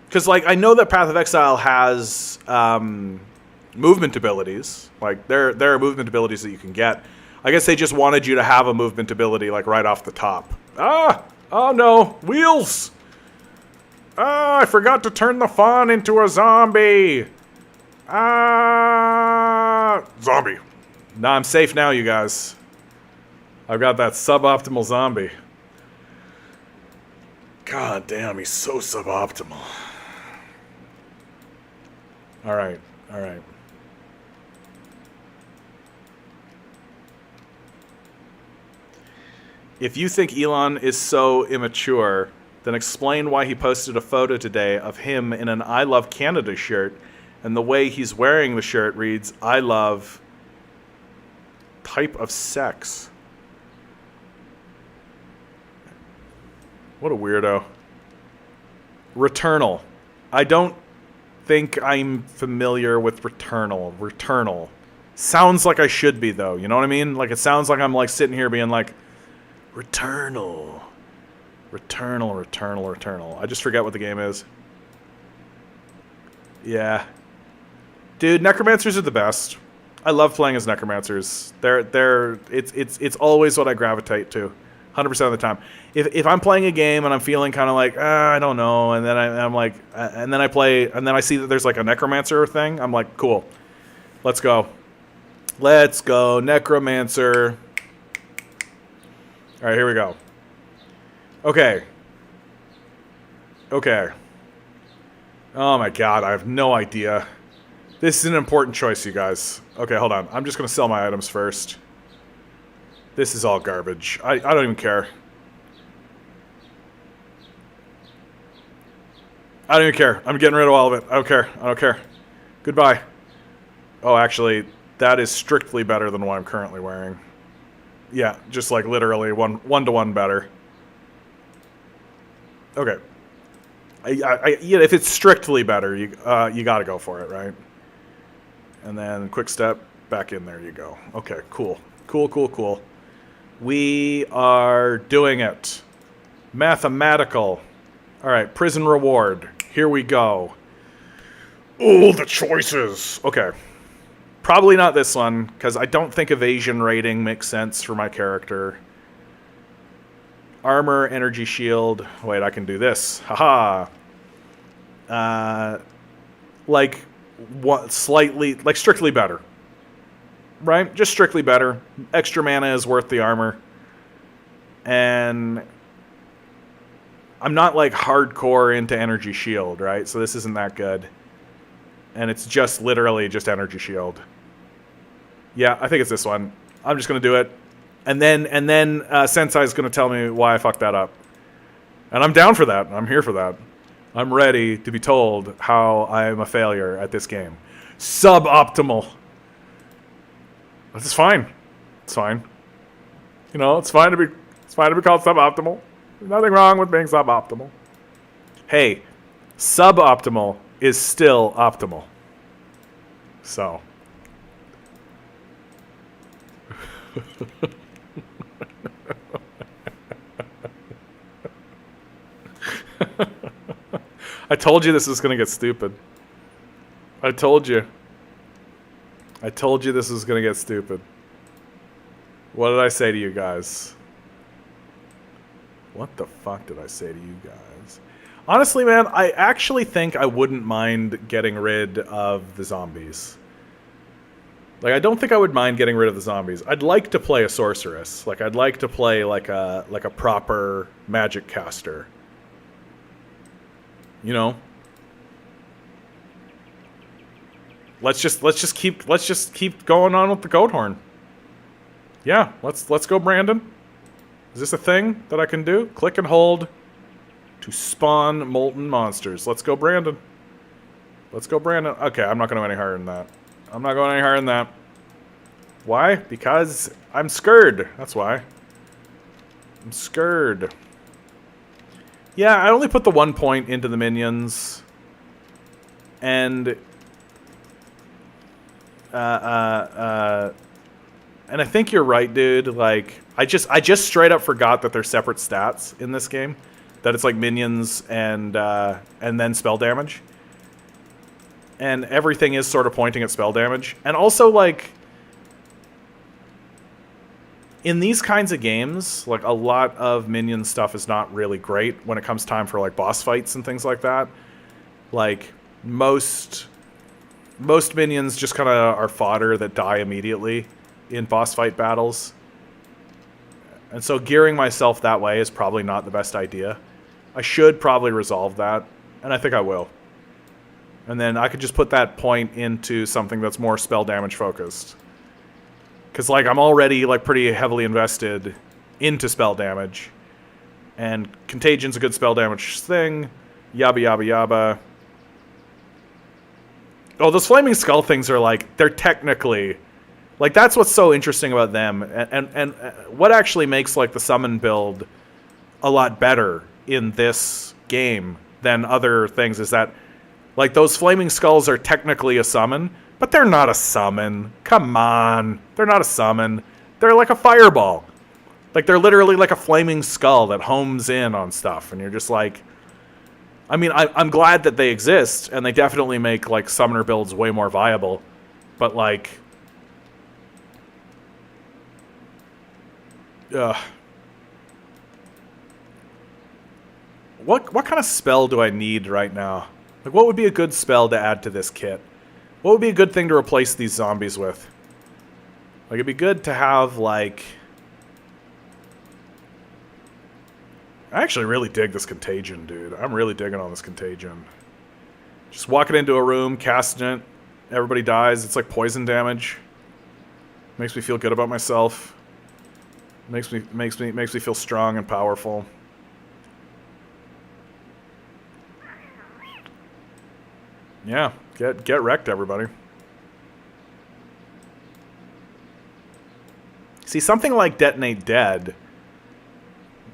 Because, like, I know that Path of Exile has movement abilities. Like, there are movement abilities that you can get. I guess they just wanted you to have a movement ability, like, right off the top. Ah! Oh, no. Wheels! Ah, I forgot to turn the fawn into a zombie! Ah! Zombie. Nah, I'm safe now, you guys. I've got that suboptimal zombie. God damn, he's so suboptimal. Alright, alright. If you think Elon is so immature, then explain why he posted a photo today of him in an I Love Canada shirt, and the way he's wearing the shirt reads, I love type of sex. What a weirdo. Returnal. I don't think I'm familiar with Returnal. Returnal. Sounds like I should be, though. You know what I mean? Like, it sounds like I'm, like, sitting here being like, Returnal. Returnal, Returnal, Returnal. I just forget what the game is. Yeah. Dude, Necromancers are the best. I love playing as Necromancers. It's always what I gravitate to. 100% of the time. If I'm playing a game and I'm feeling kind of like, I don't know, and then I'm like, and then I play, and then I see that there's like a Necromancer thing, I'm like, cool. Let's go. Let's go, Necromancer. All right, here we go. Okay. Okay. Oh my god, I have no idea. This is an important choice, you guys. Okay, hold on. I'm just going to sell my items first. This is all garbage. I don't even care. I don't even care. I'm getting rid of all of it. I don't care. I don't care. Goodbye. Oh, actually, that is strictly better than what I'm currently wearing. Yeah, just like literally one-to-one better. Okay. Yeah, if it's strictly better, you got to go for it, right? And then quick step back in. There you go. Okay, cool. Cool, cool, cool. We are doing it. Mathematical. All right, prison reward. Here we go. Oh, the choices. Okay. Probably not this one, because I don't think evasion rating makes sense for my character. Armor, energy shield. Wait, I can do this. Haha. Like, what? Slightly, like strictly better. Right? Just strictly better. Extra mana is worth the armor. And I'm not like hardcore into energy shield, right? So this isn't that good. And it's just literally just energy shield. Yeah, I think it's this one. I'm just going to do it. And then Sensei's going to tell me why I fucked that up. And I'm down for that. I'm here for that. I'm ready to be told how I'm a failure at this game. Suboptimal. That's fine. It's fine. You know, it's fine to be called suboptimal. There's nothing wrong with being suboptimal. Hey, suboptimal is still optimal. So, I told you this was gonna get stupid. I told you. I told you this was gonna get stupid. What did I say to you guys? What the fuck did I say to you guys? Honestly, man, I actually think I wouldn't mind getting rid of the zombies. Like, I don't think I would mind getting rid of the zombies. I'd like to play a sorceress. Like, I'd like to play like a proper magic caster. You know? Let's just keep going on with the goat horn. Yeah, let's go, Brandon. Is this a thing that I can do? Click and hold to spawn molten monsters. Let's go, Brandon. Let's go, Brandon. Okay, I'm not going to go any higher than that. I'm not going any higher than that. Why? Because I'm scared. That's why. I'm scared. Yeah, I only put the 1 point into the minions. And... and I think you're right, dude. Like, I just straight up forgot that they're separate stats in this game. That it's like minions and then spell damage. And everything is sort of pointing at spell damage. And also, like, in these kinds of games, like, a lot of minion stuff is not really great when it comes time for, like, boss fights and things like that. Like, most minions just kind of are fodder that die immediately in boss fight battles. And so gearing myself that way is probably not the best idea. I should probably resolve that, and I think I will. And then I could just put that point into something that's more spell damage focused. Because, like, I'm already, like, pretty heavily invested into spell damage. And Contagion's a good spell damage thing. Yabba yabba yabba. Oh, those Flaming Skull things are, like, they're technically... Like, that's what's so interesting about them. And what actually makes, like, the summon build a lot better in this game than other things is that, like, those Flaming Skulls are technically a summon, but they're not a summon. Come on. They're not a summon. They're like a fireball. Like, they're literally like a Flaming Skull that homes in on stuff. And you're just like... I mean, I'm glad that they exist, and they definitely make, like, summoner builds way more viable. But, like... What kind of spell do I need right now? Like, what would be a good spell to add to this kit? What would be a good thing to replace these zombies with? Like, it'd be good to have, like... I actually really dig this Contagion, dude. I'm really digging on this Contagion. Just walking into a room, casting it, everybody dies. It's like poison damage. Makes me feel good about myself. Makes me feel strong and powerful. Yeah, get wrecked, everybody. See, something like Detonate Dead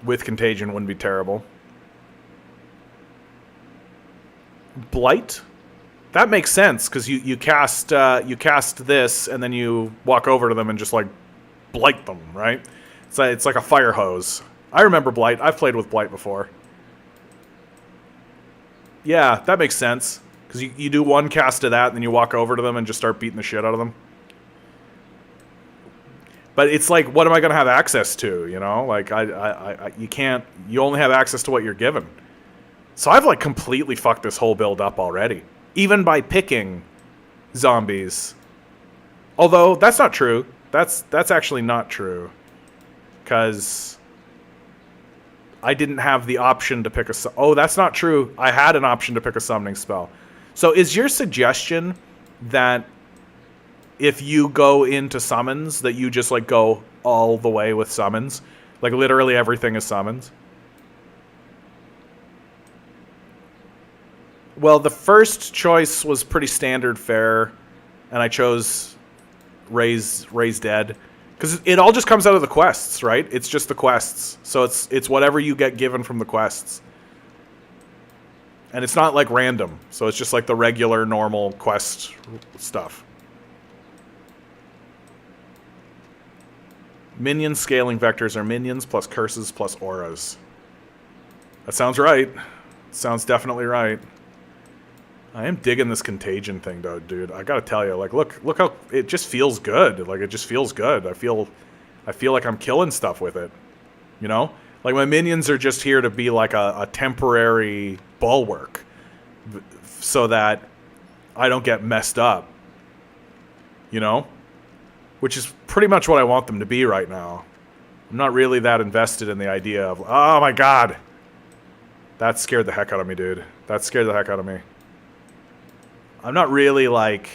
with Contagion wouldn't be terrible. Blight? That makes sense, because you cast this, and then you walk over to them and just, like, blight them, right? It's like a fire hose. I remember Blight. I've played with Blight before. Yeah, that makes sense. Because you do one cast of that, and then you walk over to them and just start beating the shit out of them. But it's like, what am I going to have access to, you know? Like, you can't... You only have access to what you're given. So I've, like, completely fucked this whole build up already. Even by picking zombies. Although, that's not true. That's actually not true. Because I didn't have the option to pick a... Oh, that's not true. I had an option to pick a summoning spell. So is your suggestion that if you go into summons, that you just, like, go all the way with summons? Like, literally everything is summons? Well, the first choice was pretty standard fare, and I chose Raise Dead. Because it all just comes out of the quests, right? It's just the quests. So it's whatever you get given from the quests. And it's not, like, random. So it's just, like, the regular, normal quest stuff. Minion scaling vectors are minions plus curses plus auras. That sounds right. Sounds definitely right. I am digging this contagion thing, though, dude. I gotta tell you, like, look how it just feels good. Like, it just feels good. I feel like I'm killing stuff with it. You know, like my minions are just here to be like a temporary bulwark, so that I don't get messed up. You know, which is pretty much what I want them to be right now. I'm not really that invested in the idea of, oh my god, that scared the heck out of me, dude. That scared the heck out of me. I'm not really like...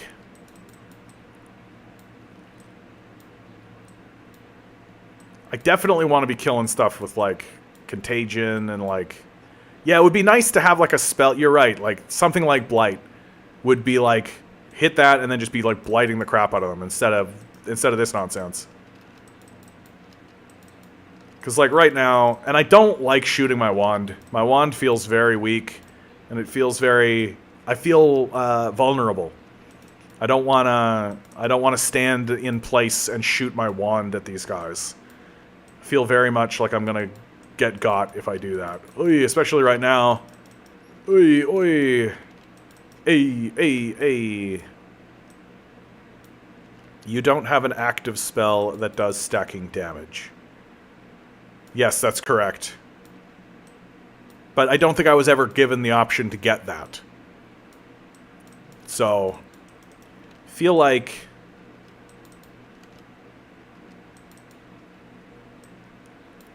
I definitely want to be killing stuff with like contagion and like... Yeah, it would be nice to have like a spell. You're right, like something like blight would be like hit that and then just be like blighting the crap out of them instead of this nonsense. Because like right now, and I don't like shooting my wand. My wand feels very weak, and it feels very... I feel vulnerable. I don't wanna stand in place and shoot my wand at these guys. I feel very much like I'm gonna get got if I do that. Oy, especially right now. Oy, oy. Ay. You don't have an active spell that does stacking damage. Yes, that's correct. But I don't think I was ever given the option to get that. So, feel like...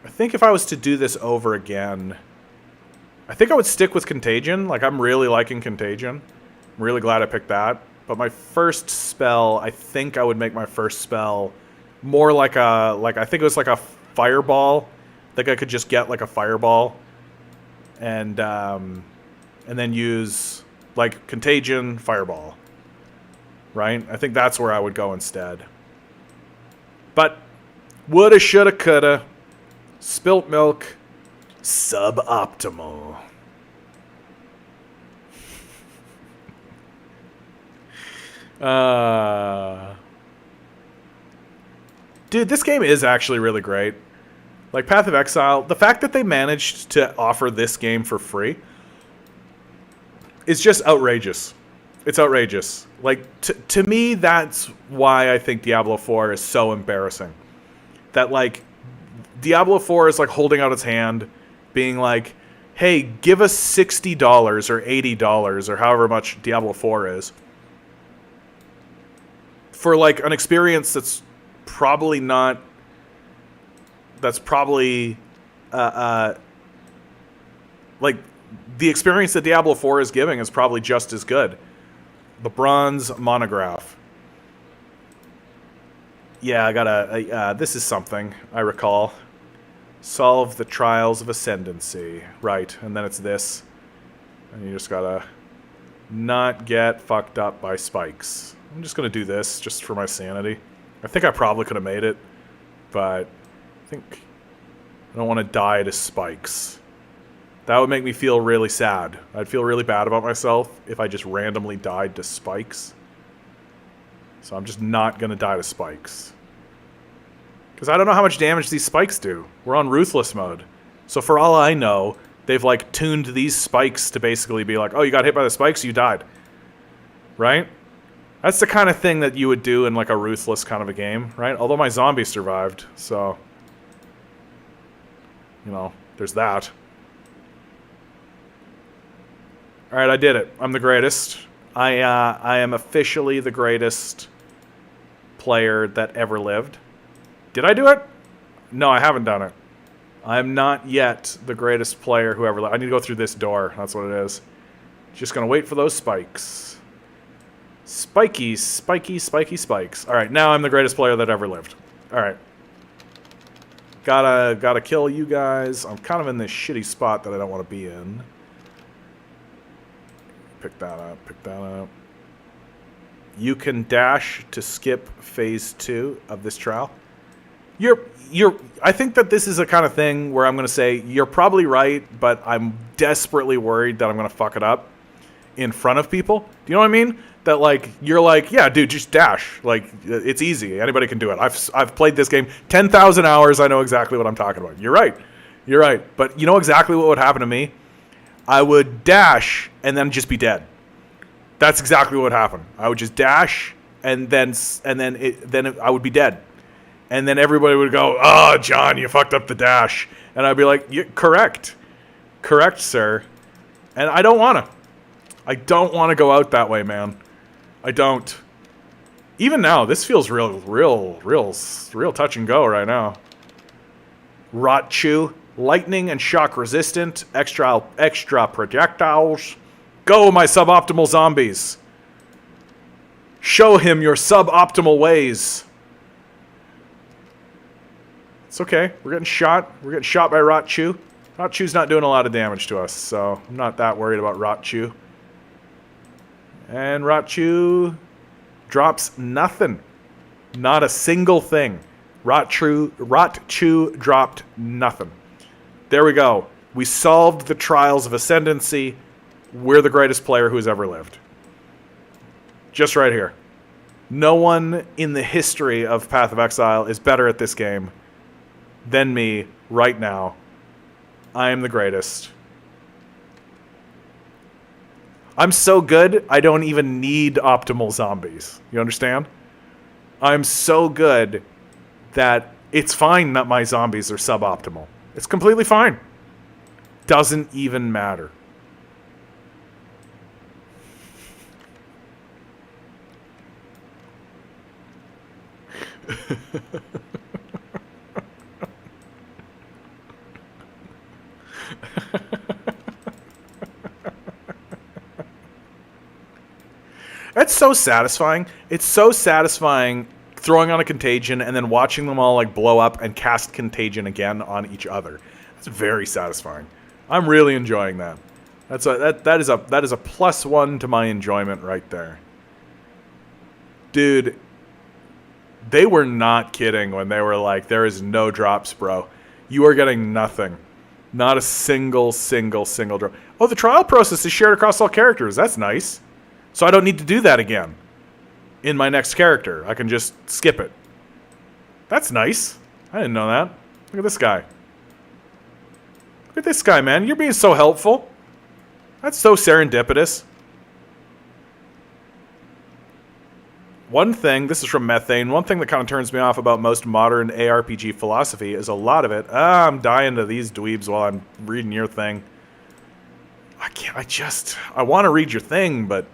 I think if I was to do this over again, I think I would stick with Contagion. Like, I'm really liking Contagion. I'm really glad I picked that. But my first spell, I think I would make my first spell more like a... I think it was like a Fireball. I think I could just get like a Fireball. And then use... like, Contagion, Fireball. Right? I think that's where I would go instead. But, woulda, shoulda, coulda. Spilt milk. Suboptimal. Dude, this game is actually really great. Like, Path of Exile, the fact that they managed to offer this game for free... it's just outrageous. It's outrageous. Like, to me, that's why I think Diablo 4 is so embarrassing. That, like, Diablo 4 is, like, holding out its hand, being like, hey, give us $60 or $80 or however much Diablo 4 is for, like, an experience that's probably not... that's probably... like... the experience that Diablo 4 is giving is probably just as good. The Bronze Monograph. Yeah, I gotta... this is something I recall. Solve the Trials of Ascendancy. Right, and then it's this. And you just gotta not get fucked up by spikes. I'm just gonna do this, just for my sanity. I think I probably could have made it, but I think I don't want to die to spikes. That would make me feel really sad. I'd feel really bad about myself if I just randomly died to spikes. So I'm just not going to die to spikes. Because I don't know how much damage these spikes do. We're on Ruthless mode. So for all I know, they've like tuned these spikes to basically be like, oh, you got hit by the spikes, you died. Right? That's the kind of thing that you would do in like a Ruthless kind of a game, right? Although my zombie survived, so... you know, there's that. Alright, I did it. I'm the greatest. I am officially the greatest player that ever lived. Did I do it? No, I haven't done it. I'm not yet the greatest player who ever lived. I need to go through this door. That's what it is. Just gonna wait for those spikes. Spiky, spiky, spiky spikes. Alright, now I'm the greatest player that ever lived. Alright. Gotta kill you guys. I'm kind of in this shitty spot that I don't want to be in. Pick that up, pick that up. You can dash to skip phase 2 of this trial. I think that this is a kind of thing where I'm going to say, you're probably right, but I'm desperately worried that I'm going to fuck it up in front of people. Do you know what I mean? that like you're like, yeah, dude, just dash. Like it's easy. Anybody can do it. I've played this game 10,000 hours. I know exactly what I'm talking about. You're right. You're right. But you know exactly what would happen to me? I would dash and then just be dead. That's exactly what would happen. I would just dash and then I would be dead. And then everybody would go, "Oh, John, you fucked up the dash." And I'd be like, "Correct. Correct, sir." And I don't want to. I don't want to go out that way, man. I don't. Even now, this feels real touch and go right now. Rot Chew, lightning and shock resistant, extra projectiles. Go, my suboptimal zombies. Show him your suboptimal ways. It's okay. We're getting shot. We're getting shot by Rot Chew. Rot Chew's not doing a lot of damage to us, so I'm not that worried about Rot Chew. And Rot Chew drops nothing. Not a single thing. Rot Chew dropped nothing. There we go. We solved the trials of ascendancy. We're the greatest player who's ever lived. Just right here. No one in the history of Path of Exile is better at this game than me right now. I am the greatest. I'm so good, I don't even need optimal zombies. You understand? I'm so good that it's fine that my zombies are suboptimal. It's completely fine. Doesn't even matter. That's so satisfying. It's so satisfying throwing on a contagion and then watching them all like blow up and cast contagion again on each other. That's very satisfying. I'm really enjoying that. That is a +1 to my enjoyment right there. Dude, they were not kidding when they were like, there is no drops, bro. You are getting nothing. Not a single drop. Oh, the trial process is shared across all characters. That's nice. So I don't need to do that again in my next character. I can just skip it. That's nice. I didn't know that. Look at this guy. Look at this guy, man. You're being so helpful. That's so serendipitous. One thing, this is from Methane, one thing that kind of turns me off about most modern ARPG philosophy is a lot of it. I'm dying to these dweebs while I'm reading your thing. I want to read your thing, but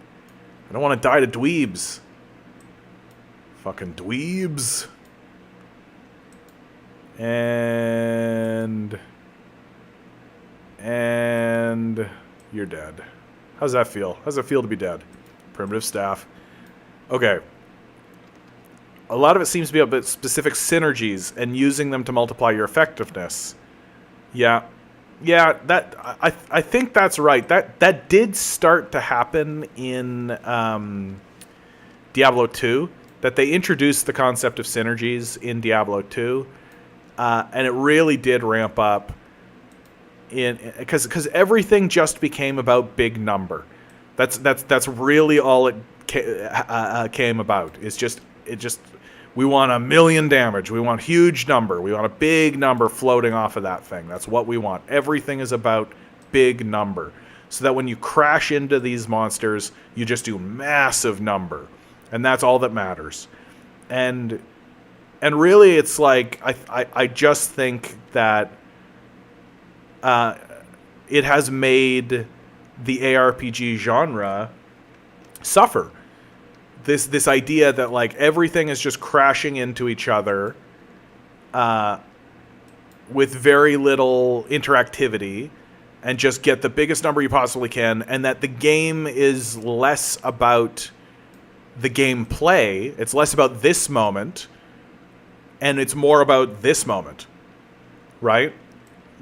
I don't want to die to dweebs. Fucking dweebs. And you're dead. How's that feel? How's it feel to be dead? Primitive staff. Okay. A lot of it seems to be about specific synergies and using them to multiply your effectiveness. Yeah. Yeah, I think that's right. That did start to happen in Diablo 2. That they introduced the concept of synergies in Diablo 2. And it really did ramp up because everything just became about big number. That's really all it came about. It just we want 1,000,000 damage. We want huge number. We want a big number floating off of that thing. That's what we want. Everything is about big number, so that when you crash into these monsters, you just do massive number, and that's all that matters. And really, it's like I just think that it has made the ARPG genre suffer. This idea that like everything is just crashing into each other with very little interactivity, and just get the biggest number you possibly can, and that the game is less about the gameplay, it's less about this moment, and it's more about this moment, right?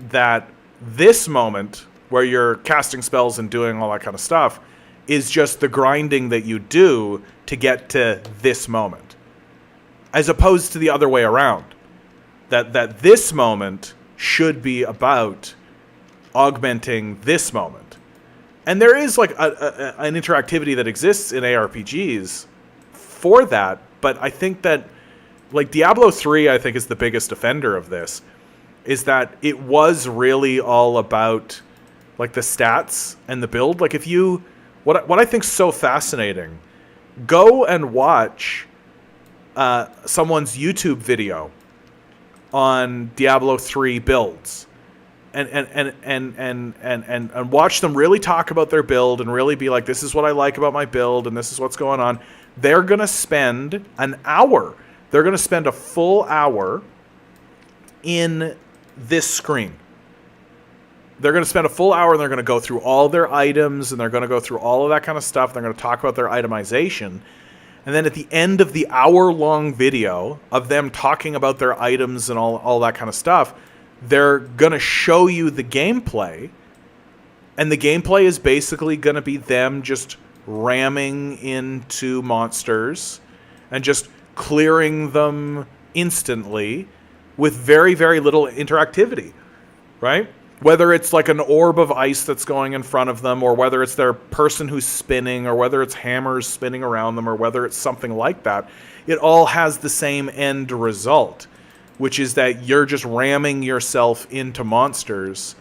That this moment where you're casting spells and doing all that kind of stuff is just the grinding that you do to get to this moment, as opposed to the other way around. That this moment should be about augmenting this moment. And there is like an interactivity that exists in ARPGs for that, but I think that like Diablo 3, I think, is the biggest offender of this, is that it was really all about like the stats and the build. Like if you, what I think's so fascinating, go and watch someone's YouTube video on Diablo 3 builds. And watch them really talk about their build and really be like, this is what I like about my build and this is what's going on. They're going to spend an hour. They're going to spend a full hour in this screen. They're going to spend a full hour and they're going to go through all their items and they're going to go through all of that kind of stuff. They're going to talk about their itemization. And then at the end of the hour-long video of them talking about their items and all that kind of stuff, they're going to show you the gameplay, and the gameplay is basically going to be them just ramming into monsters and just clearing them instantly with very, very little interactivity, right? Whether it's like an orb of ice that's going in front of them, or whether it's their person who's spinning, or whether it's hammers spinning around them, or whether it's something like that, it all has the same end result, which is that you're just ramming yourself into monsters,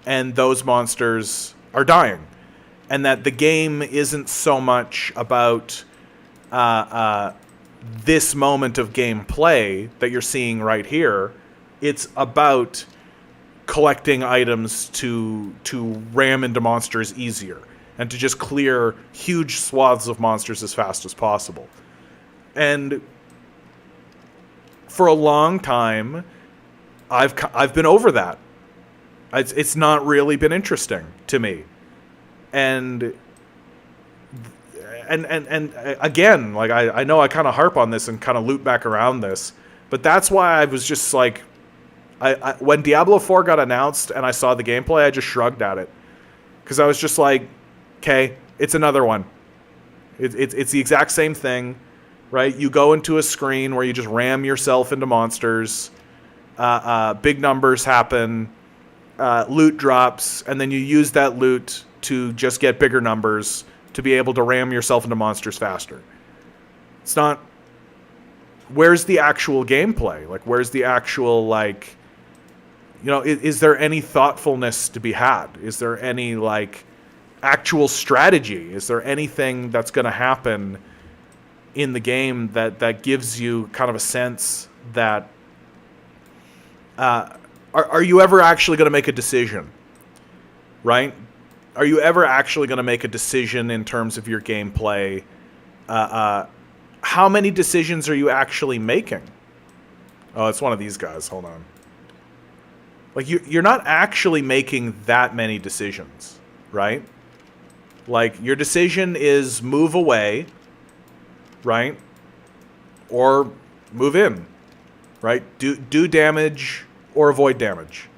and those monsters are dying. And that the game isn't so much about this moment of gameplay that you're seeing right here. It's about collecting items to ram into monsters easier, and to just clear huge swaths of monsters as fast as possible. And for a long time, I've been over that. It's not really been interesting to me, and again, like I know I kind of harp on this and kind of loop back around this, but that's why I was just like, when Diablo 4 got announced and I saw the gameplay, I just shrugged at it, because I was just like, okay, it's another one. It's the exact same thing. Right, you go into a screen where you just ram yourself into monsters. Big numbers happen, loot drops, and then you use that loot to just get bigger numbers to be able to ram yourself into monsters faster. It's not. Where's the actual gameplay? Like, where's the actual, like, you know, is there any thoughtfulness to be had? Is there any like actual strategy? Is there anything that's going to happen in the game that gives you kind of a sense that are you ever actually going to make a decision, right? Are you ever actually going to make a decision in terms of your gameplay? How many decisions are you actually making? Oh, it's one of these guys. Hold on. Like, you're not actually making that many decisions, right? Like, your decision is move away, right? Or move in, right? Do damage or avoid damage.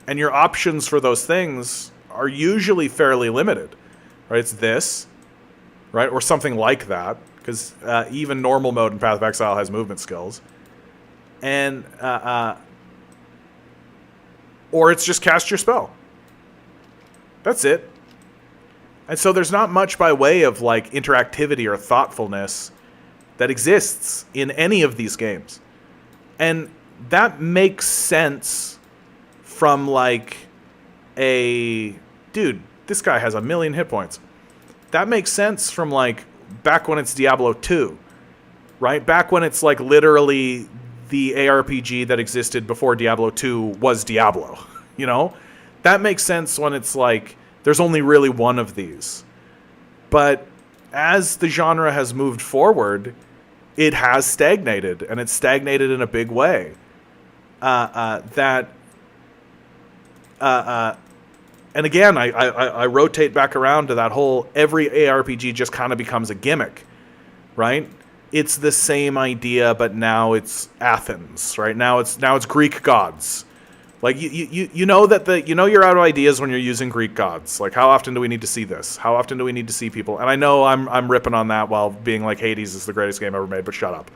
And your options for those things are usually fairly limited, right? It's this, right? Or something like that, because even normal mode in Path of Exile has movement skills. And, or it's just cast your spell. That's it. And so there's not much by way of like interactivity or thoughtfulness that exists in any of these games. And that makes sense from like a, dude, this guy has 1,000,000 hit points. That makes sense from like back when it's Diablo 2, right? Back when it's like literally the ARPG that existed before Diablo 2 was Diablo, you know? That makes sense when it's like there's only really one of these. But as the genre has moved forward, it has stagnated, and it's stagnated in a big way. And again, I rotate back around to that whole every ARPG just kind of becomes a gimmick, right? It's the same idea, but now it's Athens, right? Now it's Greek gods. Like you know that you're out of ideas when you're using Greek gods. Like, how often do we need to see this? How often do we need to see people? And I know I'm ripping on that while being like Hades is the greatest game ever made, but shut up.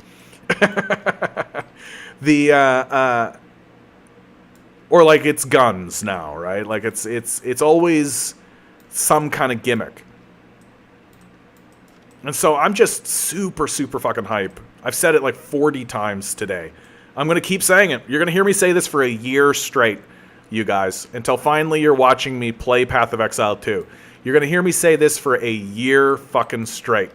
Or like it's guns now, right? Like it's always some kind of gimmick. And so I'm just super, super fucking hype. I've said it like 40 times today. I'm going to keep saying it. You're going to hear me say this for a year straight, you guys, until finally you're watching me play Path of Exile 2. You're going to hear me say this for a year fucking straight,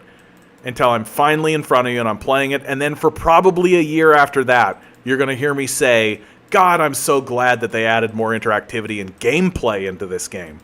until I'm finally in front of you and I'm playing it. And then for probably a year after that, you're going to hear me say, God, I'm so glad that they added more interactivity and gameplay into this game.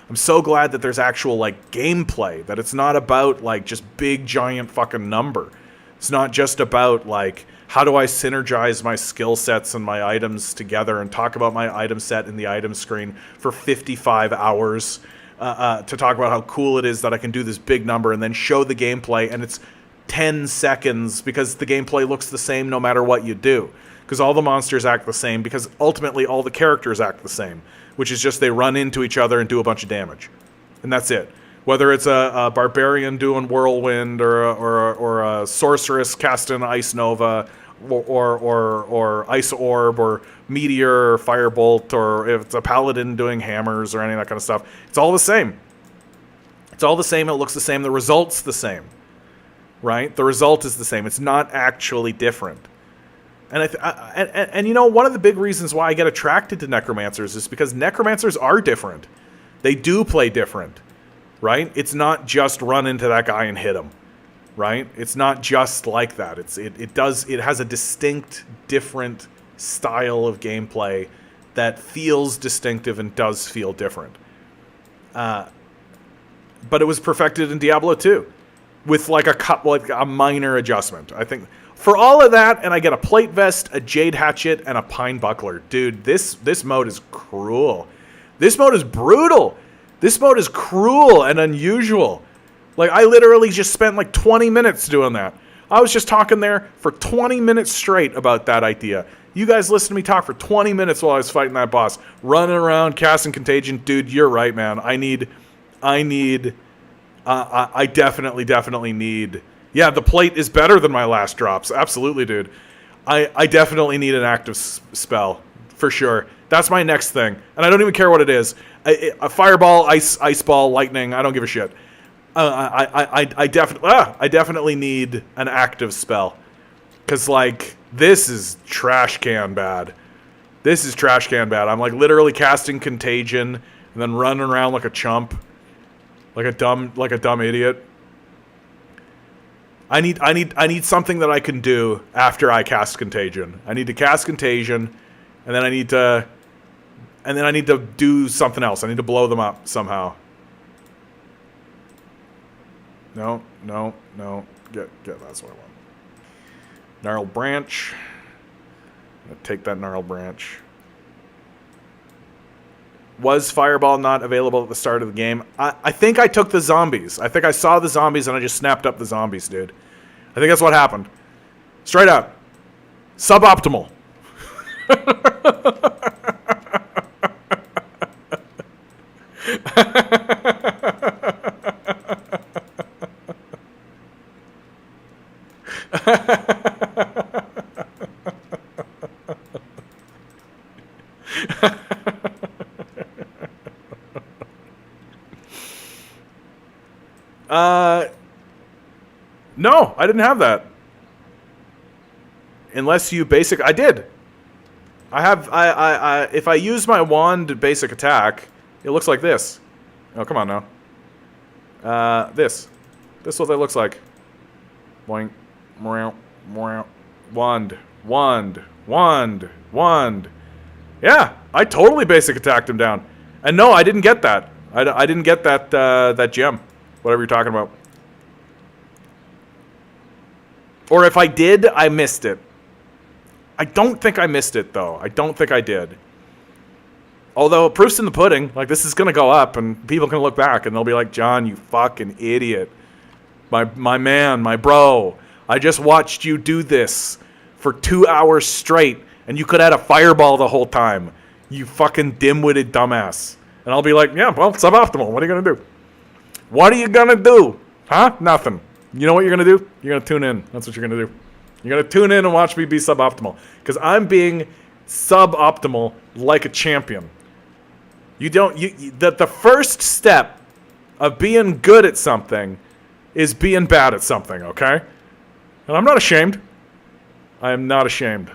I'm so glad that there's actual, like, gameplay, that it's not about, like, just big, giant fucking number. It's not just about, like, how do I synergize my skill sets and my items together and talk about my item set in the item screen for 55 hours to talk about how cool it is that I can do this big number and then show the gameplay, and it's 10 seconds because the gameplay looks the same no matter what you do. Because all the monsters act the same, because ultimately all the characters act the same, which is just they run into each other and do a bunch of damage. And that's it. Whether it's a barbarian doing whirlwind or a sorceress casting ice nova or ice orb or meteor or firebolt, or if it's a paladin doing hammers or any of that kind of stuff, it's all the same. It's all the same. It looks the same. The result's the same, right? The result is the same. It's not actually different. And and you know, one of the big reasons why I get attracted to necromancers is because necromancers are different. They do play different, right? It's not just run into that guy and hit him, right? It's not just like that. It has a distinct, different style of gameplay that feels distinctive and does feel different. But it was perfected in Diablo 2 with like a minor adjustment, I think. For all of that, and I get a plate vest, a jade hatchet, and a pine buckler. Dude, this mode is cruel. This mode is brutal. This mode is cruel and unusual. Like, I literally just spent like 20 minutes doing that. I was just talking there for 20 minutes straight about that idea. You guys listened to me talk for 20 minutes while I was fighting that boss. Running around, casting contagion. Dude, you're right, man. I definitely need... Yeah, the plate is better than my last drops. Absolutely, dude. I definitely need an active spell, for sure. That's my next thing. And I don't even care what it is. A fireball, ice ball, lightning, I don't give a shit. I definitely need an active spell. Because, like, this is trash can bad. This is trash can bad. I'm, like, literally casting contagion and then running around like a chump. Like a dumb idiot. I need something that I can do after I cast Contagion. I need to cast Contagion, and then I need to do something else. I need to blow them up somehow. No. Get that's what I want. Gnarled branch. I'm gonna take that gnarled branch. Was Fireball not available at the start of the game? I think I took the zombies. I think I saw the zombies and I just snapped up the zombies, dude. I think that's what happened. Straight up. Suboptimal. No, I didn't have that. Unless you basic... I did. I have... if I use my wand basic attack, it looks like this. Oh, come on now. This. This is what that looks like. Boing. Wand. Yeah, I totally basic attacked him down. And no, I didn't get that. I didn't get that, that gem. Whatever you're talking about. Or if I did, I missed it. I don't think I missed it, though. I don't think I did. Although, proof's in the pudding. Like, this is going to go up, and people can look back, and they'll be like, John, you fucking idiot. My man, my bro. I just watched you do this for 2 hours straight, and you could have had a fireball the whole time. You fucking dim-witted dumbass. And I'll be like, yeah, well, suboptimal. What are you going to do? What are you going to do? Huh? Nothing. You know what you're going to do? You're going to tune in. That's what you're going to do. You're going to tune in and watch me be suboptimal. Because I'm being suboptimal like a champion. The first step of being good at something is being bad at something, okay? And I'm not ashamed. I am not ashamed.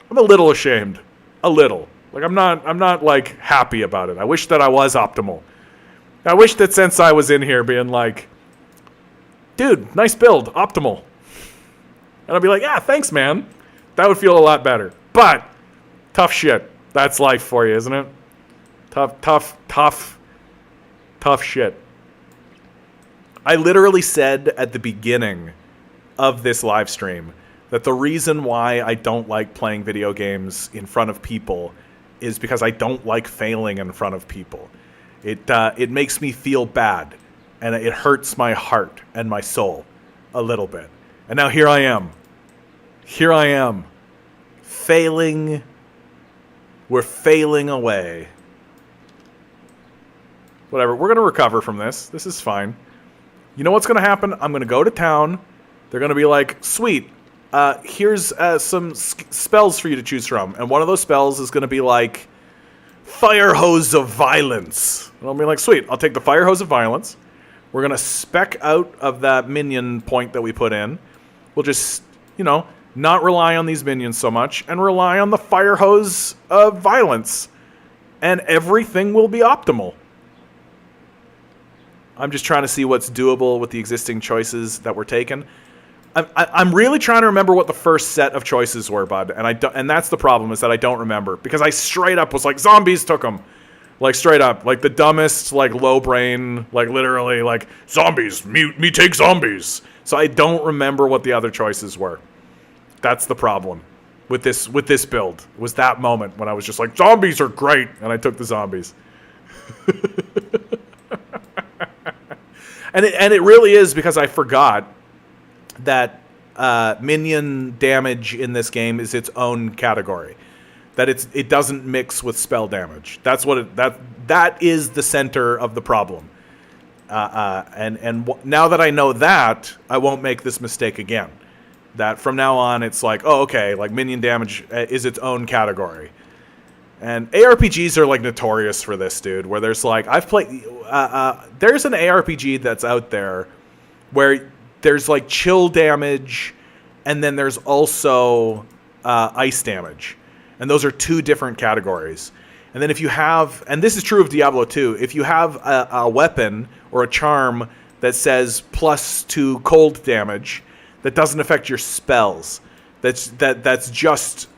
I'm a little ashamed. A little. Like, I'm not like, happy about it. I wish that I was optimal. I wish that since I was in here being like, dude, nice build, optimal. And I'd be like, yeah, thanks, man. That would feel a lot better. But, tough shit. That's life for you, isn't it? Tough shit. I literally said at the beginning of this live stream that the reason why I don't like playing video games in front of people is because I don't like failing in front of people. It makes me feel bad, and it hurts my heart and my soul a little bit. And now here I am. Here I am. Failing. We're failing away. Whatever. We're going to recover from this. This is fine. You know what's going to happen? I'm going to go to town. They're going to be like, sweet. Here's some spells for you to choose from. And one of those spells is going to be like, Fire Hose of Violence. And I'll be like, sweet. I'll take the Fire Hose of Violence. We're going to spec out of that minion point that we put in. We'll just, not rely on these minions so much and rely on the Fire Hose of Violence. And everything will be optimal. I'm just trying to see what's doable with the existing choices that were taken. I'm really trying to remember what the first set of choices were, bud, and that's the problem, is that I don't remember, because I straight up was like, zombies took them, like straight up, like the dumbest, like low brain, like literally, like zombies, me take zombies. So I don't remember what the other choices were. That's the problem with this build. It was that moment when I was just like, zombies are great, and I took the zombies. And it really is because I forgot that minion damage in this game is its own category. That it doesn't mix with spell damage. That's what that is the center of the problem. Now that I know that, I won't make this mistake again. That from now on, it's like, oh, okay, like minion damage is its own category. And ARPGs are like notorious for this, dude. Where there's like, I've played, there's an ARPG that's out there where there's like chill damage, and then there's also ice damage, and those are two different categories. And then if you have, and this is true of Diablo 2, if you have a weapon or a charm that says +2 cold damage, that doesn't affect your spells. That's just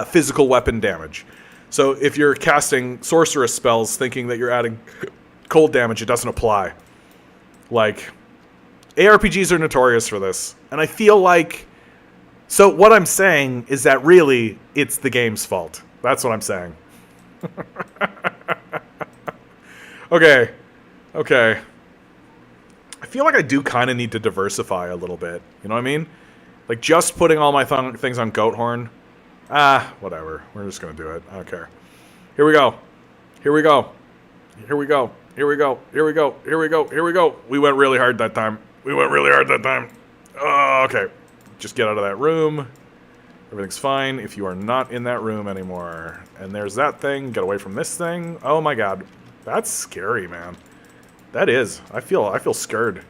physical weapon damage. So if you're casting sorceress spells thinking that you're adding cold damage, it doesn't apply. Like, ARPGs are notorious for this. And I feel like... So what I'm saying is that really, it's the game's fault. That's what I'm saying. Okay. I feel like I do kind of need to diversify a little bit. You know what I mean? Like, just putting all my things on Goathorn... whatever. We're just gonna do it. I don't care. Here we go. We went really hard that time. Oh, okay. Just get out of that room. Everything's fine if you are not in that room anymore. And there's that thing. Get away from this thing. Oh my god. That's scary, man. That is. I feel scared.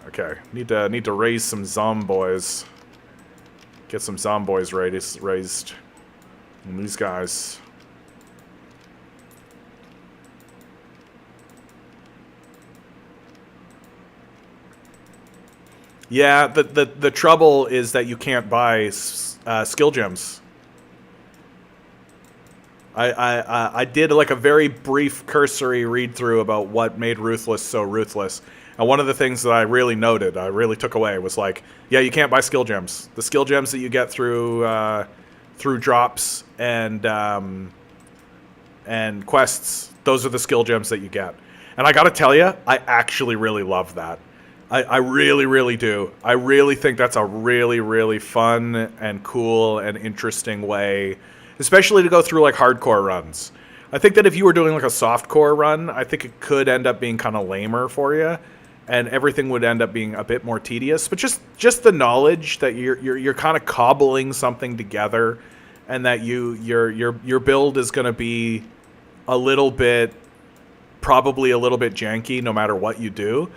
Okay. Need to raise some zomboys. Get some zomboys raised. And these guys. Yeah, the trouble is that you can't buy skill gems. I did like a very brief cursory read through about what made Ruthless so ruthless. And one of the things that I really noted, I really took away, was like, yeah, you can't buy skill gems. The skill gems that you get through drops and quests, those are the skill gems that you get. And I gotta tell you, I actually really love that. I really, really do. I really think that's a really, really fun and cool and interesting way, especially to go through like hardcore runs. I think that if you were doing like a softcore run, I think it could end up being kind of lamer for you, and everything would end up being a bit more tedious. But just the knowledge that you're kind of cobbling something together, and that your build is going to be a little bit probably a little bit janky no matter what you do.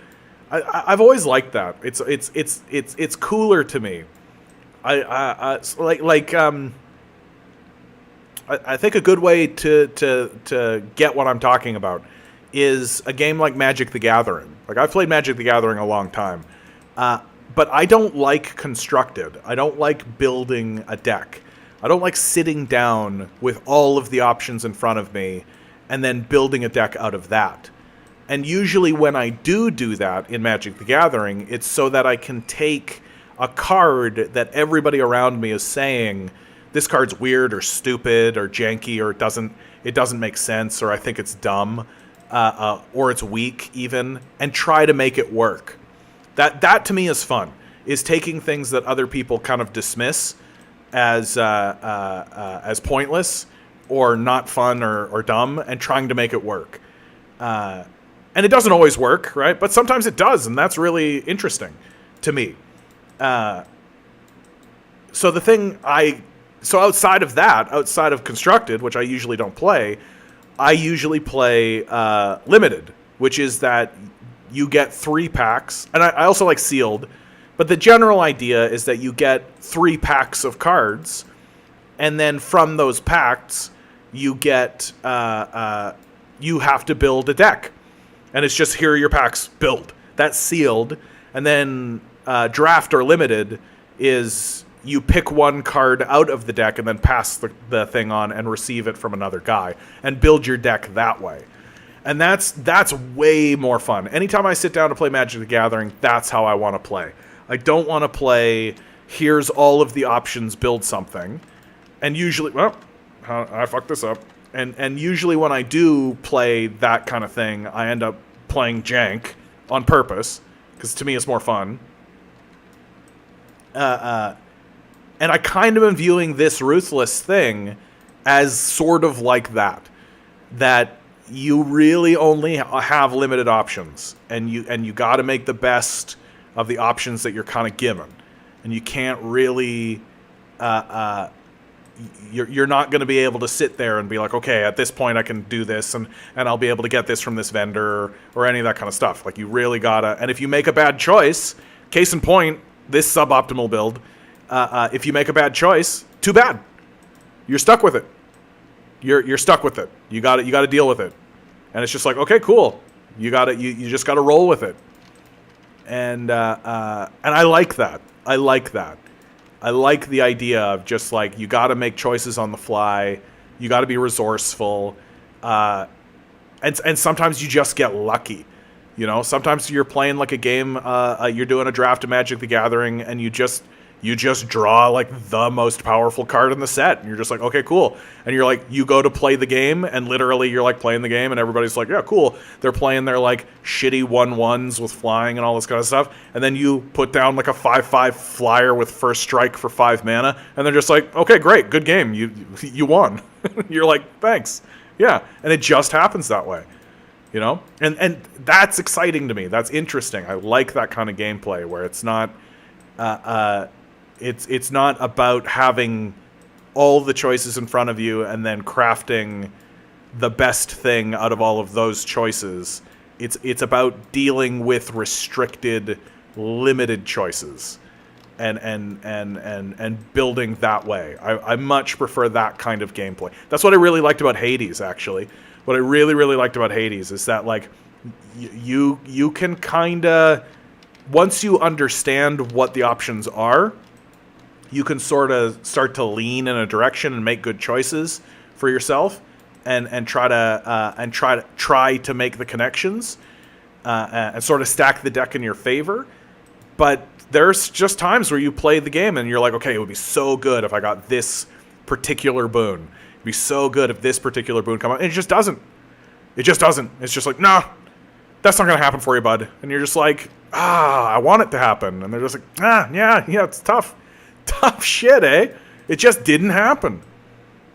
I've always liked that. It's cooler to me. I think a good way to get what I'm talking about is a game like Magic the Gathering. Like, I've played Magic the Gathering a long time, but I don't like constructed. I don't like building a deck. I don't like sitting down with all of the options in front of me and then building a deck out of that. And usually when I do that in Magic the Gathering, it's so that I can take a card that everybody around me is saying, this card's weird or stupid or janky or it doesn't make sense, or I think it's dumb, or it's weak even, and try to make it work. That to me is fun, is taking things that other people kind of dismiss as pointless or not fun or dumb and trying to make it work. And it doesn't always work, right? But sometimes it does, and that's really interesting to me. So outside of that, outside of Constructed, which I usually don't play, I usually play Limited, which is that you get 3 packs. And I also like Sealed. But the general idea is that you get 3 packs of cards. And then from those packs, you get you have to build a deck. And it's just, here are your packs, build. That's Sealed. And then Draft or Limited is you pick one card out of the deck and then pass the thing on and receive it from another guy and build your deck that way. And that's way more fun. Anytime I sit down to play Magic the Gathering, that's how I want to play. I don't want to play, here's all of the options, build something. And usually, well, I fucked this up. And usually when I do play that kind of thing, I end up playing jank on purpose, because to me it's more fun. And I kind of am viewing this Ruthless thing as sort of like that. That you really only have limited options, and you got to make the best of the options that you're kind of given. And you can't really... You're not going to be able to sit there and be like, okay, at this point I can do this, and I'll be able to get this from this vendor, or any of that kind of stuff. Like, you really gotta... And if you make a bad choice, case in point, this suboptimal build, if you make a bad choice, too bad. You're stuck with it. You're stuck with it. You got to deal with it. And it's just like, okay, cool. You just got to roll with it. And I like that. I like that. I like the idea of just like, you got to make choices on the fly. You got to be resourceful. And sometimes you just get lucky. You know, sometimes you're playing like a game, you're doing a draft of Magic the Gathering, and you just draw like the most powerful card in the set, and you're just like, okay, cool. And you're like, you go to play the game, and literally you're like playing the game, and everybody's like, yeah, cool. They're playing their like shitty 1/1s with flying and all this kind of stuff, and then you put down like a 5/5 flyer with first strike for 5 mana, and they're just like, okay, great, good game, you won. You're like, thanks, yeah. And it just happens that way, you know. And that's exciting to me. That's interesting. I like that kind of gameplay where it's not. It's not about having all the choices in front of you and then crafting the best thing out of all of those choices. It's about dealing with restricted, limited choices, and building that way. I much prefer that kind of gameplay. That's what I really liked about Hades, actually. What I really, really liked about Hades is that, like, you can kind of, once you understand what the options are, you can sort of start to lean in a direction and make good choices for yourself, and try to make the connections, and sort of stack the deck in your favor. But there's just times where you play the game and you're like, okay, it would be so good if I got this particular boon. It'd be so good if this particular boon come out. And it just doesn't. It just doesn't. It's just like, nah, that's not going to happen for you, bud. And you're just like, I want it to happen. And they're just like, yeah, it's tough. Tough shit, eh? It just didn't happen. And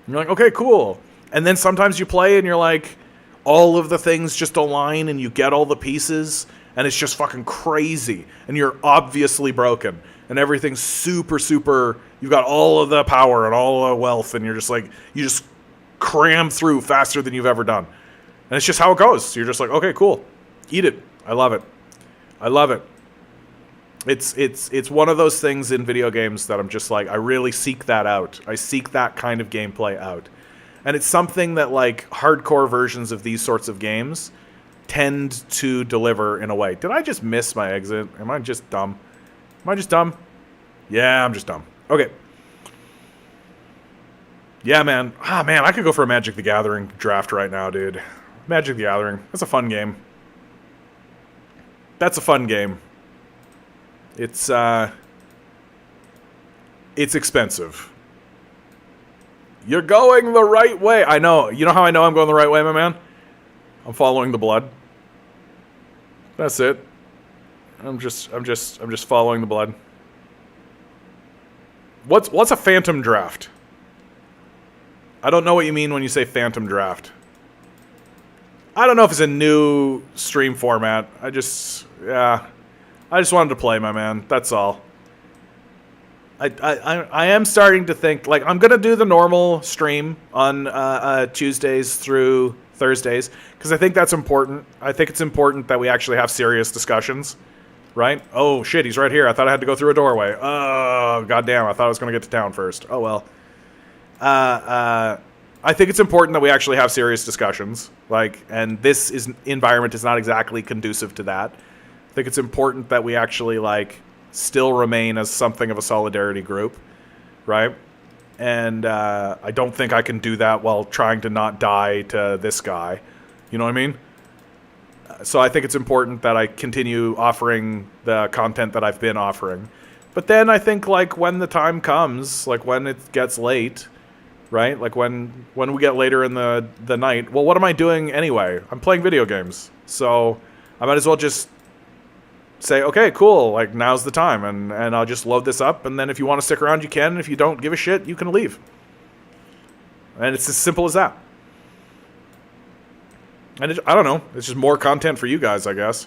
you're like, okay, cool. And then sometimes you play and you're like, all of the things just align and you get all the pieces and it's just fucking crazy. And you're obviously broken. And everything's super, super, you've got all of the power and all the wealth, and you're just like, you just cram through faster than you've ever done. And it's just how it goes. You're just like, okay, cool. Eat it. I love it. I love it. It's one of those things in video games that I'm just like, I really seek that out. I seek that kind of gameplay out. And it's something that, like, hardcore versions of these sorts of games tend to deliver in a way. Did I just miss my exit? Am I just dumb? Am I just dumb? Yeah, I'm just dumb. Okay. Yeah, man. Ah, man, I could go for a Magic the Gathering draft right now, dude. Magic the Gathering. That's a fun game. That's a fun game. It's expensive. You're going the right way. I know. You know how I know I'm going the right way, my man? I'm following the blood. That's it. I'm just following the blood. What's a phantom draft? I don't know what you mean when you say phantom draft. I don't know if it's a new stream format. I just wanted to play, my man. That's all. I am starting to think, like, I'm gonna do the normal stream on Tuesdays through Thursdays because I think that's important. I think it's important that we actually have serious discussions, right? Oh shit, he's right here. I thought I had to go through a doorway. Oh goddamn! I thought I was gonna get to town first. Oh well. I think it's important that we actually have serious discussions, like, and this environment is not exactly conducive to that. I think it's important that we actually, like, still remain as something of a solidarity group, right? And I don't think I can do that while trying to not die to this guy. You know what I mean? So I think it's important that I continue offering the content that I've been offering. But then I think, like, when the time comes, like when it gets late, right? Like when we get later in the night, well, what am I doing anyway? I'm playing video games. So I might as well just say, okay, cool, like, now's the time, and I'll just load this up, and then if you want to stick around, you can, and if you don't give a shit, you can leave. And it's as simple as that. And I don't know, it's just more content for you guys, I guess.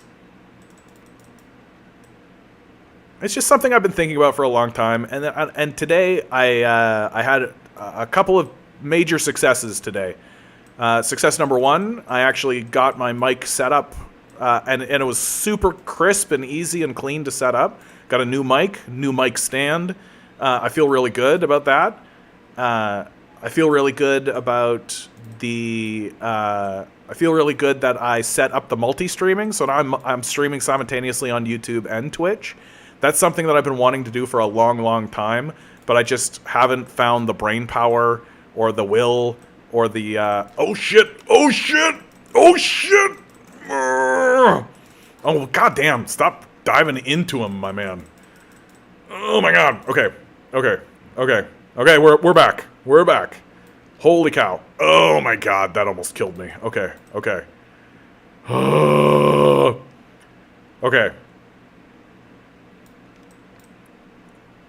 It's just something I've been thinking about for a long time, and today I had a couple of major successes today. Success number one, I actually got my mic set up, and it was super crisp and easy and clean to set up. Got a new mic stand. I feel really good about that. I feel really good about I feel really good that I set up the multi-streaming, so now I'm streaming simultaneously on YouTube and Twitch. That's something that I've been wanting to do for a long, long time, but I just haven't found the brain power or the will or the oh shit! Oh goddamn! Stop diving into him, my man. Oh my god. Okay. We're back. We're back. Holy cow! Oh my god, that almost killed me. Okay. Okay.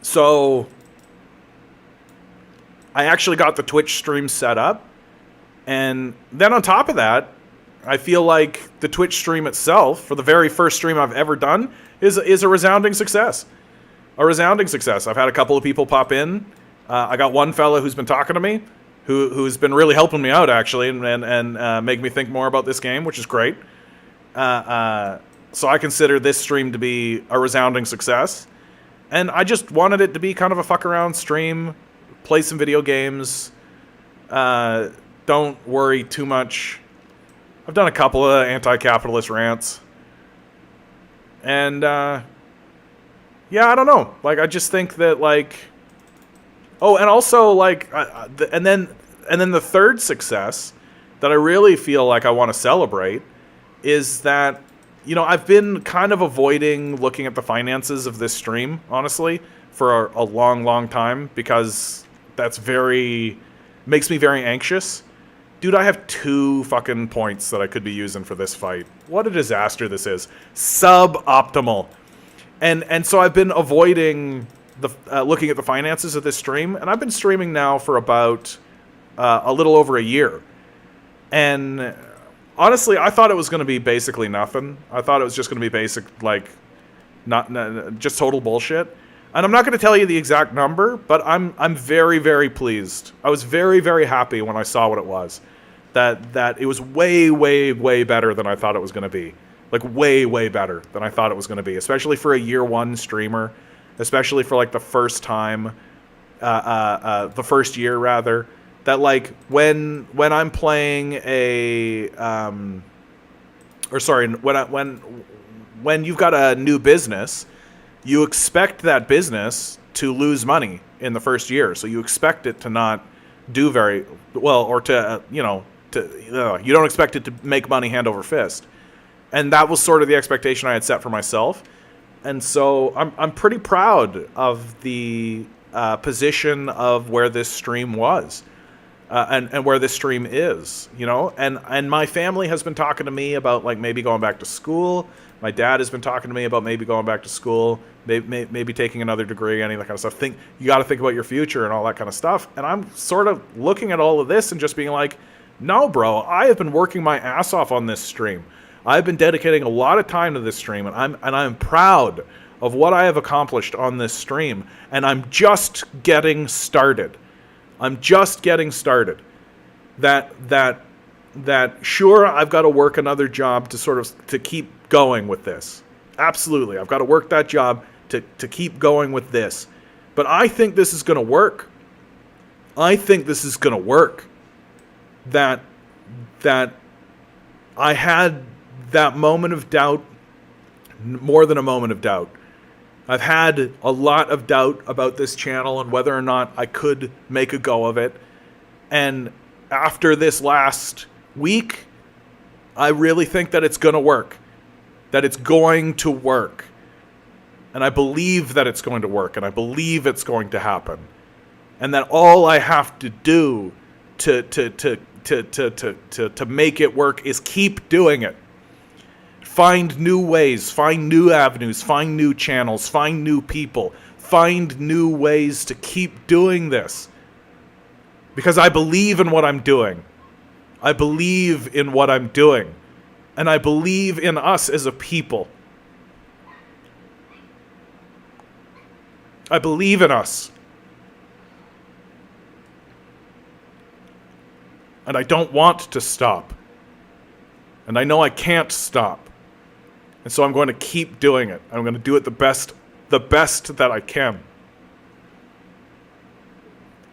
So I actually got the Twitch stream set up, and then on top of that, I feel like the Twitch stream itself, for the very first stream I've ever done, is a resounding success. A resounding success. I've had a couple of people pop in. I got one fella who's been talking to me, who's been really helping me out, actually, and make me think more about this game, which is great. So I consider this stream to be a resounding success. And I just wanted it to be kind of a fuck-around stream, play some video games, don't worry too much. I've done a couple of anti-capitalist rants. And, yeah, I don't know. Like, I just think that, like... Oh, and also, like, and then the third success that I really feel like I want to celebrate is that, you know, I've been kind of avoiding looking at the finances of this stream, honestly, for a long, long time, because that's makes me very anxious. Dude, I have 2 fucking points that I could be using for this fight. What a disaster this is. Suboptimal. And so I've been avoiding looking at the finances of this stream, and I've been streaming now for about a little over a year. And honestly, I thought it was going to be basically nothing. I thought it was just going to be basic, like, not just total bullshit. And I'm not going to tell you the exact number, but I'm very, very pleased. I was very, very happy when I saw what it was. that it was way, way, way better than I thought it was going to be. Like way, way better than I thought it was going to be, especially for a year one streamer, especially for like the first time, the first year rather. That like when I'm playing or sorry, when you've got a new business, you expect that business to lose money in the first year. So you expect it to not do very well, or to you don't expect it to make money hand over fist. And that was sort of the expectation I had set for myself. And so I'm pretty proud of the position of where this stream was. And where this stream is, and my family has been talking to me about like maybe going back to school. My dad has been talking to me about maybe going back to school, maybe taking another degree, any of that kind of stuff. You got to think about your future and all that kind of stuff. And I'm sort of looking at all of this and just being like, no, bro, I have been working my ass off on this stream. I've been dedicating a lot of time to this stream, and I'm proud of what I have accomplished on this stream, and I'm just getting started. I'm just getting started. That sure, I've got to work another job to keep going with this. Absolutely, I've got to work that job to keep going with this. But I think this is going to work. I think this is going to work. That I had that moment of doubt, more than a moment of doubt. I've had a lot of doubt about this channel and whether or not I could make a go of it. And after this last week, I really think that it's going to work. That it's going to work. And I believe that it's going to work. And I believe it's going to happen. And that all I have to do to make it work is keep doing it. Find new ways, find new avenues, find new channels, find new people, find new ways to keep doing this. Because I believe in what I'm doing. I believe in what I'm doing. And I believe in us as a people. I believe in us. And I don't want to stop. And I know I can't stop. And so I'm going to keep doing it. I'm going to do it the best that I can.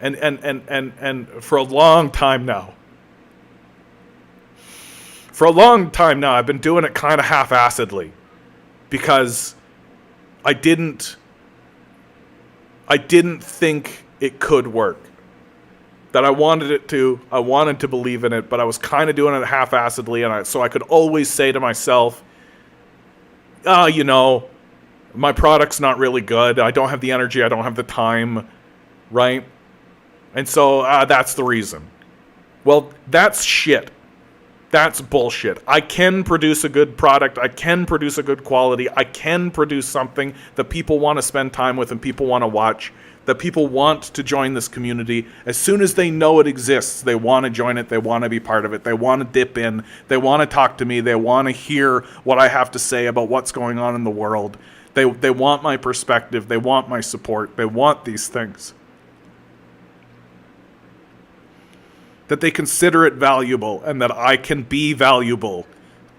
And for a long time now. For a long time now, I've been doing it kind of half-assedly. Because I didn't think it could work. That I wanted it to. I wanted to believe in it, but I was kind of doing it half-assedly, and so I could always say to myself, my product's not really good. I don't have the energy. I don't have the time, right? And so that's the reason. Well, that's shit. That's bullshit. I can produce a good product. I can produce a good quality. I can produce something that people want to spend time with and people want to watch, that people want to join this community. As soon as they know it exists, they want to join it. They want to be part of it. They want to dip in. They want to talk to me. They want to hear what I have to say about what's going on in the world. They want my perspective. They want my support. They want these things. That they consider it valuable and that I can be valuable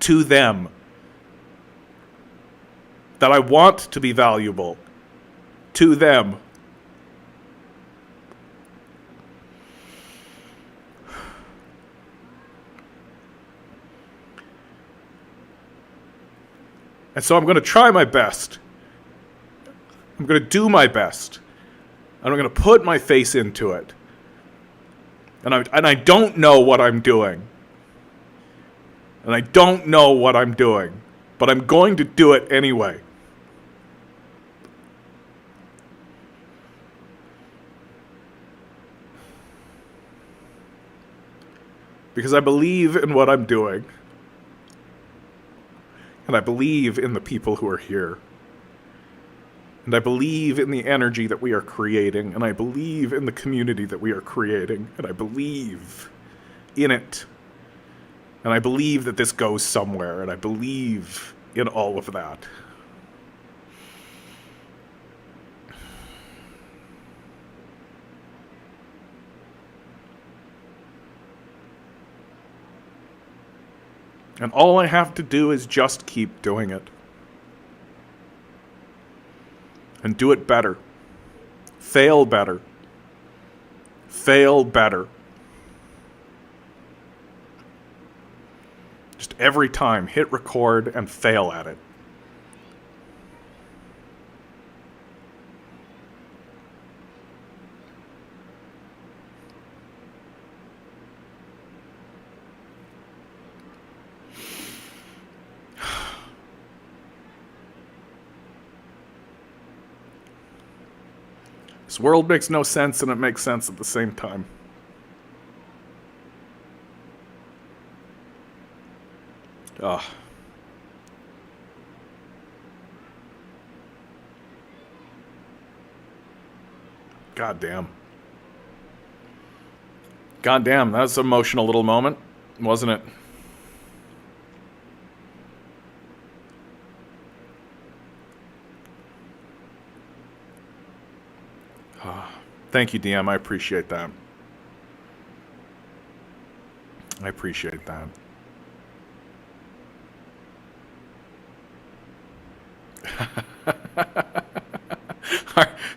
to them. That I want to be valuable to them. And so I'm going to try my best. I'm going to do my best. And I'm going to put my face into it. And I don't know what I'm doing. And I don't know what I'm doing. But I'm going to do it anyway. Because I believe in what I'm doing. And I believe in the people who are here. And I believe in the energy that we are creating. And I believe in the community that we are creating. And I believe in it. And I believe that this goes somewhere. And I believe in all of that. And all I have to do is just keep doing it. And do it better. Fail better. Fail better. Just every time, hit record and fail at it. This world makes no sense and it makes sense at the same time. Ugh. God damn. God damn, that was an emotional little moment, wasn't it? Thank you, DM. I appreciate that. I appreciate that.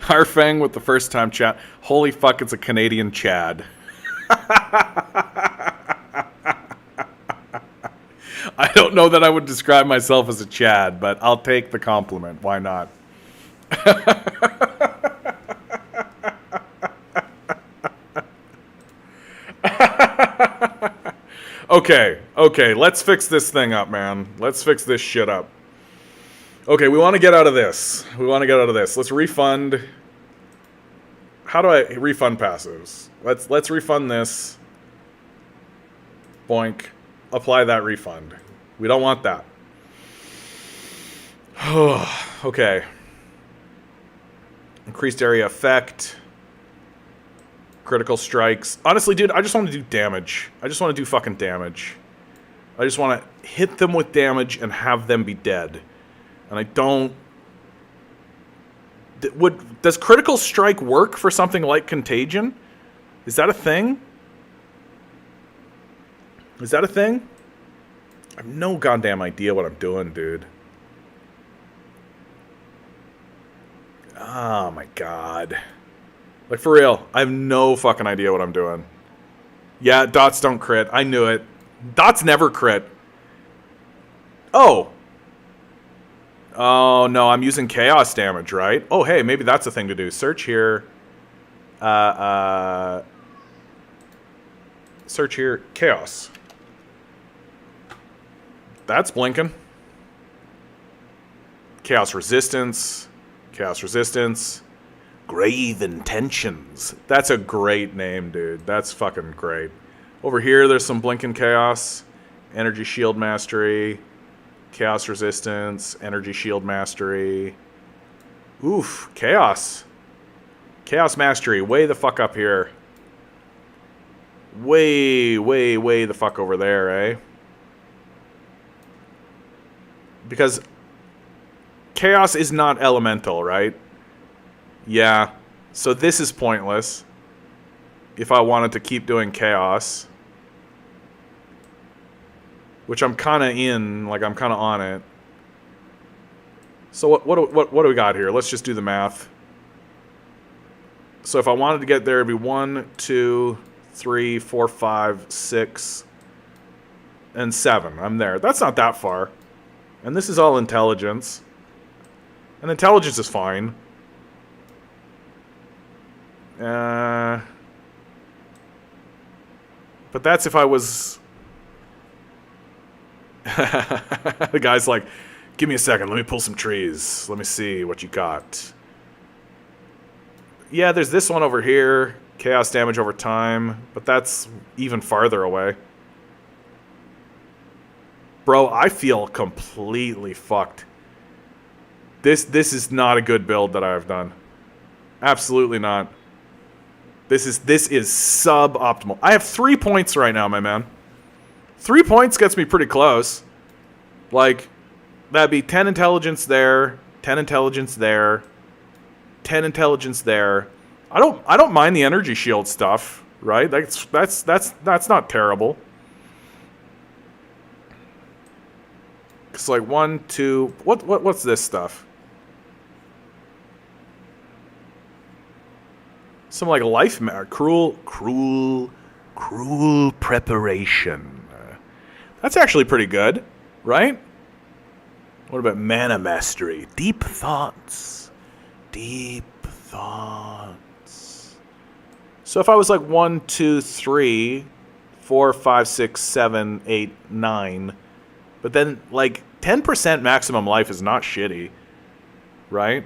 Harfang with the first time chat. Holy fuck, it's a Canadian Chad. I don't know that I would describe myself as a Chad, but I'll take the compliment. Why not? Okay, let's fix this thing up, man. Let's fix this shit up. Okay, we want to get out of this. Let's refund. How do I refund passives? Let's refund this. Boink. Apply that refund. We don't want that. Okay. Increased area effect. Critical strikes. Honestly, dude, I just want to do damage. I just want to do fucking damage. I just want to hit them with damage and have them be dead. And I don't... Does critical strike work for something like Contagion? Is that a thing? Is that a thing? I have no goddamn idea what I'm doing, dude. Oh my god. Like, for real, I have no fucking idea what I'm doing. Yeah, dots don't crit. I knew it. Dots never crit. Oh. Oh, no, I'm using chaos damage, right? Oh, hey, maybe that's a thing to do. Search here. Search here. Chaos. That's blinking. Chaos resistance. Chaos resistance. Grave Intentions. That's a great name, dude. That's fucking great. Over here, there's some blinking chaos. Energy shield mastery. Chaos resistance. Energy shield mastery. Oof. Chaos. Chaos mastery. Way the fuck up here. Way the fuck over there, eh? Because chaos is not elemental, right? Yeah, so this is pointless if I wanted to keep doing chaos. Which I'm kind of in, like I'm kind of on it. So what do we got here? Let's just do the math. So if I wanted to get there, it'd be 1, 2, 3, 4, 5, 6, and 7. I'm there. That's not that far. And this is all intelligence. And intelligence is fine. But that's if I was... The guy's like, give me a second, let me pull some trees. Let me see what you got. Yeah, there's this one over here. Chaos damage over time. But that's even farther away. Bro, I feel completely fucked. This is not a good build that I've done. Absolutely not. This is suboptimal. I have 3 points right now, my man. 3 points gets me pretty close. Like, that'd be 10 intelligence there, 10 intelligence there, 10 intelligence there. I don't mind the energy shield stuff, right? That's not terrible. It's like 1, 2... What's this stuff? Some like life... Cruel preparation. That's actually pretty good, right? What about mana mastery? Deep thoughts. Deep thoughts. So if I was like 1, 2, 3, 4, 5, 6, 7, 8, 9, but then like 10% maximum life is not shitty, right?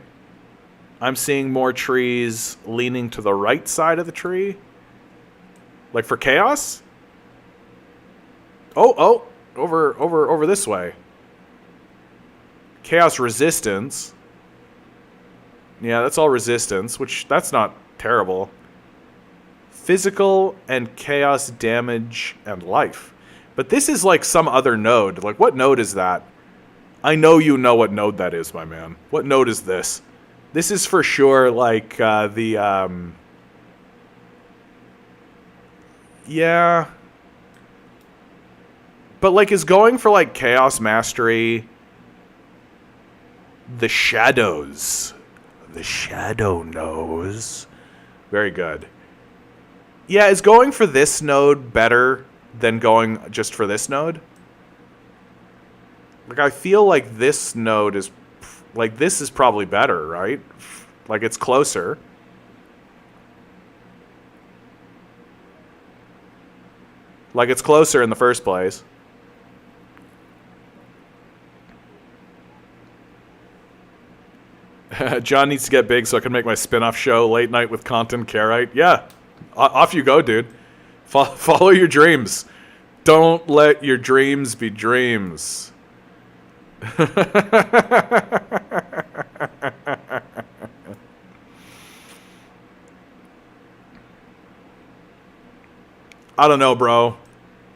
I'm seeing more trees leaning to the right side of the tree. Like for chaos? Oh, over this way. Chaos resistance. Yeah, that's all resistance, which that's not terrible. Physical and chaos damage and life. But this is like some other node. Like, what node is that? I know you know what node that is, my man. What node is this? This is for sure like yeah. But like is going for like chaos mastery. The shadows. The shadow knows. Very good. Yeah, is going for this node better than going just for this node? Like, I feel like this node is... Like, this is probably better, right? Like, it's closer. Like, it's closer in the first place. John needs to get big so I can make my spin-off show, Late Night with Content Carite. Yeah, off you go, dude. Follow your dreams. Don't let your dreams be dreams. I don't know, bro.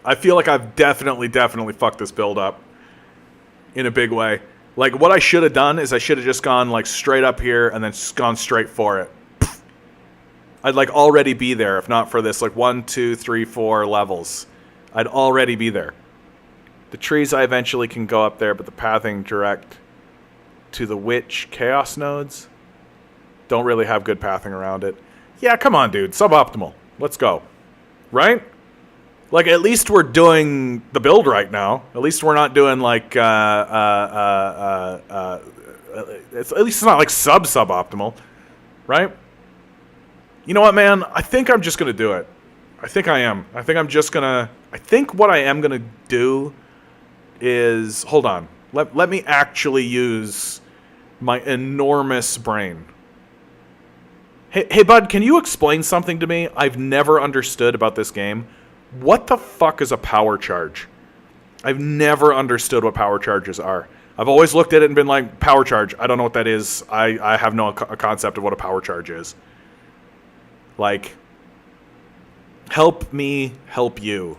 I feel like I've definitely fucked this build up in a big way. Like, what I should have done is I should have just gone, like, straight up here and then gone straight for it. I'd, like, already be there, if not for this, like, 1, 2, 3, 4 levels. I'd already be there. The trees, I eventually can go up there, but the pathing direct to the witch chaos nodes don't really have good pathing around it. Yeah, come on, dude. Suboptimal. Let's go. Right? Like, at least we're doing the build right now. At least we're not doing, like, at least it's not, like, suboptimal. Right? You know what, man? I think I'm just going to do it. I think I am. I think I'm just going to... I think what I am going to do is... Hold on. Let me actually use my enormous brain. Hey, bud, can you explain something to me I've never understood about this game? What the fuck is a power charge? I've never understood what power charges are. I've always looked at it and been like, power charge, I don't know what that is. I have no concept of what a power charge is. Like, help me help you.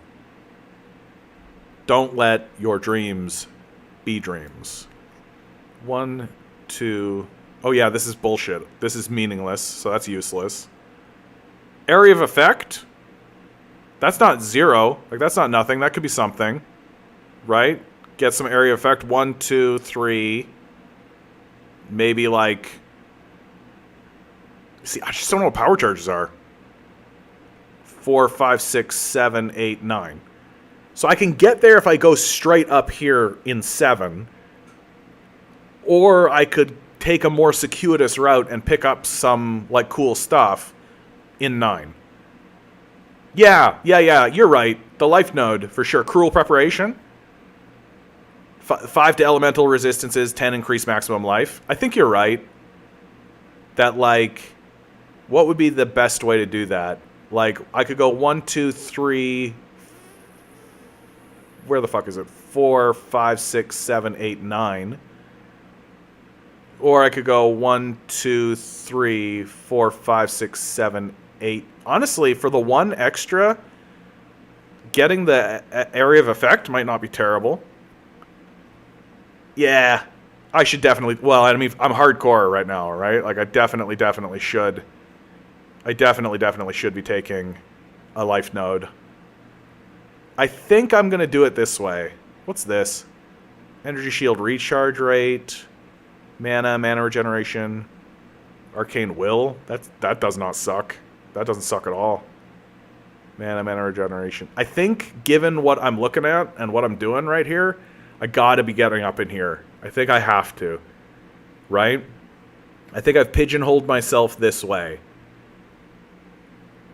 Don't let your dreams be dreams. 1, 2... Oh yeah, this is bullshit. This is meaningless, so that's useless. Area of effect? That's not 0. Like, that's not nothing. That could be something. Right? Get some area effect. 1, 2, 3. Maybe, like... See, I just don't know what power charges are. 4, 5, 6, 7, 8, 9. So I can get there if I go straight up here in 7. Or I could take a more circuitous route and pick up some, like, cool stuff in 9. Yeah, you're right. The life node, for sure. Cruel preparation. 5 to elemental resistances, 10 increased maximum life. I think you're right. That, like, what would be the best way to do that? Like, I could go 1, 2, 3... Where the fuck is it? 4, 5, 6, 7, 8, 9... Or I could go 1, 2, 3, 4, 5, 6, 7, 8. Honestly, for the 1 extra, getting the area of effect might not be terrible. Yeah, I should definitely... Well, I mean, I'm hardcore right now, right? Like, I definitely should. I definitely should be taking a life node. I think I'm going to do it this way. What's this? Energy shield recharge rate. Mana regeneration. Arcane will. That does not suck. That doesn't suck at all. Mana regeneration. I think, given what I'm looking at and what I'm doing right here, I gotta be getting up in here. I think I have to. Right? I think I've pigeonholed myself this way.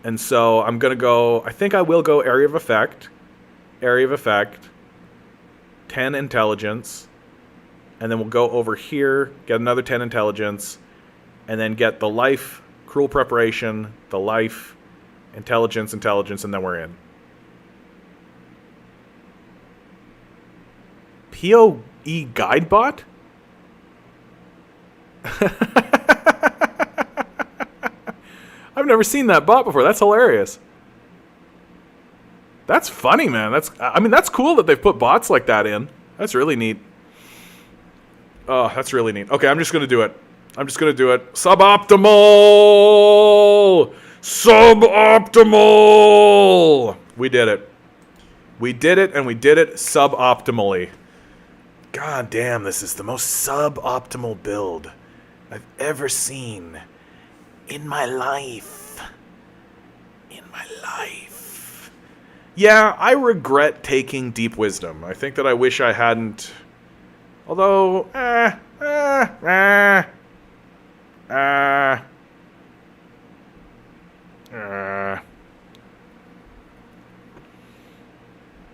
And so I'm gonna go... I think I will go Area of Effect. Area of Effect. 10 Intelligence. And then we'll go over here, get another 10 Intelligence, and then get the Life, Cruel Preparation, the Life, Intelligence, and then we're in. PoE Guidebot? I've never seen that bot before. That's hilarious. That's funny, man. That's cool that they've put bots like that in. That's really neat. Oh, that's really neat. Okay, I'm just going to do it. Suboptimal! Suboptimal! We did it. We did it, and we did it suboptimally. God damn, this is the most suboptimal build I've ever seen in my life. Yeah, I regret taking Deep Wisdom. I think that I wish I hadn't... Although,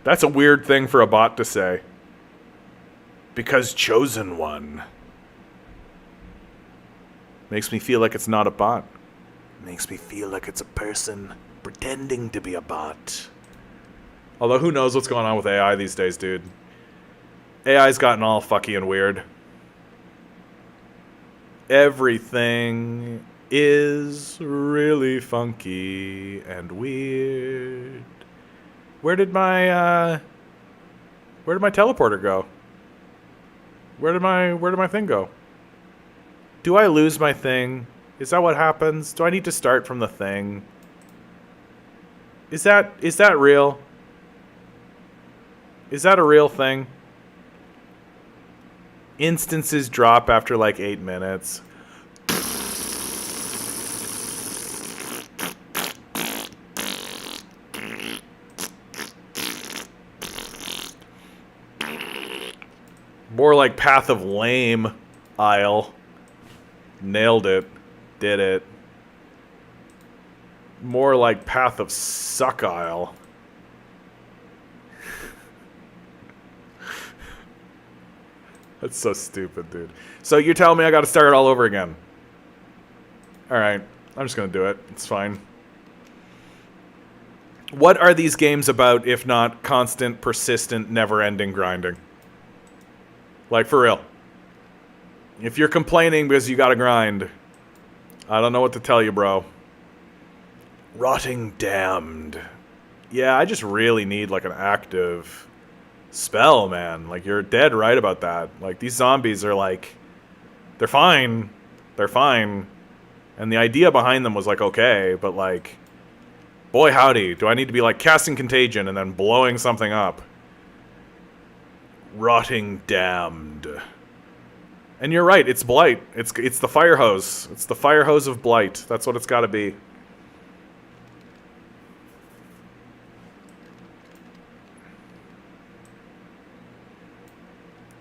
that's a weird thing for a bot to say. Because Chosen One. Makes me feel like it's not a bot. Makes me feel like it's a person pretending to be a bot. Although who knows what's going on with AI these days, dude. AI's gotten all fucky and weird. Everything is really funky and weird. Where did my teleporter go? Where did my thing go? Do I lose my thing? Is that what happens? Do I need to start from the thing? Is that real? Is that a real thing? Instances drop after like 8 minutes. More like Path of Lame Isle. Nailed it. Did it. More like Path of Suck Isle. That's so stupid, dude. So you're telling me I gotta start it all over again? Alright. I'm just gonna do it. It's fine. What are these games about if not constant, persistent, never-ending grinding? Like, for real. If you're complaining because you gotta grind, I don't know what to tell you, bro. Rotting Damned. Yeah, I just really need, like, an active spell, man. Like, you're dead right about that. Like, these zombies are, like... They're fine. They're fine. And the idea behind them was, like, okay, but, like... Boy howdy, do I need to be, like, casting Contagion and then blowing something up. Rotting Damned. And you're right, it's Blight. It's the fire hose. It's the fire hose of Blight. That's what it's gotta be.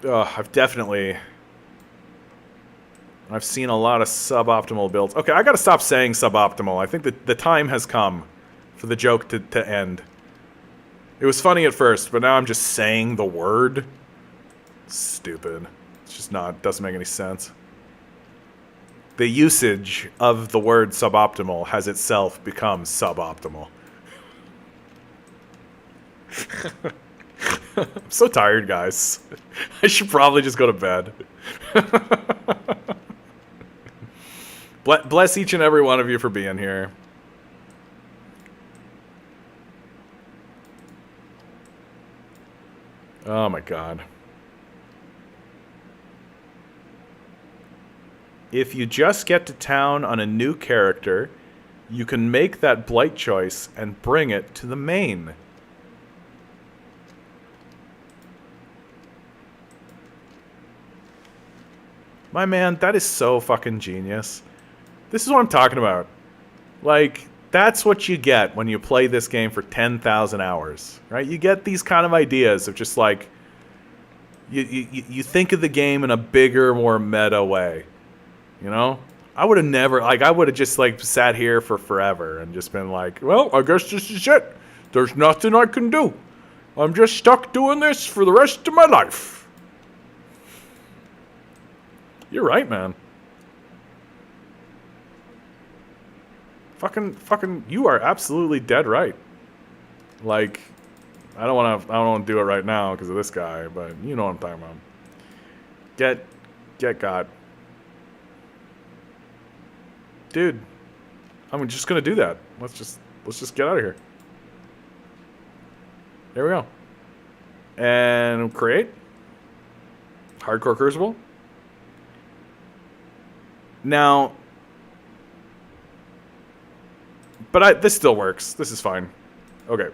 I've seen a lot of suboptimal builds. Okay, I gotta stop saying suboptimal. I think that the time has come for the joke to end. It was funny at first, but now I'm just saying the word. Stupid. It's just not, doesn't make any sense. The usage of the word suboptimal has itself become suboptimal. I'm so tired, guys. I should probably just go to bed. Bless each and every one of you for being here. Oh my god. If you just get to town on a new character, you can make that Blight choice and bring it to the main. My man, that is so fucking genius. This is what I'm talking about. Like, that's what you get when you play this game for 10,000 hours, right? You get these kind of ideas of just like, you think of the game in a bigger, more meta way, you know? I would have never, like, I would have just like sat here for forever and just been like, well, I guess this is it. There's nothing I can do. I'm just stuck doing this for the rest of my life. You're right, man. Fucking, you are absolutely dead right. Like, I don't want to do it right now because of this guy, but you know what I'm talking about. Get God. Dude, I'm just gonna do that. Let's just get out of here. There we go. And create. Hardcore Crucible. Now, but this still works. This is fine. Okay.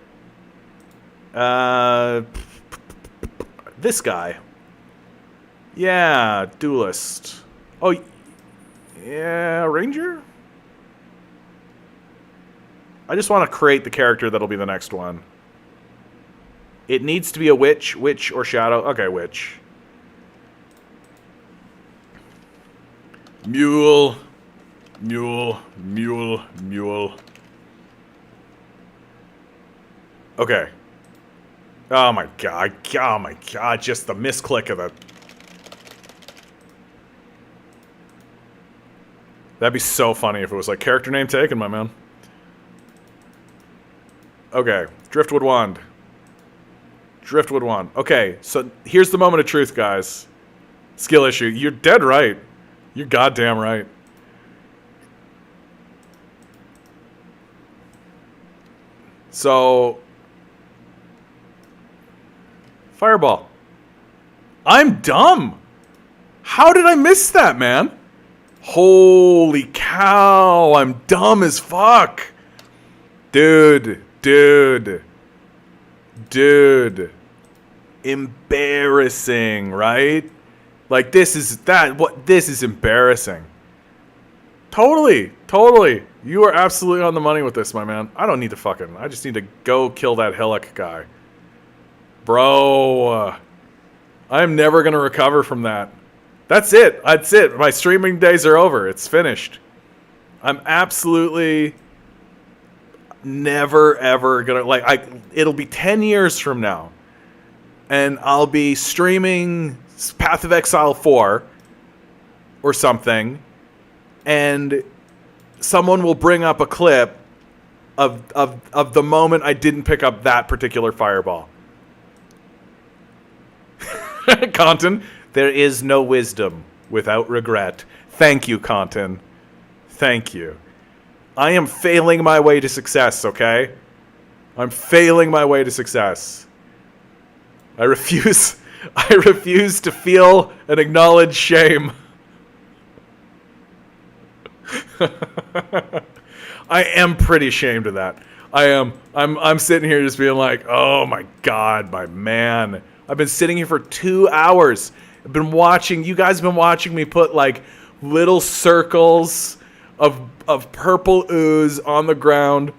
This guy. Yeah, duelist. Oh, yeah, ranger? I just want to create the character that'll be the next one. It needs to be a witch or shadow. Okay, witch. Mule. Okay. Oh my god, just the misclick of it. That'd be so funny if it was like, character name taken, my man. Okay, Driftwood Wand. Okay, so here's the moment of truth, guys. Skill issue. You're dead right. You're goddamn right. So, Fireball. I'm dumb. How did I miss that, man? Holy cow, I'm dumb as fuck. Dude. Embarrassing, right? Like, this is embarrassing. Totally. You are absolutely on the money with this, my man. I don't need to I just need to go kill that Hillock guy. Bro, I'm never going to recover from that. That's it. My streaming days are over. It's finished. I'm absolutely never, ever going to, it'll be 10 years from now. And I'll be streaming Path of Exile 4 or something. And someone will bring up a clip of the moment I didn't pick up that particular fireball. Content, there is no wisdom without regret. Thank you, Content. Thank you. I am failing my way to success, okay? I'm failing my way to success. I refuse to feel and acknowledge shame. I am pretty ashamed of that. I'm sitting here just being like, oh my god, my man. I've been sitting here for 2 hours. I've been watching, you guys have been watching me put like little circles of purple ooze on the ground,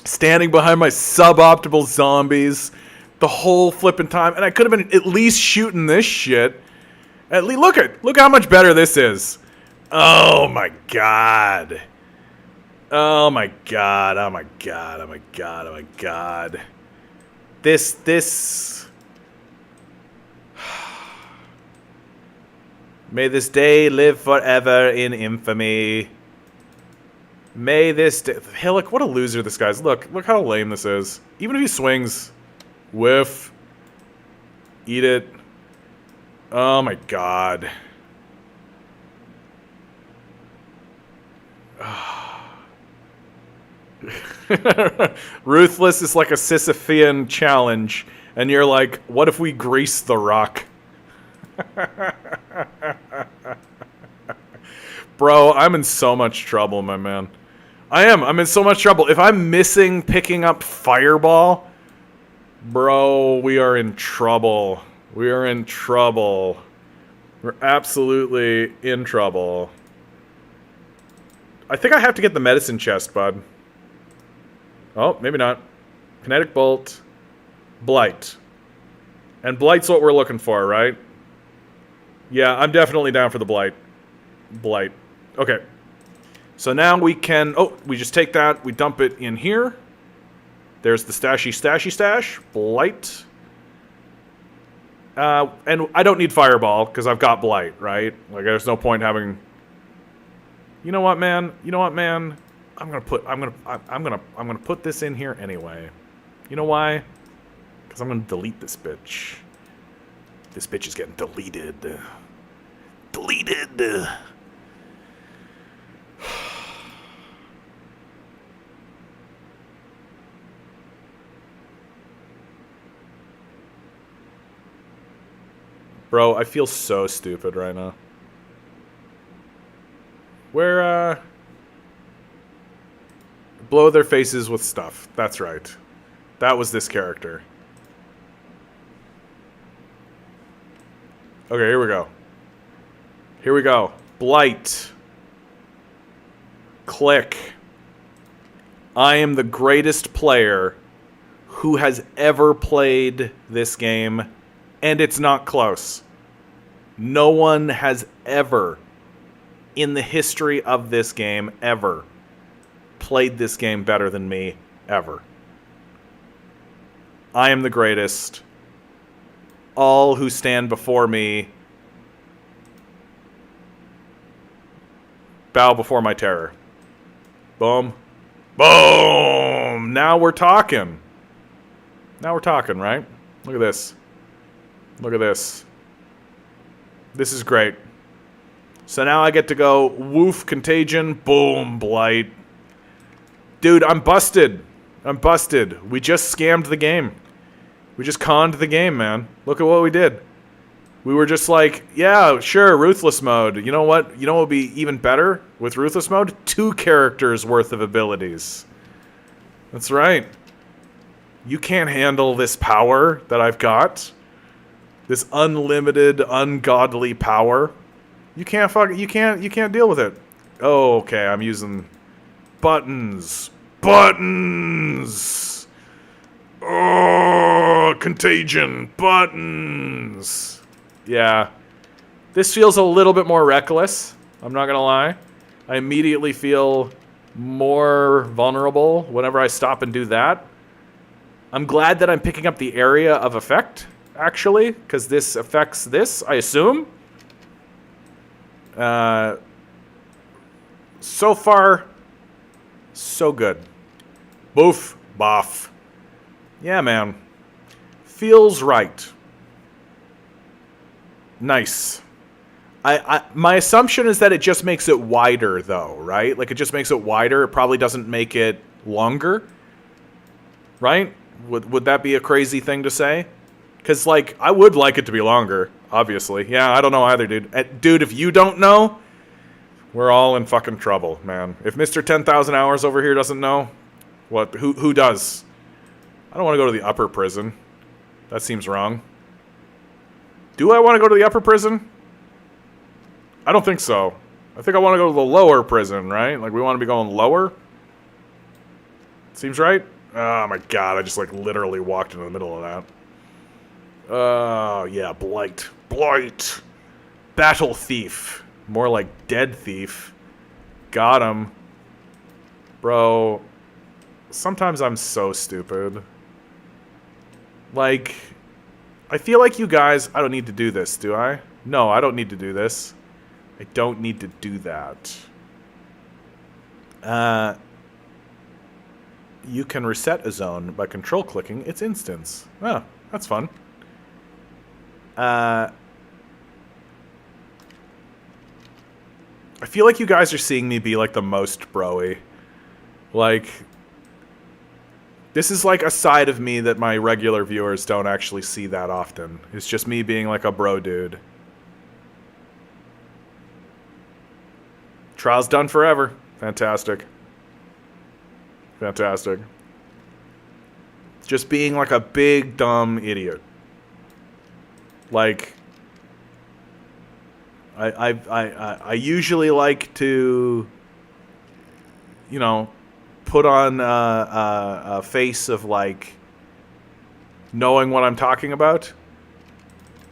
standing behind my suboptimal zombies the whole flipping time. And I could have been at least shooting this shit. At least, look how much better this is. Oh my god. Oh my god. Oh my god. Oh my god. Oh my god. This. May this day live forever in infamy. May this day. Hillock, what a loser this guy's. Look how lame this is. Even if he swings. Whiff. Eat it. Oh my god. Ruthless is like a Sisyphean challenge, and you're like, what if we grease the rock? Bro, I'm in so much trouble, my man. I'm in so much trouble. If I'm missing picking up Fireball, bro, we are in trouble. We are in trouble. We're absolutely in trouble. I think I have to get the medicine chest, bud. Oh, maybe not. Kinetic Bolt. Blight. And Blight's what we're looking for, right? Yeah, I'm definitely down for the Blight. Blight. Okay. So now we can... Oh, we just take that. We dump it in here. There's the stashy stash. Blight. And I don't need Fireball, because I've got Blight, right? Like, there's no point having... You know what, man? I'm gonna put this in here anyway. You know why? Because I'm gonna delete this bitch. This bitch is getting deleted. Deleted. Bro, I feel so stupid right now. Where, blow their faces with stuff. That's right. That was this character. Okay, here we go. Here we go. Blight. Click. I am the greatest player who has ever played this game, and it's not close. No one has ever, in the history of this game, ever played this game better than me, ever. I am the greatest. All who stand before me bow before my terror. Boom. Boom! Now we're talking. Now we're talking, right? Look at this. Look at this. This is great. So now I get to go woof contagion, boom, blight. Dude, I'm busted. I'm busted. We just scammed the game. We just conned the game, man. Look at what we did. We were just like, yeah, sure, Ruthless mode. You know what? You know what would be even better with Ruthless mode? 2 characters worth of abilities. That's right. You can't handle this power that I've got. This unlimited, ungodly power. You can't deal with it. Oh, okay, I'm using buttons. Buttons! Oh, contagion. Buttons. Yeah. This feels a little bit more reckless. I'm not gonna lie. I immediately feel more vulnerable whenever I stop and do that. I'm glad that I'm picking up the area of effect, actually, because this affects this, I assume. So far, so good. Boof. Boff. Yeah, man. Feels right. Nice. My assumption is that it just makes it wider, though, right? Like, it just makes it wider. It probably doesn't make it longer. Right? Would that be a crazy thing to say? Because, like, I would like it to be longer, obviously. Yeah, I don't know either, dude. Dude, if you don't know, we're all in fucking trouble, man. If Mr. 10,000 Hours over here doesn't know, what? Who does? I don't want to go to the upper prison. That seems wrong. Do I want to go to the upper prison? I don't think so. I think I want to go to the lower prison, right? Like, we want to be going lower? Seems right? Oh my god, I just, like, literally walked into the middle of that. Oh, yeah, Blight. Blight! Battle Thief. More like Dead Thief. Got him. Bro, sometimes I'm so stupid. Like, I feel like you guys... I don't need to do this, do I? No, I don't need to do this. I don't need to do that. You can reset a zone by control-clicking its instance. Oh, that's fun. I feel like you guys are seeing me be, like, the most bro-y. Like, this is, like, a side of me that my regular viewers don't actually see that often. It's just me being, like, a bro dude. Trial's done forever. Fantastic. Fantastic. Just being, like, a big, dumb idiot. Like, I usually like to, you know, put on a face of like knowing what I'm talking about,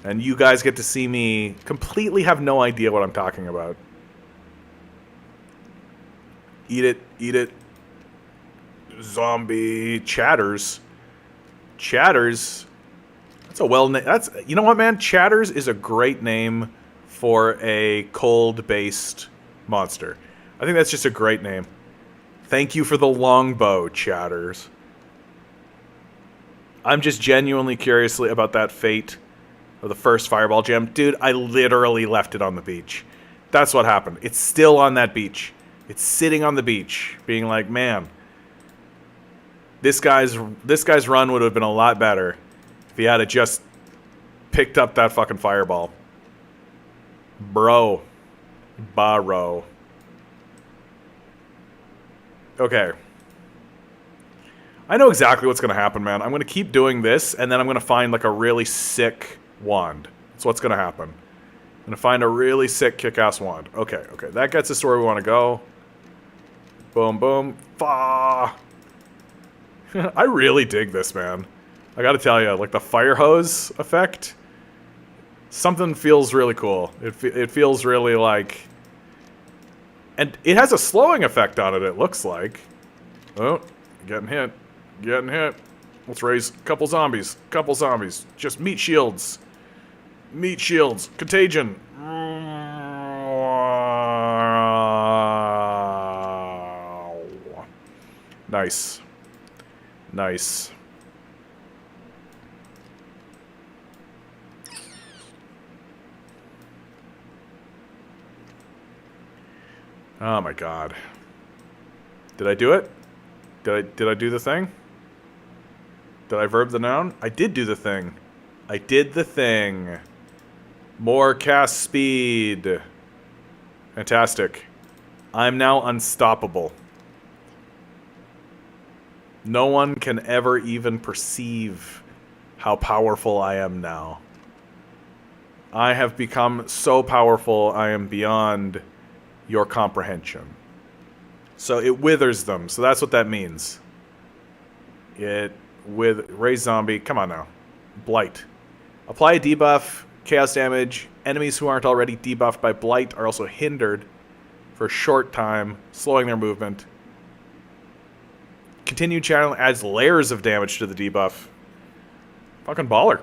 and you guys get to see me completely have no idea what I'm talking about. Eat it, eat it. Zombie chatters. Chatters. That's a that's, you know what, man? Chatters is a great name for a cold-based monster. I think that's just a great name. Thank you for the longbow, Chatters. I'm just genuinely curiously about that fate of the first fireball gem. Dude, I literally left it on the beach. That's what happened. It's still on that beach. It's sitting on the beach, being like, man, this guy's run would have been a lot better if he had just picked up that fucking fireball. Bro. Baro. Okay. I know exactly what's going to happen, man. I'm going to keep doing this, and then I'm going to find, like, a really sick wand. That's what's going to happen. I'm going to find a really sick kick-ass wand. Okay, okay. That gets us to where we want to go. Boom, boom. Fa. I really dig this, man. I got to tell you, like, the fire hose effect, something feels really cool. It feels really, like... And it has a slowing effect on it, it looks like. Oh, getting hit. Getting hit. Let's raise a couple zombies. Couple zombies. Just meat shields. Meat shields. Contagion. Nice. Nice. Oh my god. Did I do it? Did I do the thing? Did I verb the noun? I did do the thing. I did the thing. More cast speed. Fantastic. I'm now unstoppable. No one can ever even perceive how powerful I am now. I have become so powerful, I am beyond your comprehension. So it withers them. So that's what that means. Raise zombie. Come on now. Blight. Apply a debuff. Chaos damage. Enemies who aren't already debuffed by blight are also hindered for a short time, slowing their movement. Continued channel adds layers of damage to the debuff. Fucking baller.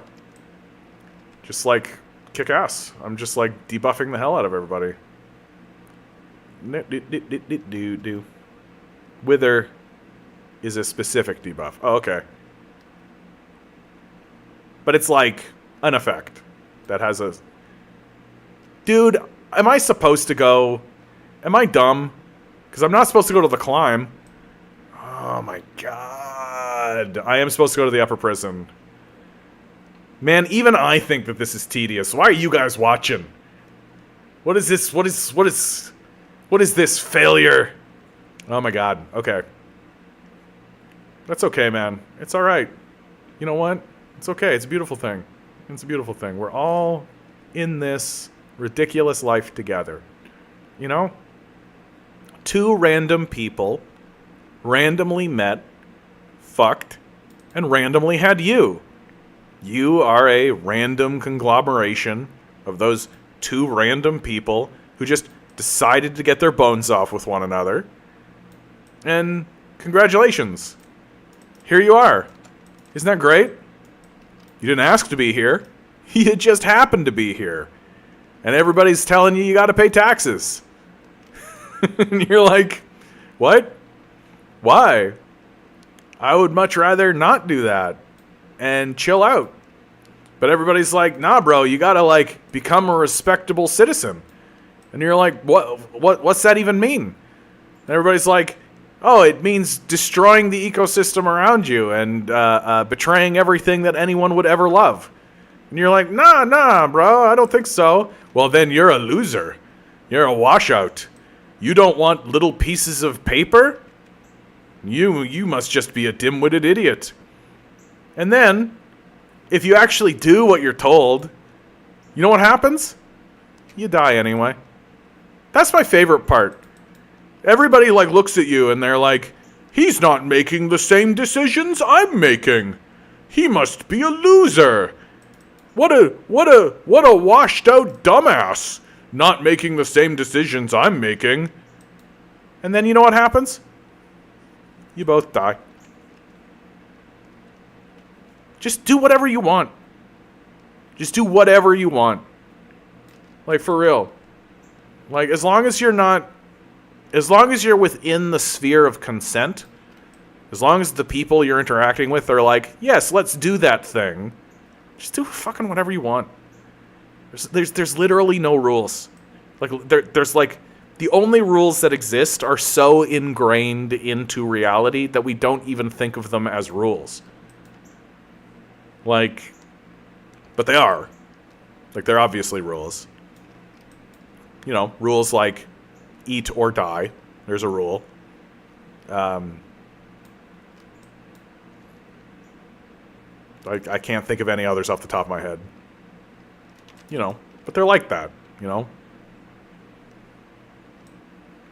Just like kick ass. I'm just like debuffing the hell out of everybody. Wither is a specific debuff. Oh, okay. But it's like an effect that has a... Dude, am I supposed to go... Am I dumb? Because I'm not supposed to go to the climb. Oh my god. I am supposed to go to the upper prison. Man, even I think that this is tedious. Why are you guys watching? What is this? What is this failure? Oh my god. Okay. That's okay, man. It's alright. You know what? It's okay. It's a beautiful thing. It's a beautiful thing. We're all in this ridiculous life together. You know? Two random people randomly met, fucked, and randomly had you. You are a random conglomeration of those two random people who just decided to get their bones off with one another. And congratulations. Here you are. Isn't that great? You didn't ask to be here. You just happened to be here. And everybody's telling you gotta pay taxes. And you're like, what? Why? I would much rather not do that and chill out. But everybody's like, nah, bro, you gotta, like, become a respectable citizen. And you're like, what's that even mean? And everybody's like, oh, it means destroying the ecosystem around you and betraying everything that anyone would ever love. And you're like, nah, bro, I don't think so. Well, then you're a loser. You're a washout. You don't want little pieces of paper? You must just be a dim-witted idiot. And then, if you actually do what you're told, you know what happens? You die anyway. That's my favorite part. Everybody, like, looks at you and they're like, he's not making the same decisions I'm making. He must be a loser. What a washed out dumbass. Not making the same decisions I'm making. And then you know what happens? You both die. Just do whatever you want. Just do whatever you want. Like, for real. Like, as long as you're within the sphere of consent, as long as the people you're interacting with are like, yes, let's do that thing, just do fucking whatever you want. There's literally no rules. Like, there's like, the only rules that exist are so ingrained into reality that we don't even think of them as rules. Like, but they are. Like, they're obviously rules. You know, rules like eat or die. There's a rule. I can't think of any others off the top of my head. You know, but they're like that, you know?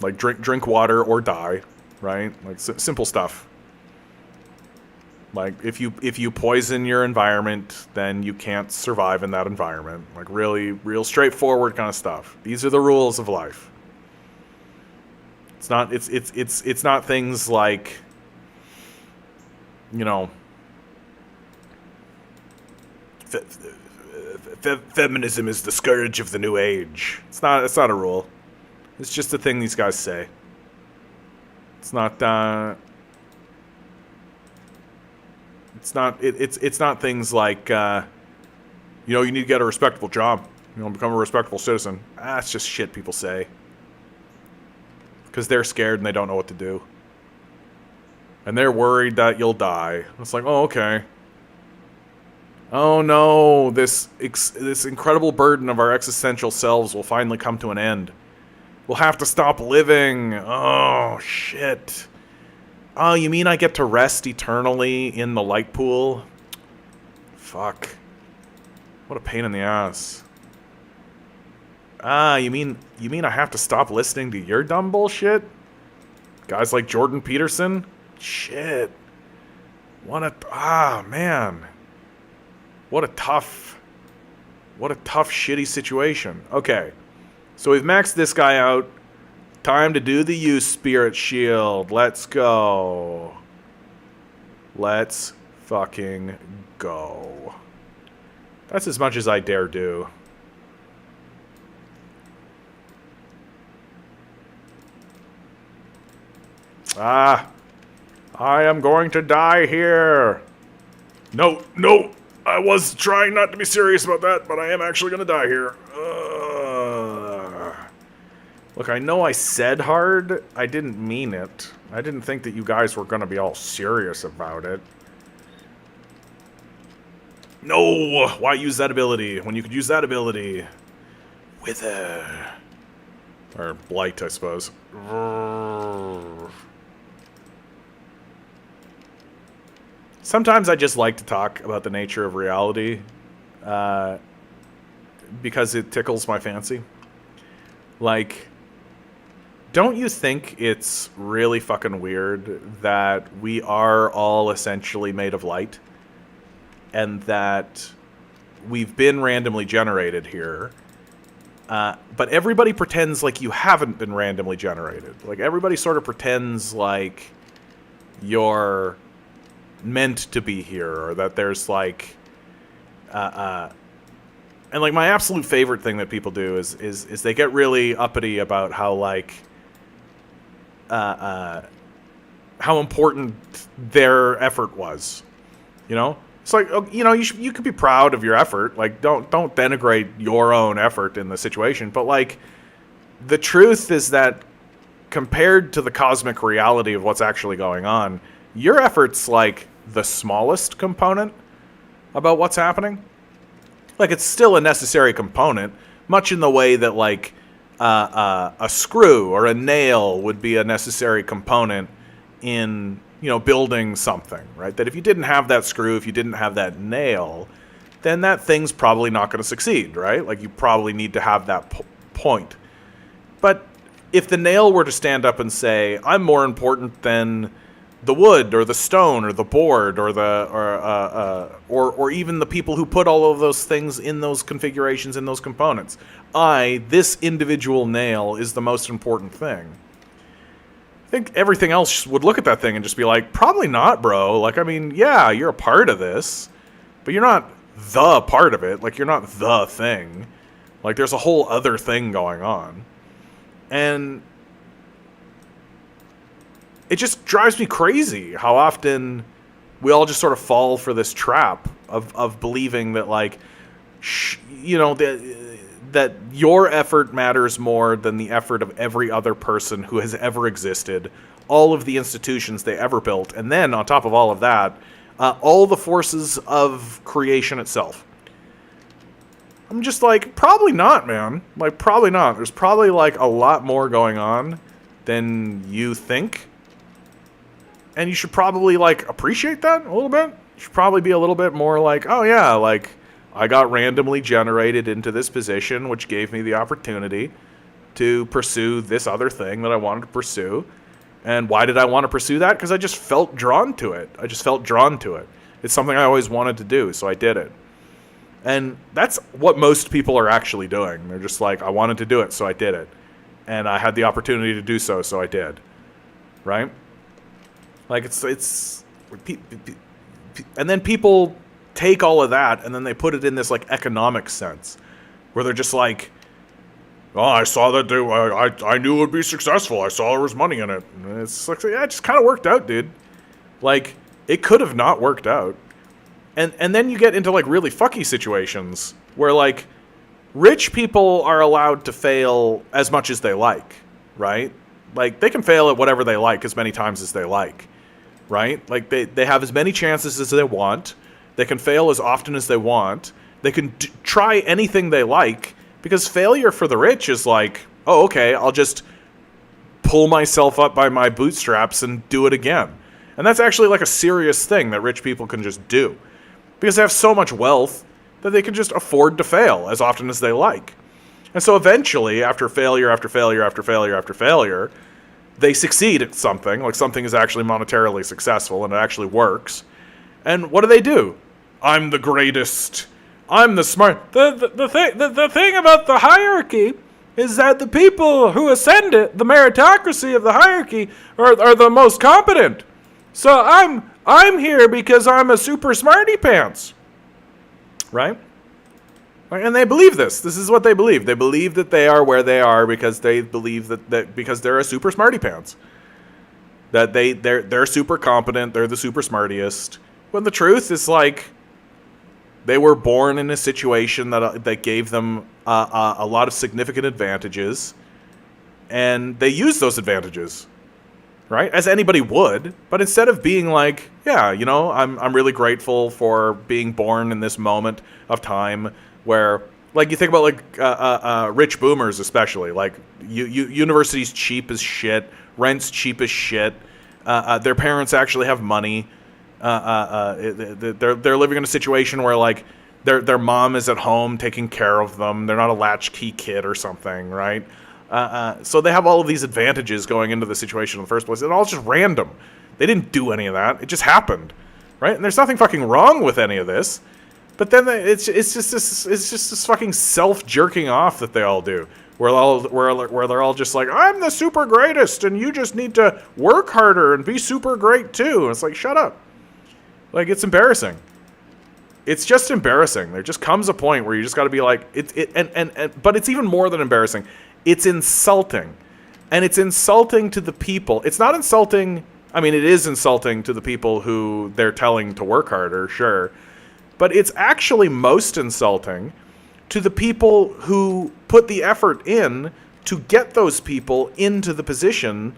Like drink water or die, right? Like simple stuff. Like if you poison your environment, then you can't survive in that environment. Like really real straightforward kind of stuff. These are the rules of life. It's not things like, you know, feminism is the scourge of the new age. It's not a rule. It's just a thing these guys say. It's not things like you know, you need to get a respectable job, you know, become a respectable citizen. It's just shit people say because they're scared and they don't know what to do, and they're worried that you'll die. It's like, oh, okay. Oh no, this incredible burden of our existential selves will finally come to an end. We'll have to stop living. Oh, shit. Oh, you mean I get to rest eternally in the light pool? Fuck. What a pain in the ass. You mean I have to stop listening to your dumb bullshit? Guys like Jordan Peterson? Shit. Man. What a tough, shitty situation. Okay. So we've maxed this guy out. Time to do the use spirit shield. Let's go. Let's fucking go. That's as much as I dare do. I am going to die here. No. I was trying not to be serious about that, but I am actually going to die here. Look, I know I said hard. I didn't mean it. I didn't think that you guys were going to be all serious about it. No! Why use that ability when you could use that ability? Wither. Or Blight, I suppose. Sometimes I just like to talk about the nature of reality. Because it tickles my fancy. Like, don't you think it's really fucking weird that we are all essentially made of light? And that we've been randomly generated here. But everybody pretends like you haven't been randomly generated. Like, everybody sort of pretends like you're meant to be here, or that there's like... And like my absolute favorite thing that people do is they get really uppity about how like how important their effort was. You know? It's like, you know, you could be proud of your effort. Like don't denigrate your own effort in the situation, but like the truth is that compared to the cosmic reality of what's actually going on, your effort's like the smallest component about what's happening. Like, it's still a necessary component, much in the way that, like, a screw or a nail would be a necessary component in, you know, building something, right? That if you didn't have that screw, if you didn't have that nail, then that thing's probably not going to succeed, right? Like, you probably need to have that point. But if the nail were to stand up and say, I'm more important than the wood or the stone or the board or or even the people who put all of those things in those configurations, in those components, this individual nail, is the most important thing, I think everything else would look at that thing and just be like, probably not, bro. Like, I mean, yeah, you're a part of this, but you're not the part of it. Like, you're not the thing. Like, there's a whole other thing going on. And it just drives me crazy how often we all just sort of fall for this trap of believing that, like, that your effort matters more than the effort of every other person who has ever existed, all of the institutions they ever built, and then on top of all of that, all the forces of creation itself. I'm just like, probably not, man. Like, probably not. There's probably, like, a lot more going on than you think. And you should probably, like, appreciate that a little bit. You should probably be a little bit more like, oh yeah, like, I got randomly generated into this position, which gave me the opportunity to pursue this other thing that I wanted to pursue. And why did I want to pursue that? Because I just felt drawn to it. It's something I always wanted to do, so I did it. And that's what most people are actually doing. They're just like, I wanted to do it, so I did it. And I had the opportunity to do so, so I did. Right? Like, it's and then people take all of that and then they put it in this, like, economic sense where they're just like, oh, I saw that I knew it would be successful. I saw there was money in it. And it's like, yeah, it just kind of worked out, dude. Like, it could have not worked out. And then you get into, like, really fucky situations where, like, rich people are allowed to fail as much as they like, right? Like, they can fail at whatever they like as many times as they like, right? Like, they have as many chances as they want. They can fail as often as they want. They can try anything they like, because failure for the rich is like, oh, okay, I'll just pull myself up by my bootstraps and do it again. And that's actually, like, a serious thing that rich people can just do, because they have so much wealth that they can just afford to fail as often as they like. And so eventually, after failure after failure after failure after failure, they succeed at something, like something is actually monetarily successful and it actually works. And what do? I'm the greatest. I'm the smart. The thing about the hierarchy is that the people who ascend it, the meritocracy of the hierarchy, are the most competent. So I'm here because I'm a super smarty pants. Right? And they believe this. This is what they believe. They believe that they are where they are because they believe that because they're a super smarty pants. That they're super competent, they're the super smartiest. When the truth is, like, they were born in a situation that gave them a lot of significant advantages, and they use those advantages, right? As anybody would. But instead of being like, yeah, you know, I'm really grateful for being born in this moment of time where, like, you think about, like, rich boomers especially, like, university's cheap as shit, rent's cheap as shit, their parents actually have money. They're living in a situation where, like, their mom is at home taking care of them. They're not a latchkey kid or something, right? So they have all of these advantages going into the situation in the first place. It's all just random. They didn't do any of that. It just happened, right? And there's nothing fucking wrong with any of this. But then it's just this fucking self-jerking off that they all do. Where they're all just like, I'm the super greatest, and you just need to work harder and be super great too. And it's like, shut up. Like, it's embarrassing. It's just embarrassing. There just comes a point where you just got to be like, but it's even more than embarrassing. It's insulting. And it's insulting to the people. It's not insulting. I mean, it is insulting to the people who they're telling to work harder, sure. But it's actually most insulting to the people who put the effort in to get those people into the position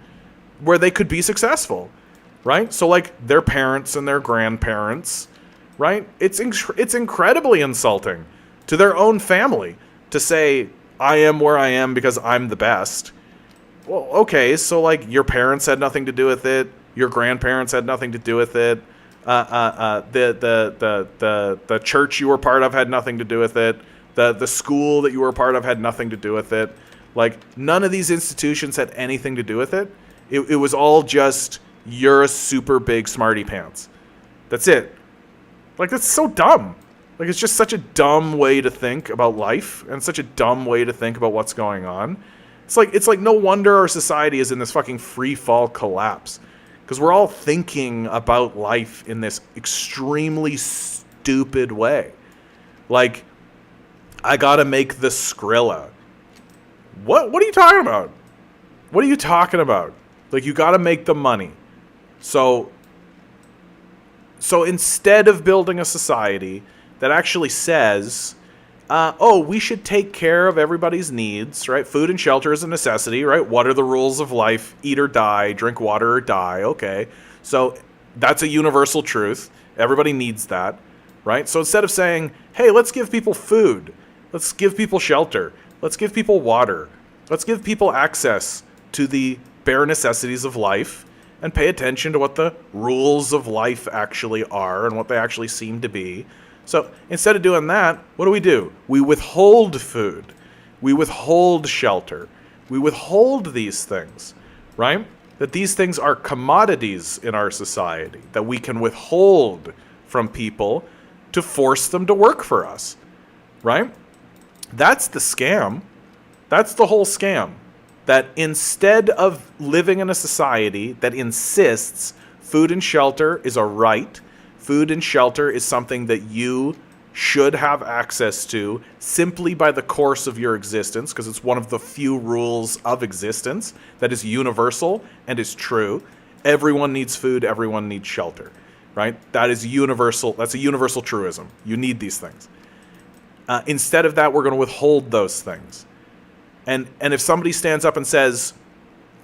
where they could be successful. Right? So, like, their parents and their grandparents, right? It's incredibly insulting to their own family to say, I am where I am because I'm the best. Well, okay, so, like, your parents had nothing to do with it. Your grandparents had nothing to do with it. The church you were part of had nothing to do with it. The school that you were a part of had nothing to do with it. Like, none of these institutions had anything to do with it. It was all just, you're a super big smarty pants. That's it. Like, that's so dumb. Like, it's just such a dumb way to think about life, and such a dumb way to think about what's going on. It's like no wonder our society is in this fucking free fall collapse. Because we're all thinking about life in this extremely stupid way. Like, I gotta make the Skrilla. What are you talking about? What are you talking about? Like, you gotta make the money. So instead of building a society that actually says, we should take care of everybody's needs, right? Food and shelter is a necessity, right? What are the rules of life? Eat or die, drink water or die. Okay. So that's a universal truth. Everybody needs that, right? So instead of saying, hey, let's give people food, let's give people shelter, let's give people water, let's give people access to the bare necessities of life, and pay attention to what the rules of life actually are and what they actually seem to be. So instead of doing that, what do? We withhold food. We withhold shelter. We withhold these things, right? That these things are commodities in our society that we can withhold from people to force them to work for us, right? That's the scam. That's the whole scam. That instead of living in a society that insists food and shelter is a right, food and shelter is something that you should have access to simply by the course of your existence, because it's one of the few rules of existence that is universal and is true. Everyone needs food, everyone needs shelter, right? That is universal. That's a universal truism. You need these things. Instead of that, we're going to withhold those things. And if somebody stands up and says,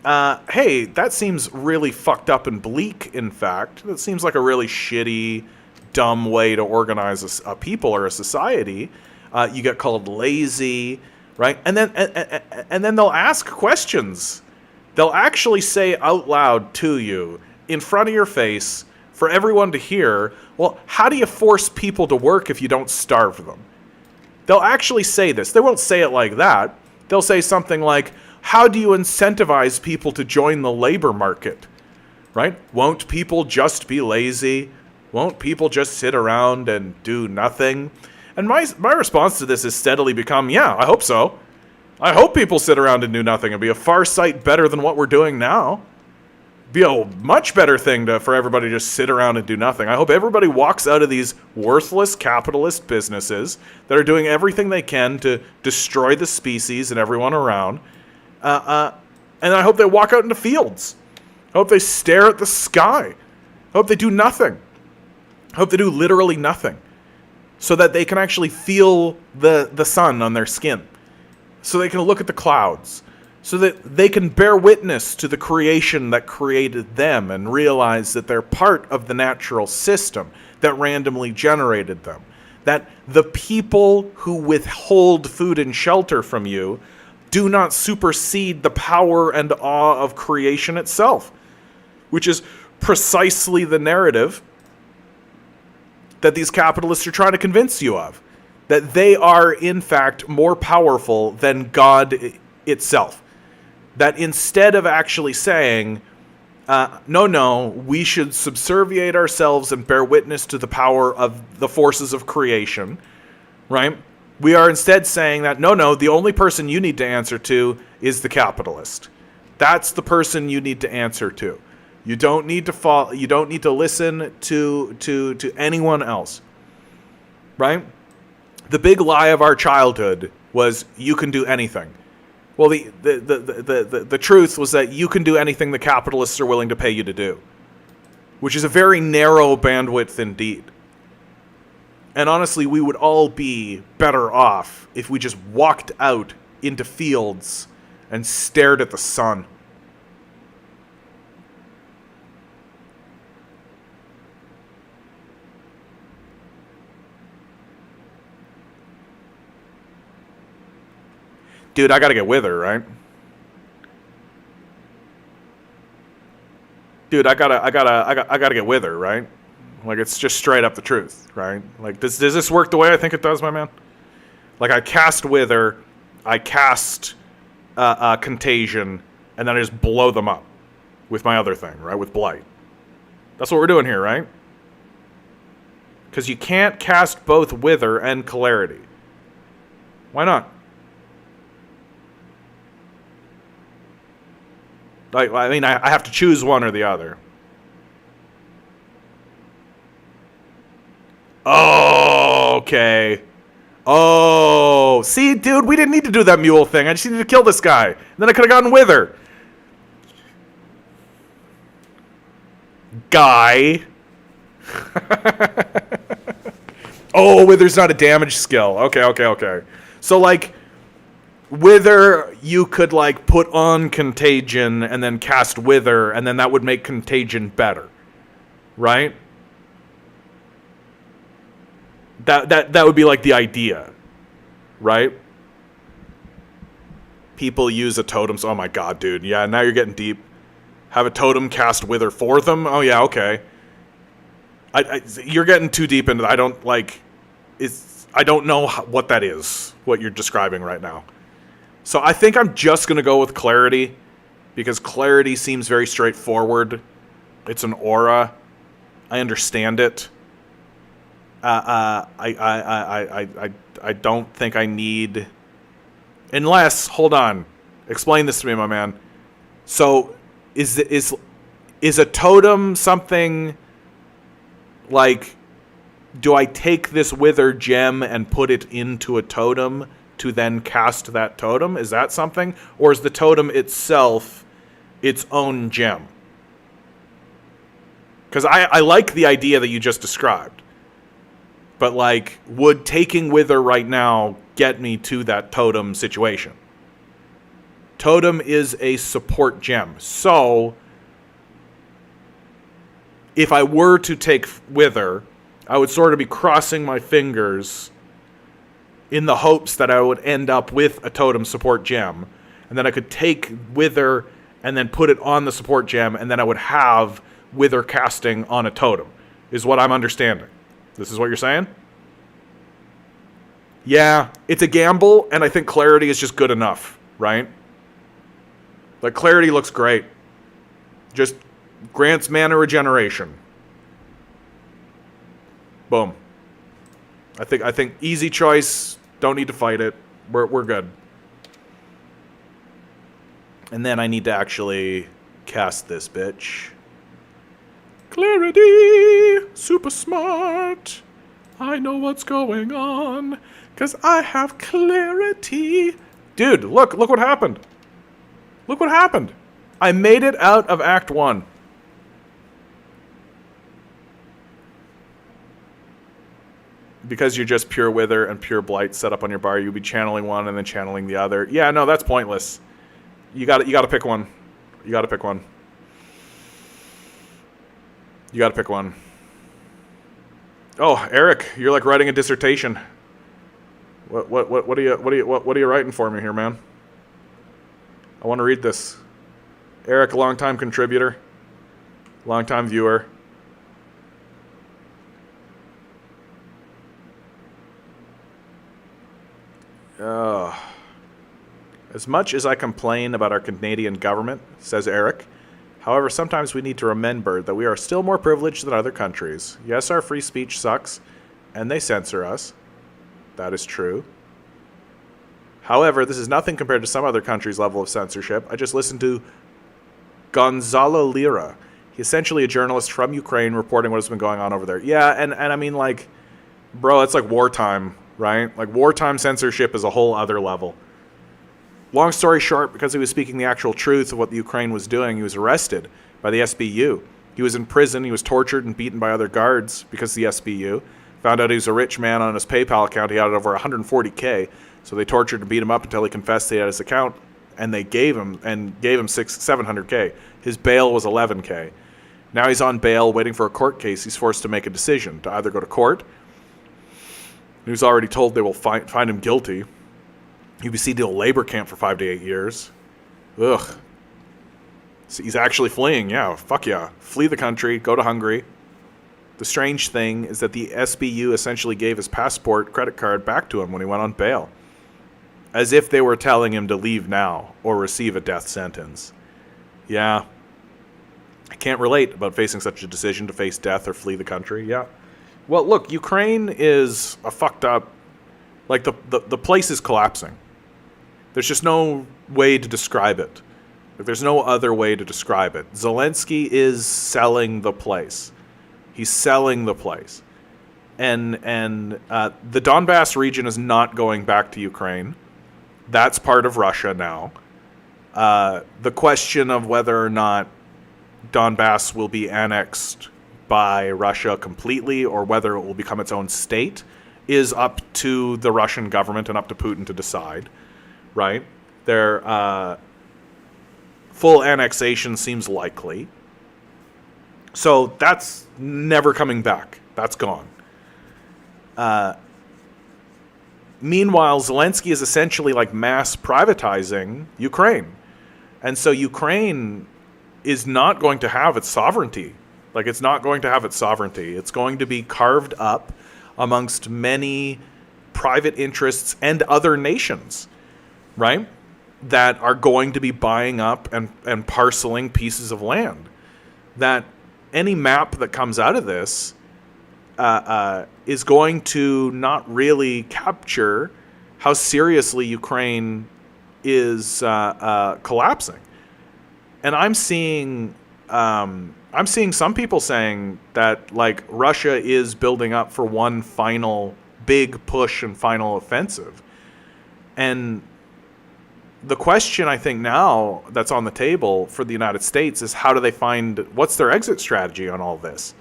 hey, that seems really fucked up and bleak, in fact, that seems like a really shitty, dumb way to organize a people or a society, you get called lazy, right? And then they'll ask questions. They'll actually say out loud to you, in front of your face, for everyone to hear, well, how do you force people to work if you don't starve them? They'll actually say this. They won't say it like that. They'll say something like, how do you incentivize people to join the labor market? Right? Won't people just be lazy? Won't people just sit around and do nothing? And my response to this has steadily become, yeah, I hope so. I hope people sit around and do nothing. It'd be a far sight better than what we're doing now. Be a much better thing for everybody to just sit around and do nothing. I hope everybody walks out of these worthless capitalist businesses that are doing everything they can to destroy the species and everyone around. And I hope they walk out into fields. I hope they stare at the sky. I hope they do nothing. I hope they do literally nothing. So that they can actually feel the sun on their skin. So they can look at the clouds. So that they can bear witness to the creation that created them and realize that they're part of the natural system that randomly generated them. That the people who withhold food and shelter from you do not supersede the power and awe of creation itself, which is precisely the narrative that these capitalists are trying to convince you of. That they are, in fact, more powerful than God itself. That instead of actually saying, no, we should subserviate ourselves and bear witness to the power of the forces of creation, right? We are instead saying that, no, the only person you need to answer to is the capitalist. That's the person you need to answer to. You don't need to follow, you don't need to listen to anyone else, right? The big lie of our childhood was you can do anything. Well, the truth was that you can do anything the capitalists are willing to pay you to do, which is a very narrow bandwidth indeed. And honestly, we would all be better off if we just walked out into fields and stared at the sun. Dude, I gotta get with her, right? Dude, I gotta get with her, right? Like, it's just straight up the truth, right? Like, does this work the way I think it does, my man? Like, I cast Wither, I cast Contagion, and then I just blow them up with my other thing, right? With Blight. That's what we're doing here, right? Because you can't cast both Wither and Celerity. Why not? Like, I mean, I have to choose one or the other. Oh, okay. Oh, see, dude, we didn't need to do that mule thing. I just needed to kill this guy. And then I could have gotten Wither. Guy. Oh, Wither's not a damage skill. Okay. So, like, Wither, you could, like, put on Contagion and then cast Wither, and then that would make Contagion better. Right? That would be, like, the idea. Right? People use a totem. Oh, my God, dude. Yeah, now you're getting deep. Have a totem cast Wither for them? Oh, yeah, okay. You're getting too deep into that. I don't, like... I don't know what that is, what you're describing right now. So I think I'm just going to go with Clarity, because Clarity seems very straightforward. It's an aura. I understand it. I don't think I need... Unless, hold on. Explain this to me, my man. So, is a totem something like... Do I take this Wither gem and put it into a totem to then cast that totem? Is that something? Or is the totem itself its own gem? Because I like the idea that you just described. But, like, would taking Wither right now get me to that totem situation? Totem is a support gem. So, if I were to take Wither... I would sort of be crossing my fingers in the hopes that I would end up with a totem support gem. And then I could take Wither and then put it on the support gem, and then I would have Wither casting on a totem, is what I'm understanding. This is what you're saying? Yeah, it's a gamble, and I think Clarity is just good enough, right? Like, Clarity looks great. Just grants mana regeneration. Boom. I think easy choice. Don't need to fight it. We're good. And then I need to actually cast this bitch. Clarity, super smart. I know what's going on, 'cause I have clarity. Dude, look what happened. Look what happened. I made it out of Act 1. Because you're just pure Wither and pure Blight set up on your bar, you'll be channeling one and then channeling the other. Yeah, no, that's pointless. You got to pick one. You got to pick one. You got to pick one. Oh, Eric, you're like writing a dissertation. What are you writing for me here, man? I want to read this. Eric, longtime contributor, longtime viewer. As much as I complain about our Canadian government, says Eric, however, sometimes we need to remember that we are still more privileged than other countries. Yes, our free speech sucks, and they censor us. That is true. However, this is nothing compared to some other countries' level of censorship. I just listened to Gonzalo Lira. He's essentially a journalist from Ukraine reporting what has been going on over there. Yeah, and I mean, like, bro, it's like wartime, right? Like, wartime censorship is a whole other level. Long story short, because he was speaking the actual truth of what the Ukraine was doing, he was arrested by the SBU. He was in prison. He was tortured and beaten by other guards because the SBU found out he was a rich man on his PayPal account. He had over 140K. So they tortured and beat him up until he confessed he had his account, and they gave him 700K. His bail was 11K. Now he's on bail waiting for a court case. He's forced to make a decision to either go to court. He was already told they will find him guilty. He'll be sent to a labor camp for 5 to 8 years. Ugh. So he's actually fleeing. Yeah, fuck yeah. Flee the country. Go to Hungary. The strange thing is that the SBU essentially gave his passport, credit card back to him when he went on bail, as if they were telling him to leave now or receive a death sentence. Yeah. I can't relate about facing such a decision to face death or flee the country. Yeah. Well, look, Ukraine is a fucked up... Like, the place is collapsing. There's just no way to describe it. There's no other way to describe it. Zelensky is selling the place. He's selling the place. And the Donbass region is not going back to Ukraine. That's part of Russia now. The question of whether or not Donbass will be annexed by Russia completely or whether it will become its own state is up to the Russian government and up to Putin to decide, right? Their full annexation seems likely. So that's never coming back. That's gone. Meanwhile, Zelensky is essentially like mass privatizing Ukraine. And so Ukraine is not going to have its sovereignty. Like, it's not going to have its sovereignty. It's going to be carved up amongst many private interests and other nations, right? That are going to be buying up and parceling pieces of land. That any map that comes out of this is going to not really capture how seriously Ukraine is collapsing. And I'm seeing some people saying that, like, Russia is building up for one final big push and final offensive. And the question I think now that's on the table for the United States is how do they find, what's their exit strategy on all this?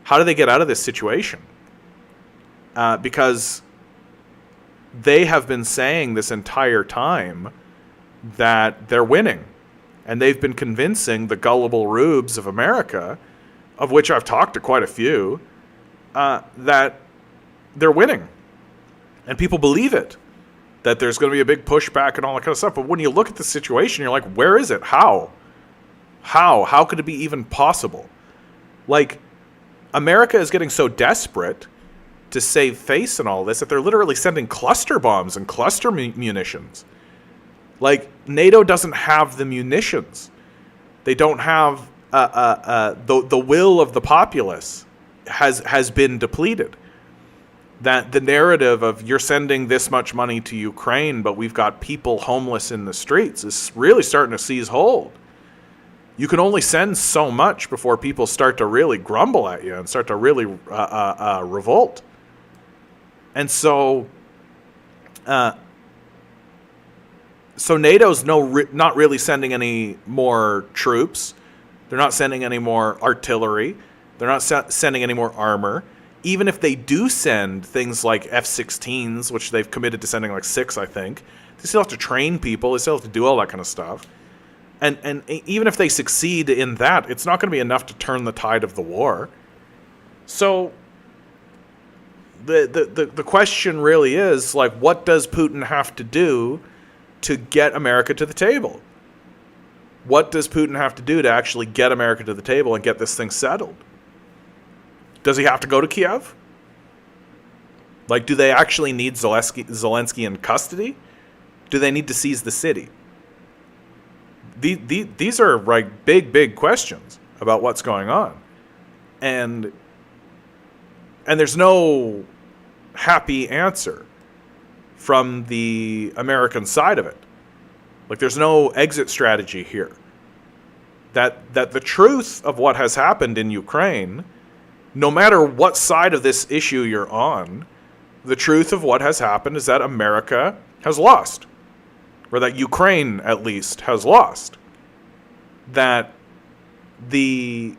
How do they get out of this situation? Because they have been saying this entire time that they're winning. And they've been convincing the gullible rubes of America, of which I've talked to quite a few, that they're winning. And people believe it, that there's going to be a big pushback and all that kind of stuff. But when you look at the situation, you're like, where is it? How? How could it be even possible? Like, America is getting so desperate to save face and all this that they're literally sending cluster bombs and cluster munitions. Like, NATO doesn't have the munitions. They don't have the will of the populace has been depleted. That the narrative of you're sending this much money to Ukraine, but we've got people homeless in the streets is really starting to seize hold. You can only send so much before people start to really grumble at you and start to really revolt. And so... So NATO's not really sending any more troops. They're not sending any more artillery. They're not sending any more armor. Even if they do send things like F-16s, which they've committed to sending like 6, I think, they still have to train people. They still have to do all that kind of stuff. And even if they succeed in that, it's not going to be enough to turn the tide of the war. So the question really is, like, what does Putin have to do to get America to the table? What does Putin have to do to actually get America to the table and get this thing settled? Does he have to go to Kiev? Like, do they actually need Zelensky in custody? Do they need to seize the city? These are like big questions about what's going on. And there's no happy answer from the American side of it. Like, there's no exit strategy here. That the truth of what has happened in Ukraine, no matter what side of this issue you're on, the truth of what has happened is that America has lost. Or that Ukraine, at least, has lost. That the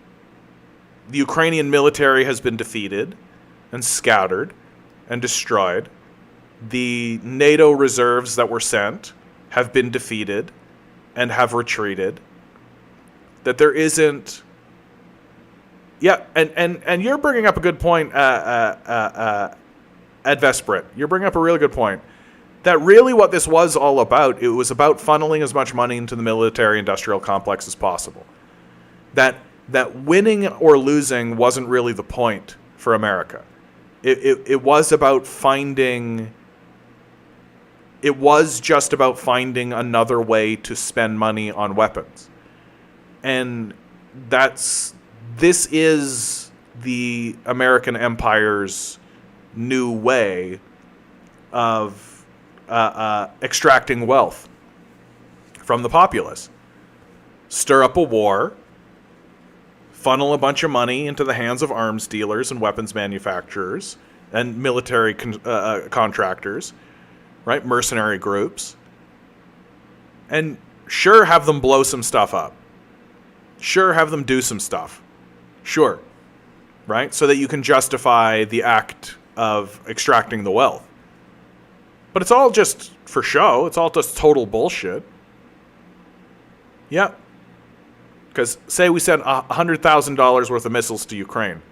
Ukrainian military has been defeated and scattered and destroyed. The NATO reserves that were sent have been defeated and have retreated. That there isn't... Yeah, and you're bringing up a good point, Advesprit. You're bringing up a really good point. That really what this was all about, it was about funneling as much money into the military-industrial complex as possible. That that winning or losing wasn't really the point for America. It was about finding... It was just about finding another way to spend money on weapons. And this is the American empire's new way of extracting wealth from the populace. Stir up a war, funnel a bunch of money into the hands of arms dealers and weapons manufacturers and military contractors, right? Mercenary groups. And sure, have them blow some stuff up. Sure, have them do some stuff. Sure. Right? So that you can justify the act of extracting the wealth. But it's all just for show. It's all just total bullshit. Yeah. Because say we sent $100,000 worth of missiles to Ukraine.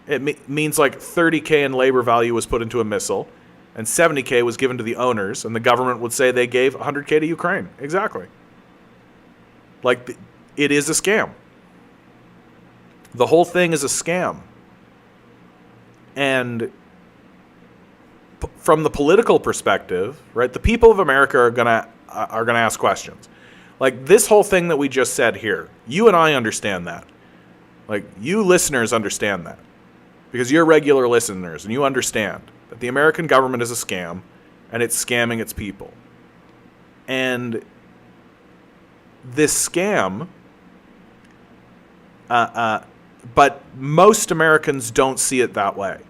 It means like $30,000 in labor value was put into a missile, and $70,000 was given to the owners, and the government would say they gave $100,000 to Ukraine. Exactly. Like, it is a scam. The whole thing is a scam. And from the political perspective, right, the people of America are gonna ask questions. Like, this whole thing that we just said here, you and I understand that. Like, you listeners understand that. Because you're regular listeners, and you understand that the American government is a scam, and it's scamming its people. And this scam, but most Americans don't see it that way.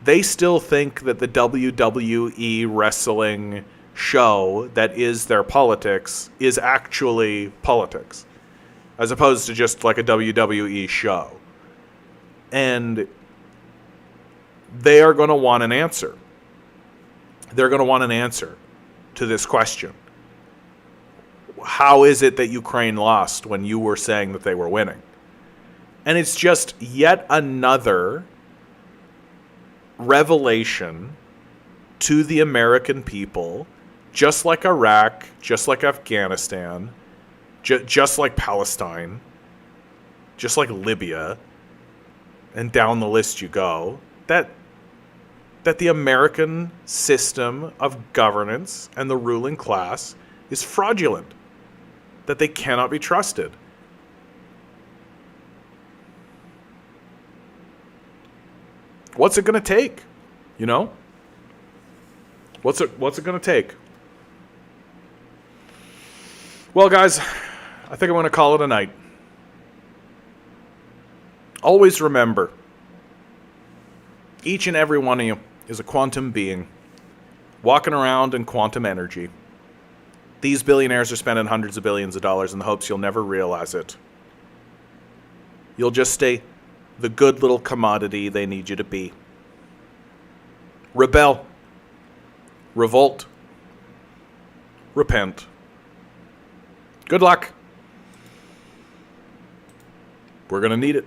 They still think that the WWE wrestling show that is their politics is actually politics, as opposed to just like a WWE show. And they are going to want an answer. They're going to want an answer to this question. How is it that Ukraine lost when you were saying that they were winning? And it's just yet another revelation to the American people, just like Iraq, just like Afghanistan, just like Palestine, just like Libya, and down the list you go, that the American system of governance and the ruling class is fraudulent, that they cannot be trusted. What's it going to take? You know? What's it going to take? Well, guys, I think I'm going to call it a night. Always remember, each and every one of you is a quantum being walking around in quantum energy. These billionaires are spending hundreds of billions of dollars in the hopes you'll never realize it. You'll just stay the good little commodity they need you to be. Rebel. Revolt. Repent. Good luck. We're going to need it.